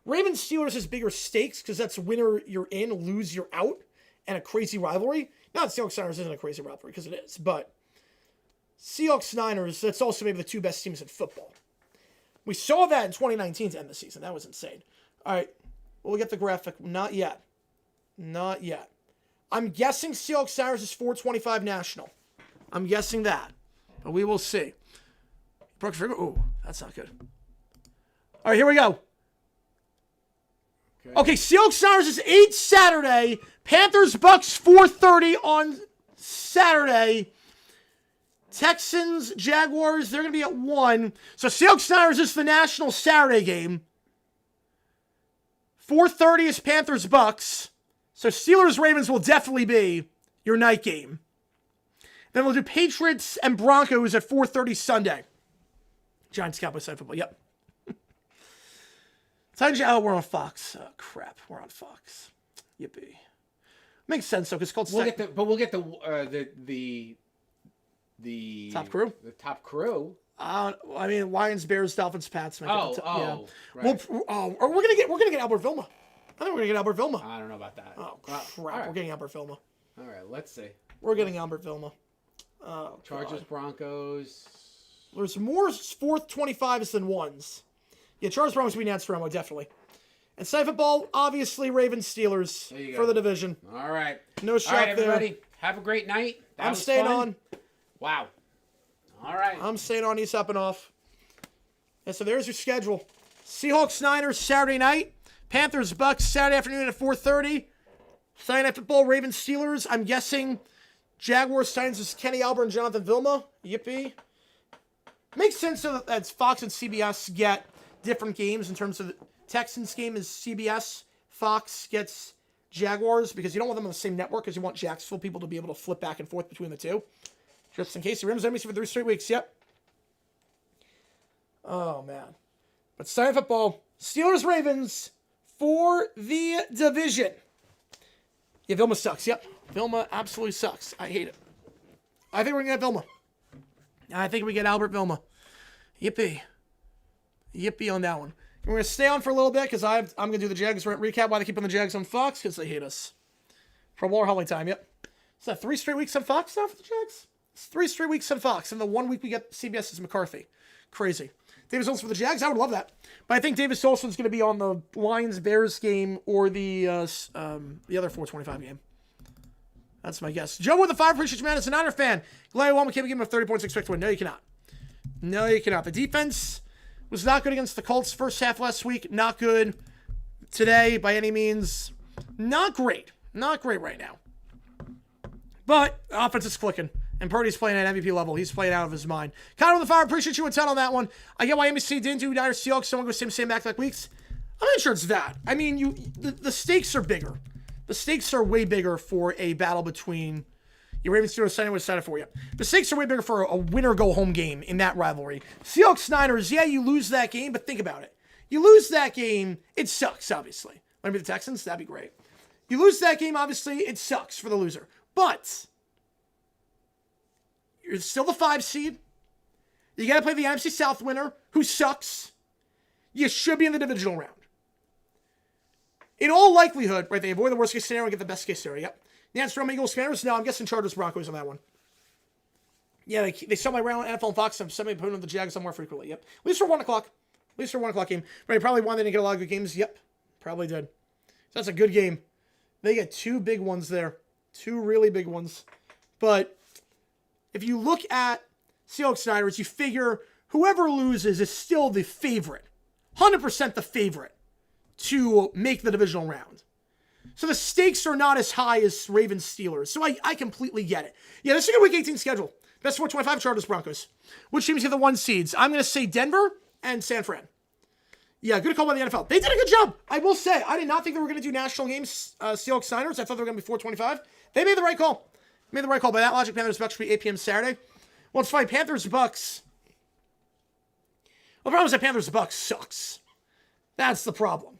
Ravens Steelers has bigger stakes because that's winner you're in, lose you're out, and a crazy rivalry. Not Seahawks Niners isn't a crazy rivalry because it is, but Seahawks Niners, that's also maybe the 2 best teams in football. We saw that in 2019 to end the season. That was insane. All right, we'll get the graphic. Not yet. Not yet. I'm guessing Seahawks Niners is 425 national. I'm guessing that, but we will see. Brooks, oh, that's not good. All right, here we go. Okay, Seahawks Niners is 8 Saturday. Panthers Bucks 4:30 on Saturday. Texans Jaguars, they're going to be at 1. So Seahawks Niners is the national Saturday game. 4:30 is Panthers Bucks. So Steelers Ravens will definitely be your night game. Then we'll do Patriots and Broncos at 4:30 Sunday. Giants Cowboys Sunday football. Yep. We're on Fox. Oh, crap. We're on Fox. Yippee. Makes sense though, because it's called. We'll get the top crew. The top crew. I mean, Lions, Bears, Dolphins, Pats. Right. We're gonna get Albert Vilma. I think we're gonna get Albert Vilma. I don't know about that. Oh crap! Right. We're getting Albert Vilma. All right, let's see. We're getting Albert Vilma. Oh, Chargers, God. Broncos. There's more 4th 25s than 1s. Yeah, Chargers, Broncos will be announced for definitely. And Sunday football, obviously Ravens, Steelers for the division. All right. No shock All right, everybody. there. Have a great night. I'm staying on. Wow. All right. I'm staying on. He's up and off. And so there's your schedule. Seahawks, Niners, Saturday night. Panthers, Bucks, Saturday afternoon at 4:30. Sunday night football, Ravens, Steelers. I'm guessing Jaguars, Titans is Kenny Albert and Jonathan Vilma. Yippee. Makes sense so that Fox and CBS get different games in terms of the Texans game is CBS. Fox gets Jaguars because you don't want them on the same network because you want Jacksonville people to be able to flip back and forth between the two. Just in case. The Rams NBC for 3 straight weeks. Yep. Oh, man. But Sunday football, Steelers, Ravens for the division. Yeah, Vilma sucks. Yep. Vilma absolutely sucks. I hate it. I think we're going to get Vilma. I think we get Albert Vilma. Yippee. Yippee on that one. We're going to stay on for a little bit because I'm going to do the Jags recap why they keep on the Jags on Fox because they hate us. Pro Bowl Holiday time, yep. Is that 3 straight weeks on Fox now for the Jags? It's 3 straight weeks on Fox, and the 1 week we get CBS is McCarthy. Crazy. Davis Olsen for the Jags, I would love that. But I think Davis Olsen's going to be on the Lions-Bears game or the other 425 game. That's my guess. Joe with the 5, appreciate you, man. As a Niner fan, glad you won. Can't give him a 30 points expect to win. No, you cannot. No, you cannot. The defense was not good against the Colts first half last week. Not good today by any means. Not great. Not great right now. But the offense is clicking. And Purdy's playing at MVP level. He's playing out of his mind. Connor with the 5, appreciate you a ton on that one. I get why NBC didn't do Niners Seahawks. Someone goes same back-to-back weeks. I'm not sure it's that. I mean, the stakes are bigger. The stakes are way bigger for a battle between your Ravens Steelers. Sunday was excited for you. The stakes are way bigger for a winner-go-home game in that rivalry. Seahawks Niners, yeah, you lose that game, but think about it. You lose that game, it sucks, obviously. Maybe the Texans, that'd be great. You lose that game, obviously, it sucks for the loser. But you're still the 5 seed. You got to play the NFC South winner, who sucks. You should be in the divisional round. In all likelihood, right, they avoid the worst case scenario and get the best case scenario. Yep. NBC Eagles, Commanders. No, I'm guessing Chargers, Broncos on that one. Yeah, they saw my round on NFL and Fox. I'm semi-opponent of the Jags somewhere frequently. Yep. At least for 1 o'clock. At least for 1 o'clock game. Right, probably won. They didn't get a lot of good games. Yep. Probably did. So that's a good game. They get 2 big ones there. 2 really big ones. But if you look at Seahawks Niners, you figure whoever loses is still the favorite. 100% the favorite to make the divisional round. So the stakes are not as high as Ravens Steelers. So I completely get it. Yeah, this is a good Week 18 schedule. Best 425 Chargers Broncos. Which teams get the 1 seeds? I'm going to say Denver and San Fran. Yeah, good call by the NFL. They did a good job. I will say, I did not think they were going to do national games, Seahawks Niners. I thought they were going to be 425. They made the right call. By that logic, Panthers Bucks should be 8 p.m. Saturday. Well, it's fine. Panthers Bucks. Well, the problem is that Panthers Bucks sucks. That's the problem.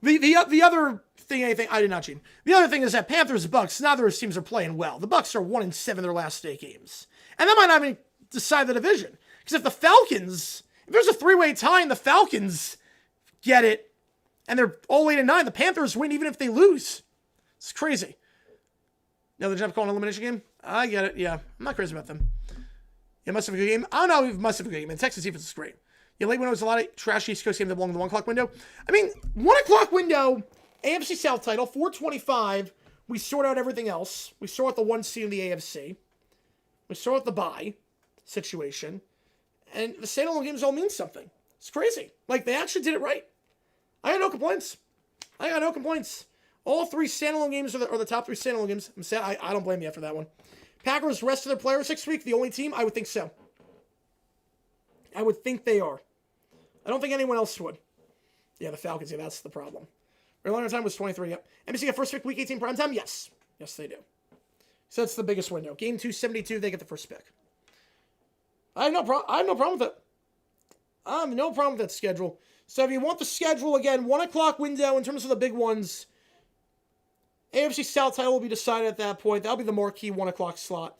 The other thing, I did not cheat. The other thing is that Panthers Bucks, neither of those teams are playing well. The Bucks are 1-7 their last 8 games. And that might not even decide the division. Because if the Falcons, if there's a 3-way tie and the Falcons get it, and they're all 8-9, the Panthers win even if they lose. It's crazy. Now the jump call an elimination game? I get it, yeah. I'm not crazy about them. Yeah, must have a good game. I don't know if must have a good game. And Texas defense is great. Yeah, late window was a lot of trash East Coast games that belong in the 1 o'clock window. I mean, 1 o'clock window, AFC South title, 425. We sort out everything else. We sort out the 1 seed in the AFC. We sort out the bye situation. And the standalone games all mean something. It's crazy. Like, they actually did it right. I had no complaints. I got no complaints. All 3 standalone games are the top 3 standalone games. I'm sad. I don't blame you for that one. Packers rest of their players next week, the only team? I would think so. I would think they are. I don't think anyone else would. Yeah, the Falcons, yeah, that's the problem. Their line time was 23, yep. NBC got first pick week 18 primetime? Yes. Yes, they do. So that's the biggest window. Game 272, they get the first pick. I have no problem with it. I have no problem with that schedule. So if you want the schedule, again, 1 o'clock window in terms of the big ones, AFC South title will be decided at that point. That'll be the marquee 1 o'clock slot.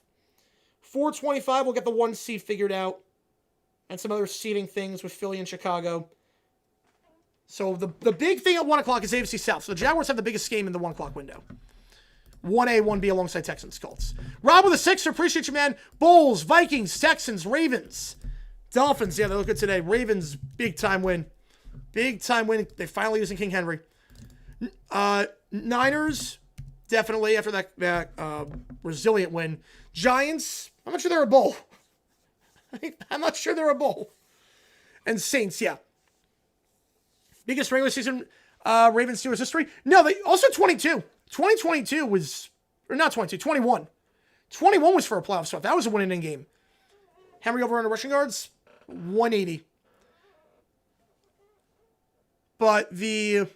425, we'll get the 1 seed figured out. And some other seeding things with Philly and Chicago. So the big thing at 1 o'clock is AFC South. So the Jaguars have the biggest game in the 1 o'clock window. 1A, 1B alongside Texans, Colts. Rob with a 6, appreciate you, man. Bulls, Vikings, Texans, Ravens, Dolphins. Yeah, they look good today. Ravens, big time win. Big time win. They finally using King Henry. Niners, definitely after that resilient win. Giants, I'm not sure they're a bowl. I'm not sure they're a bowl. And Saints, yeah. Biggest regular season Ravens Steelers history. No, they also 22. 2022 was, or not 22, 21. 21 was for a playoff spot. That was a winning game. Henry over under rushing yards, 180. But the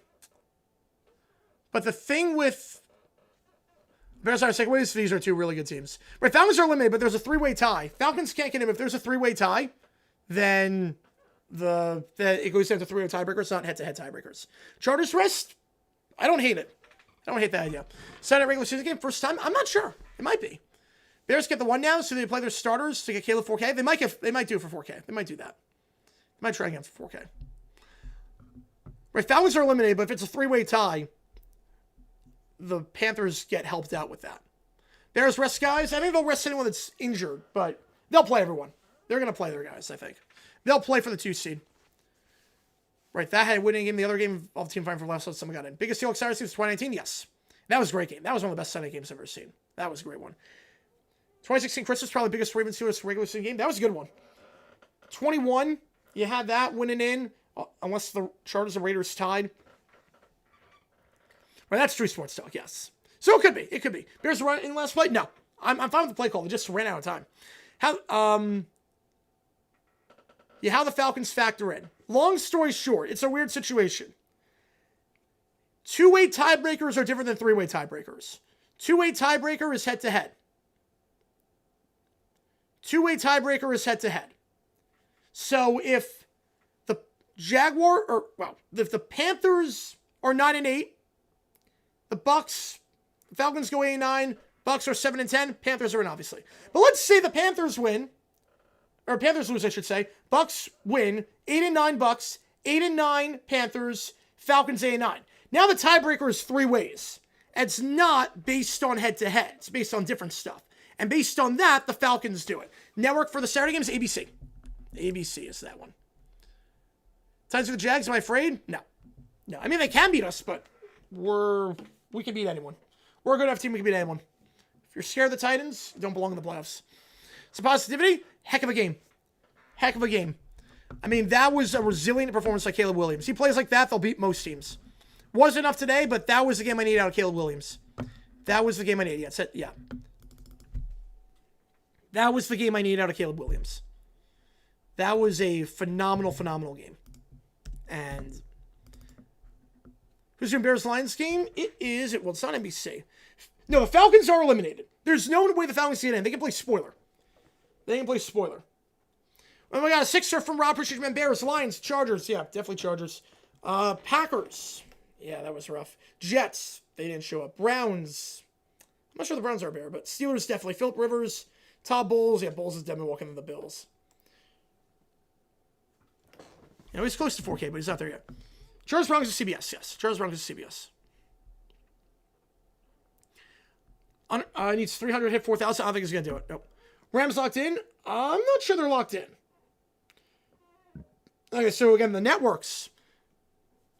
thing with Bears are takeaways, these are 2 really good teams. Right, Falcons are eliminated, but there's a 3-way tie. Falcons can't get him. If there's a 3-way tie, then it goes down to 3-way tiebreakers, not head-to-head tiebreakers. Chargers rest, I don't hate it. I don't hate that idea. Saturday regular season game, first time? I'm not sure. It might be. Bears get the 1 now, so they play their starters to get Caleb 4K. They might do it for 4K. They might do that. They might try again for 4K. Right, Falcons are eliminated, but if it's a 3-way tie, the Panthers get helped out with that. Bears rest guys. I think they'll rest anyone that's injured, but they'll play everyone. They're going to play their guys, I think. They'll play for the 2 seed. Right, that had a winning game. The other game of the team fighting for last, so someone got in. Biggest Seahawks Saturday was 2019? Yes. That was a great game. That was one of the best Sunday games I've ever seen. That was a great one. 2016 Christmas, probably the biggest Ravens Steelers regular season game. That was a good one. 21, you had that winning in, unless the Chargers and Raiders tied. Right, that's true sports talk, yes. So it could be. It could be. Bears run in last play? No. I'm fine with the play call. They just ran out of time. How the Falcons factor in. Long story short, it's a weird situation. 2-way tiebreakers are different than 3-way tiebreakers. 2-way tiebreaker is head-to-head. 2-way tiebreaker is head-to-head. So if the if the Panthers are 9-8, the Falcons go 8-9, Bucks are 7-10, Panthers are in, obviously. But let's say the Panthers win, or Panthers lose, I should say. Bucks win, 8-9 Bucks, 8-9 Panthers, Falcons 8-9. Now the tiebreaker is 3 ways. It's not based on head-to-head. It's based on different stuff. And based on that, the Falcons do it. Network for the Saturday game is ABC. ABC is that one. Times for the Jags, am I afraid? No. No. I mean, they can beat us, but we can beat anyone. We're a good enough team, we can beat anyone. If you're scared of the Titans, you don't belong in the playoffs. Some positivity, heck of a game. Heck of a game. I mean, that was a resilient performance by Caleb Williams. He plays like that, they'll beat most teams. Wasn't enough today, but that was the game I needed out of Caleb Williams. That was the game I needed. Yeah. That was the game I needed out of Caleb Williams. That was a phenomenal, phenomenal game. And who's doing Bears-Lions game? It's not NBC. No, the Falcons are eliminated. There's no way the Falcons get in. They can play spoiler. Well, we got a 6er from Rob. Appreciate you, man. Bears, Lions, Chargers. Yeah, definitely Chargers. Packers. Yeah, that was rough. Jets. They didn't show up. Browns. I'm not sure the Browns are a bear, but Steelers definitely. Phillip Rivers. Todd Bowles. Yeah, Bowles is definitely walking in the Bills. You know, he's close to 4K, but he's not there yet. Chargers Broncos is CBS, yes. Chargers Broncos is CBS. Needs 300, hit 4,000. I don't think he's going to do it. Nope. Rams locked in. I'm not sure they're locked in. Okay, so again, the networks.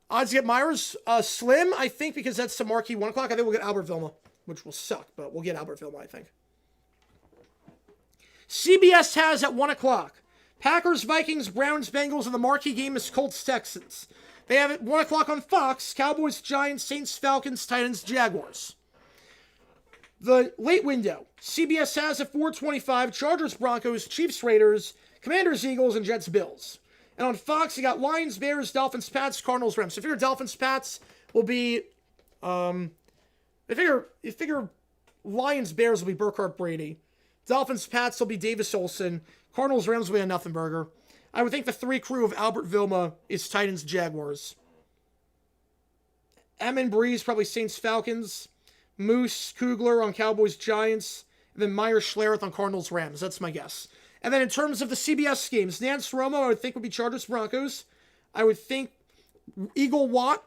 Odds to get Myers, slim, I think, because that's the marquee 1 o'clock. I think we'll get Albert Vilma, which will suck, but we'll get Albert Vilma, I think. CBS has at 1 o'clock Packers, Vikings, Browns, Bengals, and the marquee game is Colts, Texans. They have it 1 o'clock on Fox. Cowboys, Giants, Saints, Falcons, Titans, Jaguars. The late window. CBS has at 4:25, Chargers, Broncos, Chiefs, Raiders, Commanders, Eagles, and Jets, Bills. And on Fox, you got Lions, Bears, Dolphins, Pats, Cardinals, Rams. So if you figure Dolphins, Pats will be, you figure Lions, Bears will be Burkhardt, Brady. Dolphins, Pats will be Davis, Olsen. Cardinals, Rams will be a nothing burger. I would think the 3 crew of Albert Vilma is Titans, Jaguars. Emmon Breeze, probably Saints, Falcons. Moose, Kugler on Cowboys, Giants. And then Meyer Schlereth on Cardinals, Rams. That's my guess. And then in terms of the CBS games, Nance Romo, I would think would be Chargers, Broncos. I would think Eagle Watt,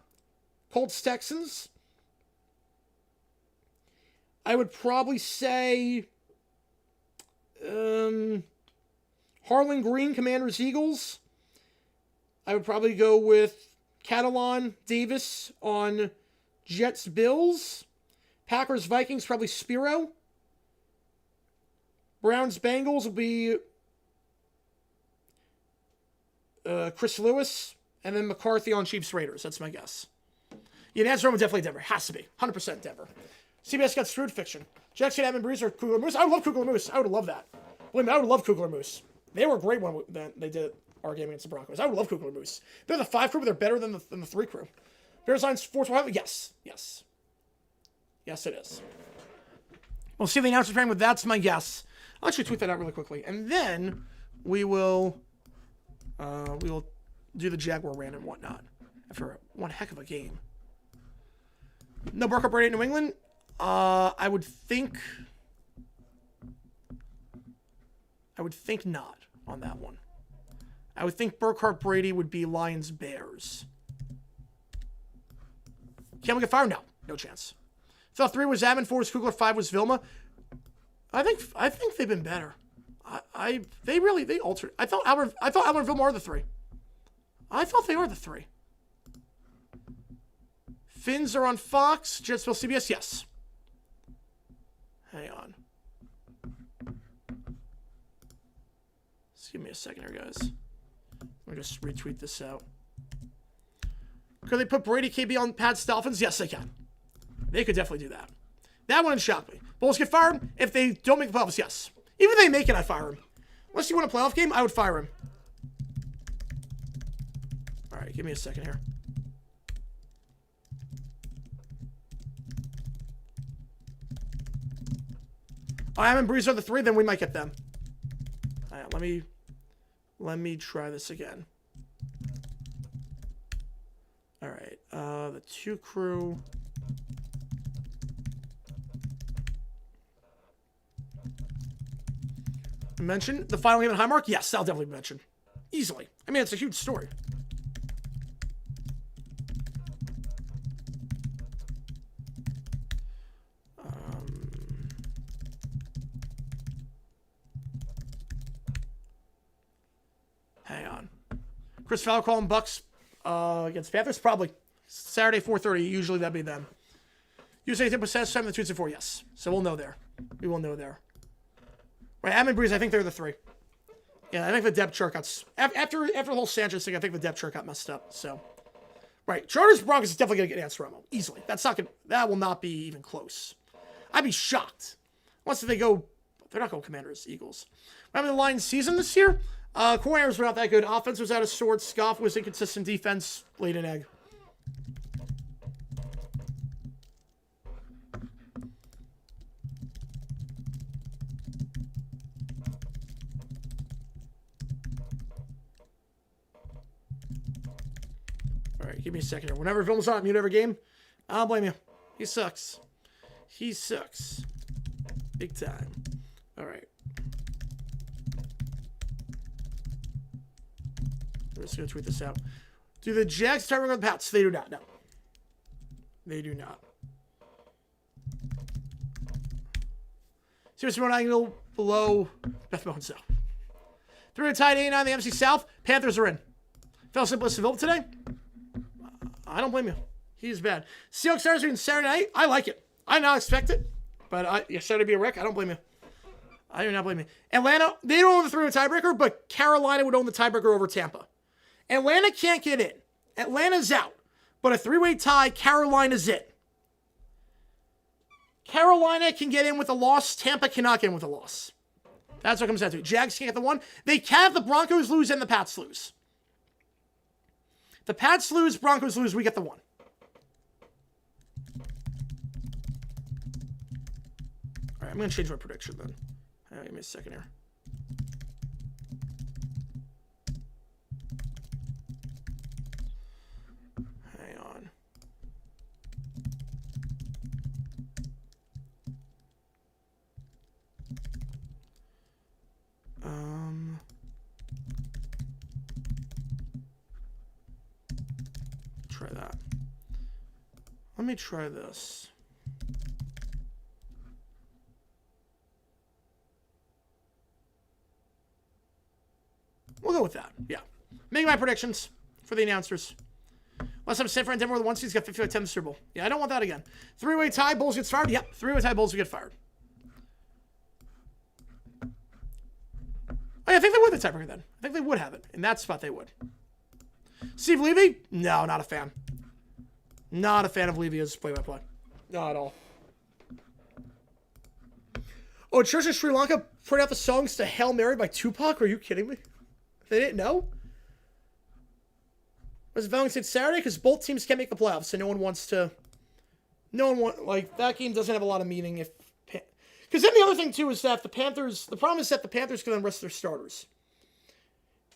Colts, Texans. I would probably say Harlan Green, Commanders, Eagles. I would probably go with Catalan Davis on Jets, Bills. Packers, Vikings, probably Spiro. Browns, Bengals will be Chris Lewis. And then McCarthy on Chiefs, Raiders. That's my guess. Yeah, Nance Romo definitely Denver. Has to be. 100% Denver. CBS got screwed fiction. Jackson, Edmund Breeze, or Kugler Moose. I would love Kugler Moose. I would love that. Believe me, I would love Kugler Moose. They were great when they did our game against the Broncos. I would love Kugler Moose. They're the 5 crew, but they're better than the 3 crew. Bears, Lions, 4-12. Yes. Yes, it is. We'll see the announcement frame with that's my guess. I'll actually tweet that out really quickly. And then we will do the Jaguar rant and whatnot after one heck of a game. No Burkhardt Brady in New England. I would think not on that one. I would think Burkhardt Brady would be Lions Bears. Can we get fired? No chance. Thought 3 was Ammon, 4 was Kugler, 5 was Vilma. I think they've been better. They altered. I thought Albert and Vilma are the 3. I thought they are the 3. Finns are on Fox. Jetsville, CBS, yes. Hang on. Just give me a second here, guys. Let me just retweet this out. Could they put Brady KB on Pats Dolphins? Yes, they can. They could definitely do that. That wouldn't shock me. Bulls get fired if they don't make the playoffs, yes. Even if they make it, I'd fire him. Unless you win a playoff game, I would fire him. All right, give me a second here. Am and Breeze are the 3, then we might get them. All right, let me try this again. All right, the 2 crew. Mention the final game at Highmark? Yes, I'll definitely mention. Easily. I mean, it's a huge story. Hang on. Chris Fowler calling Bucks against Panthers? Probably. Saturday, 4:30. Usually that'd be them. Usually 10% time the Tuesday 4, yes. So we'll know there. We will know there. Right, Ammon Breeze, I think they're the 3. Yeah, I think the depth chart got... After the whole Sanchez thing, I think the depth chart got messed up, so... Right, Chargers Broncos is definitely going to get Nance Romo. Easily. That will not be even close. I'd be shocked. Unless they go... They're not going Commanders, Eagles. Remember the Lions season this year? Coordinators were not that good. Offense was out of sorts. Goff was inconsistent. Defense laid an egg. All right, give me a second here. Whenever Vilma's on, mute every game. I don't blame you. He sucks. He sucks. Big time. All right. I'm just going to tweet this out. Do the Jags start with the Pats? They do not. No. They do not. Seriously, one angle below Beth Bones, though. 3 tied 89 the NFC South. Panthers are in. Fell asleep with Seville today? I don't blame you. He's bad. Seahawks Saturday and Saturday night. I like it. I did not expect it. But Saturday be a wreck. I don't blame you. I do not blame me. Atlanta, they don't own the 3-way tiebreaker, but Carolina would own the tiebreaker over Tampa. Atlanta can't get in. Atlanta's out. But a 3-way tie, Carolina's in. Carolina can get in with a loss. Tampa cannot get in with a loss. That's what it comes down to. Jags can't get the 1. They can if the Broncos lose and the Pats lose. The Pats lose, Broncos lose, we get the 1. All right, I'm going to change my prediction then. Give me a second here. Hang on. Try that. Let me try this. We'll go with that. Yeah. Making my predictions for the announcers. Last time San Fran Denver were the 1 seeds, got 55-10 in the Super Bowl. Yeah, I don't want that again. 3-way tie, Bulls gets fired. Yep, 3-way tie, Bulls will get fired. Oh, yeah, I think they would the tiebreaker then. I think they would have it. In that spot, they would. Steve Levy? No, not a fan. Not a fan of Levy as play-by-play. Not at all. Oh, Church in Sri Lanka put out the songs to Hail Mary by Tupac? Are you kidding me? They didn't know? Was it Valentine's Saturday? Because both teams can't make the playoffs, so no one wants to... Like, that game doesn't have a lot of meaning if... Because then the other thing, too, is that the Panthers... The problem is that the Panthers can then rest their starters.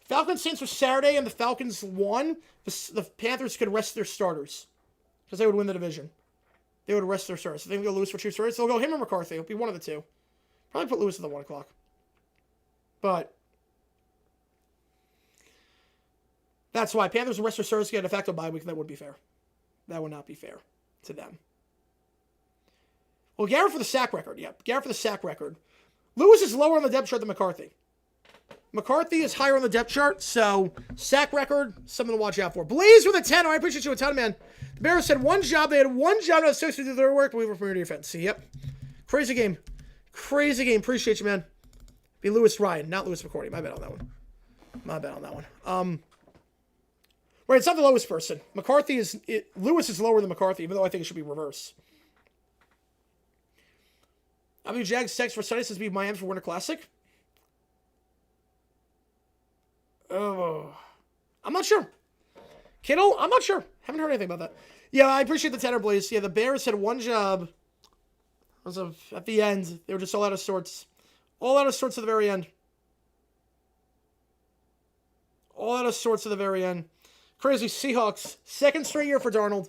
Falcons Saints was Saturday, and the Falcons won. The Panthers could rest their starters. Because they would win the division. They would rest their starters. So they would go Lewis for Chiefs starters. So they'll go him or McCarthy. It'll be one of the two. Probably put Lewis at the 1 o'clock. But... That's why Panthers and rest their starters get a de facto bye week. That would be fair. That would not be fair to them. Well, Garrett for the sack record. Yep, Garrett for the sack record. Lewis is lower on the depth chart than McCarthy. McCarthy is higher on the depth chart, so sack record, something to watch out for. Blaze with a 10. I appreciate you a ton, man. The Bears had one job. They had one job to associate with their work, but we were from your defense. See, yep. Crazy game. Crazy game. Appreciate you, man. Be Lewis Ryan, not Lewis McCourty. My bad on that one. My bad on that one. Right, it's not the lowest person. Lewis is lower than McCarthy, even though I think it should be reverse. How many Jags text for Sunday says be Miami for Winter Classic? Oh, I'm not sure. Kittle, I'm not sure. Haven't heard anything about that. Yeah, I appreciate the tenor, Blaze. Yeah, the Bears had one job. At the end, they were just all out of sorts. All out of sorts at the very end. All out of sorts at the very end. Crazy. Seahawks. Second straight year for Darnold.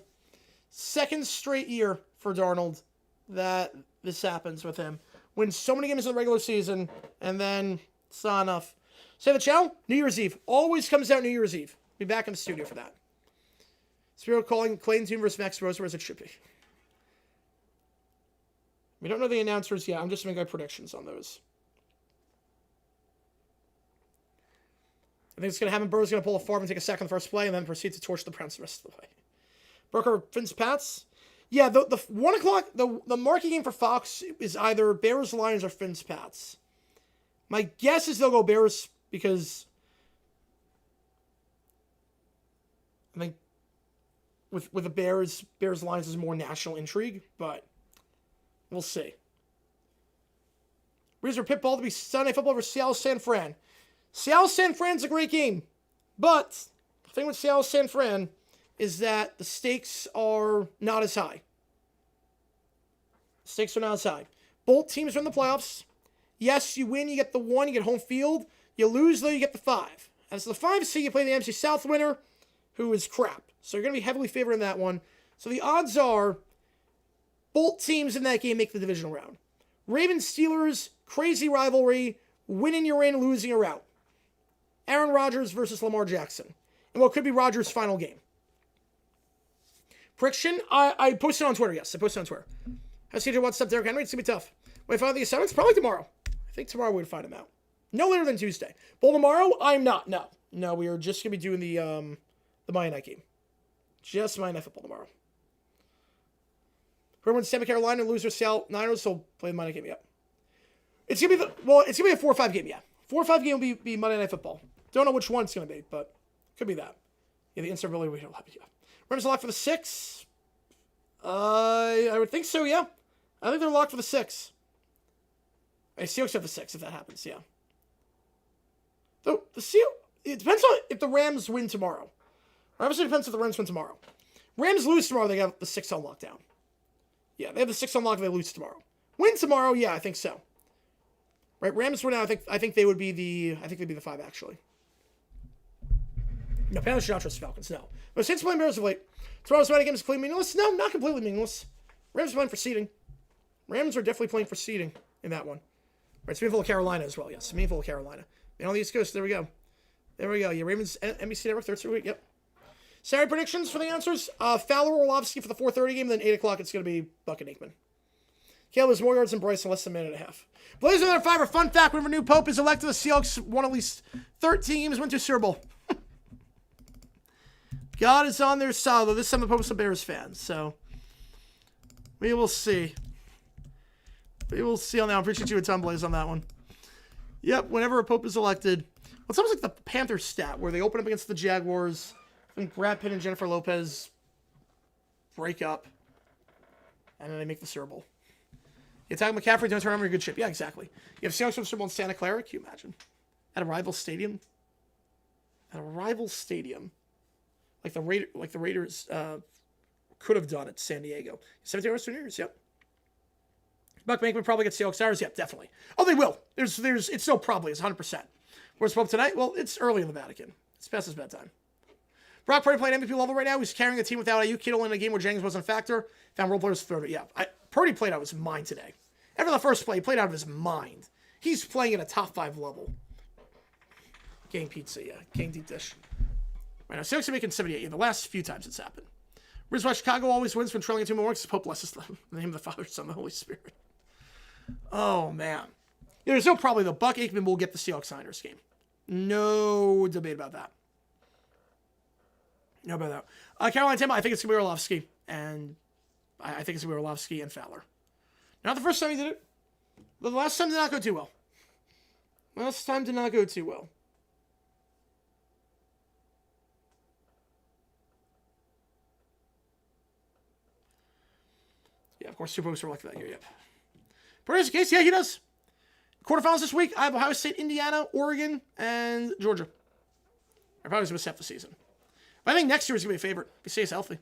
Second straight year for Darnold that this happens with him. Wins so many games in the regular season, and then it's not enough. Say the channel? New Year's Eve. Always comes out New Year's Eve. Be back in the studio for that. Spiro calling Clayton Tune versus Max Roser as it should be. We don't know the announcers yet. I'm just making my predictions on those. I think it's going to happen. Burrow's going to pull a Favre and take a sack on the first play and then proceed to torch the Browns the rest of the way. Brooker, Vince Pats. Yeah, the 1 o'clock, the marquee game for Fox is either Bears, Lions, or Fins Pats. My guess is they'll go Bears because I think with the Bears Lions is more national intrigue, but we'll see. Reason for Pitbull to be Sunday football versus Seattle San Fran. Seattle San Fran's a great game, but the thing with Seattle San Fran is that the stakes are not as high. Stakes are not as high. Both teams are in the playoffs. Yes, you win, you get the 1, you get home field. You lose, though, you get the 5. As the 5 seed, you play the NFC South winner, who is crap. So you're going to be heavily favored in that one. So the odds are both teams in that game make the divisional round. Ravens, Steelers, crazy rivalry. Winning, you're in, losing, you're out. Aaron Rodgers versus Lamar Jackson. And what could be Rodgers' final game. Prediction? I posted on Twitter, yes. I posted on Twitter. How's CJ Watt step Derrick Henry? It's going to be tough. When I find the assignments? Probably tomorrow. I think tomorrow we would find him out. No later than Tuesday. Bowl tomorrow? I'm not. No, we are just going to be doing the Monday night game. Just Monday Night Football tomorrow. Whoever wins Tampa, Carolina, loser Seattle Niners, will play the Monday night game, yep. It's gonna be it's gonna be a 4 or 5 game. Yeah, 4 or 5 game will be Monday Night Football. Don't know which one it's gonna be, but could be that. Yeah, the instant really we don't have it. Yeah, Rams locked for the 6. I would think so. Yeah, I think they're locked for the 6. I Seahawks have the 6 if that happens. Yeah. Though the it depends on if the Rams win tomorrow. Obviously, it depends if the Rams win tomorrow. Rams lose tomorrow, they have the 6 on lockdown. Yeah, they have the 6 on lock if they lose tomorrow. Win tomorrow, yeah, I think so. Right, Rams win out. I think they would be the 5 actually. No, Panthers should not trust the Falcons. No, but Saints playing Bears of late. Tomorrow's Monday game is completely meaningless. No, not completely meaningless. Rams are playing for seeding. Rams are definitely playing for seeding in that one. Right, it's meaningful of Carolina as well. Yes, meaningful of Carolina. And on the East Coast, there we go. There we go. Yeah, Ravens, NBC Network, 3rd week. Yep. Saturday predictions for the answers. Fowler Orlovsky for the 4:30 game. Then 8 o'clock, it's going to be Buck and Aikman. Caleb has more yards than Bryce in less than a minute and a half. Blazers another 5. Fun fact: whenever new Pope is elected, the Seahawks won at least 13 games, went to Super Bowl. God is on their side, though. This time the Pope's a Bears fan, so we will see. We will see on that. I appreciate you a ton, Blaze, on that one. Yep, whenever a Pope is elected. Well, it's almost like the Panthers stat, where they open up against the Jaguars, and Brad Pitt and Jennifer Lopez break up, and then they make the Super Bowl. You attack McCaffrey, don't turn over your good ship. Yeah, exactly. You have Seahawks from Super Bowl in Santa Clara. Can you imagine? At a rival stadium? At a rival stadium. Like the Raiders could have done at San Diego. 17 hours, 2 years, yep. Buck Bankman probably gets Seahawks Stars, yep, definitely. Oh, they will. It's no probably, it's 100%. Where's Pope tonight? Well, it's early in the Vatican. It's past his bedtime. Brock Purdy playing MVP level right now. He's carrying the team without Ayuk. Kittle in a game where Jennings wasn't a factor. Found role players to throw it. Yeah, Purdy played out of his mind today. After the first play, he played out of his mind. He's playing at a top 5 level. Gang pizza, yeah. Gang deep dish. Right now, Seahawks are making 78. Yeah, the last few times it's happened. Reason why Chicago always wins when trailing 2 more because Pope blesses them. In the name of the Father, Son, and the Holy Spirit. Oh, man. Yeah, there's no probably the Buck Aikman will get the Seahawks Niners game. No debate about that. No about that. Carolina Tampa, I think it's going to be Orlovsky. And I think it's going to be Orlovsky and Fowler. Not the first time he did it. But the last time did not go too well. Last time did not go too well. Yeah, of course, Super Bowls are like that here, yep. But in case, yeah, he does. Quarterfinals this week, I have Ohio State, Indiana, Oregon, and Georgia. I'm probably going to miss half the season. But I think next year is going to be a favorite if he stays healthy.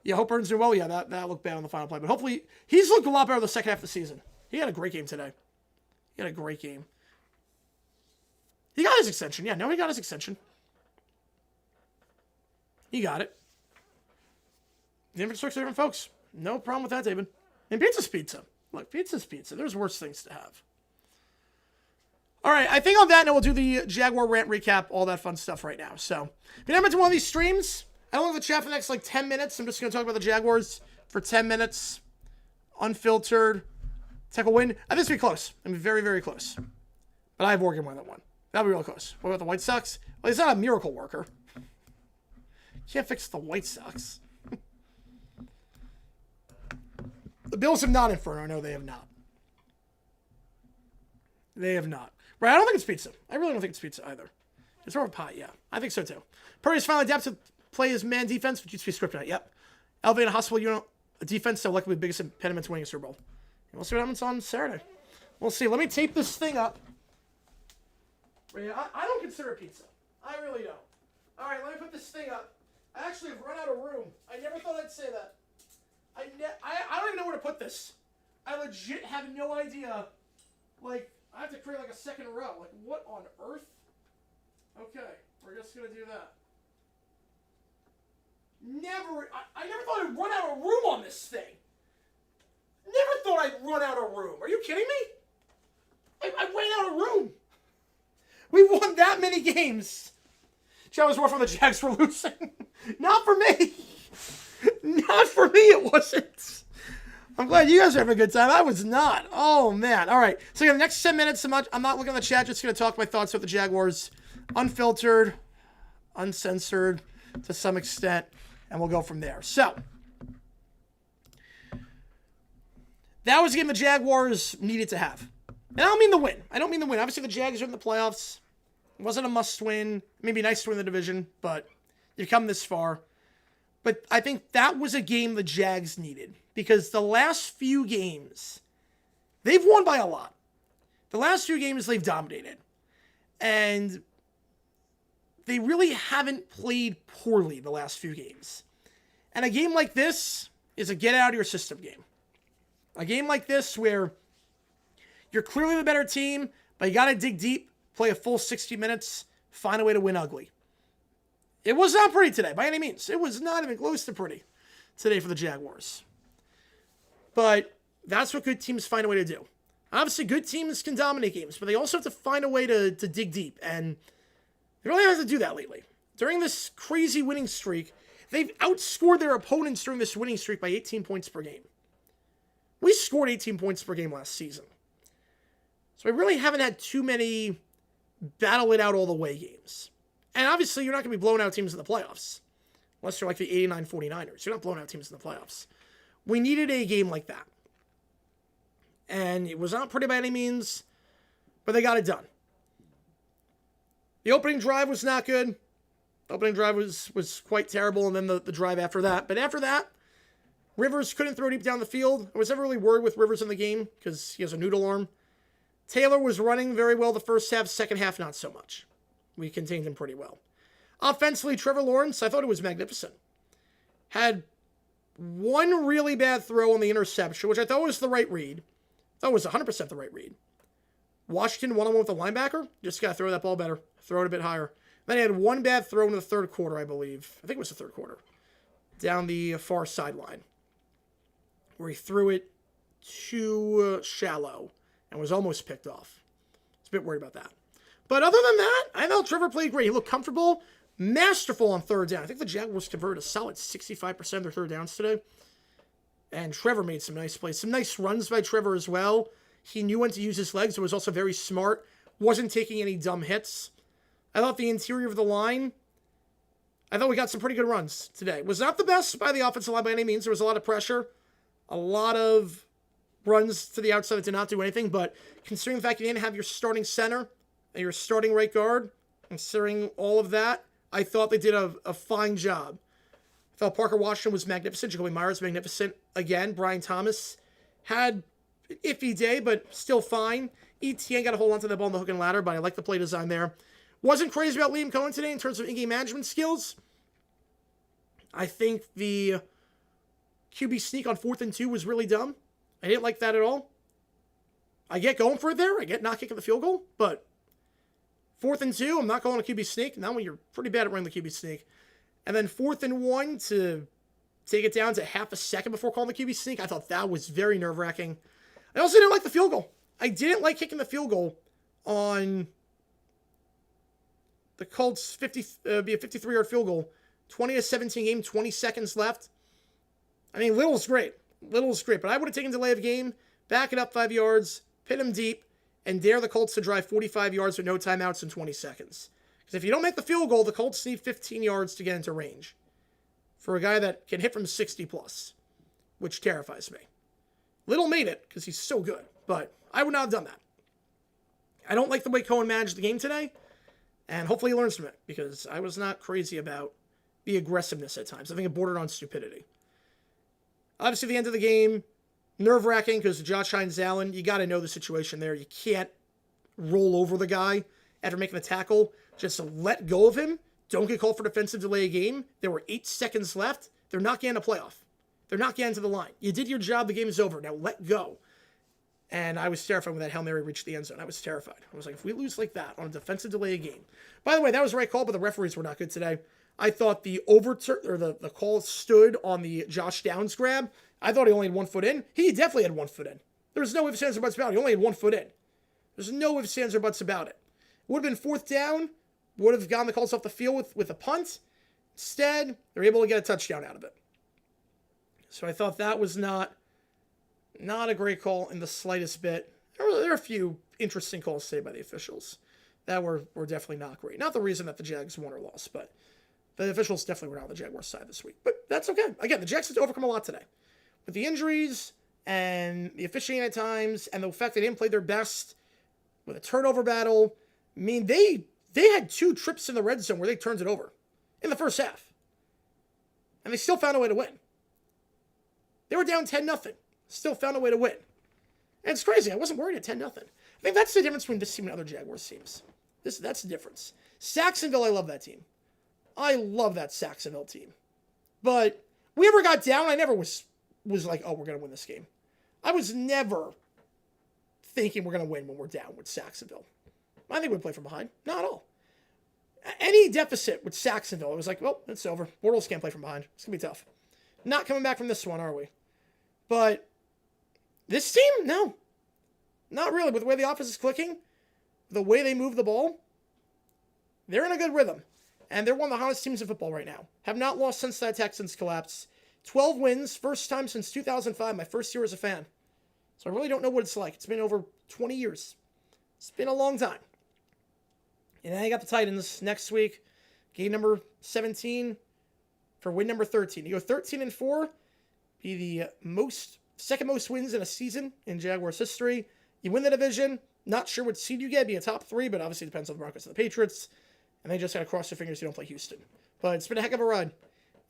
Yeah, Hope Burns doing well. Yeah, that looked bad on the final play. But hopefully, he's looked a lot better the second half of the season. He had a great game today. He had a great game. He got his extension. Yeah, no, he got his extension. He got it. Different strokes for different folks. No problem with that, David. And pizza's pizza. Look, pizza's pizza. There's worse things to have. All right, I think on that note, we'll do the Jaguar rant recap, all that fun stuff right now. So, if you're never to one of these streams, I don't have the chat for the next, 10 minutes. I'm just going to talk about the Jaguars for 10 minutes. Unfiltered. Tackle win. I think it's going to be close. I mean, very, very close. But I have Oregon more than one. That'll be real close. What about the White Sox? Well, he's not a miracle worker. Can't fix the White Sox. The Bills have not, Inferno. No, they have not. They have not. Right, I don't think it's pizza. I really don't think it's pizza either. It's more of a pie, yeah. I think so, too. Purdy's finally adapted to play his man defense, which used to be scripted. Yep. Elevated hospital unit defense that will likely be the biggest impediment to winning a Super Bowl. And we'll see what happens on Saturday. We'll see. Let me tape this thing up. I don't consider it pizza. I really don't. All right, let me put this thing up. I actually have run out of room. I never thought I'd say that. I don't even know where to put this. I legit have no idea. I have to create a second row. What on earth? Okay, we're just going to do that. I never thought I'd run out of room on this thing. Never thought I'd run out of room. Are you kidding me? I ran out of room. We won that many games. Jaguars were from the Jags were losing. Not for me. Not for me, it wasn't. I'm glad you guys are having a good time. I was not. Oh, man. All right. So, the next 10 minutes, I'm not looking at the chat. Just going to talk my thoughts about the Jaguars. Unfiltered, uncensored to some extent. And we'll go from there. So, that was a game the Jaguars needed to have. And I don't mean the win. Obviously, the Jags are in the playoffs. It wasn't a must-win. Maybe nice to win the division, but you've come this far. But I think that was a game the Jags needed because the last few games, they've won by a lot. The last few games, they've dominated. And they really haven't played poorly the last few games. And a game like this is a get-out-of-your-system game. A game like this where you're clearly the better team, but you got to dig deep, play a full 60 minutes, find a way to win ugly. It was not pretty today, by any means. It was not even close to pretty today for the Jaguars. But that's what good teams find a way to do. Obviously, good teams can dominate games, but they also have to find a way to dig deep, and they really have to do that lately. During this crazy winning streak, they've outscored their opponents during this winning streak by 18 points per game. We scored 18 points per game last season. So we really haven't had too many battle it out all the way games. And obviously, you're not going to be blowing out teams in the playoffs. Unless you're like the 89 49ers. You're not blowing out teams in the playoffs. We needed a game like that. And it was not pretty by any means, but they got it done. The opening drive was not good. The opening drive was quite terrible, and then the drive after that. But after that, Rivers couldn't throw deep down the field. I was never really worried with Rivers in the game because he has a noodle arm. Taylor was running very well the first half, second half not so much. We contained him pretty well. Offensively, Trevor Lawrence, I thought it was magnificent. Had one really bad throw on the interception, which I thought was the right read. I thought it was 100% the right read. Washington one-on-one with the linebacker. Just got to throw that ball better. Throw it a bit higher. Then he had one bad throw in the third quarter, I believe. I think it was the third quarter. Down the far sideline. Where he threw it too shallow and was almost picked off. I was a bit worried about that. But other than that, I thought Trevor played great. He looked comfortable, masterful on third down. I think the Jaguars converted a solid 65% of their third downs today. And Trevor made some nice plays. Some nice runs by Trevor as well. He knew when to use his legs. It was also very smart. Wasn't taking any dumb hits. I thought the interior of the line, I thought we got some pretty good runs today. Was not the best by the offensive line by any means. There was a lot of pressure. A lot of runs to the outside that did not do anything. But considering the fact you didn't have your starting center and your starting right guard, considering all of that, I thought they did a fine job. I thought Parker Washington was magnificent. Jacoby Myers magnificent again. Brian Thomas had an iffy day, but still fine. ETN got to hold on to the ball on the hook and ladder, but I like the play design there. Wasn't crazy about Liam Cohen today in terms of in-game management skills. I think the QB sneak on 4th and 2 was really dumb. I didn't like that at all. I get going for it there. I get not kicking the field goal, but 4th and 2, I'm not going to QB sneak. Now when you're pretty bad at running the QB sneak. And then 4th and 1 to take it down to half a second before calling the QB sneak. I thought that was very nerve-wracking. I also didn't like the field goal. I didn't like kicking the field goal on the Colts' be a 53-yard field goal. 20-17 game, 20 seconds left. I mean, Little's great. But I would have taken delay of game, back it up 5 yards, pin him deep, and dare the Colts to drive 45 yards with no timeouts in 20 seconds. Because if you don't make the field goal, the Colts need 15 yards to get into range. For a guy that can hit from 60 plus, which terrifies me. Little made it, because he's so good, but I would not have done that. I don't like the way Cohen managed the game today, and hopefully he learns from it, because I was not crazy about the aggressiveness at times. I think it bordered on stupidity. Obviously, the end of the game, nerve-wracking, because Josh Hines Allen, you got to know the situation there. You can't roll over the guy after making a tackle. Just let go of him. Don't get called for defensive delay of game. There were 8 seconds left. They're not getting a playoff. They're not getting to the line. You did your job. The game is over. Now let go. And I was terrified when that Hail Mary reached the end zone. I was terrified. I was like, if we lose like that on a defensive delay of game. By the way, that was the right call, but the referees were not good today. I thought the the call stood on the Josh Downs grab. I thought he only had 1 foot in. He definitely had 1 foot in. There was no ifs, ands, or buts about it. He only had 1 foot in. There's no ifs, ands, or buts about it. Would have been 4th down. Would have gotten the Colts off the field with a punt. Instead, they're able to get a touchdown out of it. So I thought that was not a great call in the slightest bit. There are a few interesting calls today by the officials that were definitely not great. Not the reason that the Jags won or lost, but the officials definitely were not on the Jaguars side this week. But that's okay. Again, the Jags had to overcome a lot today. With the injuries and the officiating at times, and the fact they didn't play their best with a turnover battle. I mean, they had 2 trips in the red zone where they turned it over in the first half. And they still found a way to win. They were down 10-0. Still found a way to win. And it's crazy. I wasn't worried at 10-0. I think that's the difference between this team and other Jaguars teams. That's the difference. Saxonville, I love that team. I love that Saxonville team. But we ever got down, I never was like, oh, we're going to win this game. I was never thinking we're going to win when we're down with Saxonville. I think we'd play from behind. Not at all. Any deficit with Saxonville, it was like, well, it's over. Bortles can't play from behind. It's going to be tough. Not coming back from this one, are we? But this team, no. Not really. With the way the offense is clicking, the way they move the ball, they're in a good rhythm. And they're one of the hottest teams in football right now. Have not lost since that Texans collapse. 12 wins, first time since 2005, my first year as a fan. So I really don't know what it's like. It's been over 20 years. It's been a long time. And then I got the Titans next week. Game number 17 for win number 13. You go 13-4, be the second most wins in a season in Jaguars history. You win the division. Not sure what seed you get, be a top 3, but obviously it depends on the Broncos and the Patriots. And they just got to cross their fingers you don't play Houston. But it's been a heck of a run.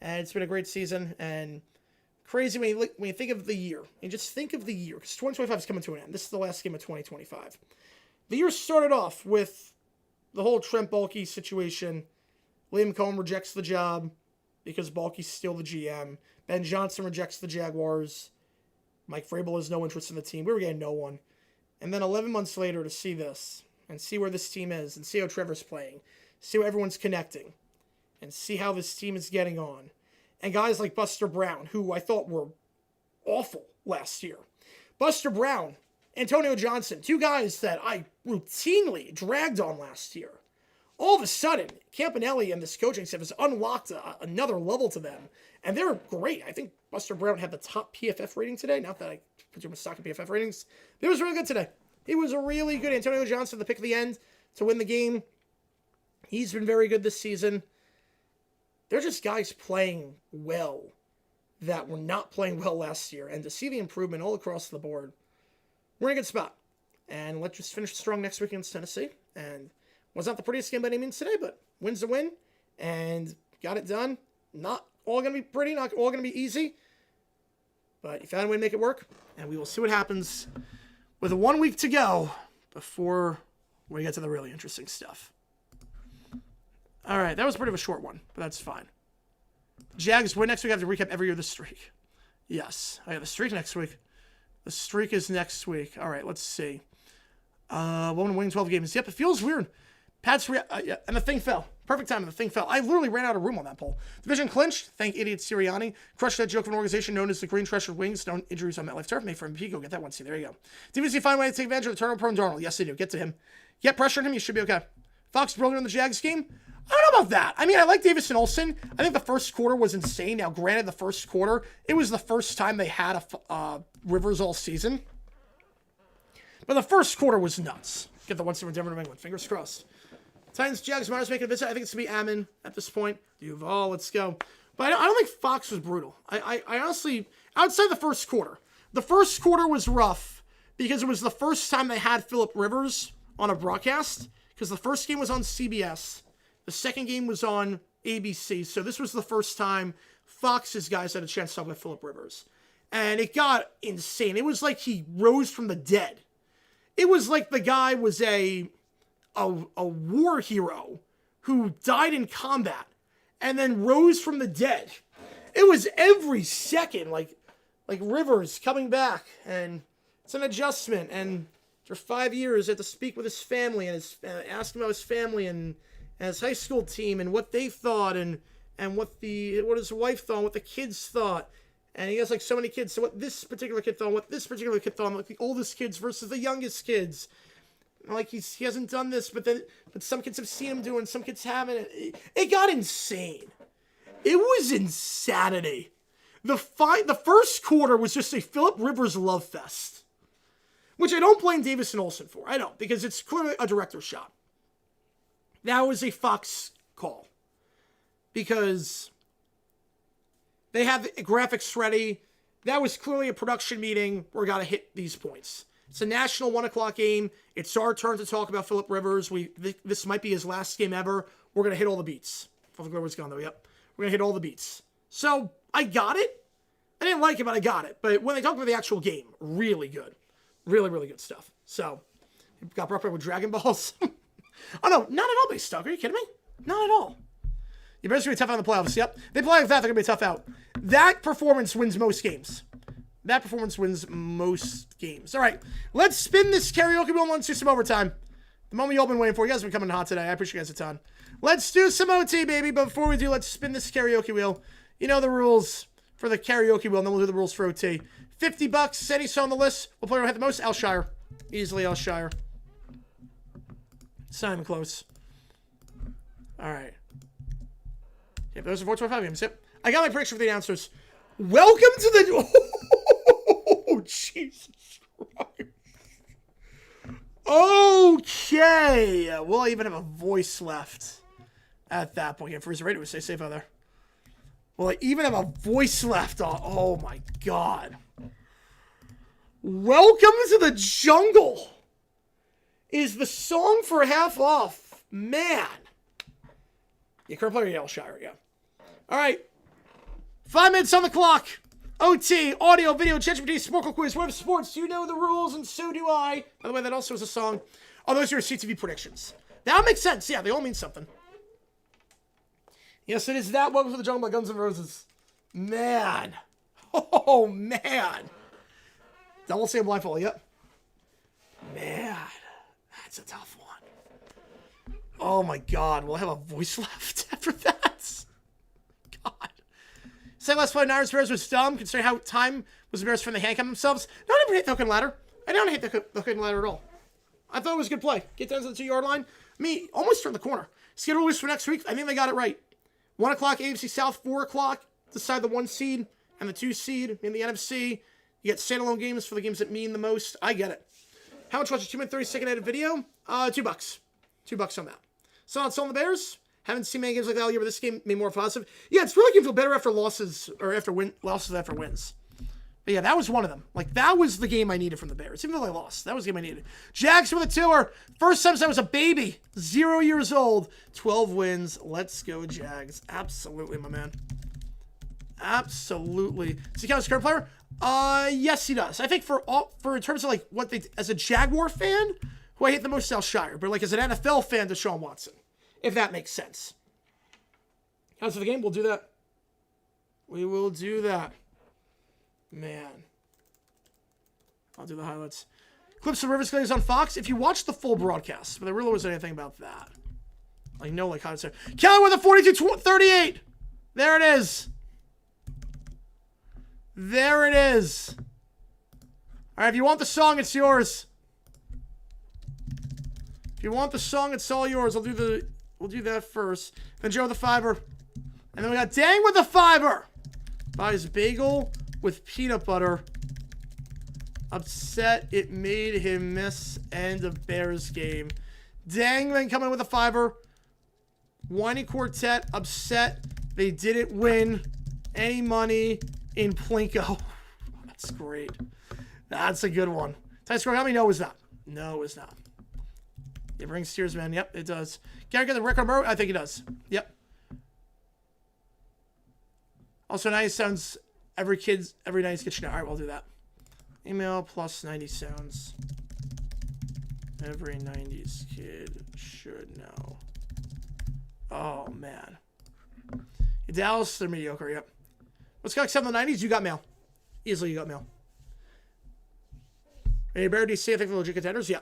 And it's been a great season. And crazy when you think of the year. And just think of the year. Because 2025 is coming to an end. This is the last game of 2025. The year started off with the whole Trent Baalke situation. Liam Cohen rejects the job because Baalke's still the GM. Ben Johnson rejects the Jaguars. Mike Vrabel has no interest in the team. We were getting no one. And then 11 months later to see this and see where this team is and see how Trevor's playing, see how everyone's connecting, and see how this team is getting on. And guys like Buster Brown, who I thought were awful last year. Buster Brown, Antonio Johnson, 2 guys that I routinely dragged on last year. All of a sudden, Campanelli and this coaching staff has unlocked another level to them. And they're great. I think Buster Brown had the top PFF rating today. Not that I put too much stock in PFF ratings. He was really good today. He was a really good Antonio Johnson, the pick of the end to win the game. He's been very good this season. They're just guys playing well that were not playing well last year. And to see the improvement all across the board, we're in a good spot. And let's just finish strong next week against Tennessee. And was not the prettiest game by any means today, but win's a win. And got it done. Not all going to be pretty, not all going to be easy. But you found a way to make it work. And we will see what happens with 1 week to go before we get to the really interesting stuff. All right, that was pretty of a short one, but that's fine. Jags win next week. I have to recap every year the streak. Yes, I got the streak next week. The streak is next week. All right, let's see. One winning 12 games. Yep, it feels weird. Pat's yeah, and the thing fell. Perfect time, and the thing fell. I literally ran out of room on that poll. Division clinched. Thank idiot Sirianni. Crushed that joke of an organization known as the Green Treasured Wings. No injuries on MetLife Turf. Made for MP. Go get that one. See, there you go. DVC find a way to take advantage of the turnover prone Darnold. Yes, they do. Get to him. Get pressure on him. You should be okay. Fox brilliant in the Jags game. I don't know about that. I mean, I like Davison Olsen. I think the first quarter was insane. Now, granted, the first quarter, it was the first time they had a Rivers all season. But the first quarter was nuts. Get the 1-7 Denver, New England. Fingers crossed. Titans, Jags, Myers making a visit. I think it's going to be Ammon at this point. Duval, let's go. But I don't think Fox was brutal. I honestly, outside the first quarter was rough because it was the first time they had Phillip Rivers on a broadcast because the first game was on CBS. The second game was on ABC. So this was the first time Fox's guys had a chance to talk with Phillip Rivers. And it got insane. It was like he rose from the dead. It was like the guy was a war hero who died in combat and then rose from the dead. It was every second like Rivers coming back, and it's an adjustment. And for 5 years, he had to speak with his family and ask him about his family and his high school team and what they thought and what his wife thought, what the kids thought. And he has like so many kids. So what this particular kid thought, what this particular kid thought, like the oldest kids versus the youngest kids. Like he hasn't done this, but some kids have seen him doing, some kids haven't. It got insane. It was insanity. The first quarter was just a Phillip Rivers love fest, which I don't blame Davison Olsen for. I don't, because it's clearly a director's shot. That was a Fox call because they have graphics ready. that was clearly a production meeting. We're got to hit these points. It's a national 1 o'clock game. It's our turn to talk about Phillip Rivers. This might be his last game ever. We're going to hit all the beats. Phillip Rivers gone, though. Yep. We're going to hit all the beats. So, I got it. I didn't like it, but I got it. But when they talk about the actual game, really good. Really, really good stuff. So, got brought up with Dragon Balls. Oh, no, not at all, Big Stuck. Are you kidding me? Not at all. You better be tough out in the playoffs. Yep. They play like that, they're going to be tough out. That performance wins most games. That performance wins most games. All right. Let's spin this karaoke wheel and let's do some overtime. The moment you all been waiting for. You guys have been coming hot today. I appreciate you guys a ton. Let's do some OT, baby. But before we do, let's spin this karaoke wheel. You know the rules for the karaoke wheel, and then we'll do the rules for OT. $50. Any song on the list. We'll play who hit the most. Alshire. Easily Alshire. It's not even close. All right. Yep, those are 425 games. Yep. I got my prediction for the announcers. Welcome to the... Oh, Jesus Christ. Okay. Will I even have a voice left at that point? Yeah, Freezer Radio would stay safe out there. Will I even have a voice left? Oh, my God. Welcome to the Jungle is the song for half off. Man. Yeah, current player, Yale Shire, yeah. All right. 5 minutes on the clock. OT, audio, video, ChatGPT, Sporkle Quiz, Web Sports. You know the rules, and so do I. By the way, that also is a song. Oh, those are your CTV predictions. That makes sense. Yeah, they all mean something. Yes, it is that. Welcome to the Jungle by Guns N' Roses. Man. Oh, man. Double say blindfold, yep. Man. That's a tough one. Oh, my God. Will I have a voice left after that? God. Say last play, Niners Bears was dumb, considering how time was the Bears from the handcuff themselves. No, I didn't hate the hook and ladder. I don't hate the hook and ladder at all. I thought it was a good play. Get down to the 2-yard line. Almost turned the corner. Schedule release for next week. I think they got it right. 1 o'clock AFC South, 4 o'clock. Decide the 1 seed and the 2 seed in the NFC. You get standalone games for the games that mean the most. I get it. How much was a 2-minute 30-second edit video? $2. $2 on that. So on the Bears. Haven't seen many games like that all year, but this game made more positive. Yeah, it's really going to feel better after losses or losses after wins. But yeah, that was one of them. Like, that was the game I needed from the Bears. Even though they lost, that was the game I needed. Jags with a tour. First time since I was a baby. 0 years old. 12 wins. Let's go, Jags. Absolutely, my man. Absolutely. Does he count as a current player? Yes, he does. I think for in terms of like what they, as a Jaguar fan, who I hate the most, Sal Shire, but like as an NFL fan, Deshaun Watson, if that makes sense. How's the game? We'll do that. We will do that. Man. I'll do the highlights. Clips of Rivers Clays on Fox. If you watch the full broadcast, but there really wasn't anything about that. Like, no, like, how to say. Kelly with a 42-38. There it is. There it is. All right, if you want the song, it's yours. If you want the song, it's all yours. We'll do that first. Then Joe with the fiver. And then we got Dang with the fiver. Buys bagel with peanut butter. Upset it made him miss end of Bears game. Dang then coming with a fiver. Whiny Quartet upset they didn't win any money in Plinko. That's great. That's a good one. Tie score, how many? No, it's not. No, it's not. It rings tears, man. Yep, it does. Can I get the record number? I think it does. Yep. Also, 90 sounds every 90s kitchen. All right, we'll do that. Email plus 90 sounds. Every 90s kid should know. Oh, man. In Dallas, they're mediocre, yep. Let's go accept the 90s. You got mail. Easily, you got mail. Any better DC? I think they're legit contenders. Yeah.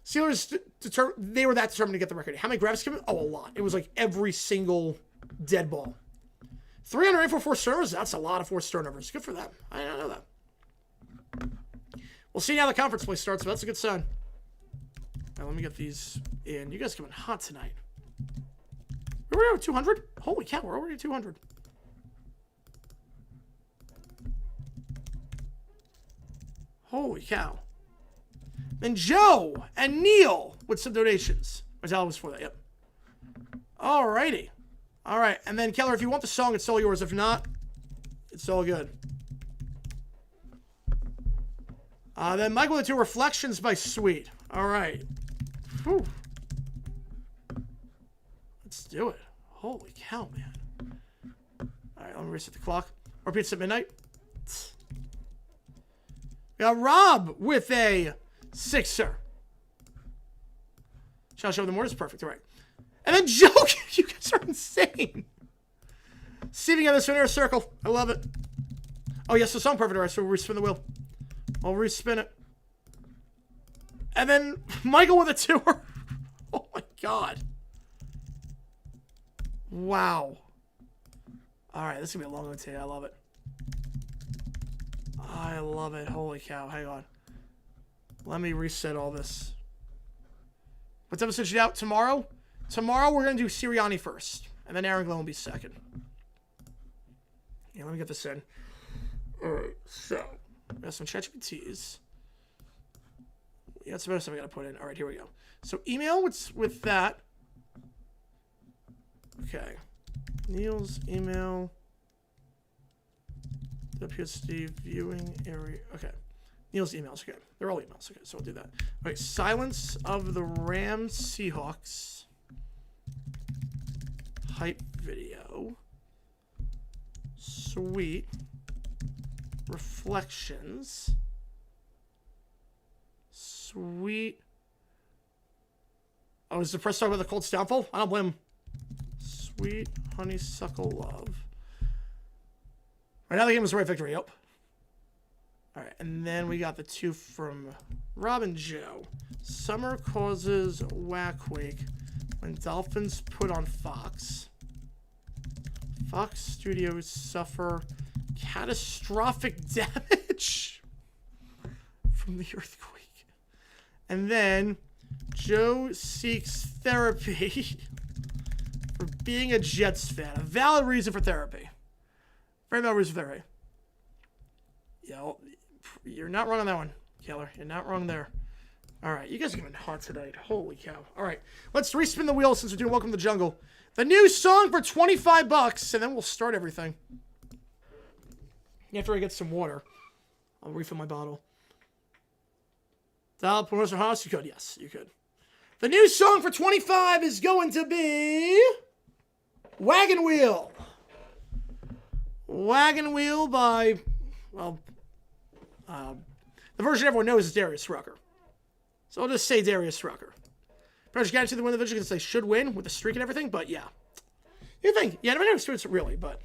Steelers, they were that determined to get the record. How many grabs came in? Oh, a lot. It was like every single dead ball. 384 forced turnovers. That's a lot of forced turnovers. Good for them. I didn't know that. We'll see how the conference play starts, but that's a good sign. Now, let me get these in. You guys coming hot tonight. We're already at 200? Holy cow, we're already at 200. Holy cow. And Joe and Neil with some donations. That was for that, yep. Alrighty. Alright, and then Keller, if you want the song, it's all yours. If not, it's all good. Then Michael with the 2 reflections by Sweet. All right. Whew. Let's do it. Holy cow, man. All right, let me reset the clock. Repeats at midnight. We got Rob with a 6er. Shall show them more is perfect. All right. And then Joke. You guys are insane. Seating on this inner circle. I love it. Oh, yes, the song perfect. All right, so we'll respin the wheel. I'll respin it. And then Michael with a 2. Oh, my God. Wow. All right, this is going to be a long one today. I love it. I love it. Holy cow. Hang on. Let me reset all this. What's episode out tomorrow? Tomorrow we're going to do Sirianni first. And then Aaron Glenn will be second. Yeah, let me get this in. Alright, so. We got some ChatGPTs. Yeah, that's the most I'm going to put in. Alright, here we go. So email with that. Okay. Neil's email. WSD viewing area. Okay. Neil's emails. Okay. They're all emails. Okay, so we'll do that. All right. Silence of the Rams Seahawks. Hype video. Sweet. Reflections. Sweet. Oh, is the press talking about the Colts downfall? I don't blame him. Sweet honeysuckle love. Right now the game was the right victory. Yep. All right, and then we got the 2 from Rob and Joe. Summer causes whack-wake when Dolphins put on Fox. Fox Studios suffer catastrophic damage from the earthquake. And then Joe seeks therapy for being a Jets fan. A valid reason for therapy. Very valid reason for therapy. Yeah, you're not wrong on that one, Keller. You're not wrong there. All right, you guys are getting hot tonight. Holy cow. All right, let's respin the wheel since we're doing Welcome to the Jungle. The new song for $25, and then we'll start everything. After I get some water, I'll refill my bottle. Dial Professor Haas, you could. Yes, you could. The new song for $25 is going to be Wagon Wheel. Wagon Wheel by, well, the version everyone knows is Darius Rucker. So I'll just say Darius Rucker. Pressure guarantee the win of the division because they should win with the streak and everything, but yeah. You think, yeah, I never experienced it really, but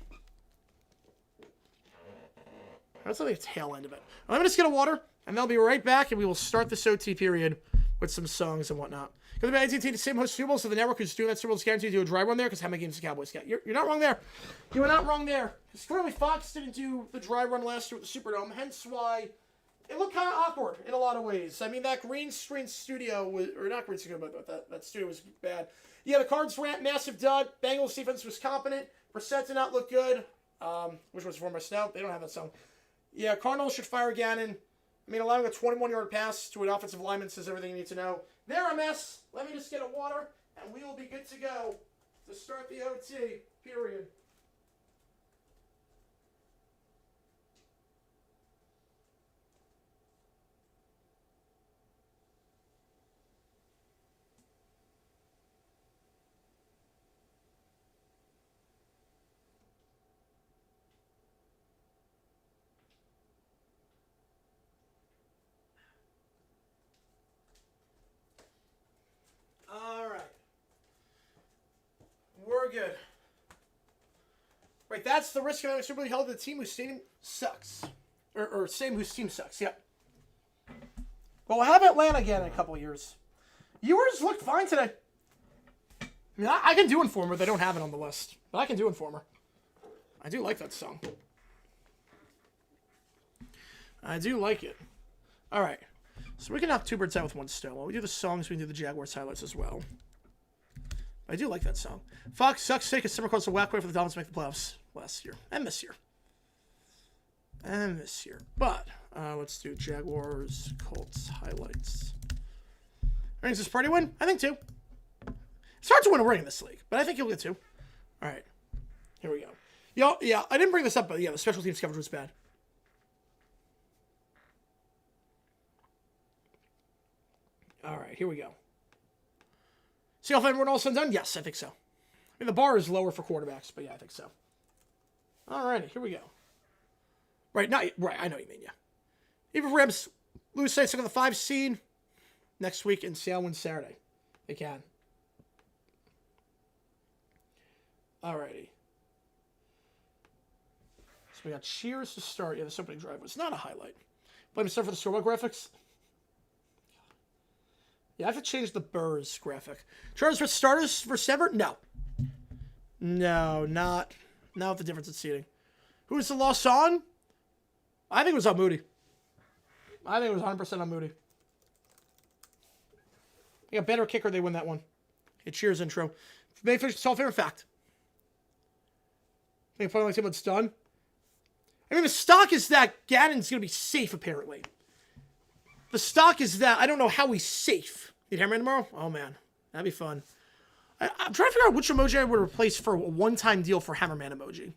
that's like the tail end of it. Let me just get a water, and they'll be right back, and we will start this OT period with some songs and whatnot. Because the AT&T, the same host Super Bowl, so the network who's doing that Super Bowl is guaranteed to do a dry run there, because how many games the Cowboys get? You're not wrong there. You are not wrong there. Because clearly Fox didn't do the dry run last year with the Superdome, hence why it looked kind of awkward in a lot of ways. I mean, that green screen studio was, or not green screen, but that studio was bad. Yeah, the Cards ran massive dud. Bengals defense was competent. Brissett did not look good. Which was for my snout. They don't have that song. Yeah, Cardinals should fire Gannon. I mean, allowing a 21-yard pass to an offensive lineman says everything you need to know. They're a mess. Let me just get a water, and we will be good to go to start the OT period. All right. We're good. Right, that's the risk of having Super Bowl held to the team whose stadium sucks. Or same whose team sucks, yep. Well, we'll have Atlanta again in a couple of years. Yours looked fine today. I mean, I can do Informer. They don't have it on the list. But I can do Informer. I do like that song. I do like it. All right. So we can have 2 birds out with 1 stone. While we do the songs, we can do the Jaguars highlights as well. I do like that song. Fox sucks take a summer calls a whack way for the Dolphins to make the playoffs last year. And this year. And this year. But, let's do Jaguars, Colts highlights. Rings this party win? I think 2. It's hard to win a ring in this league, but I think you'll get 2. All right. Here we go. Yeah, I didn't bring this up, but yeah, the special teams coverage was bad. All right, here we go. See how everyone all said and done? Yes, I think so. I mean, the bar is lower for quarterbacks, but yeah, I think so. All righty, here we go. Right, I know what you mean, yeah. Even if Rams lose tonight, stick on the 5 seed next week, and Seattle wins Saturday. They can. All righty. So we got cheers to start. Yeah, this opening drive was not a highlight. Blame start for the scoreboard graphics. Yeah, I have to change the Burrs graphic. Chargers for starters for Sever? No. No, not with the difference in seating. Who was the loss on? I think it was on Moody. I think it was 100% on Moody. Yeah, better kicker, they win that one. Okay, cheers intro. May finish the favorite fact. I think finally like what's done. I mean, the stock is that Gaddon's going to be safe, apparently. The stock is that I don't know how he's safe. Need Hammerman tomorrow? Oh, man. That'd be fun. I'm trying to figure out which emoji I would replace for a one-time deal for Hammerman emoji.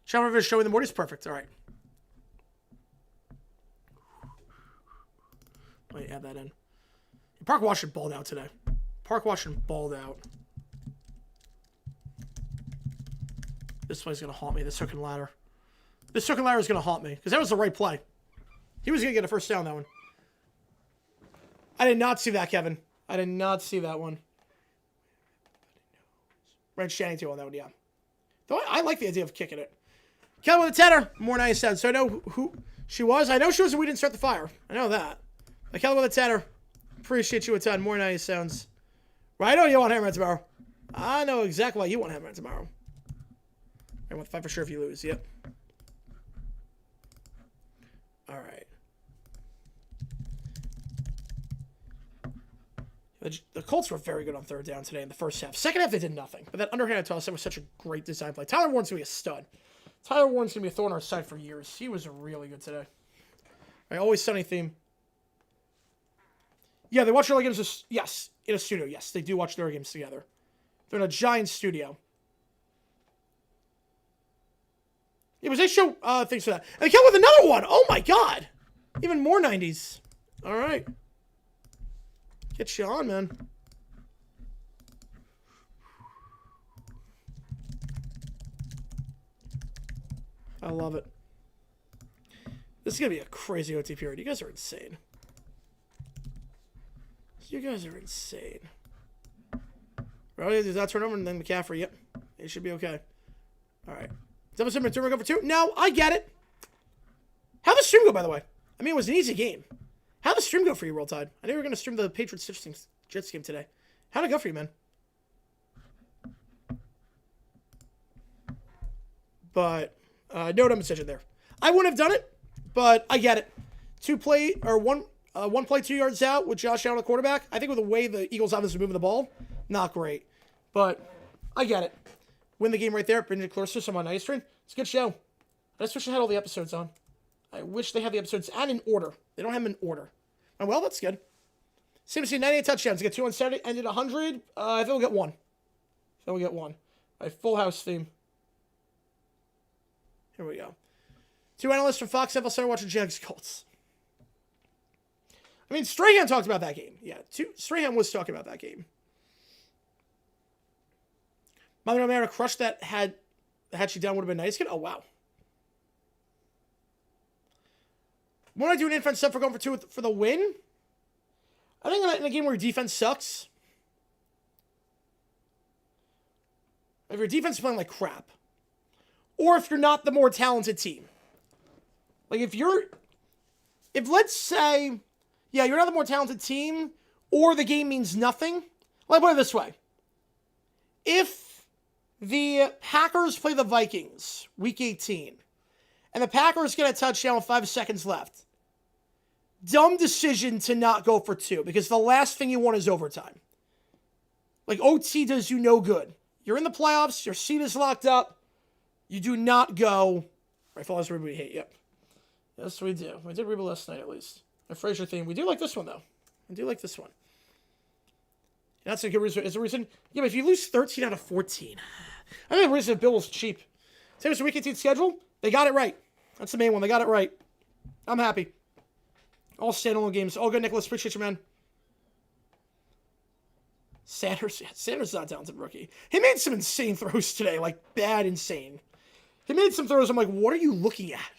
Shower show in the morning is perfect. All right. Let me add that in. Park Washington balled out today. Park Washington balled out. This play's going to haunt me, this hook and ladder. This hook and ladder is going to haunt me, because that was the right play. He was going to get a first down, that one. I did not see that, Kevin. I did not see that one. Red Shannon too on that one, yeah. Though I like the idea of kicking it. Kelly with a tenner. More nice said. So I know who she was. I know she was, and we didn't start the fire. I know that. But Kelly with a tenner. Appreciate you a ton. More nice sounds. Well, I know you want Hammer tomorrow. I know exactly why you want Hammer tomorrow. I want to fight for sure if you lose. Yep. All right. The Colts were very good on third down today in the first half. Second half, they did nothing. But that underhanded toss, that was such a great design play. Tyler Warren's going to be a stud. Tyler Warren's going to be a thorn in our side for years. He was really good today. My Always Sunny theme. Yeah, they watch their games. Yes, in a studio. Yes, they do watch their games together. They're in a giant studio. It was they show things for that. And they came with another one. Oh my god. Even more 90s. All right. Get you on, man. I love it. This is going to be a crazy OT period. You guys are insane. You guys are insane. Right, does that turn over and then McCaffrey? Yep. It should be okay. All right. Double Simmer, turn go for 2. No, I get it. How'd the stream go, by the way? I mean, it was an easy game. How'd the stream go for you, World Tide? I knew you were going to stream the Patriots Jets game today. How'd it go for you, man? But, no dumb decision there. I wouldn't have done it, but I get it. One play 2 yards out with Josh Allen, the quarterback. I think with the way the Eagles obviously moving the ball, not great. But I get it. Win the game right there. Bring it closer. I'm on Night Stream. It's a good show. I just wish I had all the episodes on. I wish they had the episodes and in order. They don't have them in order. Oh, well, that's good. CMC 98 touchdowns. Get 2 on Saturday. Ended 100. I think we'll get 1. So we'll get 1. A full house theme. Here we go. 2 analysts from Fox NFL Center watching Jags Colts. I mean, Strahan talked about that game. Yeah, Strahan was talking about that game. Mother Mara crushed that had she down would have been nice. Oh, wow. When I do an infant stuff for going for 2 for the win, I think in a game where your defense sucks, if your defense is playing like crap, or if you're not the more talented team, like if let's say, yeah, you're not the more talented team, or the game means nothing. Let me put it this way. If the Packers play the Vikings, week 18, and the Packers get a touchdown with 5 seconds left, dumb decision to not go for 2, because the last thing you want is overtime. Like, OT does you no good. You're in the playoffs, your seat is locked up, you do not go. Right, follow us, we hate, yep. Yes, we do. We did Reba last night, at least. The Frazier theme. We do like this one, though. I do like this one. That's a good reason. Is a reason. Yeah, but if you lose 13 out of 14, I think the reason Bill was cheap. Same as the week 18 schedule. They got it right. That's the main one. They got it right. I'm happy. All standalone games. All good, Nicholas. Appreciate you, man. Sanders not talented rookie. He made some insane throws today, like bad insane. He made some throws. I'm like, what are you looking at?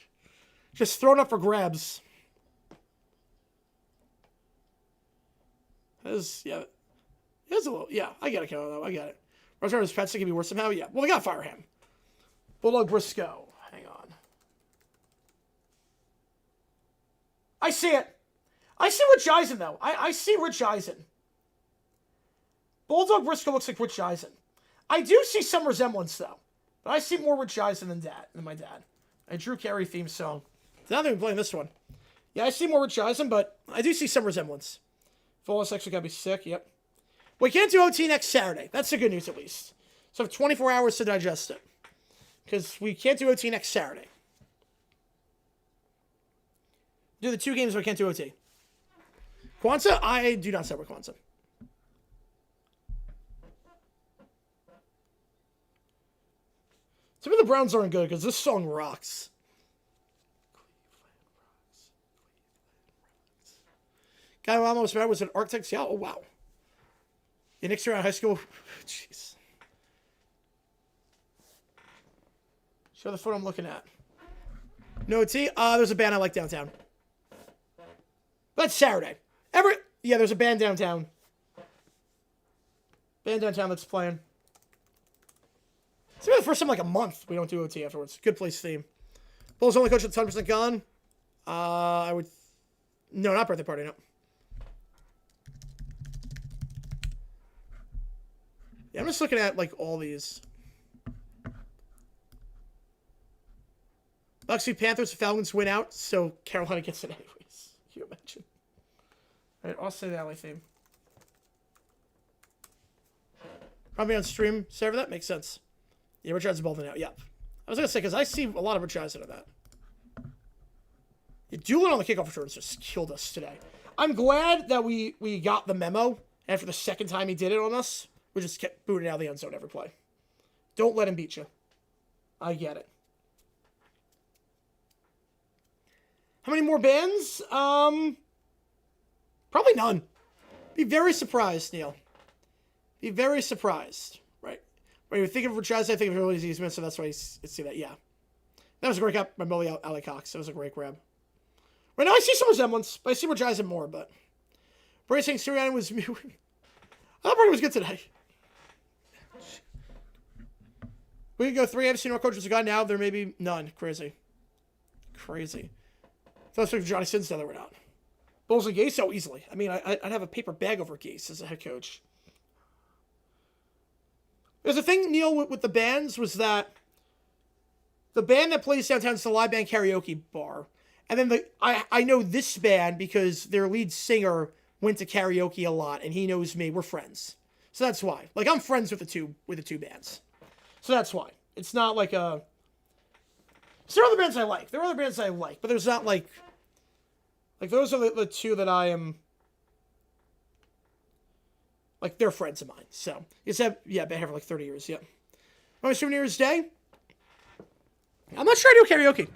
Just thrown up for grabs. Yeah. There's a little, yeah, I get it, though. I get it. Rosemary Pets can be worse somehow. Yeah. Well, they gotta fire him. Bulldog Briscoe. Hang on. I see it. I see Rich Eisen, though. I see Rich Eisen. Bulldog Briscoe looks like Rich Eisen. I do see some resemblance, though. But I see more Rich Eisen than my dad. A Drew Carey theme song. Now they're playing this one. Yeah, I see more Rich Eisen, but I do see some resemblance. Flawless actually gotta be sick, yep. We can't do OT next Saturday. That's the good news, at least. So I have 24 hours to digest it. Because we can't do OT next Saturday. Do the 2 games, but we can't do OT. Kwanzaa? I do not celebrate Kwanzaa. Some of the Browns aren't good because this song rocks. Guy who almost met was an architect. Yeah, oh wow. Yeah, next year out of high school. Jeez. Show the photo I'm looking at. No T. There's a band I like downtown. That's Saturday. Yeah, there's a band downtown. Band downtown that's playing. It's the first time in like a month we don't do OT afterwards. Good place theme. Bulls only coach at 100% gone. I would. No, not birthday party. No. Yeah, I'm just looking at like all these. Bucks v Panthers. The Falcons win out, so Carolina gets it anyways. Can you imagine? All right, I'll say the alley theme. Probably on stream server. That makes sense. Yeah, Rich Eisen balling out. Yep. I was gonna say because I see a lot of Rich Eisen in that. Yeah, Doolin on the kickoff returns just killed us today. I'm glad that we got the memo after the second time he did it on us. We just kept booting out of the end zone every play. Don't let him beat you. I get it. How many more bans? Probably none. Be very surprised, Neil. Be very surprised. When you think of Rich Eisen, I think of Release Eastman, so that's why you see that. Yeah. That was a great grab by Molly Ali Cox. That was a great grab. Right now, I see some resemblance, but I see Rich Eisen more, but. Brady saying Sirianni was. I thought Brady was good today. We could go 3 AFC North coaches a guy now. There may be none. Crazy. Crazy. Thought for Johnny Sins the other way out. Bulls and Gase so easily. I mean, I'd have a paper bag over Gase as a head coach. There's a thing, Neil, with the bands was that the band that plays downtown is the live band karaoke bar. And then I know this band because their lead singer went to karaoke a lot and he knows me. We're friends. So that's why. Like, I'm friends with the two bands. So that's why. It's not like a... So there are other bands I like. There are other bands I like, but there's not like... Like, those are the two that I am... Like, they're friends of mine. So, it's been here for like 30 years, yeah. My New Year's Day? I'm not sure I do karaoke.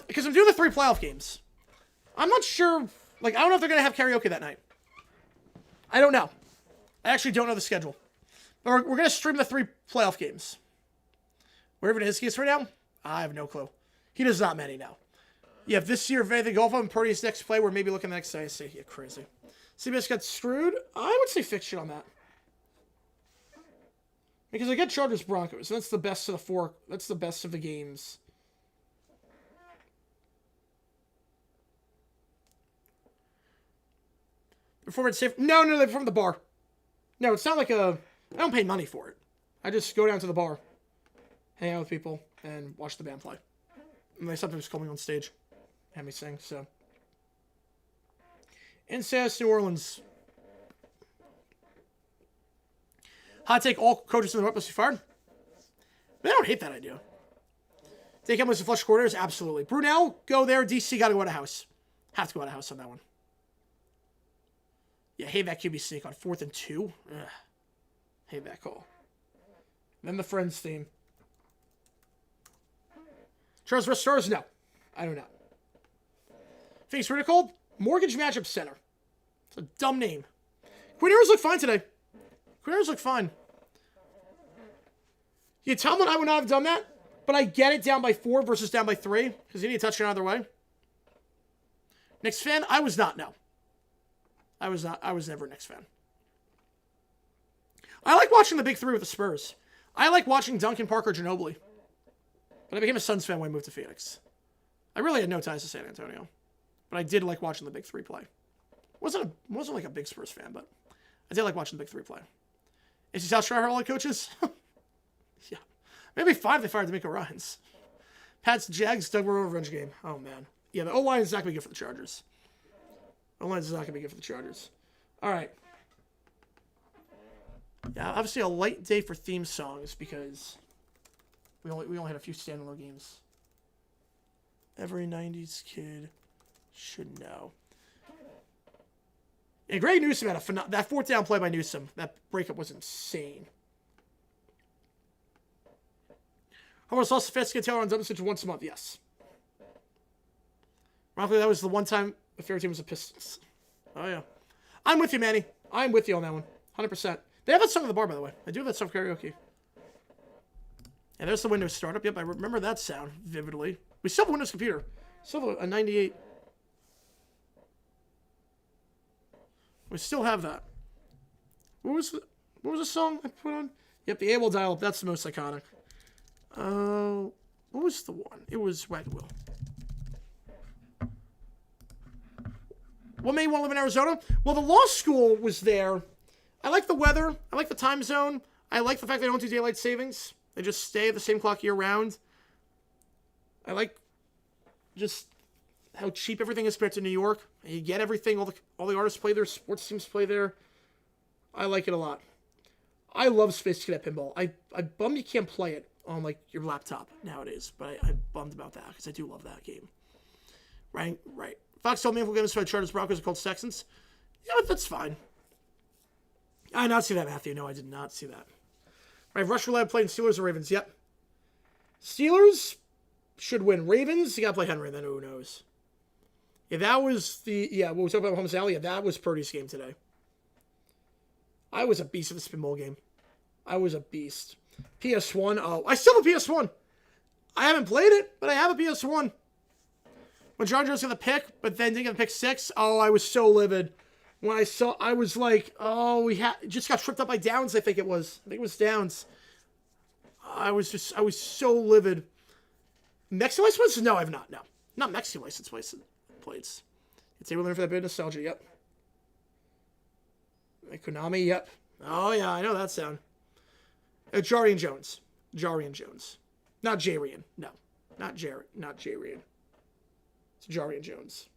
Because I'm doing the 3 playoff games. I'm not sure... Like, I don't know if they're going to have karaoke that night. I don't know. I actually don't know the schedule. But we're going to stream the 3 playoff games. Wherever it is right now, I have no clue. He does not many now. Yeah, if this year, if anything, golf on Purdy's next play, we're maybe looking next day. I see. Yeah, crazy. CBS got screwed. I would say fiction on that. Because I get Chargers Broncos. That's the best of the 4. That's the best of the games. Performance safe. No, they're from the bar. No, it's not like a... I don't pay money for it. I just go down to the bar, hang out with people, and watch the band play. And they sometimes call me on stage, have me sing, so... Incest, New Orleans. Hot take, all coaches in the North must be fired. I don't hate that idea. Take him as a flush quarters? Absolutely. Brunel, go there. DC got to go out of house. Have to go out of house on that one. Yeah, hate that QB sneak on 4th and 2. Ugh. Hate that call. Then the Friends theme. Charles Rest Stars? No. I don't know. Face Ridicule? Mortgage Matchup Center. It's a dumb name. Quinn Ewers look fine today. Quinn Ewers look fine. Yeah, Tomlin, I would not have done that, but I get it down by 4 versus down by 3 because you need a touchdown either way. Knicks fan? I was not, no. I was not. I was never a Knicks fan. I like watching the big 3 with the Spurs. I like watching Duncan, Parker, Ginobili. But I became a Suns fan when I moved to Phoenix. I really had no ties to San Antonio. But I did like watching the big 3 play. Wasn't like a big Spurs fan, but I did like watching the big 3 play. Is he South Shire all the coaches? Yeah. Maybe 5 they fired D'Amico Ryans. Pats, Jags, Doug Rowe revenge game. Oh, man. Yeah, the O-line is not going to be good for the Chargers. O-line is not going to be good for the Chargers. All right. Yeah, obviously a light day for theme songs because we only had a few standalone games. Every 90s kid should know. And Greg Newsome had that 4th down play by Newsome. That breakup was insane. Almost lost the Stefanski Taylor on double switch once a month. Yes. Roughly, that was the one time the favorite team was the Pistons. Oh, yeah. I'm with you, Manny. I'm with you on that one. 100%. They have that song at the bar, by the way. I do have that song for karaoke. And there's the Windows startup. Yep, I remember that sound vividly. We still have a Windows computer. Still have a 98. We still have that. What was the song I put on? Yep, the AWOL dial-up. That's the most iconic. What was the one? It was Wagon Wheel. What made you want to live in Arizona? Well, the law school was there. I like the weather. I like the time zone. I like the fact they don't do daylight savings. They just stay at the same clock year round. I like just how cheap everything is compared to New York. You get everything. All the artists play there. Sports teams play there. I like it a lot. I love Space Cadet Pinball. I bummed you can't play it on like your laptop nowadays, but I'm bummed about that because I do love that game. Right. Fox told me if we're going to Chargers, Broncos, and Colts, Texans. Yeah, that's fine. I did not see that, Matthew. No, I did not see that. Right, Rush Lab playing Steelers or Ravens. Yep. Steelers should win. Ravens, you got to play Henry, then who knows. Yeah, that was what we talked about Holmes Alley. Yeah, that was Purdy's game today. I was a beast of the Spinball game. I was a beast. PS1. Oh, I still have a PS1. I haven't played it, but I have a PS1. When John Jones got the pick, but then didn't get the pick 6, oh, I was so livid. When I was like, oh, just got tripped up by Downs, I think it was. I think it was Downs. I was so livid. Mexican license plates? No, I have not. No. Not Mexican license plates. It's able to learn for that bit of nostalgia, yep. Konami, yep. Oh, yeah, I know that sound. Jarian Jones. Not Jarian. No. Not Jarian. It's Jarian Jones.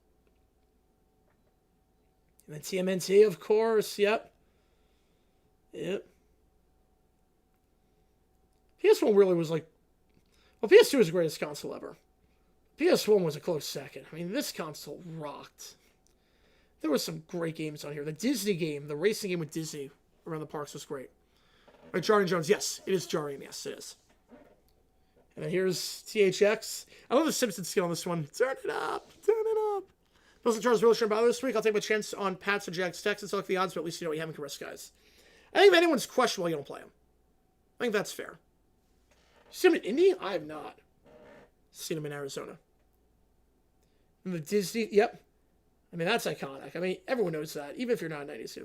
And then TMNT, of course. Yep. PS1 really was like... Well, PS2 was the greatest console ever. PS1 was a close second. I mean, this console rocked. There were some great games on here. The Disney game, the racing game with Disney around the parks was great. Right, Jarian Jones. Yes, it is Jarian. Yes, it is. And then here's THX. I love the Simpsons skin on this one. Turn it up. Bills and Chargers really shouldn't bother this week. I'll take my chance on Pats and Jags Texans. I like the odds, but at least you know what you have in risk, guys. I think if anyone's questionable, you don't play them. I think that's fair. You see him in Indy? I have not seen him in Arizona. And the Disney, yep. I mean, that's iconic. I mean, everyone knows that, even if you're not a 90s kid.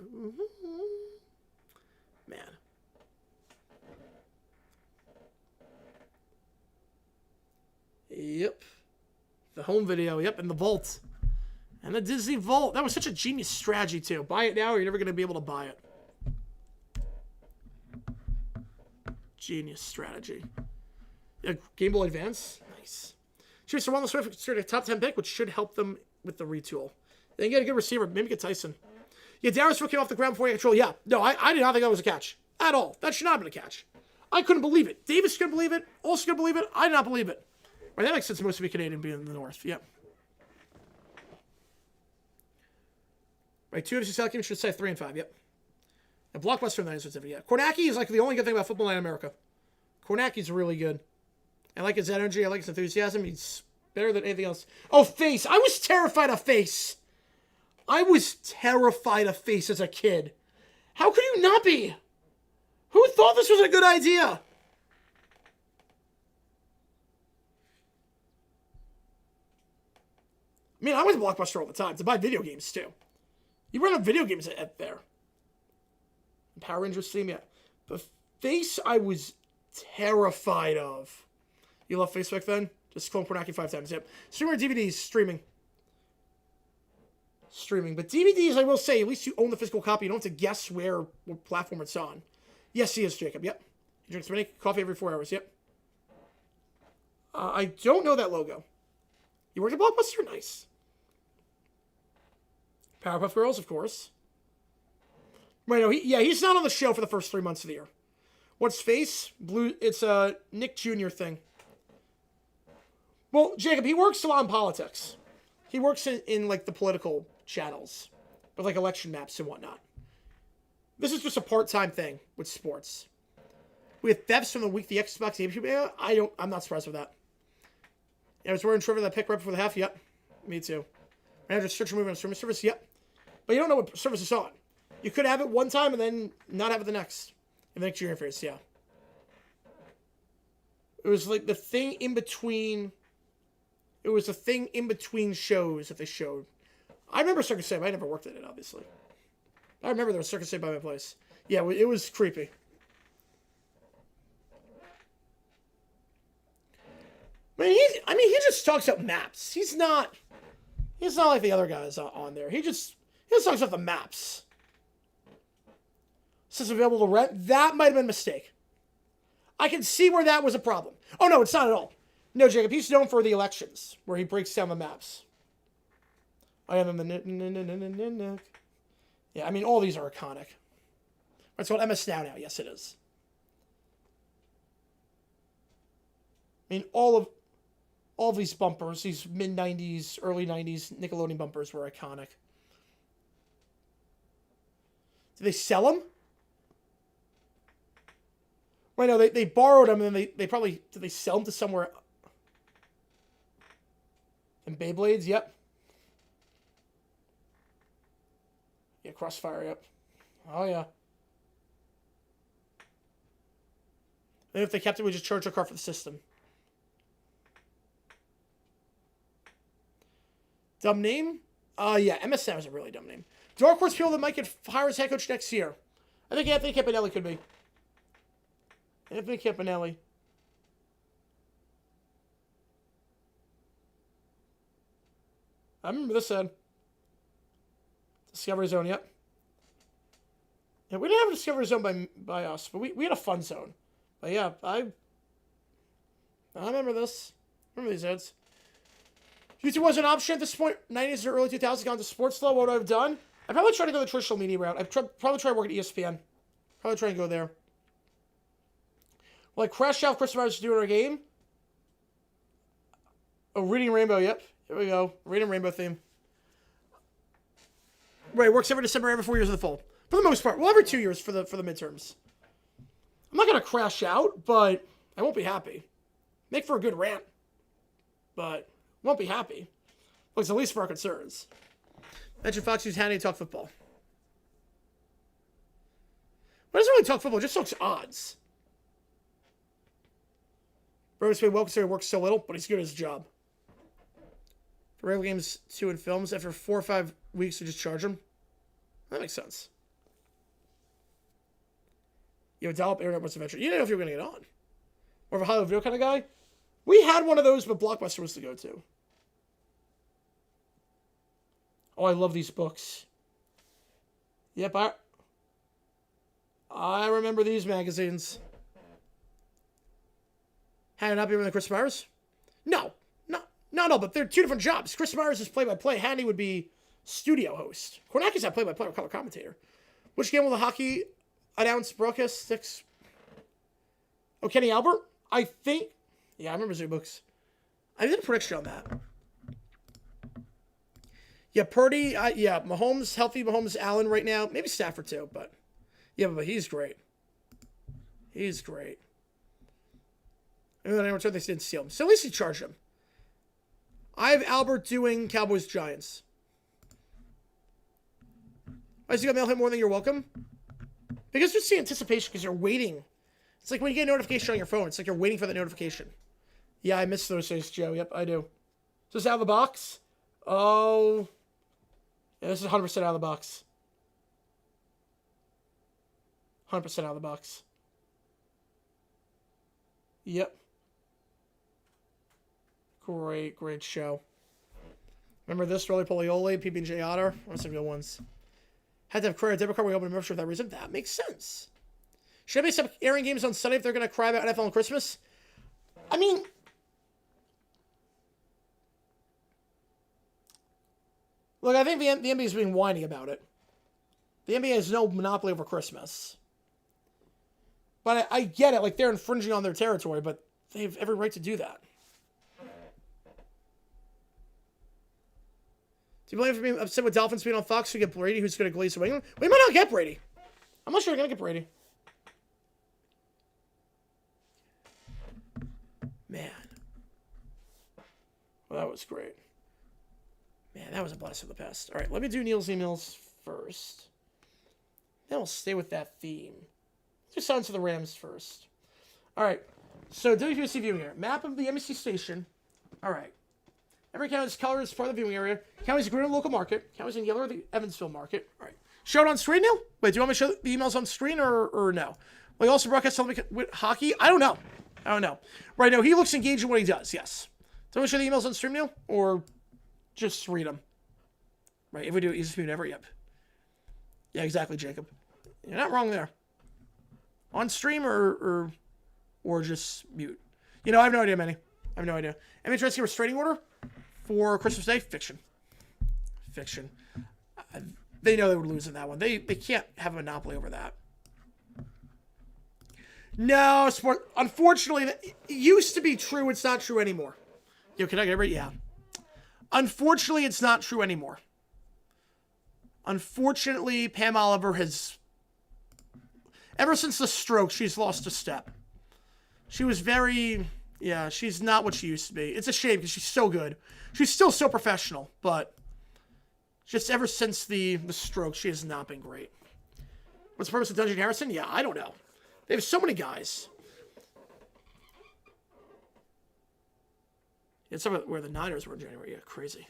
Man. Yep. The home video, yep, and the Vault. And the Disney Vault. That was such a genius strategy, too. Buy it now or you're never going to be able to buy it. Genius strategy. Yeah, Game Boy Advance. Nice. Chiefs are one of the Swift considered a top 10 pick, which should help them with the retool. They get a good receiver. Maybe get Tyson. Yeah, Darius came off the ground before he had control. Yeah. No, I did not think that was a catch. At all. That should not have been a catch. I couldn't believe it. Davis couldn't believe it. Olsen couldn't believe it. I did not believe it. Right, that makes sense. Most to be Canadian being in the North. Yep. Right, 2 NFC South games should say 3 and 5. Yep. And Blockbuster in the sensitivity. Yeah. Kornacki is like the only good thing about football in America. Kornacki's really good. I like his energy. I like his enthusiasm. He's better than anything else. Oh, Face. I was terrified of Face. I was terrified of face as a kid. How could you not be? Who thought this was a good idea? I mean, I went to Blockbuster all the time to buy video games, too. You run up video games at there. Power Rangers theme, yeah. The face I was terrified of. You love face back then? Just clone Pornaki 5 times, yep. Streamer DVDs, streaming. But DVDs, I will say, at least you own the physical copy. You don't have to guess what platform it's on. Yes, he is, Jacob, yep. He drinks many coffee every 4 hours, yep. I don't know that logo. You worked at Blockbuster? Nice. Powerpuff Girls, of course. Right, no, he's not on the show for the first 3 months of the year. What's face? Blue. It's a Nick Jr. thing. Well, Jacob, he works a lot in politics. He works in like the political channels, with like election maps and whatnot. This is just a part-time thing with sports. We have thefts from the week the Xbox game. I'm not surprised with that. I was wearing Trevor that pick right before the half. Yep, me too. Manager search moving on streaming service. Yep, but you don't know what service it's on. You could have it one time and then not have it the next. In the next year interface, yeah. It was like the thing in between. It was a thing in between shows that they showed. I remember Circus Save. I never worked at it, obviously. I remember there was Circus Save by my place. Yeah, it was creepy. He just talks about maps. He's not like the other guys on there. He just talks about the maps. Says available to rent. That might have been a mistake. I can see where that was a problem. Oh, no, it's not at all. No, Jacob, he's known for the elections, where he breaks down the maps. I am a... Yeah, I mean, all these are iconic. It's called MS Now. Yes, it is. I mean, all of these bumpers, these mid-90s, early 90s Nickelodeon bumpers were iconic. Did they sell them? Right, no, they borrowed them, and then they probably... Did they sell them to somewhere... And Beyblades, yep. Yeah, Crossfire, yep. Oh, yeah. And if they kept it, we just charge a car for the system. Dumb name? Yeah, MSM is a really dumb name. Dark Horse people that might get hired as head coach next year. I think Anthony Campanelli could be. Anthony Campanelli. I remember this ad. Discovery Zone, yep. Yeah, we didn't have a Discovery Zone by us, but we had a fun zone. But yeah, I remember this. I remember these ads. YouTube was an option at this point. 90s or early 2000s, gone to sports law. What would I have done? I'd probably try to go the traditional media route. I'd probably try to work at ESPN. Probably try and go there. Like crash out Chris Myers doing our game. Oh, Reading Rainbow, yep. Here we go. Reading Rainbow theme. Right, works every December, every 4 years of the fall. For the most part. Well, every 2 years for the midterms. I'm not going to crash out, but I won't be happy. Make for a good rant. But won't be happy. Looks at least for our concerns. Mention Fox News Hannity talk football. But it doesn't really talk football, it just talks odds. Burns paid well considering he works so little, but he's good at his job. For regular games 2 and films, after 4 or 5 weeks, we just charge him. That makes sense. You have a dial-up internet once eventually. You didn't know if you were going to get on. More of a high-level video kind of guy. We had one of those, but Blockbuster was the go-to. Oh, I love these books. Yep, I remember these magazines. Had it not been with Chris Myers? No, but they're two different jobs. Chris Myers is play-by-play. Handy would be studio host. Kornaki's not play-by-play or color commentator. Which game will the hockey announce broadcast sticks? Oh, Kenny Albert? I think... Yeah, I remember Zoo Books. I did a prediction on that. Yeah, Purdy, yeah, Mahomes, healthy Mahomes, Allen right now. Maybe Stafford too, but... Yeah, but he's great. He's great. And then I returned, they didn't steal him. So at least he charged him. I have Albert doing Cowboys-Giants. Why does you got mail hit more than you're welcome? Because it's the anticipation, because you're waiting. It's like when you get a notification on your phone. It's like you're waiting for the notification. Yeah, I miss those days, Joe. Yep, I do. Is this out of the box? Oh. Yeah, this is 100% out of the box. 100% out of the box. Yep. Great show. Remember this? Rolly Polioli, PB&J Otter? Those are some good ones. Had to have credit debit card when we opened a membership for that reason. That makes sense. Should I stop airing games on Sunday if they're going to cry about NFL on Christmas? I mean, look, I think the NBA is being whiny about it. The NBA has no monopoly over Christmas. But I get it. Like, they're infringing on their territory, but they have every right to do that. Do you blame for being upset with Dolphins being on Fox? We get Brady, who's going to glaze away? We might not get Brady. I'm not sure we're going to get Brady. Man. Well, that was great. Man, that was a blast of the past. All right, let me do Neil's emails first. Then we'll stay with that theme. Just on to the Rams first. All right, so WPC viewing area. Map of the NBC station. All right. Every county's color is part of the viewing area. County's green in the local market. County's in yellow at the Evansville market. All right. Show it on screen, Neil? Wait, do you want me to show the emails on screen or no? Will he also broadcast something with hockey? I don't know. Right now, he looks engaged in what he does, yes. Do you want me to show the emails on stream, Neil? Or just read them? Right, if we do it, you just mute every, yep. Yeah, exactly, Jacob. You're not wrong there. On stream or just mute? You know, I have no idea, Manny. I have no idea. Any trying to see a restraining order for Christmas Day? Fiction. They know they would lose in that one. They can't have a monopoly over that. No, sport. Unfortunately, it used to be true. It's not true anymore. Yo, can I get everybody? Yeah. Unfortunately, it's not true anymore. Unfortunately, Pam Oliver has... Ever since the stroke, she's lost a step. She was very... Yeah, she's not what she used to be. It's a shame because she's so good. She's still so professional, but just ever since the stroke, she has not been great. What's the purpose of Dungeon Harrison? Yeah, I don't know. They have so many guys. It's where the Niners were in January. Yeah, crazy.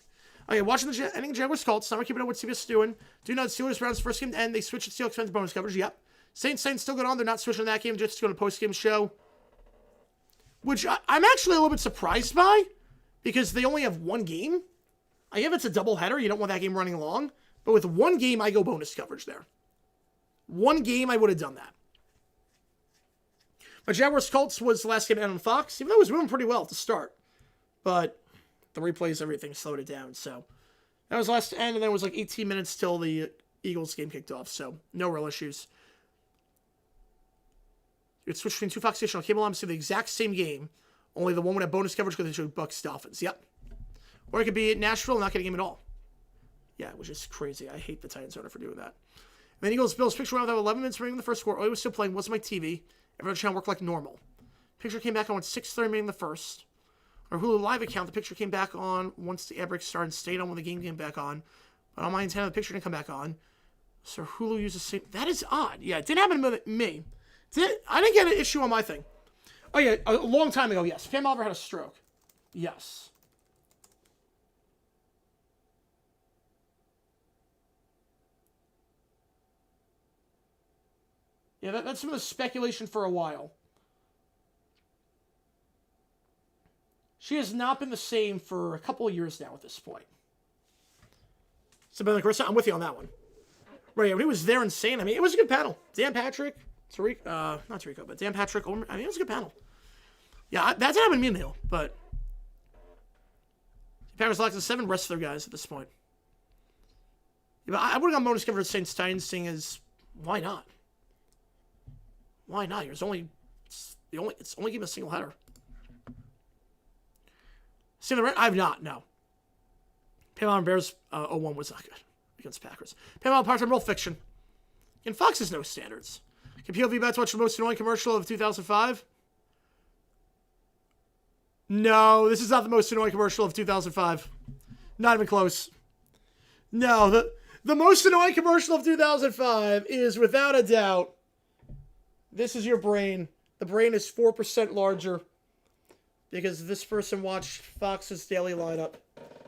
Okay, watching the ending Jaguars Colts. Summer keeping up with CBS is doing. Do not Steelers Browns first game to end. They switched to Steelers fans bonus coverage. Yep. Saints still going on. They're not switching that game. Just going to post game show. Which I'm actually a little bit surprised by. Because they only have one game. I get it's a doubleheader. You don't want that game running long. But with one game, I go bonus coverage there. One game, I would have done that. But Jaguars Colts was the last game out on Fox. Even though it was moving pretty well at the start. But the replays, everything slowed it down. So that was the last end. And then it was like 18 minutes till the Eagles game kicked off. So no real issues. You'd switch between two Fox stations on cable line to see the exact same game. Only the one would have bonus coverage because they showed Bucks Dolphins. Yep. Or it could be at Nashville and not get a game at all. Yeah, which is crazy. I hate the Titans owner for doing that. And then Eagles Bills picture went out 11 minutes remaining in the first quarter. Oh, it was still playing. Wasn't my TV. Every other channel worked like normal. Picture came back on 6:30 remaining in the first. Our Hulu Live account, the picture came back on once the ad break started and stayed on when the game came back on. But on my antenna, the picture didn't come back on. So Hulu used the same. That is odd. Yeah, it didn't happen to me. I didn't get an issue on my thing. Oh, yeah, a long time ago, yes. Pam Oliver had a stroke. Yes. Yeah, that's some of the speculation for a while. She has not been the same for a couple of years now at this point. So, I'm with you on that one. Right, when he was there insane, I mean, it was a good panel. Dan Patrick, not Tarico, but Dan Patrick, I mean, it was a good panel. Yeah, that didn't happen to me, Neil, but Packers locked in 7, rest of their guys at this point. Yeah, but I would have gone bonus coverage for Saints Titans, seeing as, why not? Why not? It's only game a single header. See the I have not, no. Pam Bears 0-1 was not good against Packers. Pam Parts are real fiction. And Fox has no standards. Can POV about to watch the most annoying commercial of 2005? No, this is not the most annoying commercial of 2005. Not even close. No, The most annoying commercial of 2005 is, without a doubt, this is your brain. The brain is 4% larger because this person watched Fox's Daily Lineup.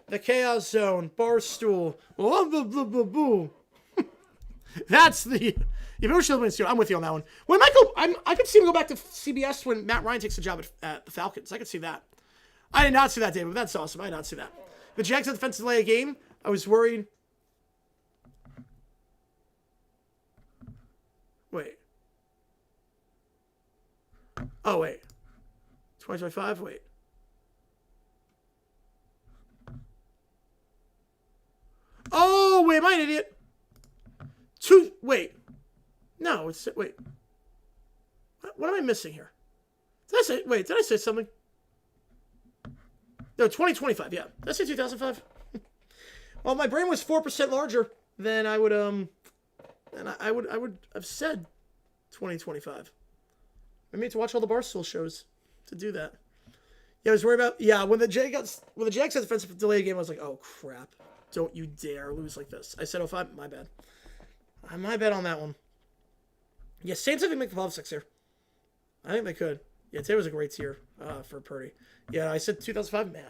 The Chaos Zone, Barstool, blah, blah, blah, blah, blah. That's the emotional win. I'm with you on that one. When Michael, I could see him go back to CBS when Matt Ryan takes a job at the Falcons. I could see that. I did not see that, David. That's awesome. I did not see that. The Jags had defensive delay a game. I was worried. Wait. Oh, wait. 2025? Wait. Oh, wait. Am I an idiot? Wait. No, it's... Wait. What am I missing here? Did I say something? No, 2025, yeah. Did I say 2005? Well, my brain was 4% larger than I would, I would have said 2025. I mean, to watch all the Barstool shows to do that. Yeah, I was worried about, when the Jags had defensive delay game, I was like, oh, crap. Don't you dare lose like this. I said 05, my bad. My bad on that one. Yeah, Saints I think make the playoffs next year. I think they could. Yeah, today was a great tier for Purdy. Yeah, I said 2005, man.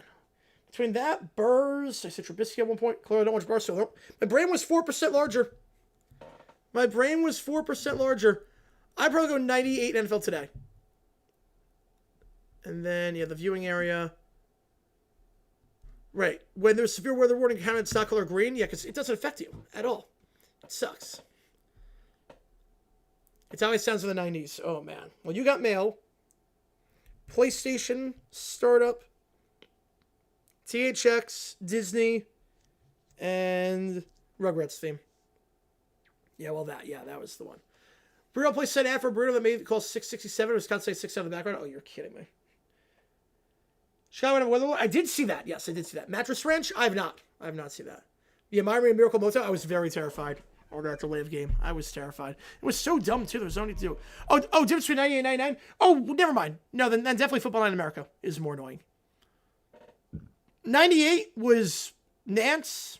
Between that, Burrs, I said Trubisky at one point. Clearly, I don't watch Barstool. My brain was 4% larger. I'd probably go 98 NFL Today. And then, the viewing area. Right. When there's severe weather warning counted, it's not color green. Yeah, because it doesn't affect you at all. It sucks. It's how it sounds in the 90s. Oh, man. Well, you got mail. PlayStation, Startup, THX, Disney, and Rugrats theme. Yeah, well, that was the one. Bruno plays set ad for Bruno that made the call 667. It was Wisconsin 6 in the background. Oh, you're kidding me. Chicago weather. I did see that. Yes, I did see that. Mattress Ranch? I have not seen that. Yeah, Miami and Miracle Motel. I was very terrified. Order at the live game. I was terrified. It was so dumb, too. There was no need to do it. Oh, difference between 98 and 99? Oh, never mind. No, then definitely Football Night in America is more annoying. 98 was Nance.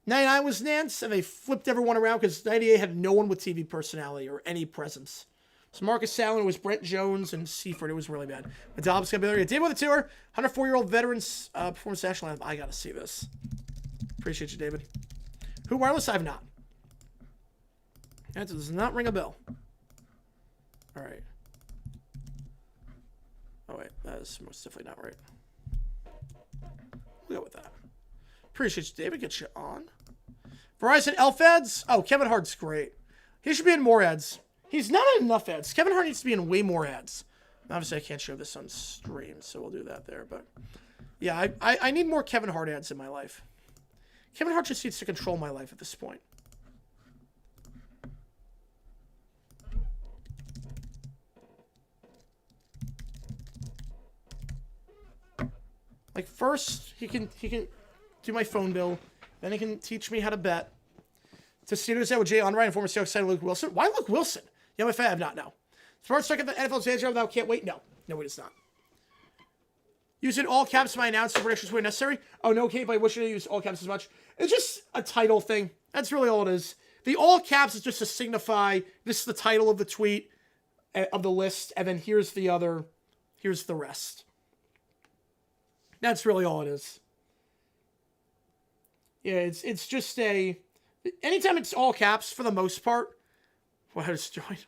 99 was Nance, and they flipped everyone around because 98 had no one with TV personality or any presence. So Marcus Allen, it was Brent Jones, and Seaford. It was really bad. But Dobbs going to be there. David with the tour. 104-year-old veterans performance national anthem. I got to see this. Appreciate you, David. Who wireless? I have not. That does not ring a bell. All right. Oh, wait. That is most definitely not right. We'll go with that. Appreciate you, David. Get you on. Verizon Elf ads? Oh, Kevin Hart's great. He should be in more ads. He's not in enough ads. Kevin Hart needs to be in way more ads. Obviously, I can't show this on stream, so we'll do that there. But, yeah, I need more Kevin Hart ads in my life. Kevin Hart just needs to control my life at this point. Like, first, he can do my phone bill. Then he can teach me how to bet. To see this out with Jay Onright and former so excited Luke Wilson. Why Luke Wilson? Yeah, my fan, I have not, no. Smart start at the NFL Advantage job now, can't wait? No. No, it is not. Using all caps my announcement predictions where necessary. Oh, no, Kate, but I wish I didn't use all caps as much. It's just a title thing. That's really all it is. The all caps is just to signify this is the title of the tweet, of the list, and then here's the rest. That's really all it is. Yeah, it's just anytime it's all caps, for the most part. Wow, I just joined.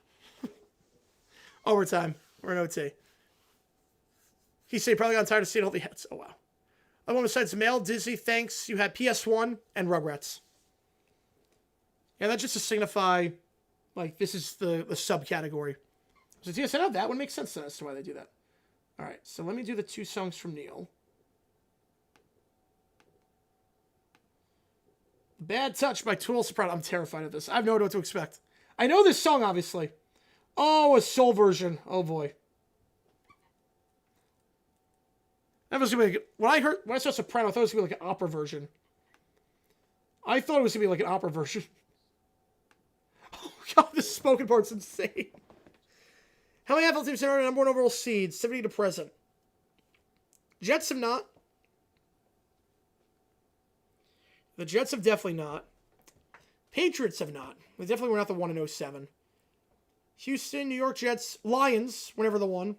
Overtime. We're in OT. He said he probably got tired of seeing all the hits. Oh, wow. Other one besides mail, Disney, thanks. You had PS1 and Rugrats. Yeah, that's just to signify, like, this is the subcategory. So, yes, I know that would make sense then as to why they do that. All right, so let me do the 2 songs from Neil. Bad Touch by Tool Soprano. I'm terrified of this. I have no idea what to expect. I know this song, obviously. Oh, a soul version. Oh, boy. That was going to be like, when I saw Soprano, I thought it was going to be like an opera version. I thought it was going to be like an opera version. Oh, God, this spoken part's insane. How many NFL teams are number 1 overall seeds? 70 to present. Jets have not. The Jets have definitely not. Patriots have not. They definitely were not the one in 07. Houston, New York Jets, Lions, whenever the one.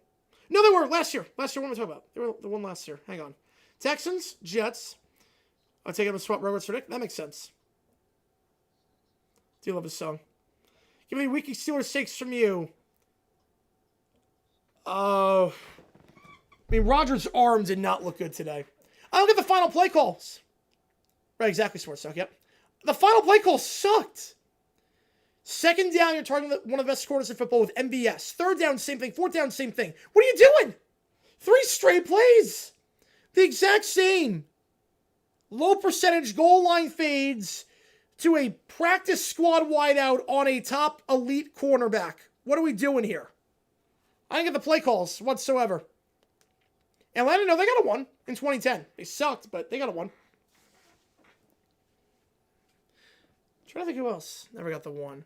No, they were last year. Last year, what am I talking about? They were the one last year. Hang on. Texans, Jets. I'll take him to swap Roberts for Nick. That makes sense. Do you love this song? Give me Weekly Steelers takes from you. I mean, Rodgers' arm did not look good today. I don't get the final play calls. Right, exactly, Sports Talk, yep. The final play call sucked. Second down, you're targeting one of the best scorers in football with MVS. Third down, same thing. Fourth down, same thing. What are you doing? 3 straight plays. The exact same. Low percentage goal line fades to a practice squad wideout on a top elite cornerback. What are we doing here? I didn't get the play calls whatsoever. Atlanta, no, they got a 1 in 2010. They sucked, but they got a 1. Trying to think who else never got the 1.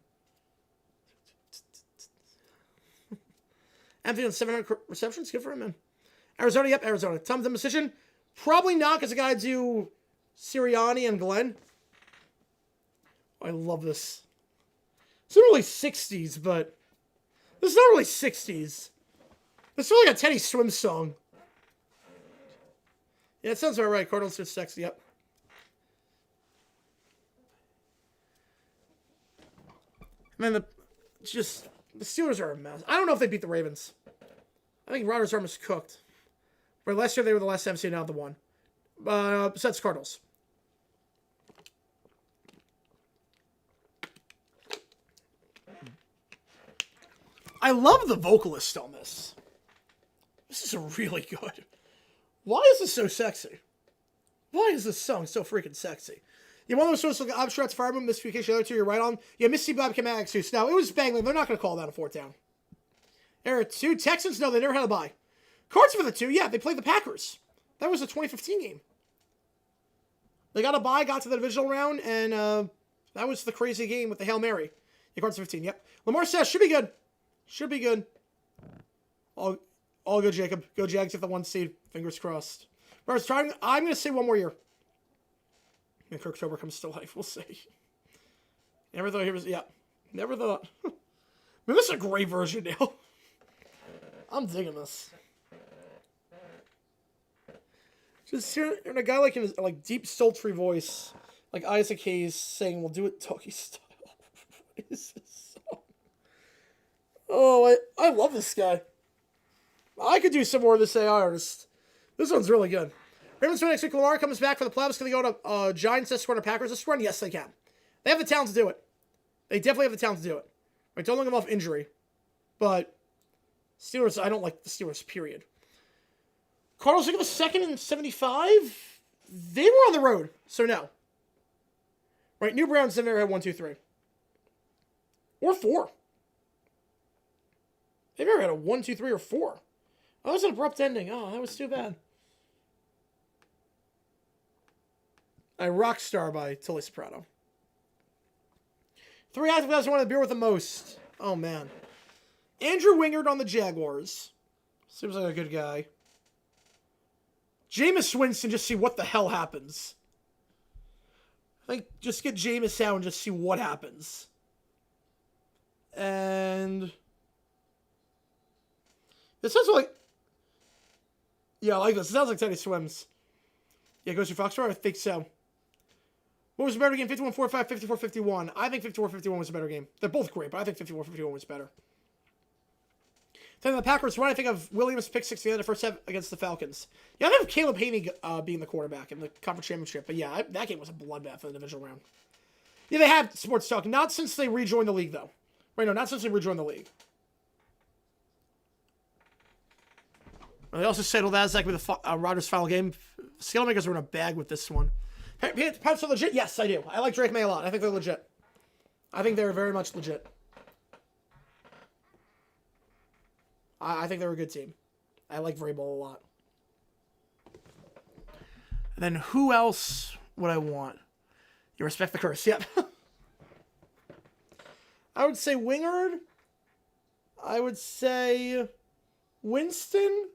Anthony on 700 receptions. Good for him, man. Arizona, yep, Arizona. Tom's decision. Probably not, because the guy do Sirianni and Glenn. I love this. It's not really 60s, but this is not really 60s. This feels like a Teddy Swims song. Yeah, it sounds about right. Cardinals are sexy, yep. And then the Steelers are a mess. I don't know if they beat the Ravens. I think Rodgers' arm is cooked. But last year they were the last MC, now the 1. Besides Cardinals. I love the vocalist on this. This is really good. Why is this so sexy? Why is this song so freaking sexy? Yeah, one of those supposed to look abstracts, fireman, miscommunication, the other 2, you're right on. Yeah, Missy Bob came out too. Now, it was bangling. They're not going to call that a 4th down. Error 2. Texans, no, they never had a bye. Cards for the 2, yeah, they played the Packers. That was a 2015 game. They got a bye, got to the divisional round, and that was the crazy game with the Hail Mary. Yeah, Cards 15, yep. Lamar says, should be good. Should be good. All good, Jacob. Go Jags at the 1 seed. Fingers crossed. I'm going to say 1 more year. And Kirktober comes to life. We'll see. Never thought he was... Yeah. Never thought... I mean, this is a great version now. I'm digging this. Just hearing a guy like in his deep, sultry voice, like Isaac Hayes, saying, we'll do it doggy style. What is this song? Oh, I love this guy. I could do some more of this AI artist. This one's really good. Ravens win next week. Lamar comes back for the playoffs. Can they go to Giants this run or Packers this run? Yes, they can. They have the talent to do it. They definitely have the talent to do it. Right, don't look them off injury. But Steelers, I don't like the Steelers, period. Cardinals took the 2nd and 75. They were on the road, so no. Right, New Browns never had 1, 2, 3. Or 4. They've never had a 1, 2, 3, or 4. Oh, that was an abrupt ending. Oh, that was too bad. A Rockstar by Tully Soprano. 3 active guys who wanted the beer with the most. Oh, man. Andrew Wingard on the Jaguars. Seems like a good guy. Jameis Winston, just see what the hell happens. I think just get Jameis out and just see what happens. And... This sounds like... Yeah, I like this. It sounds like Teddy Swims. Yeah, goes to Foxtrot? I think so. What was the better game? 51-45, 54-51. I think 54-51 was a better game. They're both great, but I think 54-51 was better. Then the Packers run, I think of Williams pick 6 in the first half against the Falcons. Yeah, I think of Caleb Haney being the quarterback in the conference championship. But yeah, that game was a bloodbath for the divisional round. Yeah, they have sports talk. Not since they rejoined the league, though. Right, no, not since they rejoined the league. They also settled that as like with the Rodgers' final game. Scalemakers are in a bag with this one. Pirates are legit? Yes, I do. I like Drake May a lot. I think they're legit. I think they're very much legit. I think they're a good team. I like Vrabel a lot. And then who else would I want? You respect the curse. Yep. I would say Wingard. I would say Winston.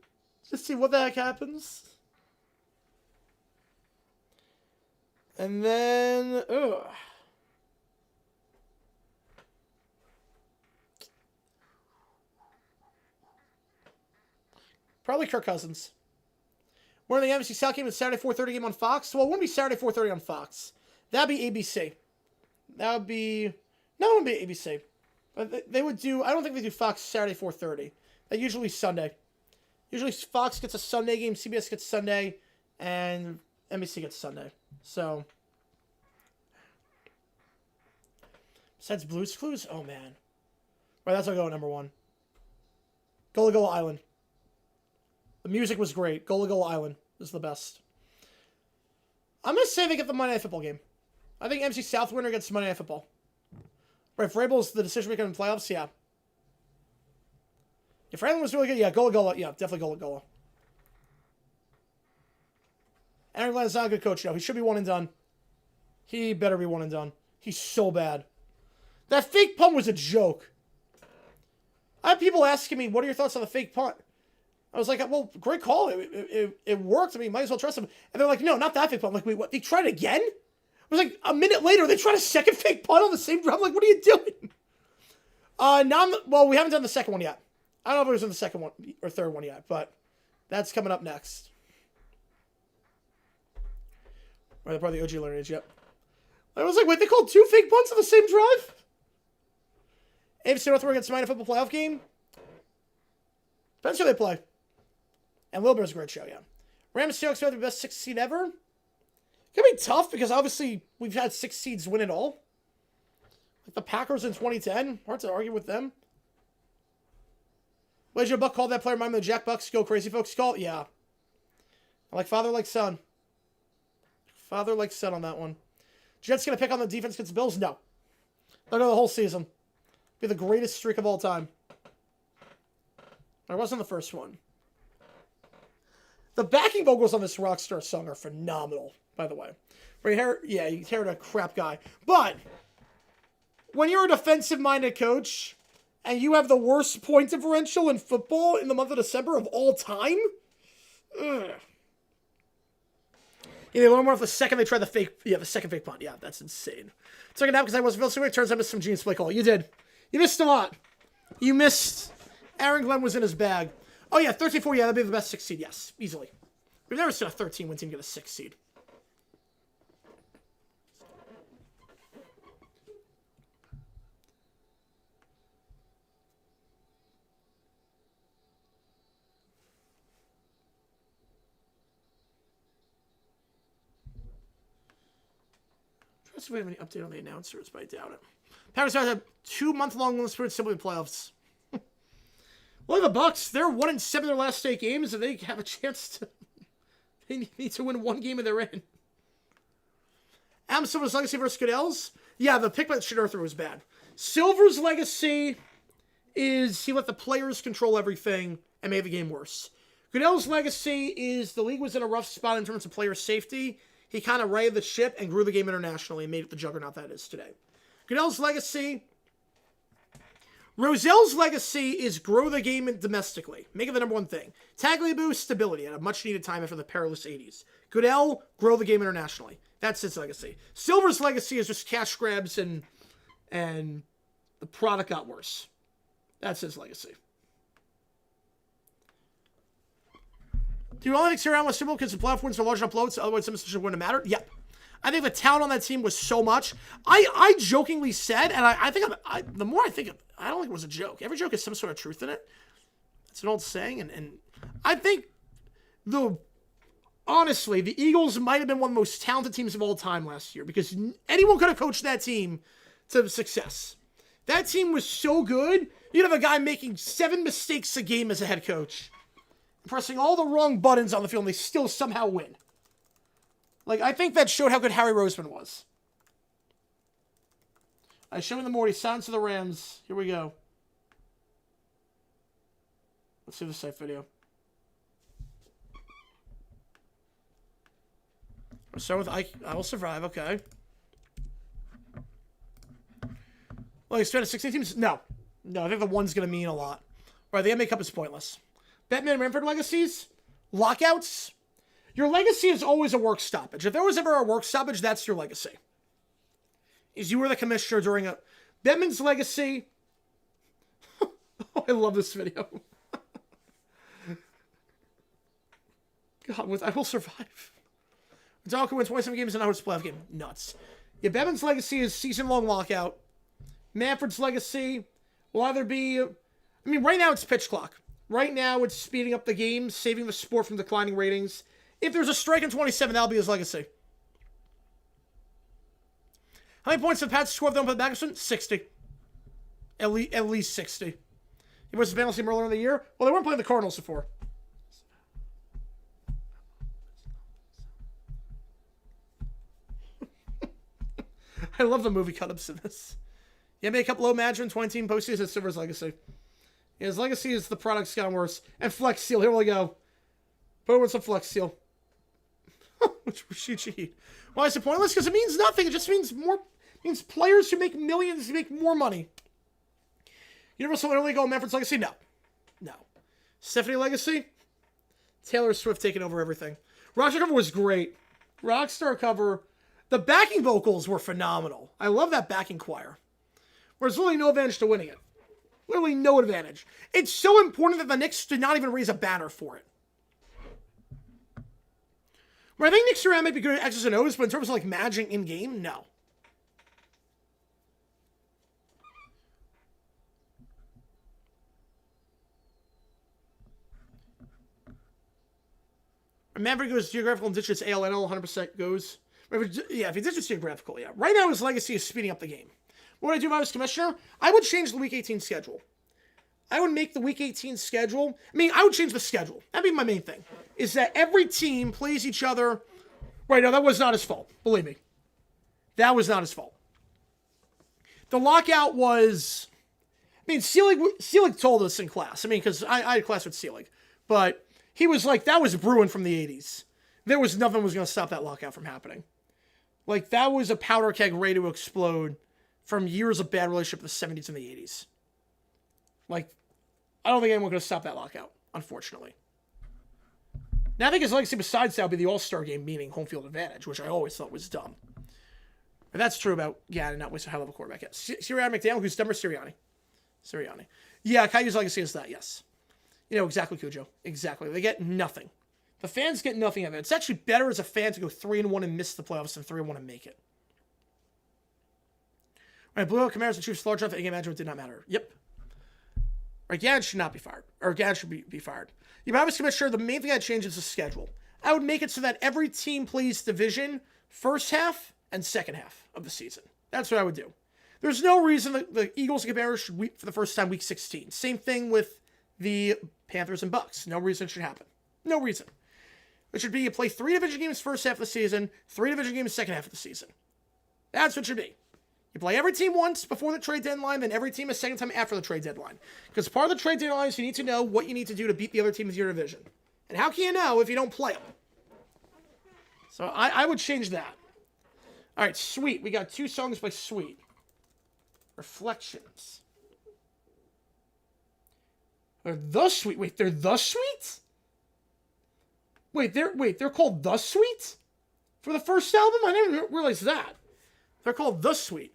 Just see what the heck happens. And then, probably Kirk Cousins. We're in the NBC South game and Saturday 4:30 game on Fox. Well, it wouldn't be Saturday 4:30 on Fox. That'd be ABC. That would be... No, it wouldn't be ABC. But they would do... I don't think they do Fox Saturday 4:30. They usually Sunday. Usually Fox gets a Sunday game, CBS gets Sunday, and NBC gets Sunday. So... Besides Blue's Clues? Oh, man. Right, that's what I go at number 1. Gullah Gullah Island. The music was great. Gullah Gullah Island is the best. I'm going to say they get the Monday Night Football game. I think MC South winner gets Monday Night Football. Right, if Vrabel's the decision maker in the playoffs, yeah. If Franklin was really good, yeah, Gullah Gullah. Yeah, definitely Gullah Gullah. Aaron Glenn is not a good coach, no. He should be one and done. He better be one and done. He's so bad. That fake punt was a joke. I have people asking me, what are your thoughts on the fake punt? I was like, well, great call. It worked. I mean, might as well trust him. And they're like, no, not that fake punt. I'm like, wait, what? They tried it again? I was like, a minute later, they tried a second fake punt on the same drive. I'm like, what are you doing? Well, we haven't done the second one yet. I don't know if it was in the second one or third one yet, but that's coming up next. Or they're probably the OG learners, yep. I was like, wait, they called 2 fake punts on the same drive? AFC North against Monday Night Football playoff game. Depends who they play. And Wilbur's a great show, yeah. Rams Seahawks are the best 6th seed ever. It's going to be tough because obviously we've had 6 seeds win it all. Like the Packers in 2010. Hard to argue with them. What did your Buck call that player? Remind me of the Jack Bucks. Go crazy, folks. Call it? Yeah. I like father, like son. Father, like son on that one. Jets going to pick on the defense against the Bills? No. They'll go the whole season. Be the greatest streak of all time. I wasn't the first one. The backing vocals on this Rockstar song are phenomenal, by the way. Yeah, you heard a crap guy. But when you're a defensive-minded coach and you have the worst point differential in football in the month of December of all time, ugh. Yeah, they learn more of the second they try the second fake punt. Yeah, that's insane. Took it out because I wasn't feeling so good. Turns out I missed some genius play call. You did. You missed a lot. You missed. Aaron Glenn was in his bag. Oh, yeah, 13-4. Yeah, that'd be the best 6th seed. Yes, easily. We've never seen a 13-win team get a 6th seed. Try to see if we have any update on the announcers, but I doubt it. Packers have a 2-month-long win sprint simply in the playoffs. Well, the Bucks, they're 1-7 their last 8 games, and they have a chance to... They need to win 1 game and they're in. Adam Silver's legacy versus Goodell's? Yeah, the pick by Shadurther was bad. Silver's legacy is he let the players control everything and made the game worse. Goodell's legacy is the league was in a rough spot in terms of player safety. He kind of righted the ship and grew the game internationally and made it the juggernaut that it is today. Goodell's legacy... Rozell's legacy is grow the game domestically. Make it the number 1 thing. Tagliabue, stability at a much-needed time after the perilous 80s. Goodell, grow the game internationally. That's his legacy. Silver's legacy is just cash grabs and the product got worse. That's his legacy. Do you only think Sarah Allen was simple because the playoff wins are large enough loads, otherwise some decision wouldn't have mattered? Yep. I think the talent on that team was so much. I jokingly said, and I think the more I think of it, I don't think it was a joke. Every joke has some sort of truth in it. It's an old saying, and I think honestly, the Eagles might have been one of the most talented teams of all time last year because anyone could have coached that team to success. That team was so good, you'd have a guy making 7 mistakes a game as a head coach, pressing all the wrong buttons on the field, and they still somehow win. Like, I think that showed how good Harry Roseman was. I show in the morning, Silence of the Rams. Here we go. Let's see the site video. I'll start with I Will Survive, okay. Well, he's 16 teams? No. No, I think the one's going to mean a lot. Right, the MA Cup is pointless. Batman and Ramford legacies? Lockouts? Your legacy is always a work stoppage. If there was ever a work stoppage, that's your legacy. Is you were the commissioner during a... Bettman's legacy... Oh, I love this video. God, I will survive. Donald can win 27 games and now it's a playoff game. Nuts. Yeah, Bevan's legacy is season-long lockout. Manfred's legacy will either be... I mean, right now it's pitch clock. Right now it's speeding up the game, saving the sport from declining ratings. If there's a strike in 27, that'll be his legacy. How many points did the Pats score if they don't put Magnuson? 60. At least 60. He was the Bengals team earlier in the year. Well, they weren't playing the Cardinals before. I love the movie cut-ups in this. Yeah, make up low management, 20-team postseason. It's Silver's legacy. Yeah, his legacy is the product's gotten worse. And Flex Seal. Here we go. Put in some Flex Seal. Which was CG. Why is it pointless? Because it means nothing. It just means more. It means players who make millions make more money. Universal Interleague Go Manfred's legacy? No. No. Stephanie legacy? Taylor Swift taking over everything. Rockstar cover was great. Rockstar cover. The backing vocals were phenomenal. I love that backing choir. There's really no advantage to winning it. Literally no advantage. It's so important that the Knicks did not even raise a banner for it. Where I think Knicks around might be good at X's and O's, but in terms of like managing in-game, no. Maverick goes geographical and ditches ALNL, 100% goes. Yeah, if he ditches geographical, yeah. Right now his legacy is speeding up the game. What would I do if I was commissioner? I would change the Week 18 schedule. I would make the Week 18 schedule. I mean, I would change the schedule. That'd be my main thing. Is that every team plays each other. Right, no, that was not his fault. Believe me. That was not his fault. The lockout was... I mean, Seelig told us in class. I mean, because I had class with Seelig. But he was like, that was brewing from the 80s. There was nothing was going to stop that lockout from happening. Like, that was a powder keg ready to explode from years of bad relationship in the 70s and the 80s. Like, I don't think anyone could have stopped that lockout, unfortunately. Now I think his legacy besides that would be the All-Star game, meaning home field advantage, which I always thought was dumb. But that's true about Gannon not waste a high-level quarterback yet. Sirianni McDaniel, who's dumber, Sirianni. Yeah, Caillou's legacy is that, yes. You know, exactly, Cujo. Exactly. They get nothing. The fans get nothing of it. It's actually better as a fan to go 3-1 and miss the playoffs than 3-1 and make it. All right, Blue Oak Camaros and Chiefs large enough that in-game management did not matter. Yep. Right, Gannon should not be fired. Or Gannon should be fired. If I was commissioner, the main thing I'd change is the schedule. I would make it so that every team plays division first half and second half of the season. That's what I would do. There's no reason that the Eagles and Bears should weep for the first time week 16. Same thing with the Panthers and Bucks. No reason it should happen. No reason. It should be you play 3 division games first half of the season, 3 division games second half of the season. That's what it should be. You play every team once before the trade deadline, then every team a second time after the trade deadline. Because part of the trade deadline is you need to know what you need to do to beat the other teams in your division. And how can you know if you don't play them? So I would change that. All right, Sweet. We got 2 songs by Sweet. Reflections. They're The Sweet. Wait, they're The Sweet? Wait, they're called The Sweet? For the first album? I didn't realize that. They're called The Sweet.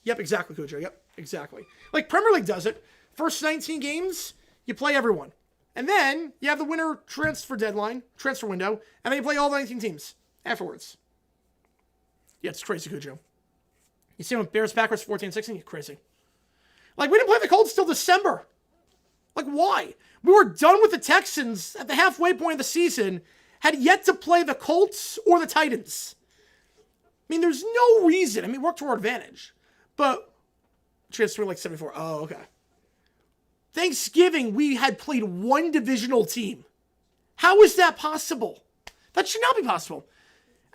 Yep, exactly, Cujo. Yep, exactly. Like Premier League does it. First 19 games, you play everyone. And then you have the winter transfer window, and then you play all the 19 teams afterwards. Yeah, it's crazy, Cujo. You see when Bears Packers 14-16, you're crazy. Like, we didn't play the Colts till December. Like, why? We were done with the Texans at the halfway point of the season, had yet to play the Colts or the Titans. I mean, there's no reason. I mean, work to our advantage. But, transfer like 74. Oh, okay. Thanksgiving, we had played 1 divisional team. How is that possible? That should not be possible.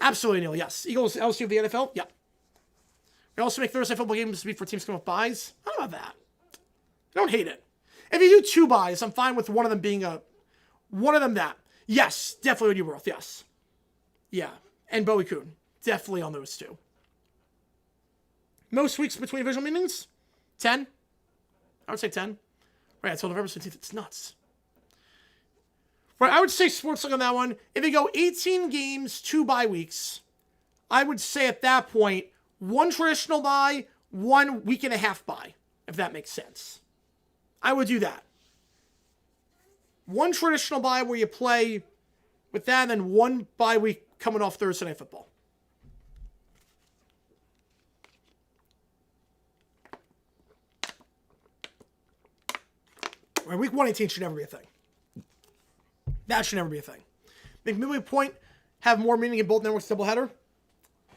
Absolutely, Neil. Yes. Eagles, LSU of the NFL? Yep. We also make Thursday football games to be for teams coming with buys. How about that? I don't hate it. If you do 2 buys, I'm fine with one of them being that. Yes, definitely would worth. Yes. Yeah. And Bowie Kuhn. Definitely on those 2. Most weeks between divisional meetings? 10. I would say 10. Right, until November 17th. It's nuts. Right, I would say sports on that one. If you go 18 games, 2 bye weeks, I would say at that point, 1 traditional bye, 1 week and a half bye, if that makes sense. I would do that. 1 traditional bye where you play with that, and then 1 bye week coming off Thursday Night Football. Right, week 118 should never be a thing. That should never be a thing. Make midway point have more meaning in both networks doubleheader. I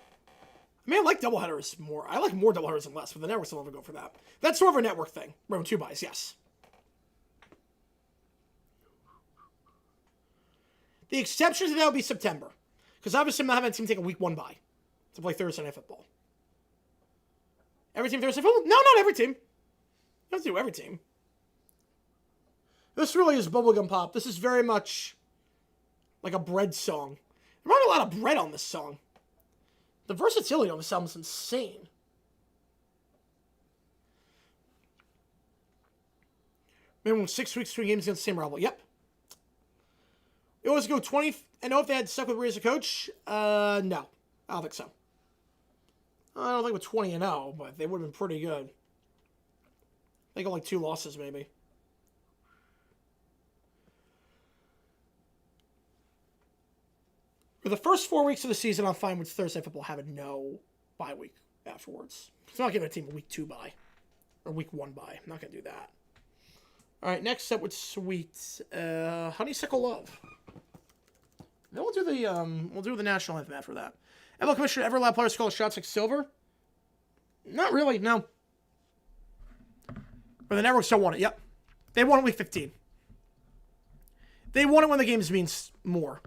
mean, I like doubleheaders more. I like more doubleheaders than less, but the networks will never go for that. That's sort of a network thing. Round 2 buys, yes. The exception to that would be September. Because obviously I'm not having a team take a week 1 bye to play Thursday Night Football. Every team Thursday Night Football? No, not every team. You don't have to do every team. This really is bubblegum pop. This is very much like a bread song. There might be a lot of bread on this song. The versatility on this album is insane. Minimum 6 weeks, 3 games against the same rival. Yep. You always go 20 and 0 if they had stuck with Ray as a coach? No. I don't think so. I don't think with 20 and 0, but they would have been pretty good. They got like 2 losses maybe. For the first 4 weeks of the season, I'm fine with Thursday Football having no bye week afterwards. It's not giving a team a week 2 bye. Or week 1 bye. I'm not going to do that. Alright, next up with Sweet. Honeysuckle Love. Then we'll do the national anthem after that. NFL Commissioner ever allow players to call shots like Silver? Not really, no. But the networks don't want it, yep. They want it week 15. They want it when the games means more.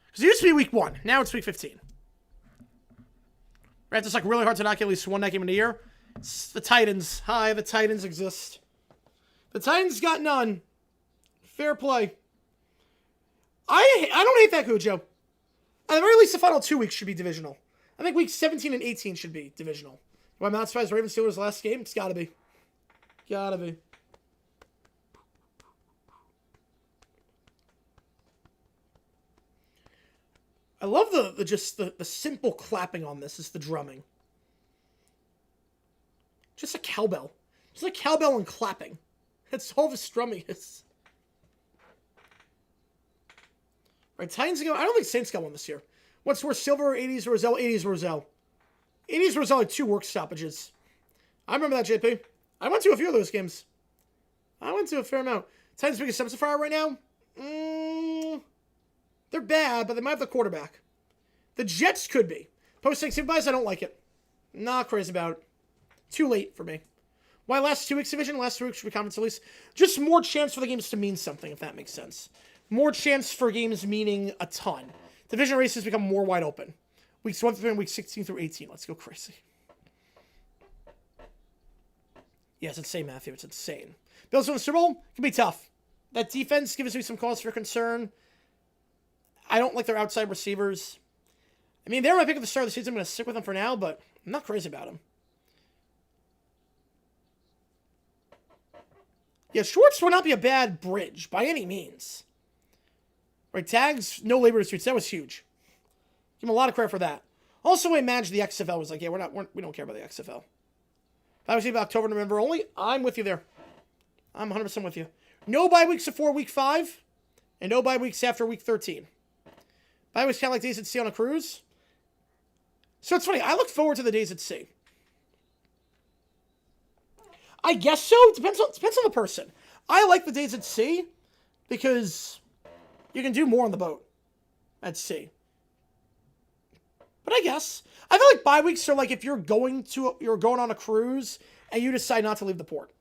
Because it used to be week 1. Now it's week 15. Right? It's like really hard to not get at least one night game in a year. It's the Titans. Hi, the Titans exist. The Titans got none. Fair play. I don't hate that, Cujo. At the very least, the final 2 weeks should be divisional. I think weeks 17 and 18 should be divisional. Why I'm not surprised Ravens Steelers last game? It's gotta be. Gotta be. I love the simple clapping on this is the drumming. Just a cowbell. Just like cowbell and clapping. That's all the strumming is. Right, Titans go. I don't think Saints got one this year. What's worse, Silver or 80s Roselle? 80s Roselle. 80s Roselle had 2 work stoppages. I remember that, JP. I went to a few of those games. I went to a fair amount. Titans' biggest substance fire right now? They're bad, but they might have the quarterback. The Jets could be. Post-Thanksgiving buys, I don't like it. Not crazy about it. Too late for me. Why last 2 weeks division? Last 2 weeks should be conference release. Just more chance for the games to mean something, if that makes sense. More chance for games meaning a ton. Division races become more wide open. Weeks 1 through 3 and weeks 16 through 18. Let's go crazy. Yeah, it's insane, Matthew. It's insane. Bills win the Super Bowl? Can be tough. That defense gives me some cause for concern. I don't like their outside receivers. I mean, they're my pick at the start of the season. I'm going to stick with them for now, but I'm not crazy about them. Yeah, Schwartz would not be a bad bridge by any means. Right, tags, no labor disputes. That was huge. Give him a lot of credit for that. Also, I imagine the XFL was like, yeah, we don't care about the XFL. If I was about October, November only, I'm with you there. I'm 100% with you. No bye weeks before week 5, and no bye weeks after week 13. Bye weeks kind of like days at sea on a cruise. So it's funny, I look forward to the days at sea. I guess so. It depends on the person. I like the days at sea because you can do more on the boat at sea. But I guess I feel like bye weeks are like if you're going on a cruise and you decide not to leave the port.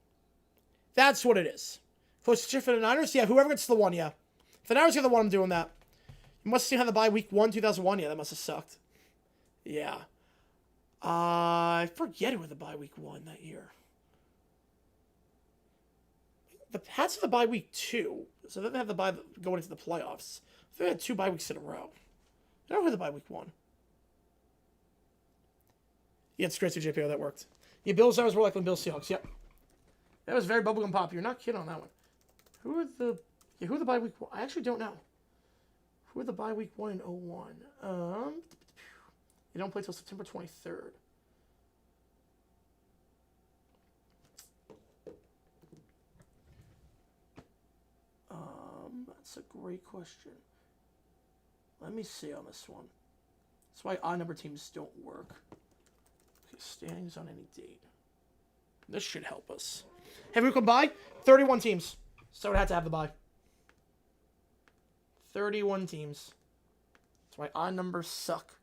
That's what it is. Close to for the Niners, yeah. Whoever gets the one, yeah. If the Niners get the one, I'm doing that. You must have seen how the bye week 1, 2001. Yeah, that must have sucked. Yeah. I forget who had the bye week 1 that year. The Pats have the bye week 2, so then they have the bye going into the playoffs. They had 2 bye weeks in a row. I don't know who the bye week 1. Yeah, it's great to JPO. That worked. Yeah, Bills I was more likely than Bills Seahawks. Yep. That was very bubblegum pop. You're not kidding on that one. Who are the bye week 1? I actually don't know. Who are the bye week 1 and 01? They don't play till September 23rd. That's a great question. Let me see on this one. That's why odd number teams don't work. Okay, standings on any date. This should help us. Have we come by? 31 teams. So it had to have the bye. 31 teams. That's why odd numbers suck.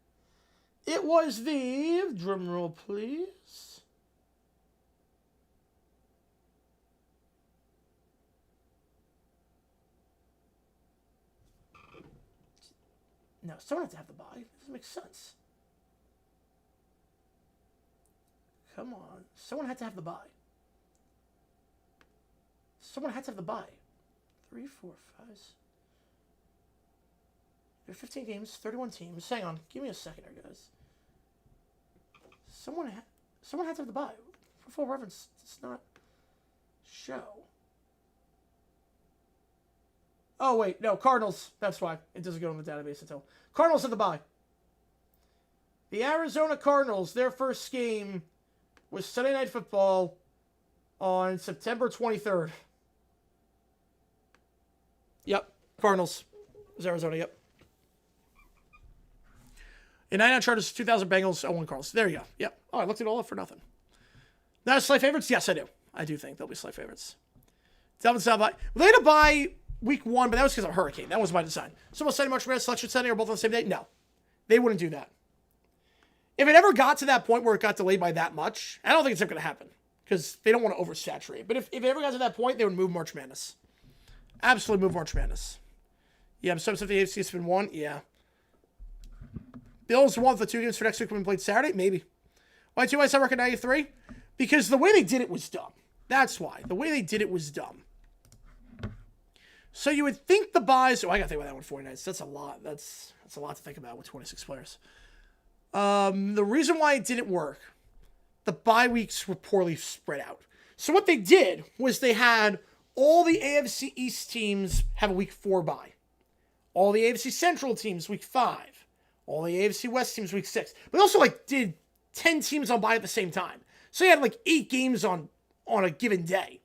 It was the, drum roll please. No, someone had to have the bye. It doesn't make sense. Come on. Someone had to have the bye. Someone had to have the bye. 3, 4, 5. There are 15 games, 31 teams. Hang on. Give me a second here, guys. Someone had to have the bye. For full reference, it's not show. Oh, wait. No, Cardinals. That's why. It doesn't go in the database until. Cardinals had the bye. The Arizona Cardinals, their first game was Sunday Night Football on September 23rd. Yep. Cardinals. It was Arizona, yep. In 99 Chargers, 2000 Bengals, 01 Cardinals. There you go. Yep. Oh, I looked it all up for nothing. Now, slight favorites? Yes, I do. I do think they'll be slight favorites. Delvin South bye. Well, they had a bye week 1, but that was because of a hurricane. That was by design. Someone Sunday, March Madness, Selection Sunday, or both on the same day? No. They wouldn't do that. If it ever got to that point where it got delayed by that much, I don't think it's ever going to happen because they don't want to oversaturate. But if it ever got to that point, they would move March Madness. Absolutely move March Madness. Yeah, I'm so upset the AFC has been won. Yeah. Bills want the 2 games for next week when we played Saturday? Maybe. Why 2 I record 93? Because the way they did it was dumb. That's why. The way they did it was dumb. So you would think the buys... Oh, I got to think about that one 49. That's a lot. That's a lot to think about with 26 players. The reason why it didn't work, the bye weeks were poorly spread out. So what they did was they had all the AFC East teams have a week 4 bye. All the AFC Central teams week 5. All the AFC West teams week 6. But they also did 10 teams on bye at the same time. So you had 8 games on a given day.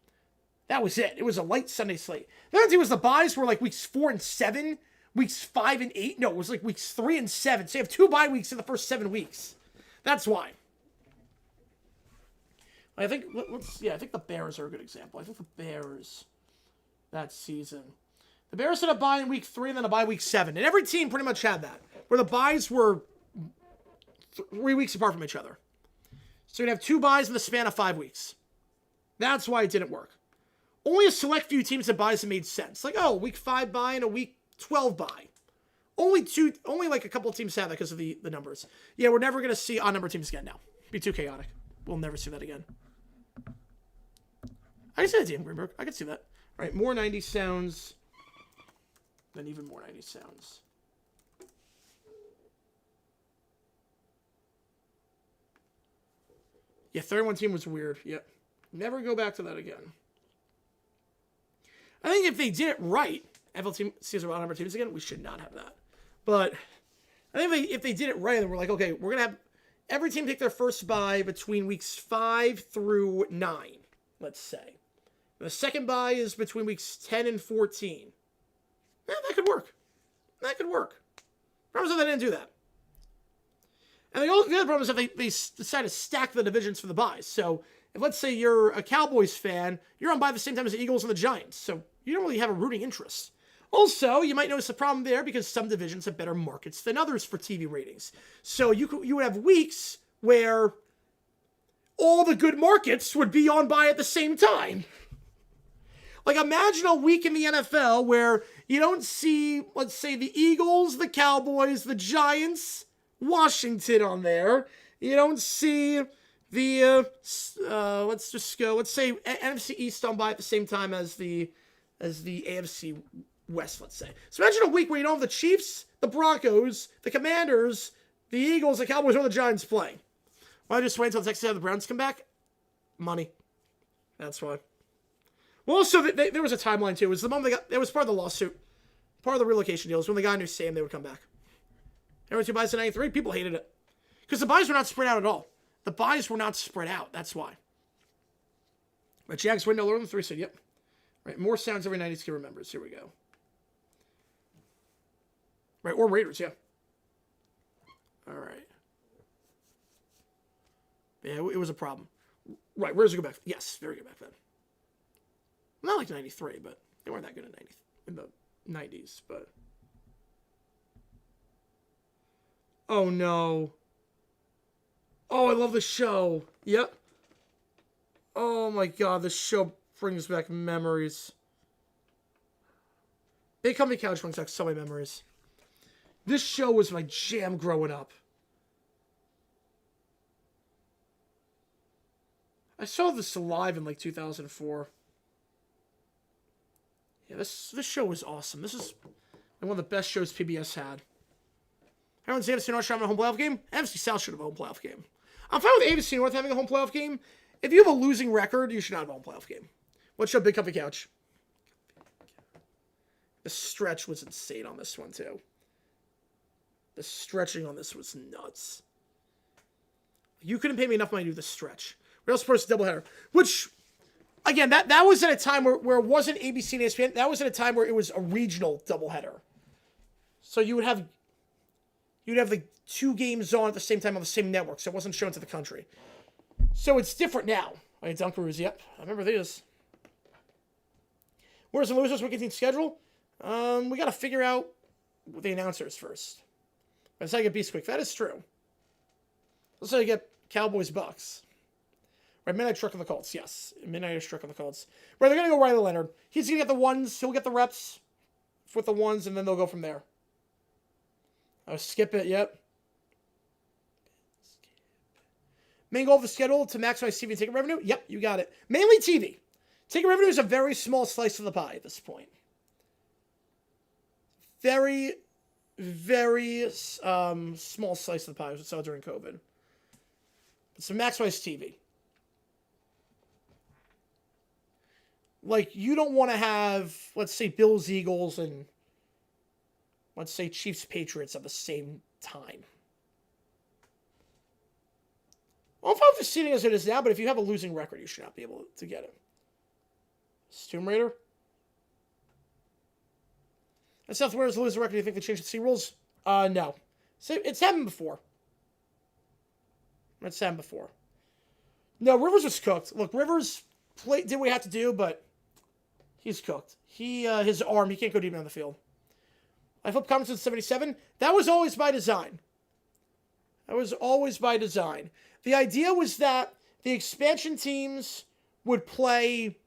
That was it. It was a light Sunday slate. The other thing was the buys were weeks 4 and 7, weeks 5 and 8. No, it was weeks 3 and 7. So you have 2 bye weeks in the first 7 weeks. That's why. I think I think the Bears are a good example. I think the Bears that season. The Bears had a bye in week 3 and then a bye week 7. And every team pretty much had that. Where the buys were 3 weeks apart from each other. So you'd have 2 buys in the span of 5 weeks. That's why it didn't work. Only a select few teams had buys that made sense. Week 5 bye and a week 12 bye. Only a couple of teams have that because of the numbers. Yeah, we're never going to see odd number teams again now. Be too chaotic. We'll never see that again. I can see that, Dan Greenberg. I can see that. All right, more 90 sounds. Then even more 90 sounds. Yeah, 31 team was weird. Yep. Never go back to that again. I think if they did it right, FLCs are odd number teams again, we should not have that. But I think if they did it right, then we're okay, we're going to have every team take their first bye between weeks 5 through 9, let's say. The second bye is between weeks 10 and 14. Yeah, that could work. That could work. Problem is that they didn't do that. And the other problem is that they decide to stack the divisions for the buys. So if, let's say, you're a Cowboys fan, you're on bye the same time as the Eagles and the Giants. So you don't really have a rooting interest. Also, you might notice a problem there because some divisions have better markets than others for TV ratings. So you would have weeks where all the good markets would be on bye at the same time. Imagine a week in the NFL where you don't see, let's say, the Eagles, the Cowboys, the Giants, Washington on there. You don't see the, let's say NFC East on bye at the same time as the AFC West, let's say. So imagine a week where you don't have the Chiefs, the Broncos, the Commanders, the Eagles, the Cowboys, or the Giants playing. Why just wait until the Texans have the Browns come back? Money. That's why. Well, also, there was a timeline, too. It was the moment it was part of the lawsuit. part of the relocation deal is when they got a new Sam, they would come back. Everyone who buys in 93, people hated it. Because the buys were not spread out at all. The buys were not spread out. That's why. But Jags win no lower than 3 seed. Yep. Right. More sounds every 90s kid remembers. Here we go. Right. Or Raiders. Yeah. All right. Yeah, it was a problem. Right. Where's it go back? Yes. Very good back then. Not like 93, but they weren't that good in the 90s. But. Oh, no. Oh, I love the show. Yep. Oh my god, this show brings back memories. Big Company Couch brings back so many memories. This show was my jam growing up. I saw this live in like 2004. Yeah, this show was awesome. This is one of the best shows PBS had. Everyone's AFC North should have a home playoff game. AFC South should have a home playoff game. I'm fine with AFC North having a home playoff game. If you have a losing record, you should not have a home playoff game. Let's show Big Company Couch. The stretch was insane on this one, too. The stretching on this was nuts. You couldn't pay me enough money to do the stretch. Real Sports doubleheader. Which, again, that was at a time where it wasn't ABC and ESPN. That was at a time where it was a regional doubleheader. So you would have... You'd have the 2 games on at the same time on the same network, so it wasn't shown to the country. So it's different now. Right, Dunkaroos, yep. I remember these. Winners and losers, week 18 schedule. We got to figure out the announcers first. That's how you get Beast Quick. That is true. That's how you get Cowboys Bucks. Right, Midnight Truck on the Colts, yes. Midnight Truck on the Colts. Right, they're going to go Riley Leonard. He's going to get the ones. He'll get the reps with the ones, and then they'll go from there. Oh, skip it, yep. Main goal of the schedule to maximize TV and ticket revenue? Yep, you got it. Mainly TV. Ticket revenue is a very small slice of the pie at this point. Very, very small slice of the pie, as we saw during COVID. So maximize TV. Like, you don't want to have, let's say, Bills, Eagles, and let's say Chiefs, Patriots at the same time. Well, I'm fine with the seating as it is now, but if you have a losing record, you should not be able to get it. Tomb Raider. And South Wales losing record. Do you think they changed the C rules? No. It's happened before. It's happened before. No, Rivers was cooked. Look, Rivers did what he had to do, but he's cooked. His arm, he can't go deep down the field. I flipped comments in 77. That was always by design. That was always by design. The idea was that the expansion teams would play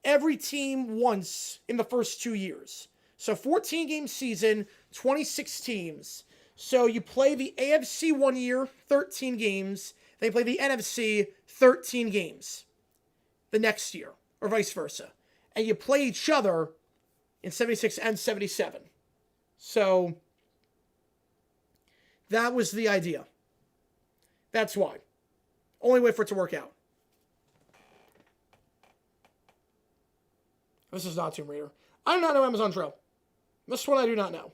every team once in the first 2 years. So 14-game season, 26 teams. So you play the AFC 1 year, 13 games. Then you play the NFC, 13 games the next year, or vice versa. And you play each other in 76 and 77. So that was the idea. That's why. Only way for it to work out. This is not Tomb Raider. I do not know Amazon Trail. This one I do not know.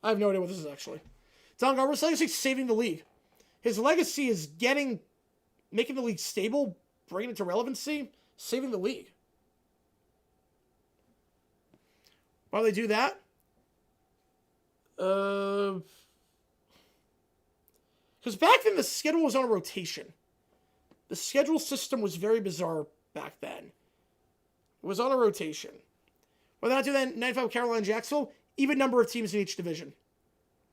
I have no idea what this is actually. Don Garber's legacy is saving the league. His legacy is making the league stable, bringing it to relevancy, saving the league. Why do they do that? Because back then the schedule was on a rotation. The schedule system was very bizarre back then. It was on a rotation. Why not do that in 95 Carolina Jacksonville? Even number of teams in each division.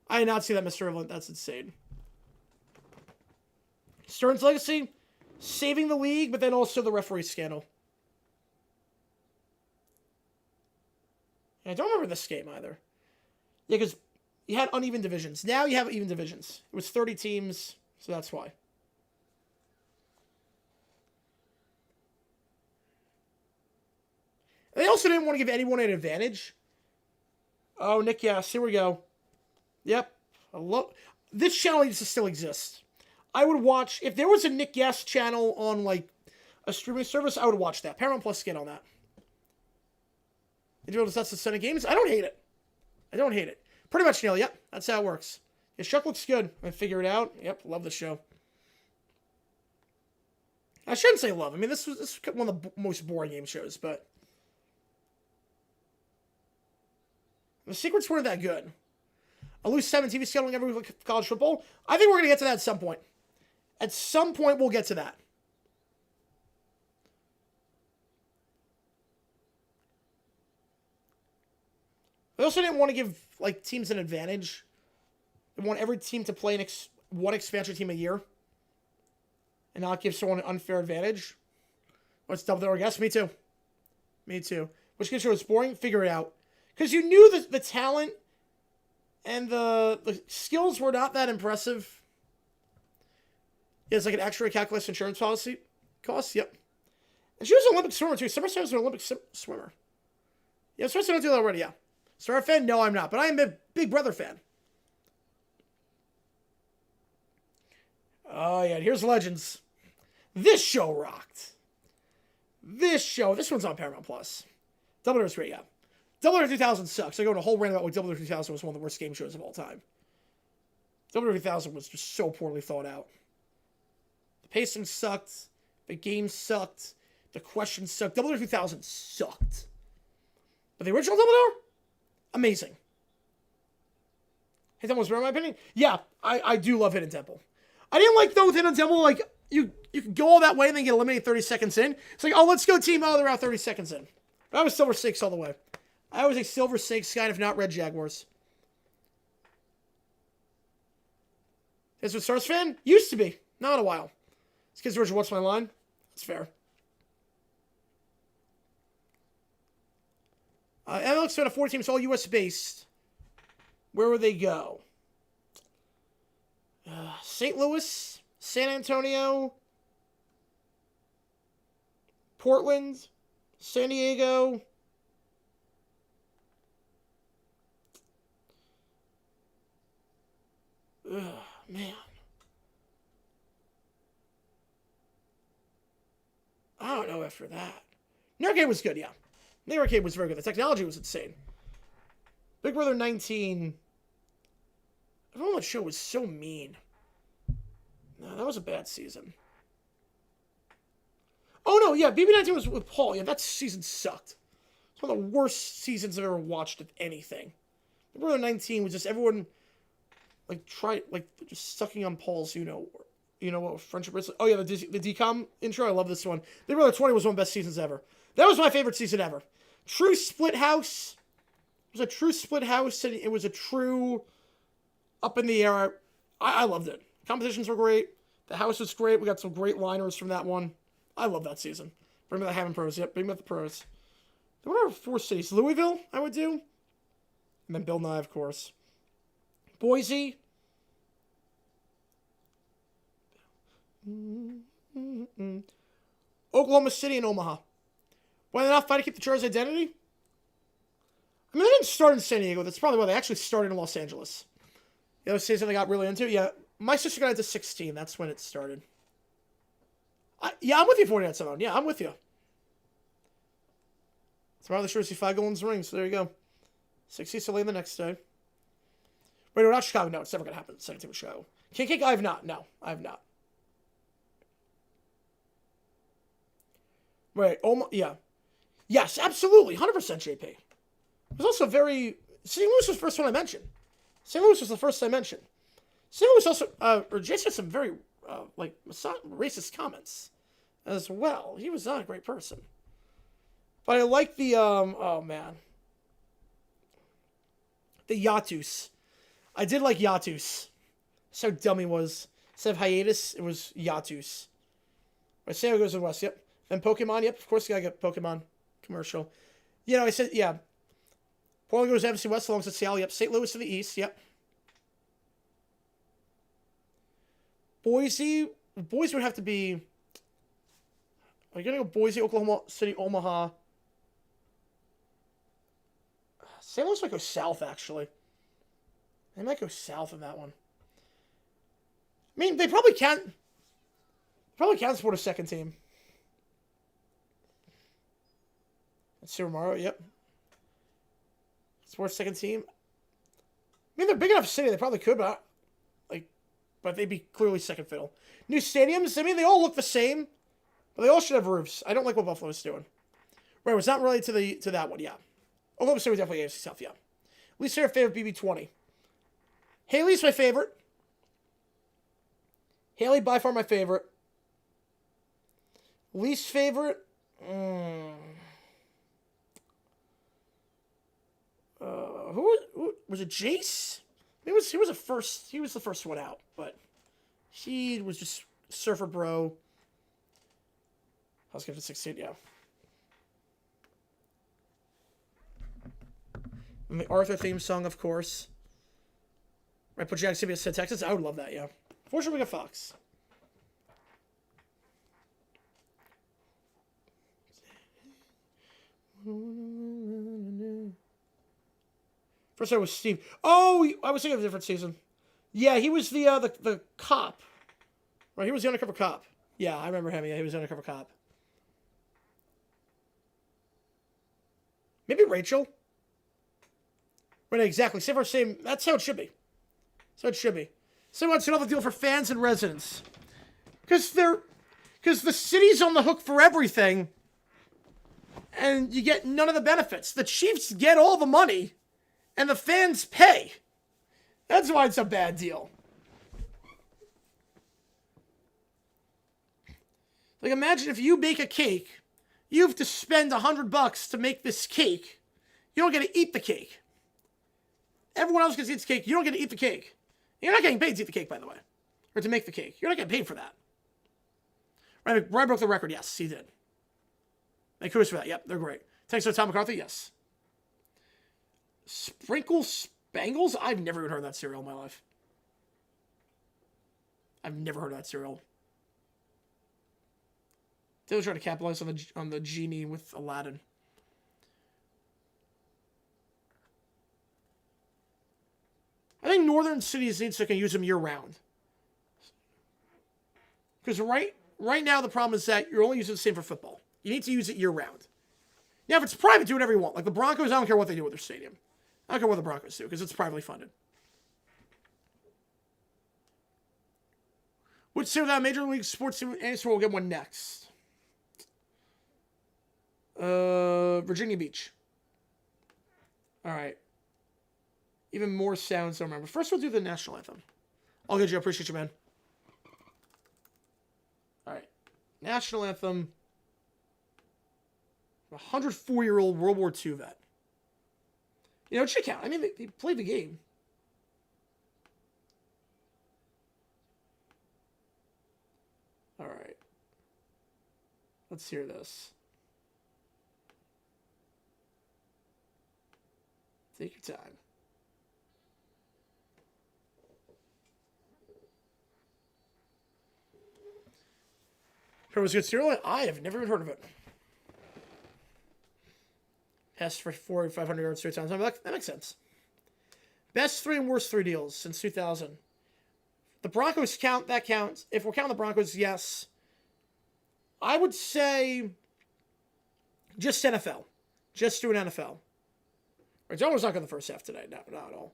I did not see that, Mr. Evelyn. That's insane. Stern's legacy, saving the league, but then also the referee scandal. And I don't remember this game either. Yeah, because you had uneven divisions. Now you have even divisions. It was 30 teams, so that's why. They also didn't want to give anyone an advantage. Oh, Nick, yes, here we go. Yep. This channel needs to still exist. I would watch, if there was a Nick Yes channel on, like, a streaming service, I would watch that. Paramount Plus, get on that. Did you notice that's the Senate games? I don't hate it. I don't hate it. Pretty much nil. Yep, that's how it works. Yeah, Shuck looks good. I figure it out. Yep, love the show. I shouldn't say love. I mean, this is one of the most boring game shows, but the secrets weren't that good. A loose 7 TV scheduling every week of college football. I think we're going to get to that at some point. At some point, we'll get to that. I also didn't want to give like teams an advantage. I want every team to play one expansion team a year, and not give someone an unfair advantage. Let's double their guess. Me too. Me too. Which game show was boring? Figure it out. Because you knew the talent and the skills were not that impressive. Yeah, it's like an actuary calculus insurance policy cost. Yep. And she was an Olympic swimmer too. Summer was an Olympic swimmer. Yeah, I'm supposed to don't do that already. Yeah. Star fan? No, I'm not. But I am a Big Brother fan. Oh, yeah. Here's Legends. This show rocked. This one's on Paramount Plus. Double Dare is great, yeah. Double Dare 2000 sucks. I go on a whole rant about why Double Dare 2000 was one of the worst game shows of all time. Double Dare 2000 was just so poorly thought out. The pacing sucked. The game sucked. The questions sucked. Double Dare 2000 sucked. But the original Double Dare? Amazing. Hidden Temple was better in my opinion? Yeah, I do love Hidden Temple. I didn't like, though, with Hidden Temple, like, you can go all that way and then get eliminated 30 seconds in. It's like, oh, let's go team. Oh, they're out 30 seconds in. But I was Silver Snakes all the way. I was a Silver Snakes guy, if not Red Jaguars. Is a Stars fan? Used to be. Not in a while. It's because Georgia watched my line. That's fair. MLS went a 4 teams, all U.S. based. Where would they go? St. Louis, San Antonio, Portland, San Diego. Ugh, man. I don't know after that. New Arcade was good, yeah. New Arcade was very good. The technology was insane. Big Brother 19. Everyone on that show was so mean. No, that was a bad season. Oh, no, yeah. BB19 was with Paul. Yeah, that season sucked. It's one of the worst seasons I've ever watched of anything. Big Brother 19 was just everyone, like, just sucking on Paul's, you know what friendship is. Oh, yeah, the DCOM intro. I love this one. Big Brother 20 was one of the best seasons ever. That was my favorite season ever. True split house. It was a true split house, and it was a true up in the air. I loved it. Competitions were great. The house was great. We got some great liners from that one. I love that season. Bring me the Having Pros. Yep, bring me the pros. There were 4 cities. Louisville, I would do. And then Bill Nye, of course. Boise. Oklahoma City and Omaha. Why they not fight to keep the Chargers' identity? I mean, they didn't start in San Diego. That's probably why they actually started in Los Angeles. The other cities that they got really into? Yeah, my sister got into 16. That's when it started. I'm with you, 49-7. Yeah, I'm with you. Tomorrow the sure see 5 goals in the ring, so there you go. 6 East LA the next day. Wait, no, not Chicago. No, it's never going to happen. Second team of Chicago. King Cake, I have not. No, I have not. Right, yeah. Yes, absolutely. 100% JP. It was also very... St. Louis was the first one I mentioned. St. Louis was the first I mentioned. St. Louis also... Jason had some very, racist comments as well. He was not a great person. But I like the, oh, man. The Yatus. I did like Yatus. That's how dumb he was. Instead of hiatus, it was Yatus. Right, San Diego goes to the west, yep. And Pokemon, yep, of course you gotta get Pokemon commercial. You know, I said, yeah. Portland goes to FC West alongside Seattle, yep. St. Louis to the east, yep. Boise would have to be... Are you gonna go Boise, Oklahoma City, Omaha? St. Louis might go south, actually. They might go south in that one. I mean, they probably can't... support a second team. Let's see, Romaro, yep. Support a second team. mean, they're big enough city. They probably could, but but they'd be clearly second fiddle. New stadiums. I mean, they all look the same, but they all should have roofs. I don't like what Buffalo's doing. Right, it's not related to that one. Yeah, Oklahoma City was definitely AFC South. Yeah. Least favorite BB20. Haley's my favorite. Haley by far my favorite. Least favorite. Who was it? Jace? He was the first. He was the first one out, but he was just surfer bro. I was giving 16. Yeah. And the Arthur theme song, of course. Right, put Jack City at Texas. I would love that. Yeah. Fortunately, we got Fox. First I was Steve. Oh, I was thinking of a different season. Yeah, he was the cop. Right, he was the undercover cop. Yeah, I remember him. Yeah, he was the undercover cop. Maybe Rachel. Right, exactly. Same. That's how it should be. That's how it should be. So it's another deal for fans and residents. Because the city's on the hook for everything. And you get none of the benefits. The Chiefs get all the money. And the fans pay. That's why it's a bad deal. Like, imagine if you bake a cake, you have to spend $100 to make this cake. You don't get to eat the cake. Everyone else gets to eat the cake. You don't get to eat the cake. You're not getting paid to eat the cake, by the way. Or to make the cake. You're not getting paid for that. Right, Brian broke the record. Yes, he did. Thank kudos for that. Yep, they're great. Thanks to Tom McCarthy. Yes. Sprinkle Spangles? I've never even heard of that cereal in my life. I've never heard of that cereal. They were trying to capitalize on the genie with Aladdin. I think northern cities need so they can use them year-round. Because right now the problem is that you're only using the same for football. You need to use it year-round. Now, if it's private, do whatever you want. Like the Broncos, I don't care what they do with their stadium. I don't care what the Broncos do, because it's privately funded. Which say without Major League Sports team, and we'll get one next. Virginia Beach. All right. Even more sounds to remember. First, we'll do the national anthem. I'll get you. I appreciate you, man. All right. National anthem. 104-year-old World War II vet. You know, it should count. I mean, they played the game. All right. Let's hear this. Take your time. Here was good cereal. I have never even heard of it. Passed for 400 or 500 yards 3 times. That makes sense. Best 3 and worst 3 deals since 2000. The Broncos count. That counts. If we're counting the Broncos, yes. I would say just NFL. Just do an NFL. John was not good in the first half today. No, not at all.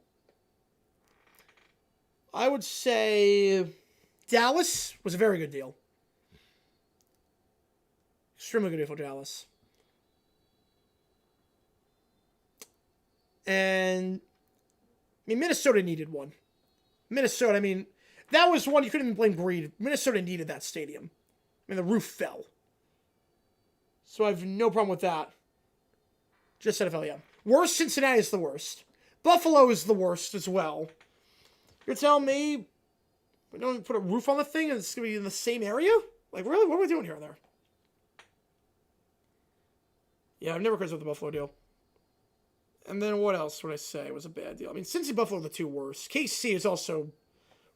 I would say Dallas was a very good deal. Extremely good deal for Dallas. And I mean, Minnesota needed one. Minnesota, I mean, that was one you couldn't even blame greed. Minnesota needed that stadium. I mean, the roof fell. So I have no problem with that. Just NFL, yeah. Worst, Cincinnati is the worst. Buffalo is the worst as well. You're telling me we don't put a roof on the thing and it's going to be in the same area? Like, really? What are we doing here and there? Yeah, I've never criticized with the Buffalo deal. And then what else would I say was a bad deal? I mean, Cincy and Buffalo are the 2 worst. KC is also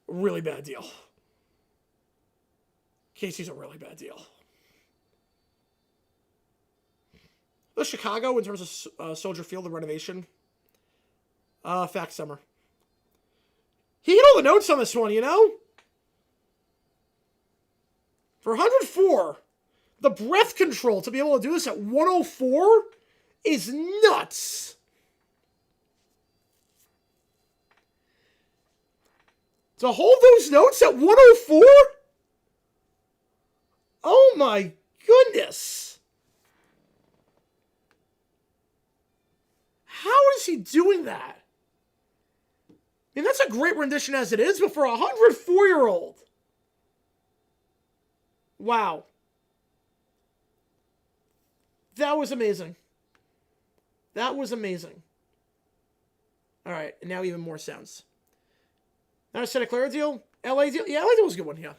a really bad deal. KC's a really bad deal. The Chicago, in terms of Soldier Field, the renovation. Fact Summer. He hit all the notes on this one, you know? For 104, the breath control to be able to do this at 104 is nuts. To hold those notes at 104? Oh my goodness. How is he doing that? I mean, that's a great rendition as it is, but for a 104-year-old. Wow. That was amazing. That was amazing. All right, and now even more sounds. Now Santa Clara deal? LA deal? Yeah, LA deal was a good one, yeah.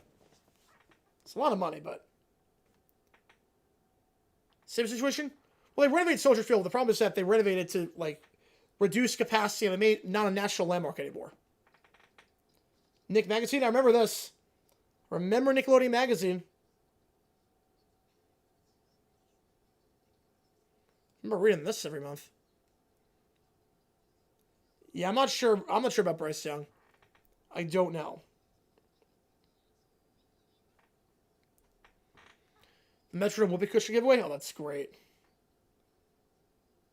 It's a lot of money, but... Same situation? Well, they renovated Soldier Field. The problem is that they renovated to, like, reduce capacity, and they made it not a national landmark anymore. Nick Magazine, I remember this. Remember Nickelodeon Magazine. I remember reading this every month. Yeah, I'm not sure about Bryce Young. I don't know. The Metrodome Whoopee Cushion giveaway? Oh, that's great.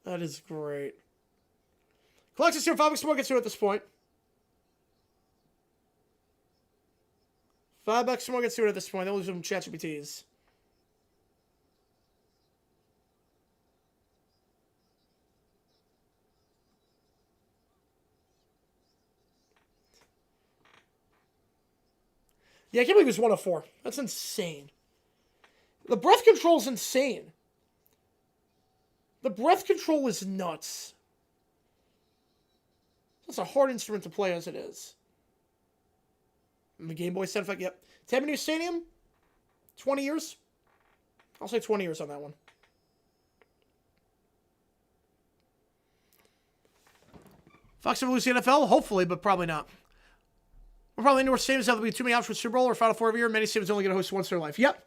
That is great. Collector's here, $5 more gets to it at this point. $5 more gets to it at this point. They'll lose some ChatGPTs. Yeah, I can't believe it was 104. That's insane. The breath control is insane. The breath control is nuts. That's a hard instrument to play as it is. And the Game Boy sound effect, yep. Tammany Stadium, 20 years. I'll say 20 years on that one. Fox ever lose the NFL? Hopefully, but probably not. We're probably indoor stadiums have to be too many options for Super Bowl or Final Four every year. Many stadiums only get to host once in their life. Yep.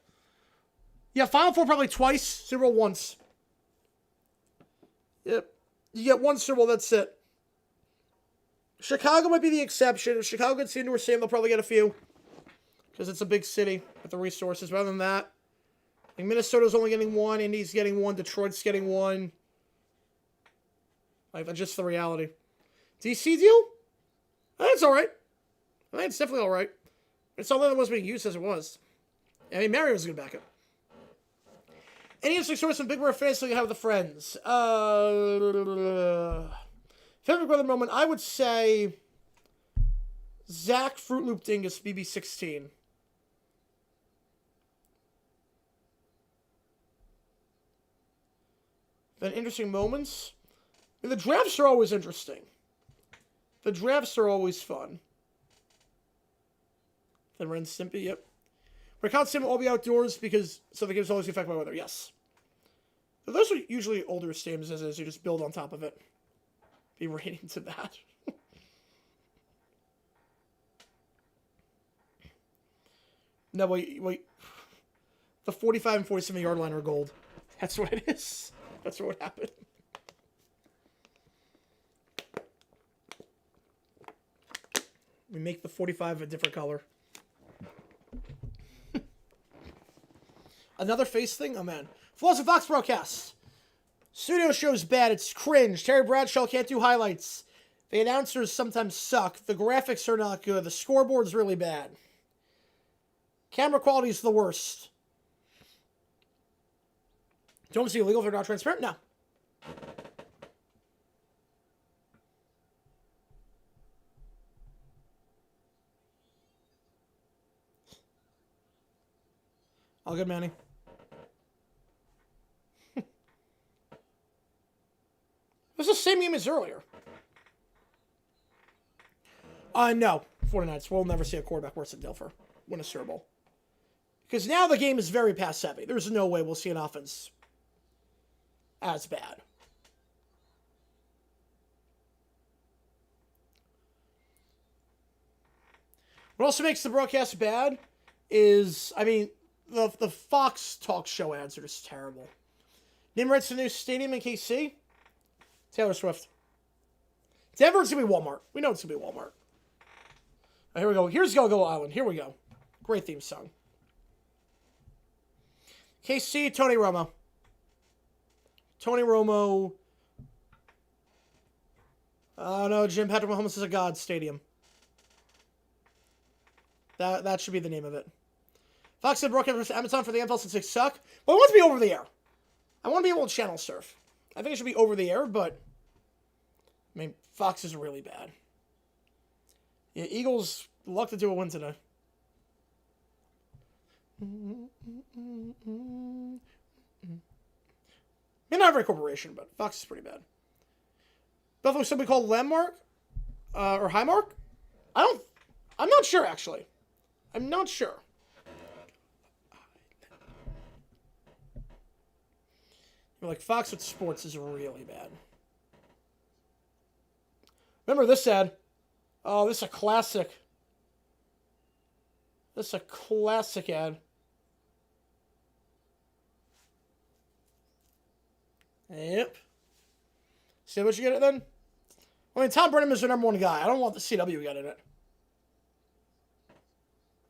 Yeah, Final Four probably twice. Super Bowl once. Yep. You get one Super Bowl, that's it. Chicago might be the exception. If Chicago gets the indoor stadium, they'll probably get a few. Because it's a big city with the resources. But other than that, like Minnesota's only getting one. Indy's getting one. Detroit's getting one. Like, that's just the reality. DC deal? That's all right. I think it's definitely all right. It's all that was being used as it was. I mean, Mario's a good backup. Any interesting stories from Big Brother fans that you have with the friends? Favorite brother moment, I would say Zach Fruit Loop Dingus BB16. Then interesting moments. I mean, the drafts are always interesting. The drafts are always fun. Then Ren Stimpy, yep. Recount Sim will all be outdoors because so the game's always affected by weather. Yes. But those are usually older stadiums as is. You just build on top of it. Be rating to that. No, wait. The 45 and 47 yard line are gold. That's what it is. That's what happened. We make the 45 a different color. Another face thing? Oh, man. Flaws of Fox broadcast. Studio show's bad. It's cringe. Terry Bradshaw can't do highlights. The announcers sometimes suck. The graphics are not good. The scoreboard's really bad. Camera quality's the worst. Don't see illegal if they're not transparent? No. All good, Manny. It was the same game as earlier. No. 49ers. We'll never see a quarterback worse than Dilfer win a Super Bowl. Because now the game is very pass-heavy. There's no way we'll see an offense as bad. What also makes the broadcast bad is, I mean, the Fox talk show ads are just terrible. Nimrod's the new stadium in KC? Taylor Swift. Denver's going to be Walmart. We know it's going to be Walmart. Right, here we go. Here's Go-Go Island. Here we go. Great theme song. KC, Tony Romo. Tony Romo. Oh, no, Jim Patrick Mahomes is a god stadium. that should be the name of it. Fox said broadcast versus Amazon for the NFL since they suck. Well, I want it to be over the air. I want to be able to channel surf. I think it should be over the air, but I mean, Fox is really bad. Yeah, Eagles luck to do a win today. May not every corporation, but Fox is pretty bad. Buffalo somebody called Landmark or Highmark. I'm not sure actually. I'm not sure. Like Fox with sports is really bad. Remember this ad? Oh, this is a classic. This is a classic ad. Yep. See what you get it then? I mean, Tom Brennan is the number one guy. I don't want the CW guy in it.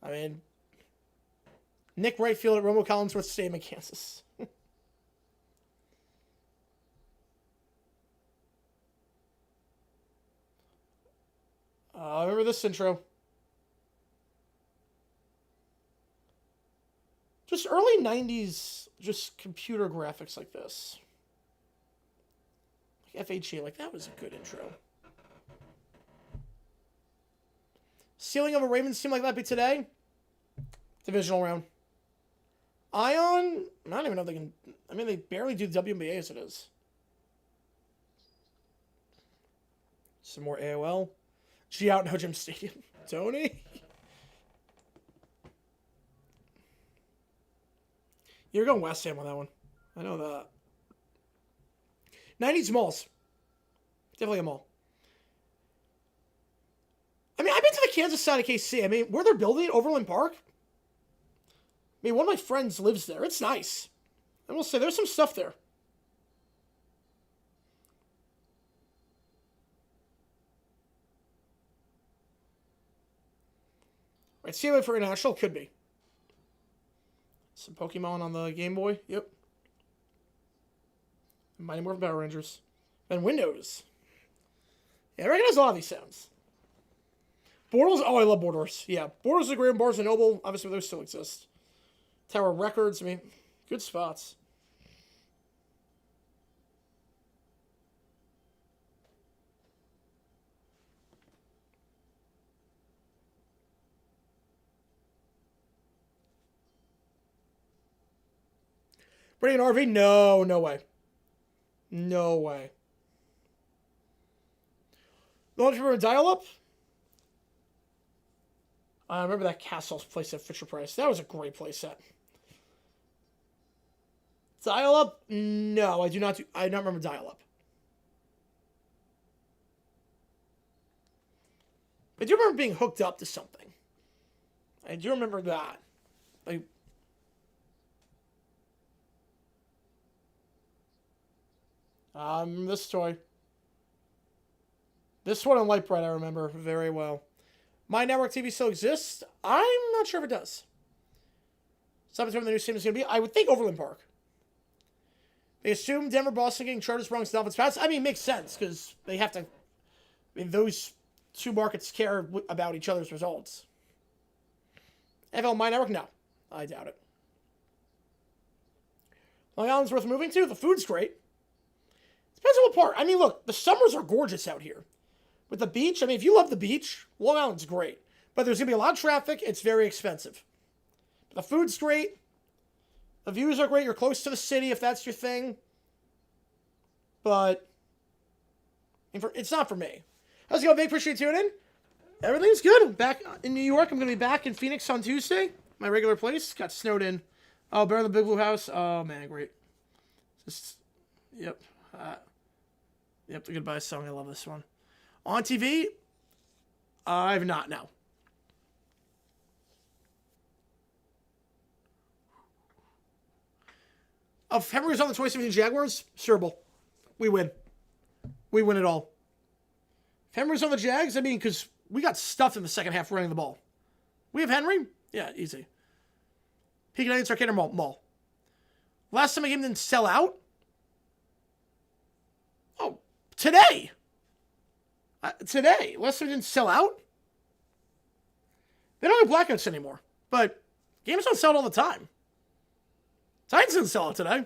I mean, Nick Wrightfield at Romo Collinsworth Stadium in Kansas. Remember this intro? Just early 90s, just computer graphics like this. Like FHA, like that was a good intro. Ceiling of a Ravens team like that be today? Divisional round. Ion? I don't even know if they can... I mean, they barely do WNBA as it is. Some more AOL. G out in Hojim Stadium. Tony? You're going West Ham on that one. I know that. 90s malls. Definitely a mall. I mean, I've been to the Kansas side of KC. I mean, where they're building it, Overland Park. I mean, one of my friends lives there. It's nice. I will say, there's some stuff there. Right, COA for International? Could be. Some Pokemon on the Game Boy. Yep. Mighty Morphin Power Rangers. And Windows. Yeah, I recognize a lot of these sounds. Bortles? Oh, I love Borders. Yeah, Borders is great. Barnes and Noble. Obviously, those still exist. Tower Records. I mean, good spots. Bring an RV? No, no way. No way. Don't you remember Dial-Up? I remember that Castle's place at Fisher Price. That was a great place set. Dial-Up? No, I do not. I don't remember Dial-Up. I do remember being hooked up to something. I do remember that. Like, this toy. This one on Light Bright I remember very well. My network TV still exists? I'm not sure if it does. Sometime the new stadium is going to be. I would think Overland Park. They assume Denver, Boston getting Chargers, Bronx, Dolphins, Pats. I mean, it makes sense because they have to. I mean, those two markets care about each other's results. NFL My Network? No. I doubt it. Long Island's worth moving to? The food's great. Depends on what part. I mean, look, the summers are gorgeous out here. With the beach, I mean, if you love the beach, Long Island's great. But there's going to be a lot of traffic. It's very expensive. The food's great. The views are great. You're close to the city if that's your thing. But it's not for me. How's it going, Vic? Appreciate you tuning in. Everything's good. I'm back in New York. I'm going to be back in Phoenix on Tuesday. My regular place. Got snowed in. Oh, Bear in the Big Blue House. Oh, man, great. Just, yep. Yep, the Goodbye song. I love this one. On TV? I've not, no. If Henry was on the 2017 Jaguars, Super Bowl. We win. We win it all. If Henry was on the Jags, I mean, because we got stuffed in the second half running the ball. We have Henry? Yeah, easy. Peak Nights Arcade Mall. Last time a game didn't sell out? Oh, today. Today. Last time it didn't sell out? They don't have blackouts anymore. But games don't sell all the time. Titans didn't sell out today.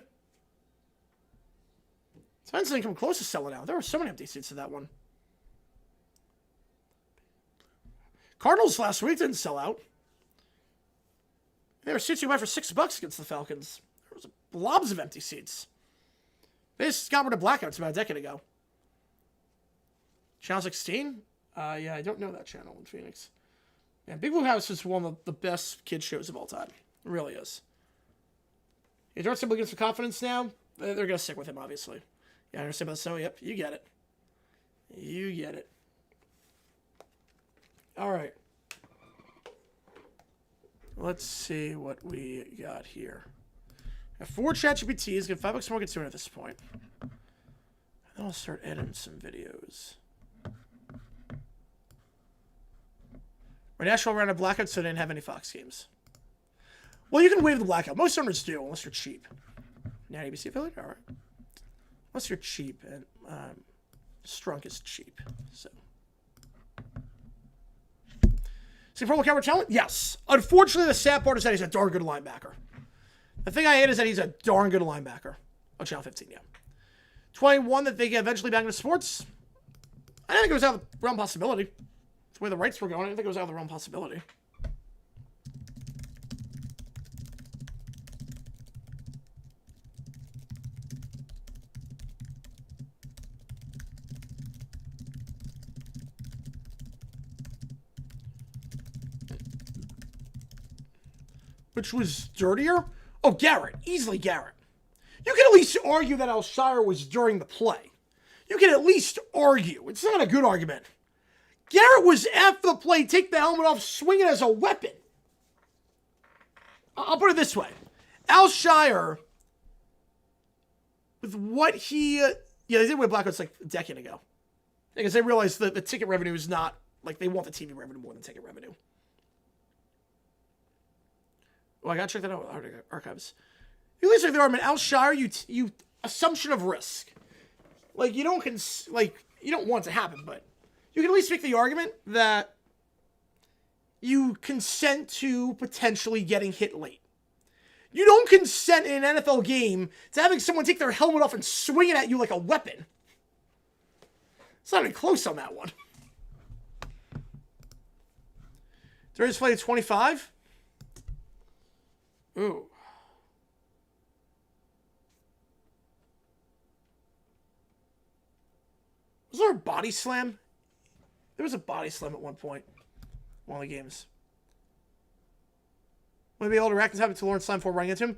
Titans didn't come close to selling out. There were so many empty seats in that one. Cardinals last week didn't sell out. There were seats you buy for $6 against the Falcons. There was blobs of empty seats. They just got rid of blackouts about a decade ago. Channel 16? Yeah, I don't know that channel in Phoenix. Yeah, Big Blue House is one of the best kids shows of all time. It really is. Yeah, Dart's able to get some confidence now. They're going to stick with him, obviously. Yeah, I understand about so. Yep, you get it. You get it. All right. Let's see what we got here. I have 4 ChatGPTs. Get $5 more. Get to it at this point. And then I'll start editing some videos. Our national ran a blackout, so they didn't have any Fox games. Well, you can waive the blackout. Most owners do, unless you're cheap. Now NBC affiliate? All right. Unless you're cheap, and Strunk is cheap. So. See, Pro Camera talent? Yes. Unfortunately, the sad part is that he's a darn good linebacker. The thing I hate is that he's a darn good linebacker. On Channel 15, yeah. 21 that they get eventually back into sports. I didn't think it was out of the realm possibility. The way the rights were going, I didn't think it was out of the realm possibility. Which was dirtier? Oh, Garrett. Easily Garrett. You can at least argue that Alshire was during the play. You can at least argue. It's not a good argument. Garrett was after the play, take the helmet off, swing it as a weapon. I'll put it this way. Alshire, with what he... yeah, they did win blackouts like a decade ago. Because they realized that the ticket revenue is not... like, they want the TV revenue more than ticket revenue. Well, I gotta check that out with archives. You at least like the argument, Alshire, you assumption of risk. Like, you don't want it to happen, but you can at least make the argument that you consent to potentially getting hit late. You don't consent in an NFL game to having someone take their helmet off and swing it at you like a weapon. It's not even close on that one. Thursday play 25. Ooh. Was there a body slam? There was a body slam at one point. One of the games. Would be able to react and happen to Lawrence Slam before running into him?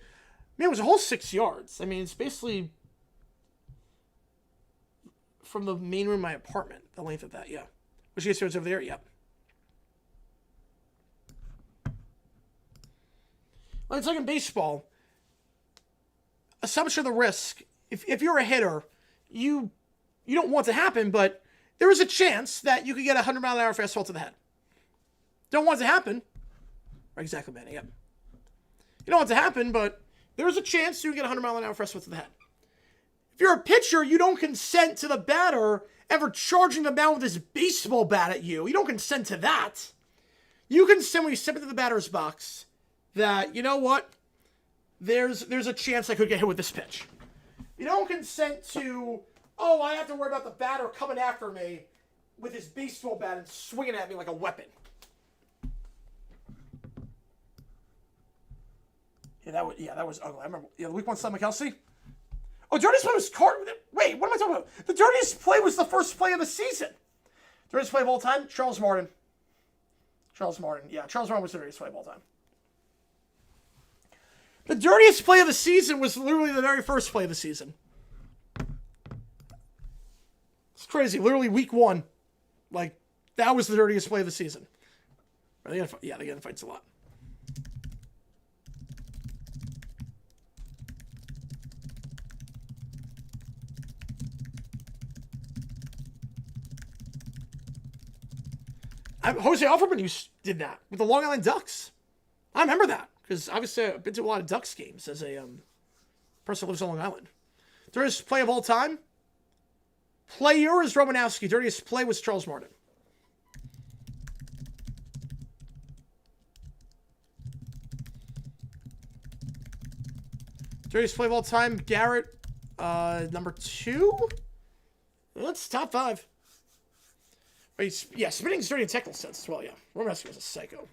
Man, it was a whole 6 yards. I mean, it's basically from the main room of my apartment. The length of that, yeah. Was she over there? Yep. Well, it's like in baseball. Assumption of the risk. If you're a hitter, you don't want it to happen, but there is a chance that you could get a 100-mile-an-hour fastball to the head. Don't want it to happen. Right, exactly, Manny. Yep. You don't want it to happen, but there is a chance you can get a 100-mile-an-hour fastball to the head. If you're a pitcher, you don't consent to the batter ever charging the mound with his baseball bat at you. You don't consent to that. You consent when you step into the batter's box that, you know what, there's a chance I could get hit with this pitch. You don't consent to, oh, I have to worry about the batter coming after me with his baseball bat and swinging at me like a weapon. Yeah, that was ugly. I remember. Yeah, the week 1 Slim McKelsey. Oh, dirtiest play was Wait, what am I talking about? The dirtiest play was the first play of the season. Dirtiest play of all time? Charles Martin. Yeah, Charles Martin was the dirtiest play of all time. The dirtiest play of the season was literally the very first play of the season. It's crazy. Literally week 1. Like, that was the dirtiest play of the season. They get in fights a lot. Jose Offerman did that with the Long Island Ducks. I remember that because obviously I've been to a lot of Ducks games as a person who lives on Long Island. Dirtiest play of all time? Player is Romanowski. Dirtiest play was Charles Martin. Dirtiest play of all time, Garrett, number 2? That's top 5. Wait, yeah, spinning dirty in technical sense as well, yeah. Romesky was a psycho.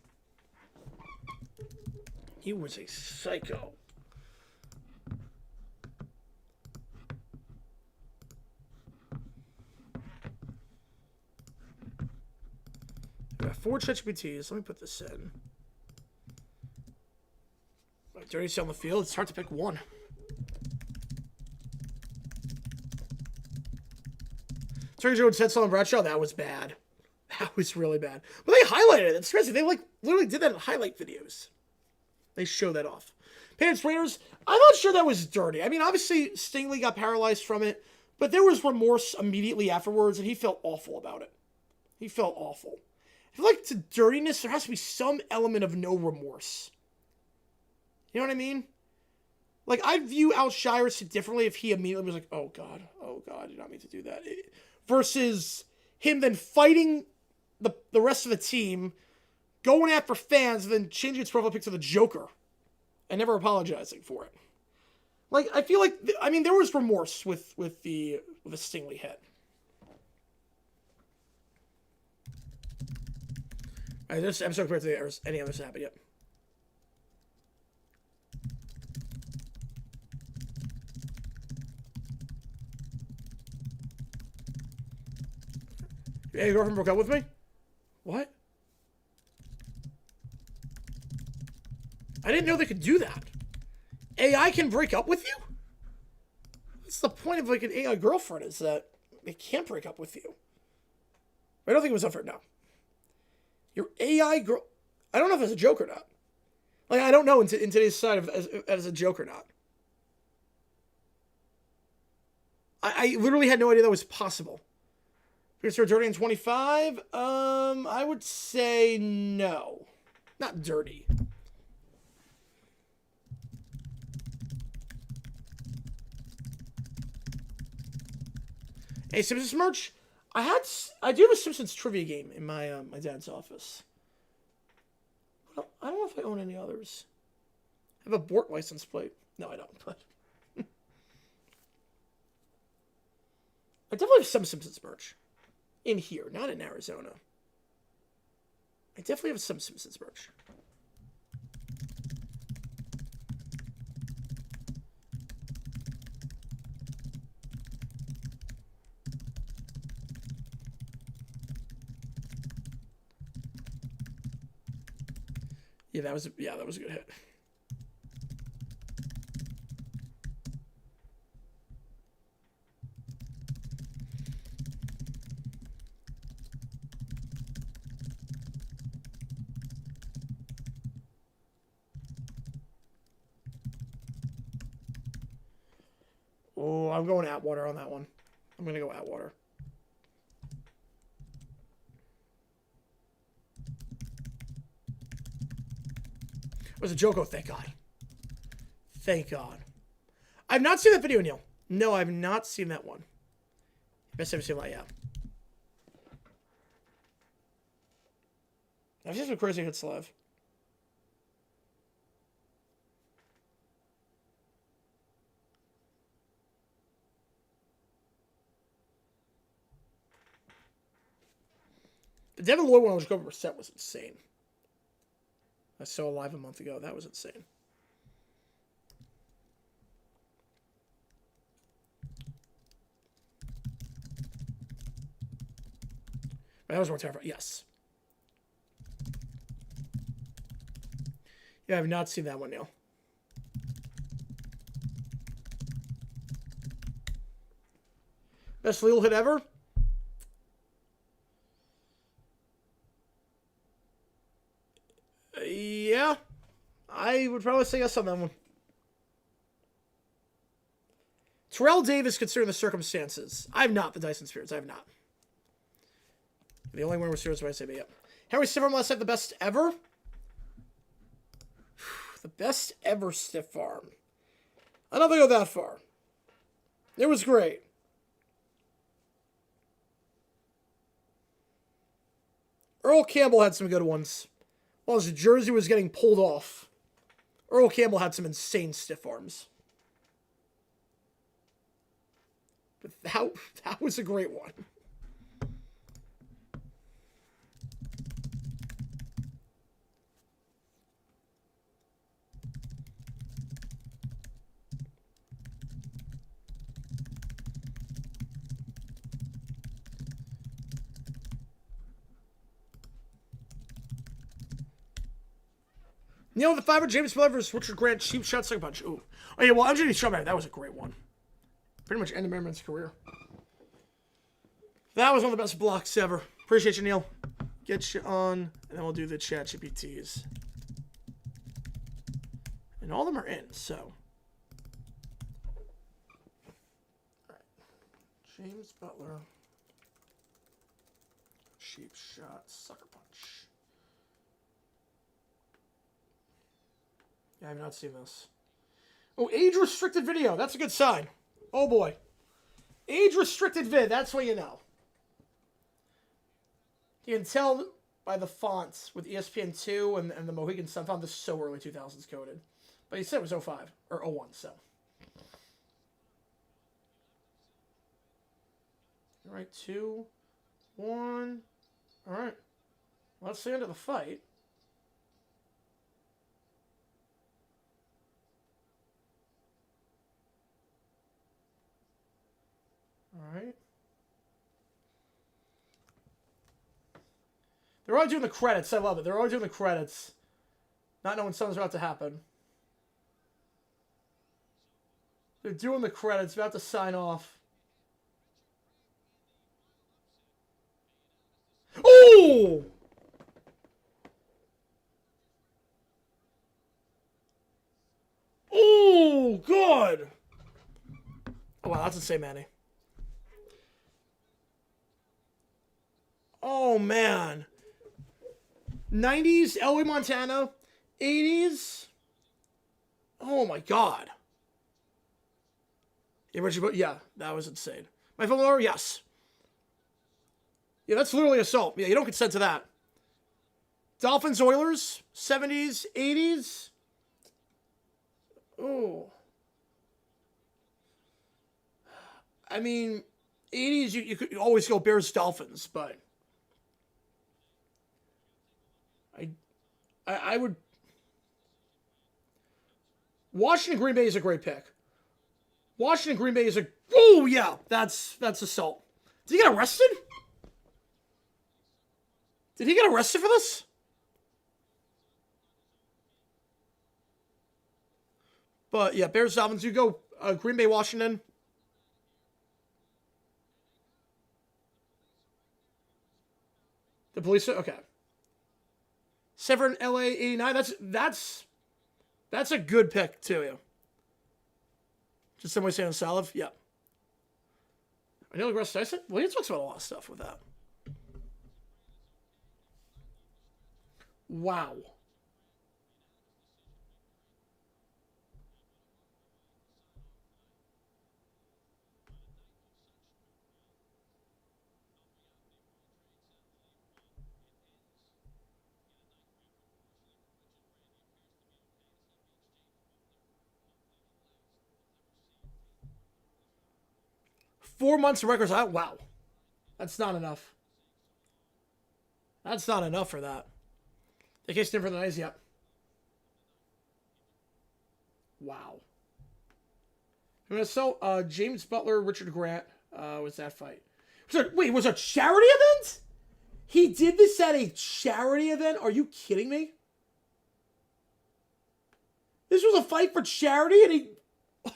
He was a psycho. We got 4 ChatGPTs. Let me put this in. Dirtiest on the field. It's hard to pick one. Terry Jones said something Bradshaw. That was bad. That was really bad. But they highlighted it. It's crazy. They like literally did that in highlight videos. They show that off. Patriots Raiders. I'm not sure that was dirty. I mean, obviously Stingley got paralyzed from it, but there was remorse immediately afterwards, and he felt awful about it. He felt awful. I feel like to dirtiness, there has to be some element of no remorse. You know what I mean? Like, I'd view Alshire differently if he immediately was like, oh, God, I did not mean to do that. Versus him then fighting the rest of the team, going after fans, and then changing its profile pic to the Joker and never apologizing for it. Like, I feel like, I mean, there was remorse with the Stingley hit. All right, this episode compared to the others, any others happened yet. Hey, your girlfriend broke up with me? What? I didn't know they could do that. AI can break up with you? That's the point of like an AI girlfriend, is that they can't break up with you. I don't think it was unfair. No. Your AI girl... I don't know if it's a joke or not. Like, I don't know in today's side of as a joke or not. I literally had no idea that was possible. Start dirty in 25. I would say no. Not dirty. Hey, Simpsons merch. I do have a Simpsons trivia game in my my dad's office. I don't know if I own any others. I have a Bort license plate. No, I don't. But I definitely have some Simpsons merch. In here, not in Arizona. I definitely have some Simpsons merch. Yeah, that was a good hit. Oh, I'm going Atwater on that one. I'm going to go Atwater. It was a joke. Oh, thank God. Thank God. I've not seen that video, Neil. No, I've not seen that one. Best ever seen that, yeah. I've seen some crazy hits live. The Devin Lloyd one I was going percent was insane. I saw live a month ago. That was insane. That was more terrifying. Yes. Yeah, I have not seen that one, Neil. Best legal hit ever? Yeah. I would probably say yes on that one. Terrell Davis, considering the circumstances. I have not, the Dyson Spirits. I have not. The only one we're serious when I say, but yeah. Henry Stiff Arm last night, the best ever? The best ever stiff arm. I don't think I'll go that far. It was great. Earl Campbell had some good ones. While his jersey was getting pulled off, Earl Campbell had some insane stiff arms. But that was a great one. The 5 James Miller versus Richard Grant, cheap shot, second punch. Ooh. Oh, yeah, well, MJD Strawberry, that was a great one. Pretty much ended Merriman's career. That was one of the best blocks ever. Appreciate you, Neil. Get you on, and then we'll do the chat GPTs. And all of them are in, so. All right. James Butler. Cheap shot, sucker punch. I have not seen this. Oh, age-restricted video. That's a good sign. Oh, boy. Age-restricted vid. That's what you know. You can tell by the fonts with ESPN2 and the Mohegan Sun font. This is so early 2000s coded. But he said it was 05. Or 01, so. All right, 2, 1. All right. Let's the end of the fight. All right. They're already doing the credits. I love it. They're already doing the credits. Not knowing something's about to happen. They're doing the credits. About to sign off. Oh! Oh, good. Oh, wow. That's insane, Manny. Oh, man. 90s, Elway, Montana. 80s. Oh, my God. Yeah, that was insane. My phone number? Yes. Yeah, that's literally assault. Yeah, you don't consent to that. Dolphins, Oilers. 70s, 80s. Oh. I mean, 80s, you could always go Bears, Dolphins, but... I would... Washington, Green Bay is a great pick. Washington, Green Bay is a... Oh, yeah. That's assault. Did he get arrested? Did he get arrested for this? But, yeah, Bears, Dolphins. You go Green Bay, Washington. The police... Okay. Severn, LA, 89. That's a good pick, too. Just somebody saying Salif? Yeah. I know Russ Tyson? Well, he talks about a lot of stuff with that. Wow. Four months of records out. Wow. That's not enough. That's not enough for that. The case different than eyes yet. Wow. So, James Butler, Richard Grant was that fight. Wait, was it a charity event? He did this at a charity event? Are you kidding me? This was a fight for charity and he... Oh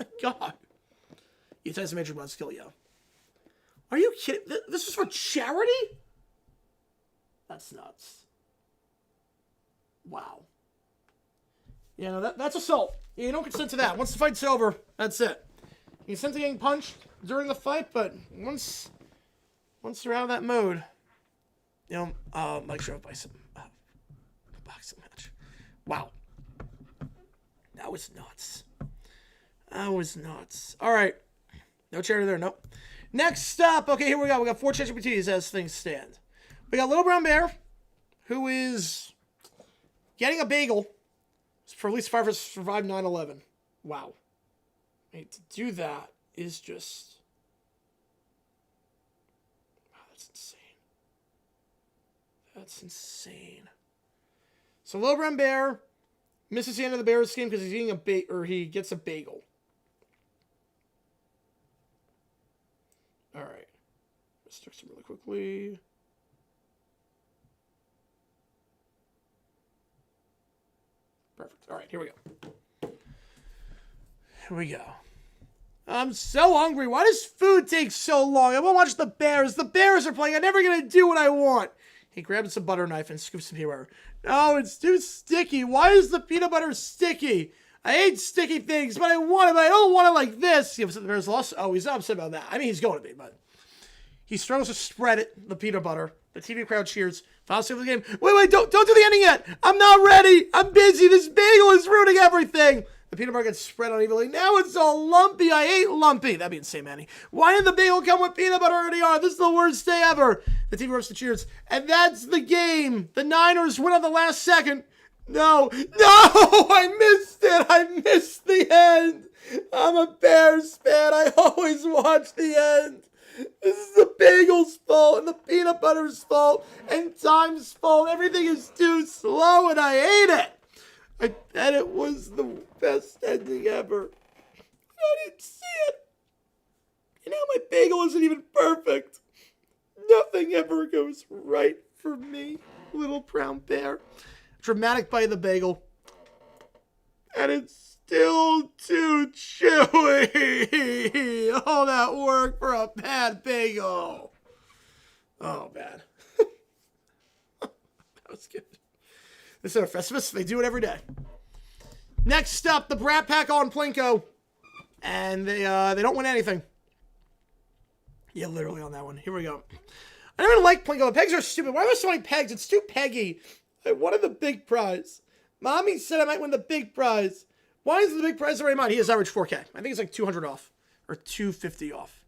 my God. He takes a major blood skill, yeah. Are you kidding? This is for charity? That's nuts. Wow. Yeah, no, that's assault. Yeah, you don't consent to that. Once the fight's over, that's it. You consent to getting punched during the fight, but once you're out of that mode, Mike showed up by some boxing match. Wow. That was nuts. That was nuts. All right. No charity there, nope. Next up, okay, here we go. We got 4 ChatGPTs as things stand. We got Little Brown Bear, who is getting a bagel for at least 5 survive 9/11. Wow. I mean, to do that is just That's insane. That's insane. So Low Brown Bear misses the end of the Bears game because he's eating he gets a bagel. All right. Let's fix it really quickly. Perfect. All right, here we go. Here we go. I'm so hungry. Why does food take so long? I want to watch the Bears. The Bears are playing. I'm never going to do what I want. He grabs some butter knife and scoops some peanut butter. No, it's too sticky. Why is the peanut butter sticky? I hate sticky things, but I want it, but I don't want it like this. He upset the Bears lost. Oh, he's not upset about that. I mean, he's going to be, but he struggles to spread it, the peanut butter. The TV crowd cheers. Final save of the game. Wait, don't do the ending yet. I'm not ready. I'm busy. This bagel is ruining everything. The peanut butter gets spread unevenly. Now it's all lumpy. I hate lumpy. That'd be insane, Manny. Why did the bagel come with peanut butter already on? This is the worst day ever. The team erupts to cheers. And that's the game. The Niners win on the last second. No, I missed it. I missed the end. I'm a Bears fan. I always watch the end. This is the bagel's fault and the peanut butter's fault and time's fault. Everything is too slow and I hate it. I bet it was the best ending ever. I didn't see it. And now my bagel isn't even perfect. Nothing ever goes right for me, little brown bear. Dramatic bite of the bagel. And it's still too chewy. All that work for a bad bagel. Oh, bad. That was good. This is our Festivus. They do it every day. Next up, the Brat Pack on Plinko. And they don't win anything. Yeah, literally on that one. Here we go. I don't even like Plinko. The pegs are stupid. Why are there so many pegs? It's too peggy. I wanted the big prize. Mommy said I might win the big prize. Why is the big prize already mine? He has average 4K. I think it's like 200 off. Or 250 off.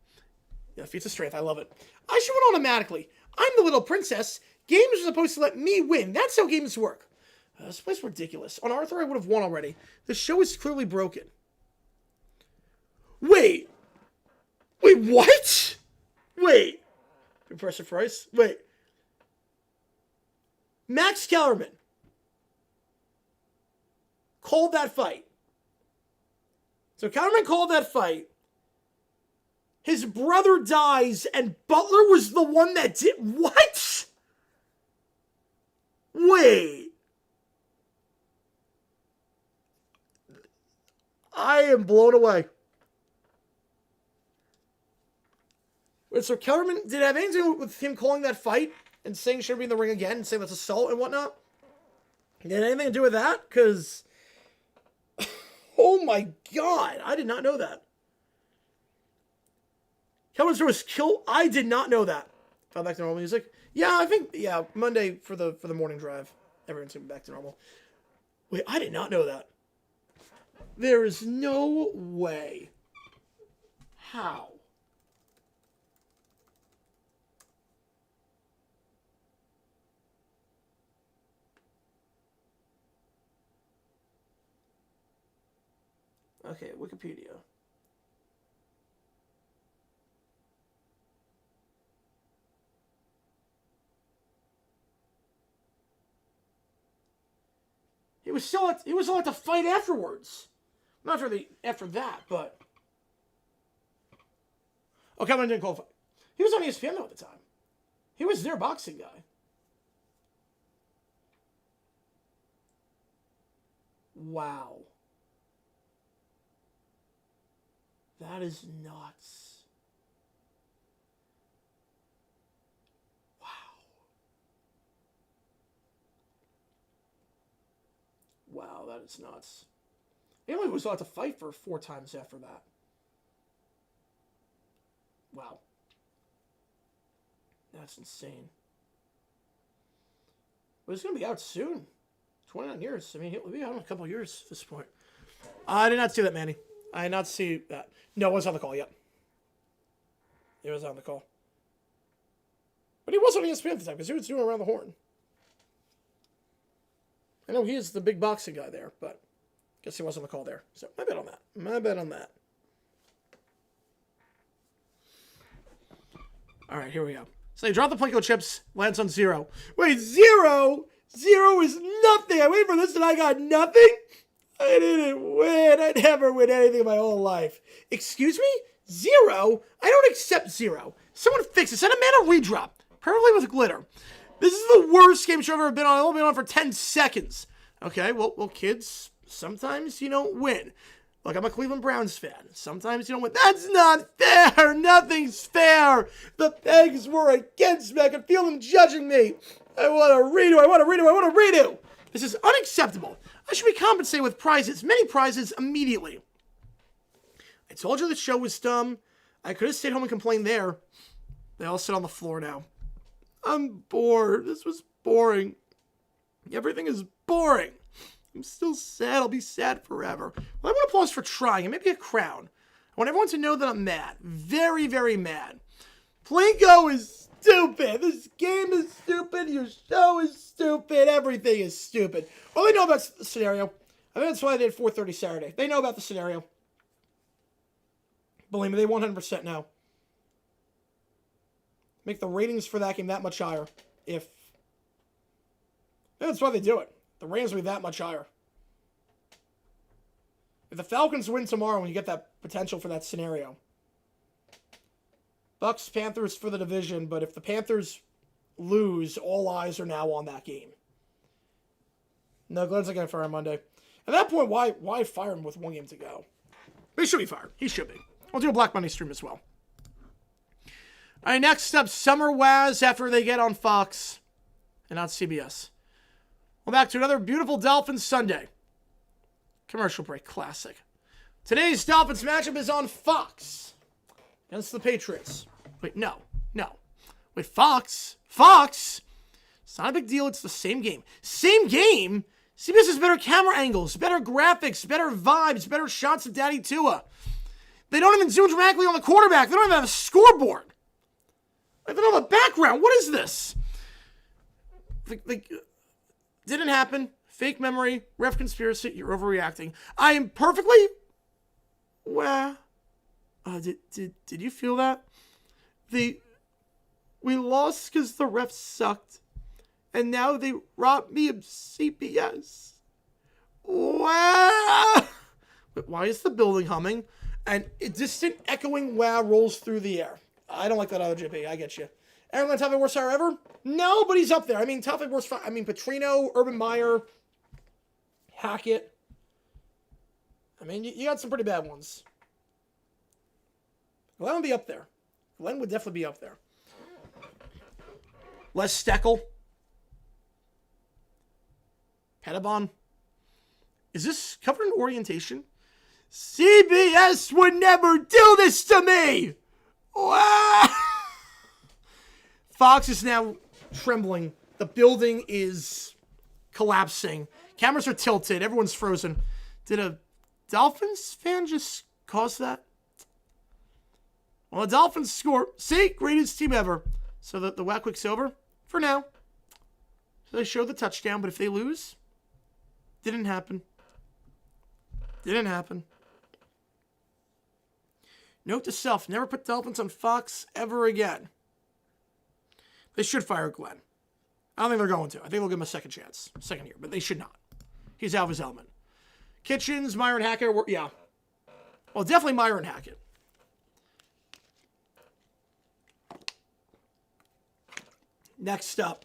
Yeah, feats of strength. I love it. I should win automatically. I'm the little princess. Games are supposed to let me win. That's how games work. This place is ridiculous. On Arthur, I would have won already. The show is clearly broken. Wait, what? Wait. Impressive price. Wait. Max Kellerman called that fight. So Kellerman called that fight. His brother dies, and Butler was the one that did... What? Wait. I am blown away. Wait, so Kellerman, did it have anything to do with him calling that fight and saying should be in the ring again and saying that's assault and whatnot? Did it have anything to do with that? Because, oh my God, I did not know that. Kellerman's was kill. I did not know that. Fell back to normal music. Yeah, I think, yeah, Monday for the morning drive. Everyone's going back to normal. Wait, I did not know that. There is no way. How? Okay, Wikipedia. He was still at the fight afterwards. Not after that, but Kellerman didn't qualify. He was on ESPN though at the time. He was their boxing guy. Wow. That is nuts. Wow. Wow, that is nuts. He only was allowed to fight for 4 times after that. Wow. That's insane. But it's going to be out soon. 29 years. I mean, he'll be out in a couple of years at this point. I did not see that, Manny. I did not see that. No, it was on the call yet. It was on the call. But he was on ESPN at the time because he was doing Around the Horn. I know he is the big boxing guy there, but guess he was on the call there. So my bet on that. My bet on that. All right, here we go. So they drop the Plinko chips, lands on 0. Wait, 0? 0 is nothing. I waited for this and I got nothing? I didn't win. I never win anything in my whole life. Excuse me? 0? I don't accept 0. Someone fix it. Send a mana redrop. Preferably with glitter. This is the worst game show I've ever been on. I've only been on for 10 seconds. Okay, well, kids, sometimes you don't win. Look, I'm a Cleveland Browns fan. Sometimes you don't win. That's not fair. Nothing's fair. The pegs were against me. I can feel them judging me. I want a redo. I want a redo. I want a redo. This is unacceptable. I should be compensated with prizes. Many prizes immediately. I told you the show was dumb. I could have stayed home and complained there. They all sit on the floor now. I'm bored. This was boring. Everything is boring. I'm still sad. I'll be sad forever. Well, I want applause for trying and maybe a crown. I want everyone to know that I'm mad. Very, very mad. Plinko is stupid. This game is stupid. Your show is stupid. Everything is stupid. All they know about the scenario. I think that's why they did 4:30 Saturday. They know about the scenario. Believe me, they 100% know. Make the ratings for that game that much higher. I think that's why they do it. The ratings will be that much higher. If the Falcons win tomorrow and you get that potential for that scenario. Bucks, Panthers for the division, but if the Panthers lose, all eyes are now on that game. No, Glenn's not going to fire him Monday. At that point, why fire him with 1 game to go? But he should be fired. He should be. I'll do a Black Monday stream as well. All right, next up, Summer Waz after they get on Fox and on CBS. Well, back to another beautiful Dolphins Sunday. Commercial break, classic. Today's Dolphins matchup is on Fox against the Patriots. Wait, no. Wait, Fox? It's not a big deal. It's the same game. Same game? CBS has better camera angles, better graphics, better vibes, better shots of Daddy Tua. They don't even zoom dramatically on the quarterback. They don't even have a scoreboard. They don't have a background. What is this? Didn't happen. Fake memory. Ref conspiracy. You're overreacting. I am perfectly... Well... Did you feel that? We lost because the refs sucked. And now they robbed me of CBS. Wow! But why is the building humming? And a distant echoing wow rolls through the air. I don't like that other JP. I get you. Aaron Glenn, top 5 worst hire ever? No, but he's up there. I mean, top 5 worst... I mean, Petrino, Urban Meyer, Hackett. I mean, you got some pretty bad ones. Glenn would be up there. Glenn would definitely be up there. Les Steckel. Pettibon. Is this covered in orientation? CBS would never do this to me! Wow! Fox is now trembling. The building is collapsing. Cameras are tilted. Everyone's frozen. Did a Dolphins fan just cause that? Well, the Dolphins score. See? Greatest team ever. So the whack week's over for now. So they show the touchdown, but if they lose, didn't happen. Didn't happen. Note to self, never put Dolphins on Fox ever again. They should fire Glenn. I don't think they're going to. I think they'll give him a second chance. Second year, but they should not. He's out of his element. Kitchens, Meyer, and Hackett. Yeah. Well, definitely Meyer and Hackett. Next up.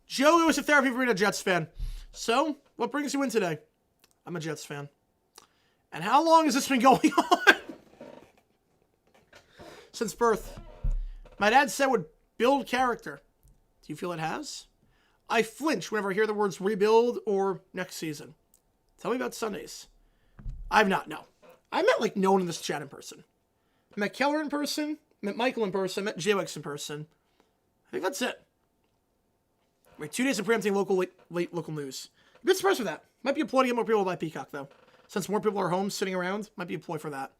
Joe Lewis of Therapy for being a Jets fan. So, what brings you in today? I'm a Jets fan. And how long has this been going on? Since birth. My dad said it would build character. Do you feel it has? I flinch whenever I hear the words rebuild or next season. Tell me about Sundays. I've not, no. I met no one in this chat in person. I met Keller in person. Met Michael in person. Met JWX in person. I think that's it. Wait, 2 days of preempting late local news. A bit surprised with that. Might be a ploy to get more people to buy Peacock, though. Since more people are home sitting around, might be a ploy for that.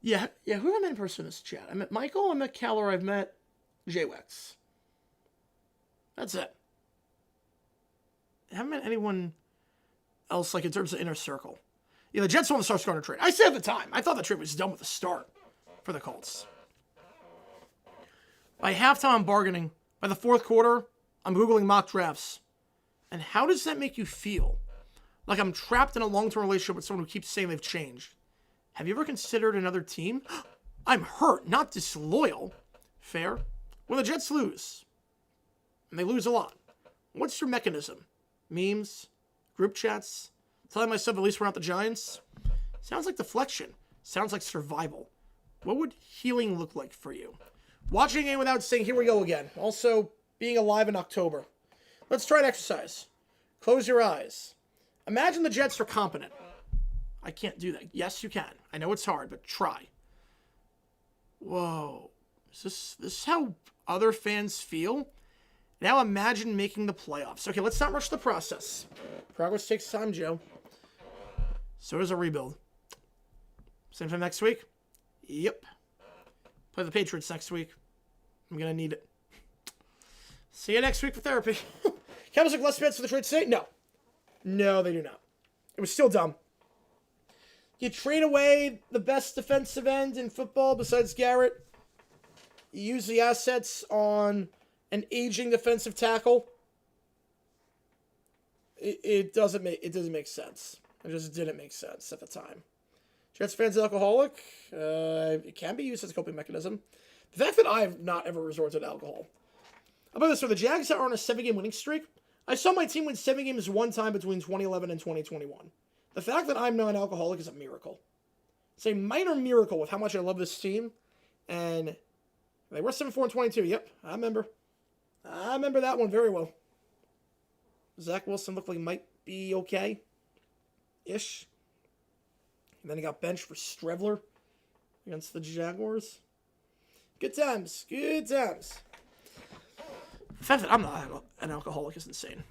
Yeah, who have I met in person in this chat? I met Michael, I met Keller, I've met JWX. That's it. I haven't met anyone else, in terms of inner circle. Yeah, the Jets want to start starter trade. I said at the time, I thought the trade was done with the start for the Colts. By halftime, I'm bargaining. By the fourth quarter, I'm Googling mock drafts. And how does that make you feel? Like I'm trapped in a long-term relationship with someone who keeps saying they've changed. Have you ever considered another team? I'm hurt, not disloyal. Fair. When the Jets lose, and they lose a lot, what's your mechanism? Memes? Group chats? Telling myself at least we're not the Giants? Sounds like deflection. Sounds like survival. What would healing look like for you? Watching a game without saying, here we go again. Also, being alive in October. Let's try an exercise. Close your eyes. Imagine the Jets are competent. I can't do that. Yes, you can. I know it's hard, but try. Whoa. Is this how other fans feel? Now imagine making the playoffs. Okay, let's not rush the process. Progress takes time, Joe. So does a rebuild. Same time next week? Yep. Play the Patriots next week. I'm going to need it. See you next week for therapy. Cowboys look less bad for the trade today? No. No, they do not. It was still dumb. You trade away the best defensive end in football besides Garrett. You use the assets on an aging defensive tackle. It doesn't make sense. It just didn't make sense at the time. Jets fans alcoholic. It can be used as a coping mechanism. The fact that I have not ever resorted to alcohol. How about this? For the Jags that are on a 7-game winning streak, I saw my team win 7 games one time between 2011 and 2021. The fact that I'm non-alcoholic is a miracle. It's a minor miracle with how much I love this team. And they were 7-4-22. Yep, I remember. I remember that one very well. Zach Wilson looked like he might be okay-ish. And then he got benched for Strevler against the Jaguars. Good times. Good times. The fact that I'm not an alcoholic is insane.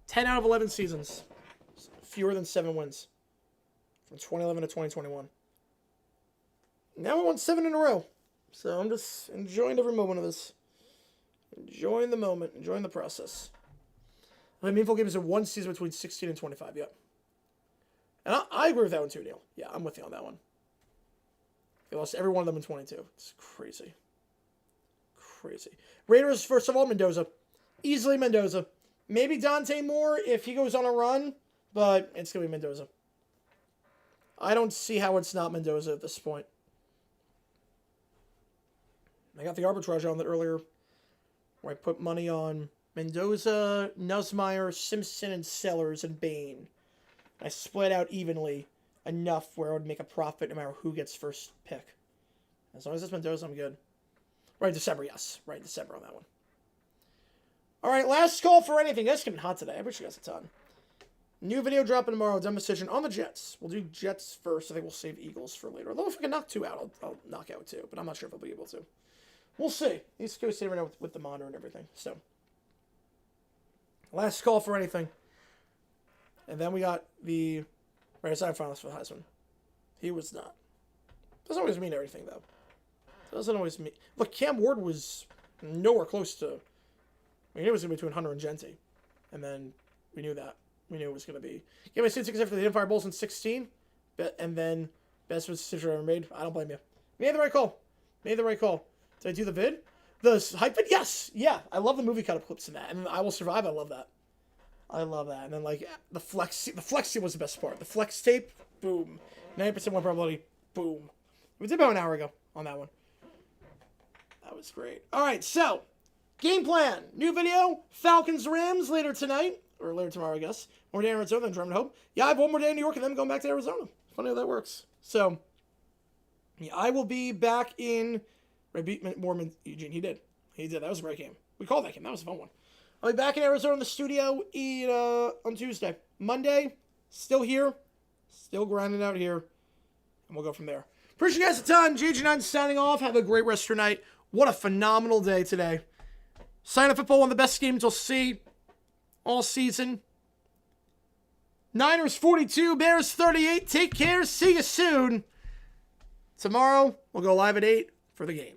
10 out of 11 seasons. Fewer than 7 wins. From 2011 to 2021. Now I won 7 in a row. So I'm just enjoying every moment of this. Enjoying the moment. Enjoying the process. I mean, meaningful games in one season between 16 and 25. Yep. And I agree with that one too, Neil. Yeah, I'm with you on that one. They lost every one of them in 22. It's crazy. Crazy. Raiders, first of all, Mendoza. Easily Mendoza. Maybe Dante Moore if he goes on a run, but it's going to be Mendoza. I don't see how it's not Mendoza at this point. I got the arbitrage on that earlier, where I put money on Mendoza, Nussmeier, Simpson, and Sellers, and Bain. I split out evenly enough where I would make a profit no matter who gets first pick. As long as it's Mendoza, I'm good. Right, December, yes. Right, December on that one. All right, last call for anything. That's getting hot today. I wish you guys a ton. New video dropping tomorrow. Dumb decision on the Jets. We'll do Jets first. I think we'll save Eagles for later. Although if I can knock 2 out, I'll knock out 2. But I'm not sure if I'll be able to. We'll see. East Coast State right now with the monitor and everything. So, last call for anything. And then we got the right side finalist for the Heisman. He was not. Doesn't always mean everything, though. Doesn't always mean... Look, Cam Ward was nowhere close to... I mean, it was going to be between Hunter and Genty. And then we knew that. We knew it was going to be... Give my 6 after the Fire Bulls in 16. And then best decision I ever made. I don't blame you. Made the right call. Made the right call. Did I do the vid? The hype vid? Yes. Yeah. I love the movie cut-up clips in that. And I Will Survive. I love that. I love that. And then, like, the flex was the best part. The flex tape, boom. 90% win probability, boom. We did about an hour ago on that one. That was great. All right, so, game plan. New video, Falcons-Rams later tonight. Or later tomorrow, I guess. One more day in Arizona, then Drummond Hope. Yeah, I have one more day in New York and then going back to Arizona. Funny how that works. So, yeah, I will be back in... Right, beat Mormon Eugene. He did. That was a great game. We called that game. That was a fun one. I'll be back in Arizona in the studio on Tuesday. Monday, still here. Still grinding out here. And we'll go from there. Appreciate you guys a ton. GG9 signing off. Have a great rest of your night. What a phenomenal day today. Sign up football, one of the best games you'll see all season. Niners 42, Bears 38. Take care. See you soon. Tomorrow, we'll go live at 8 for the game.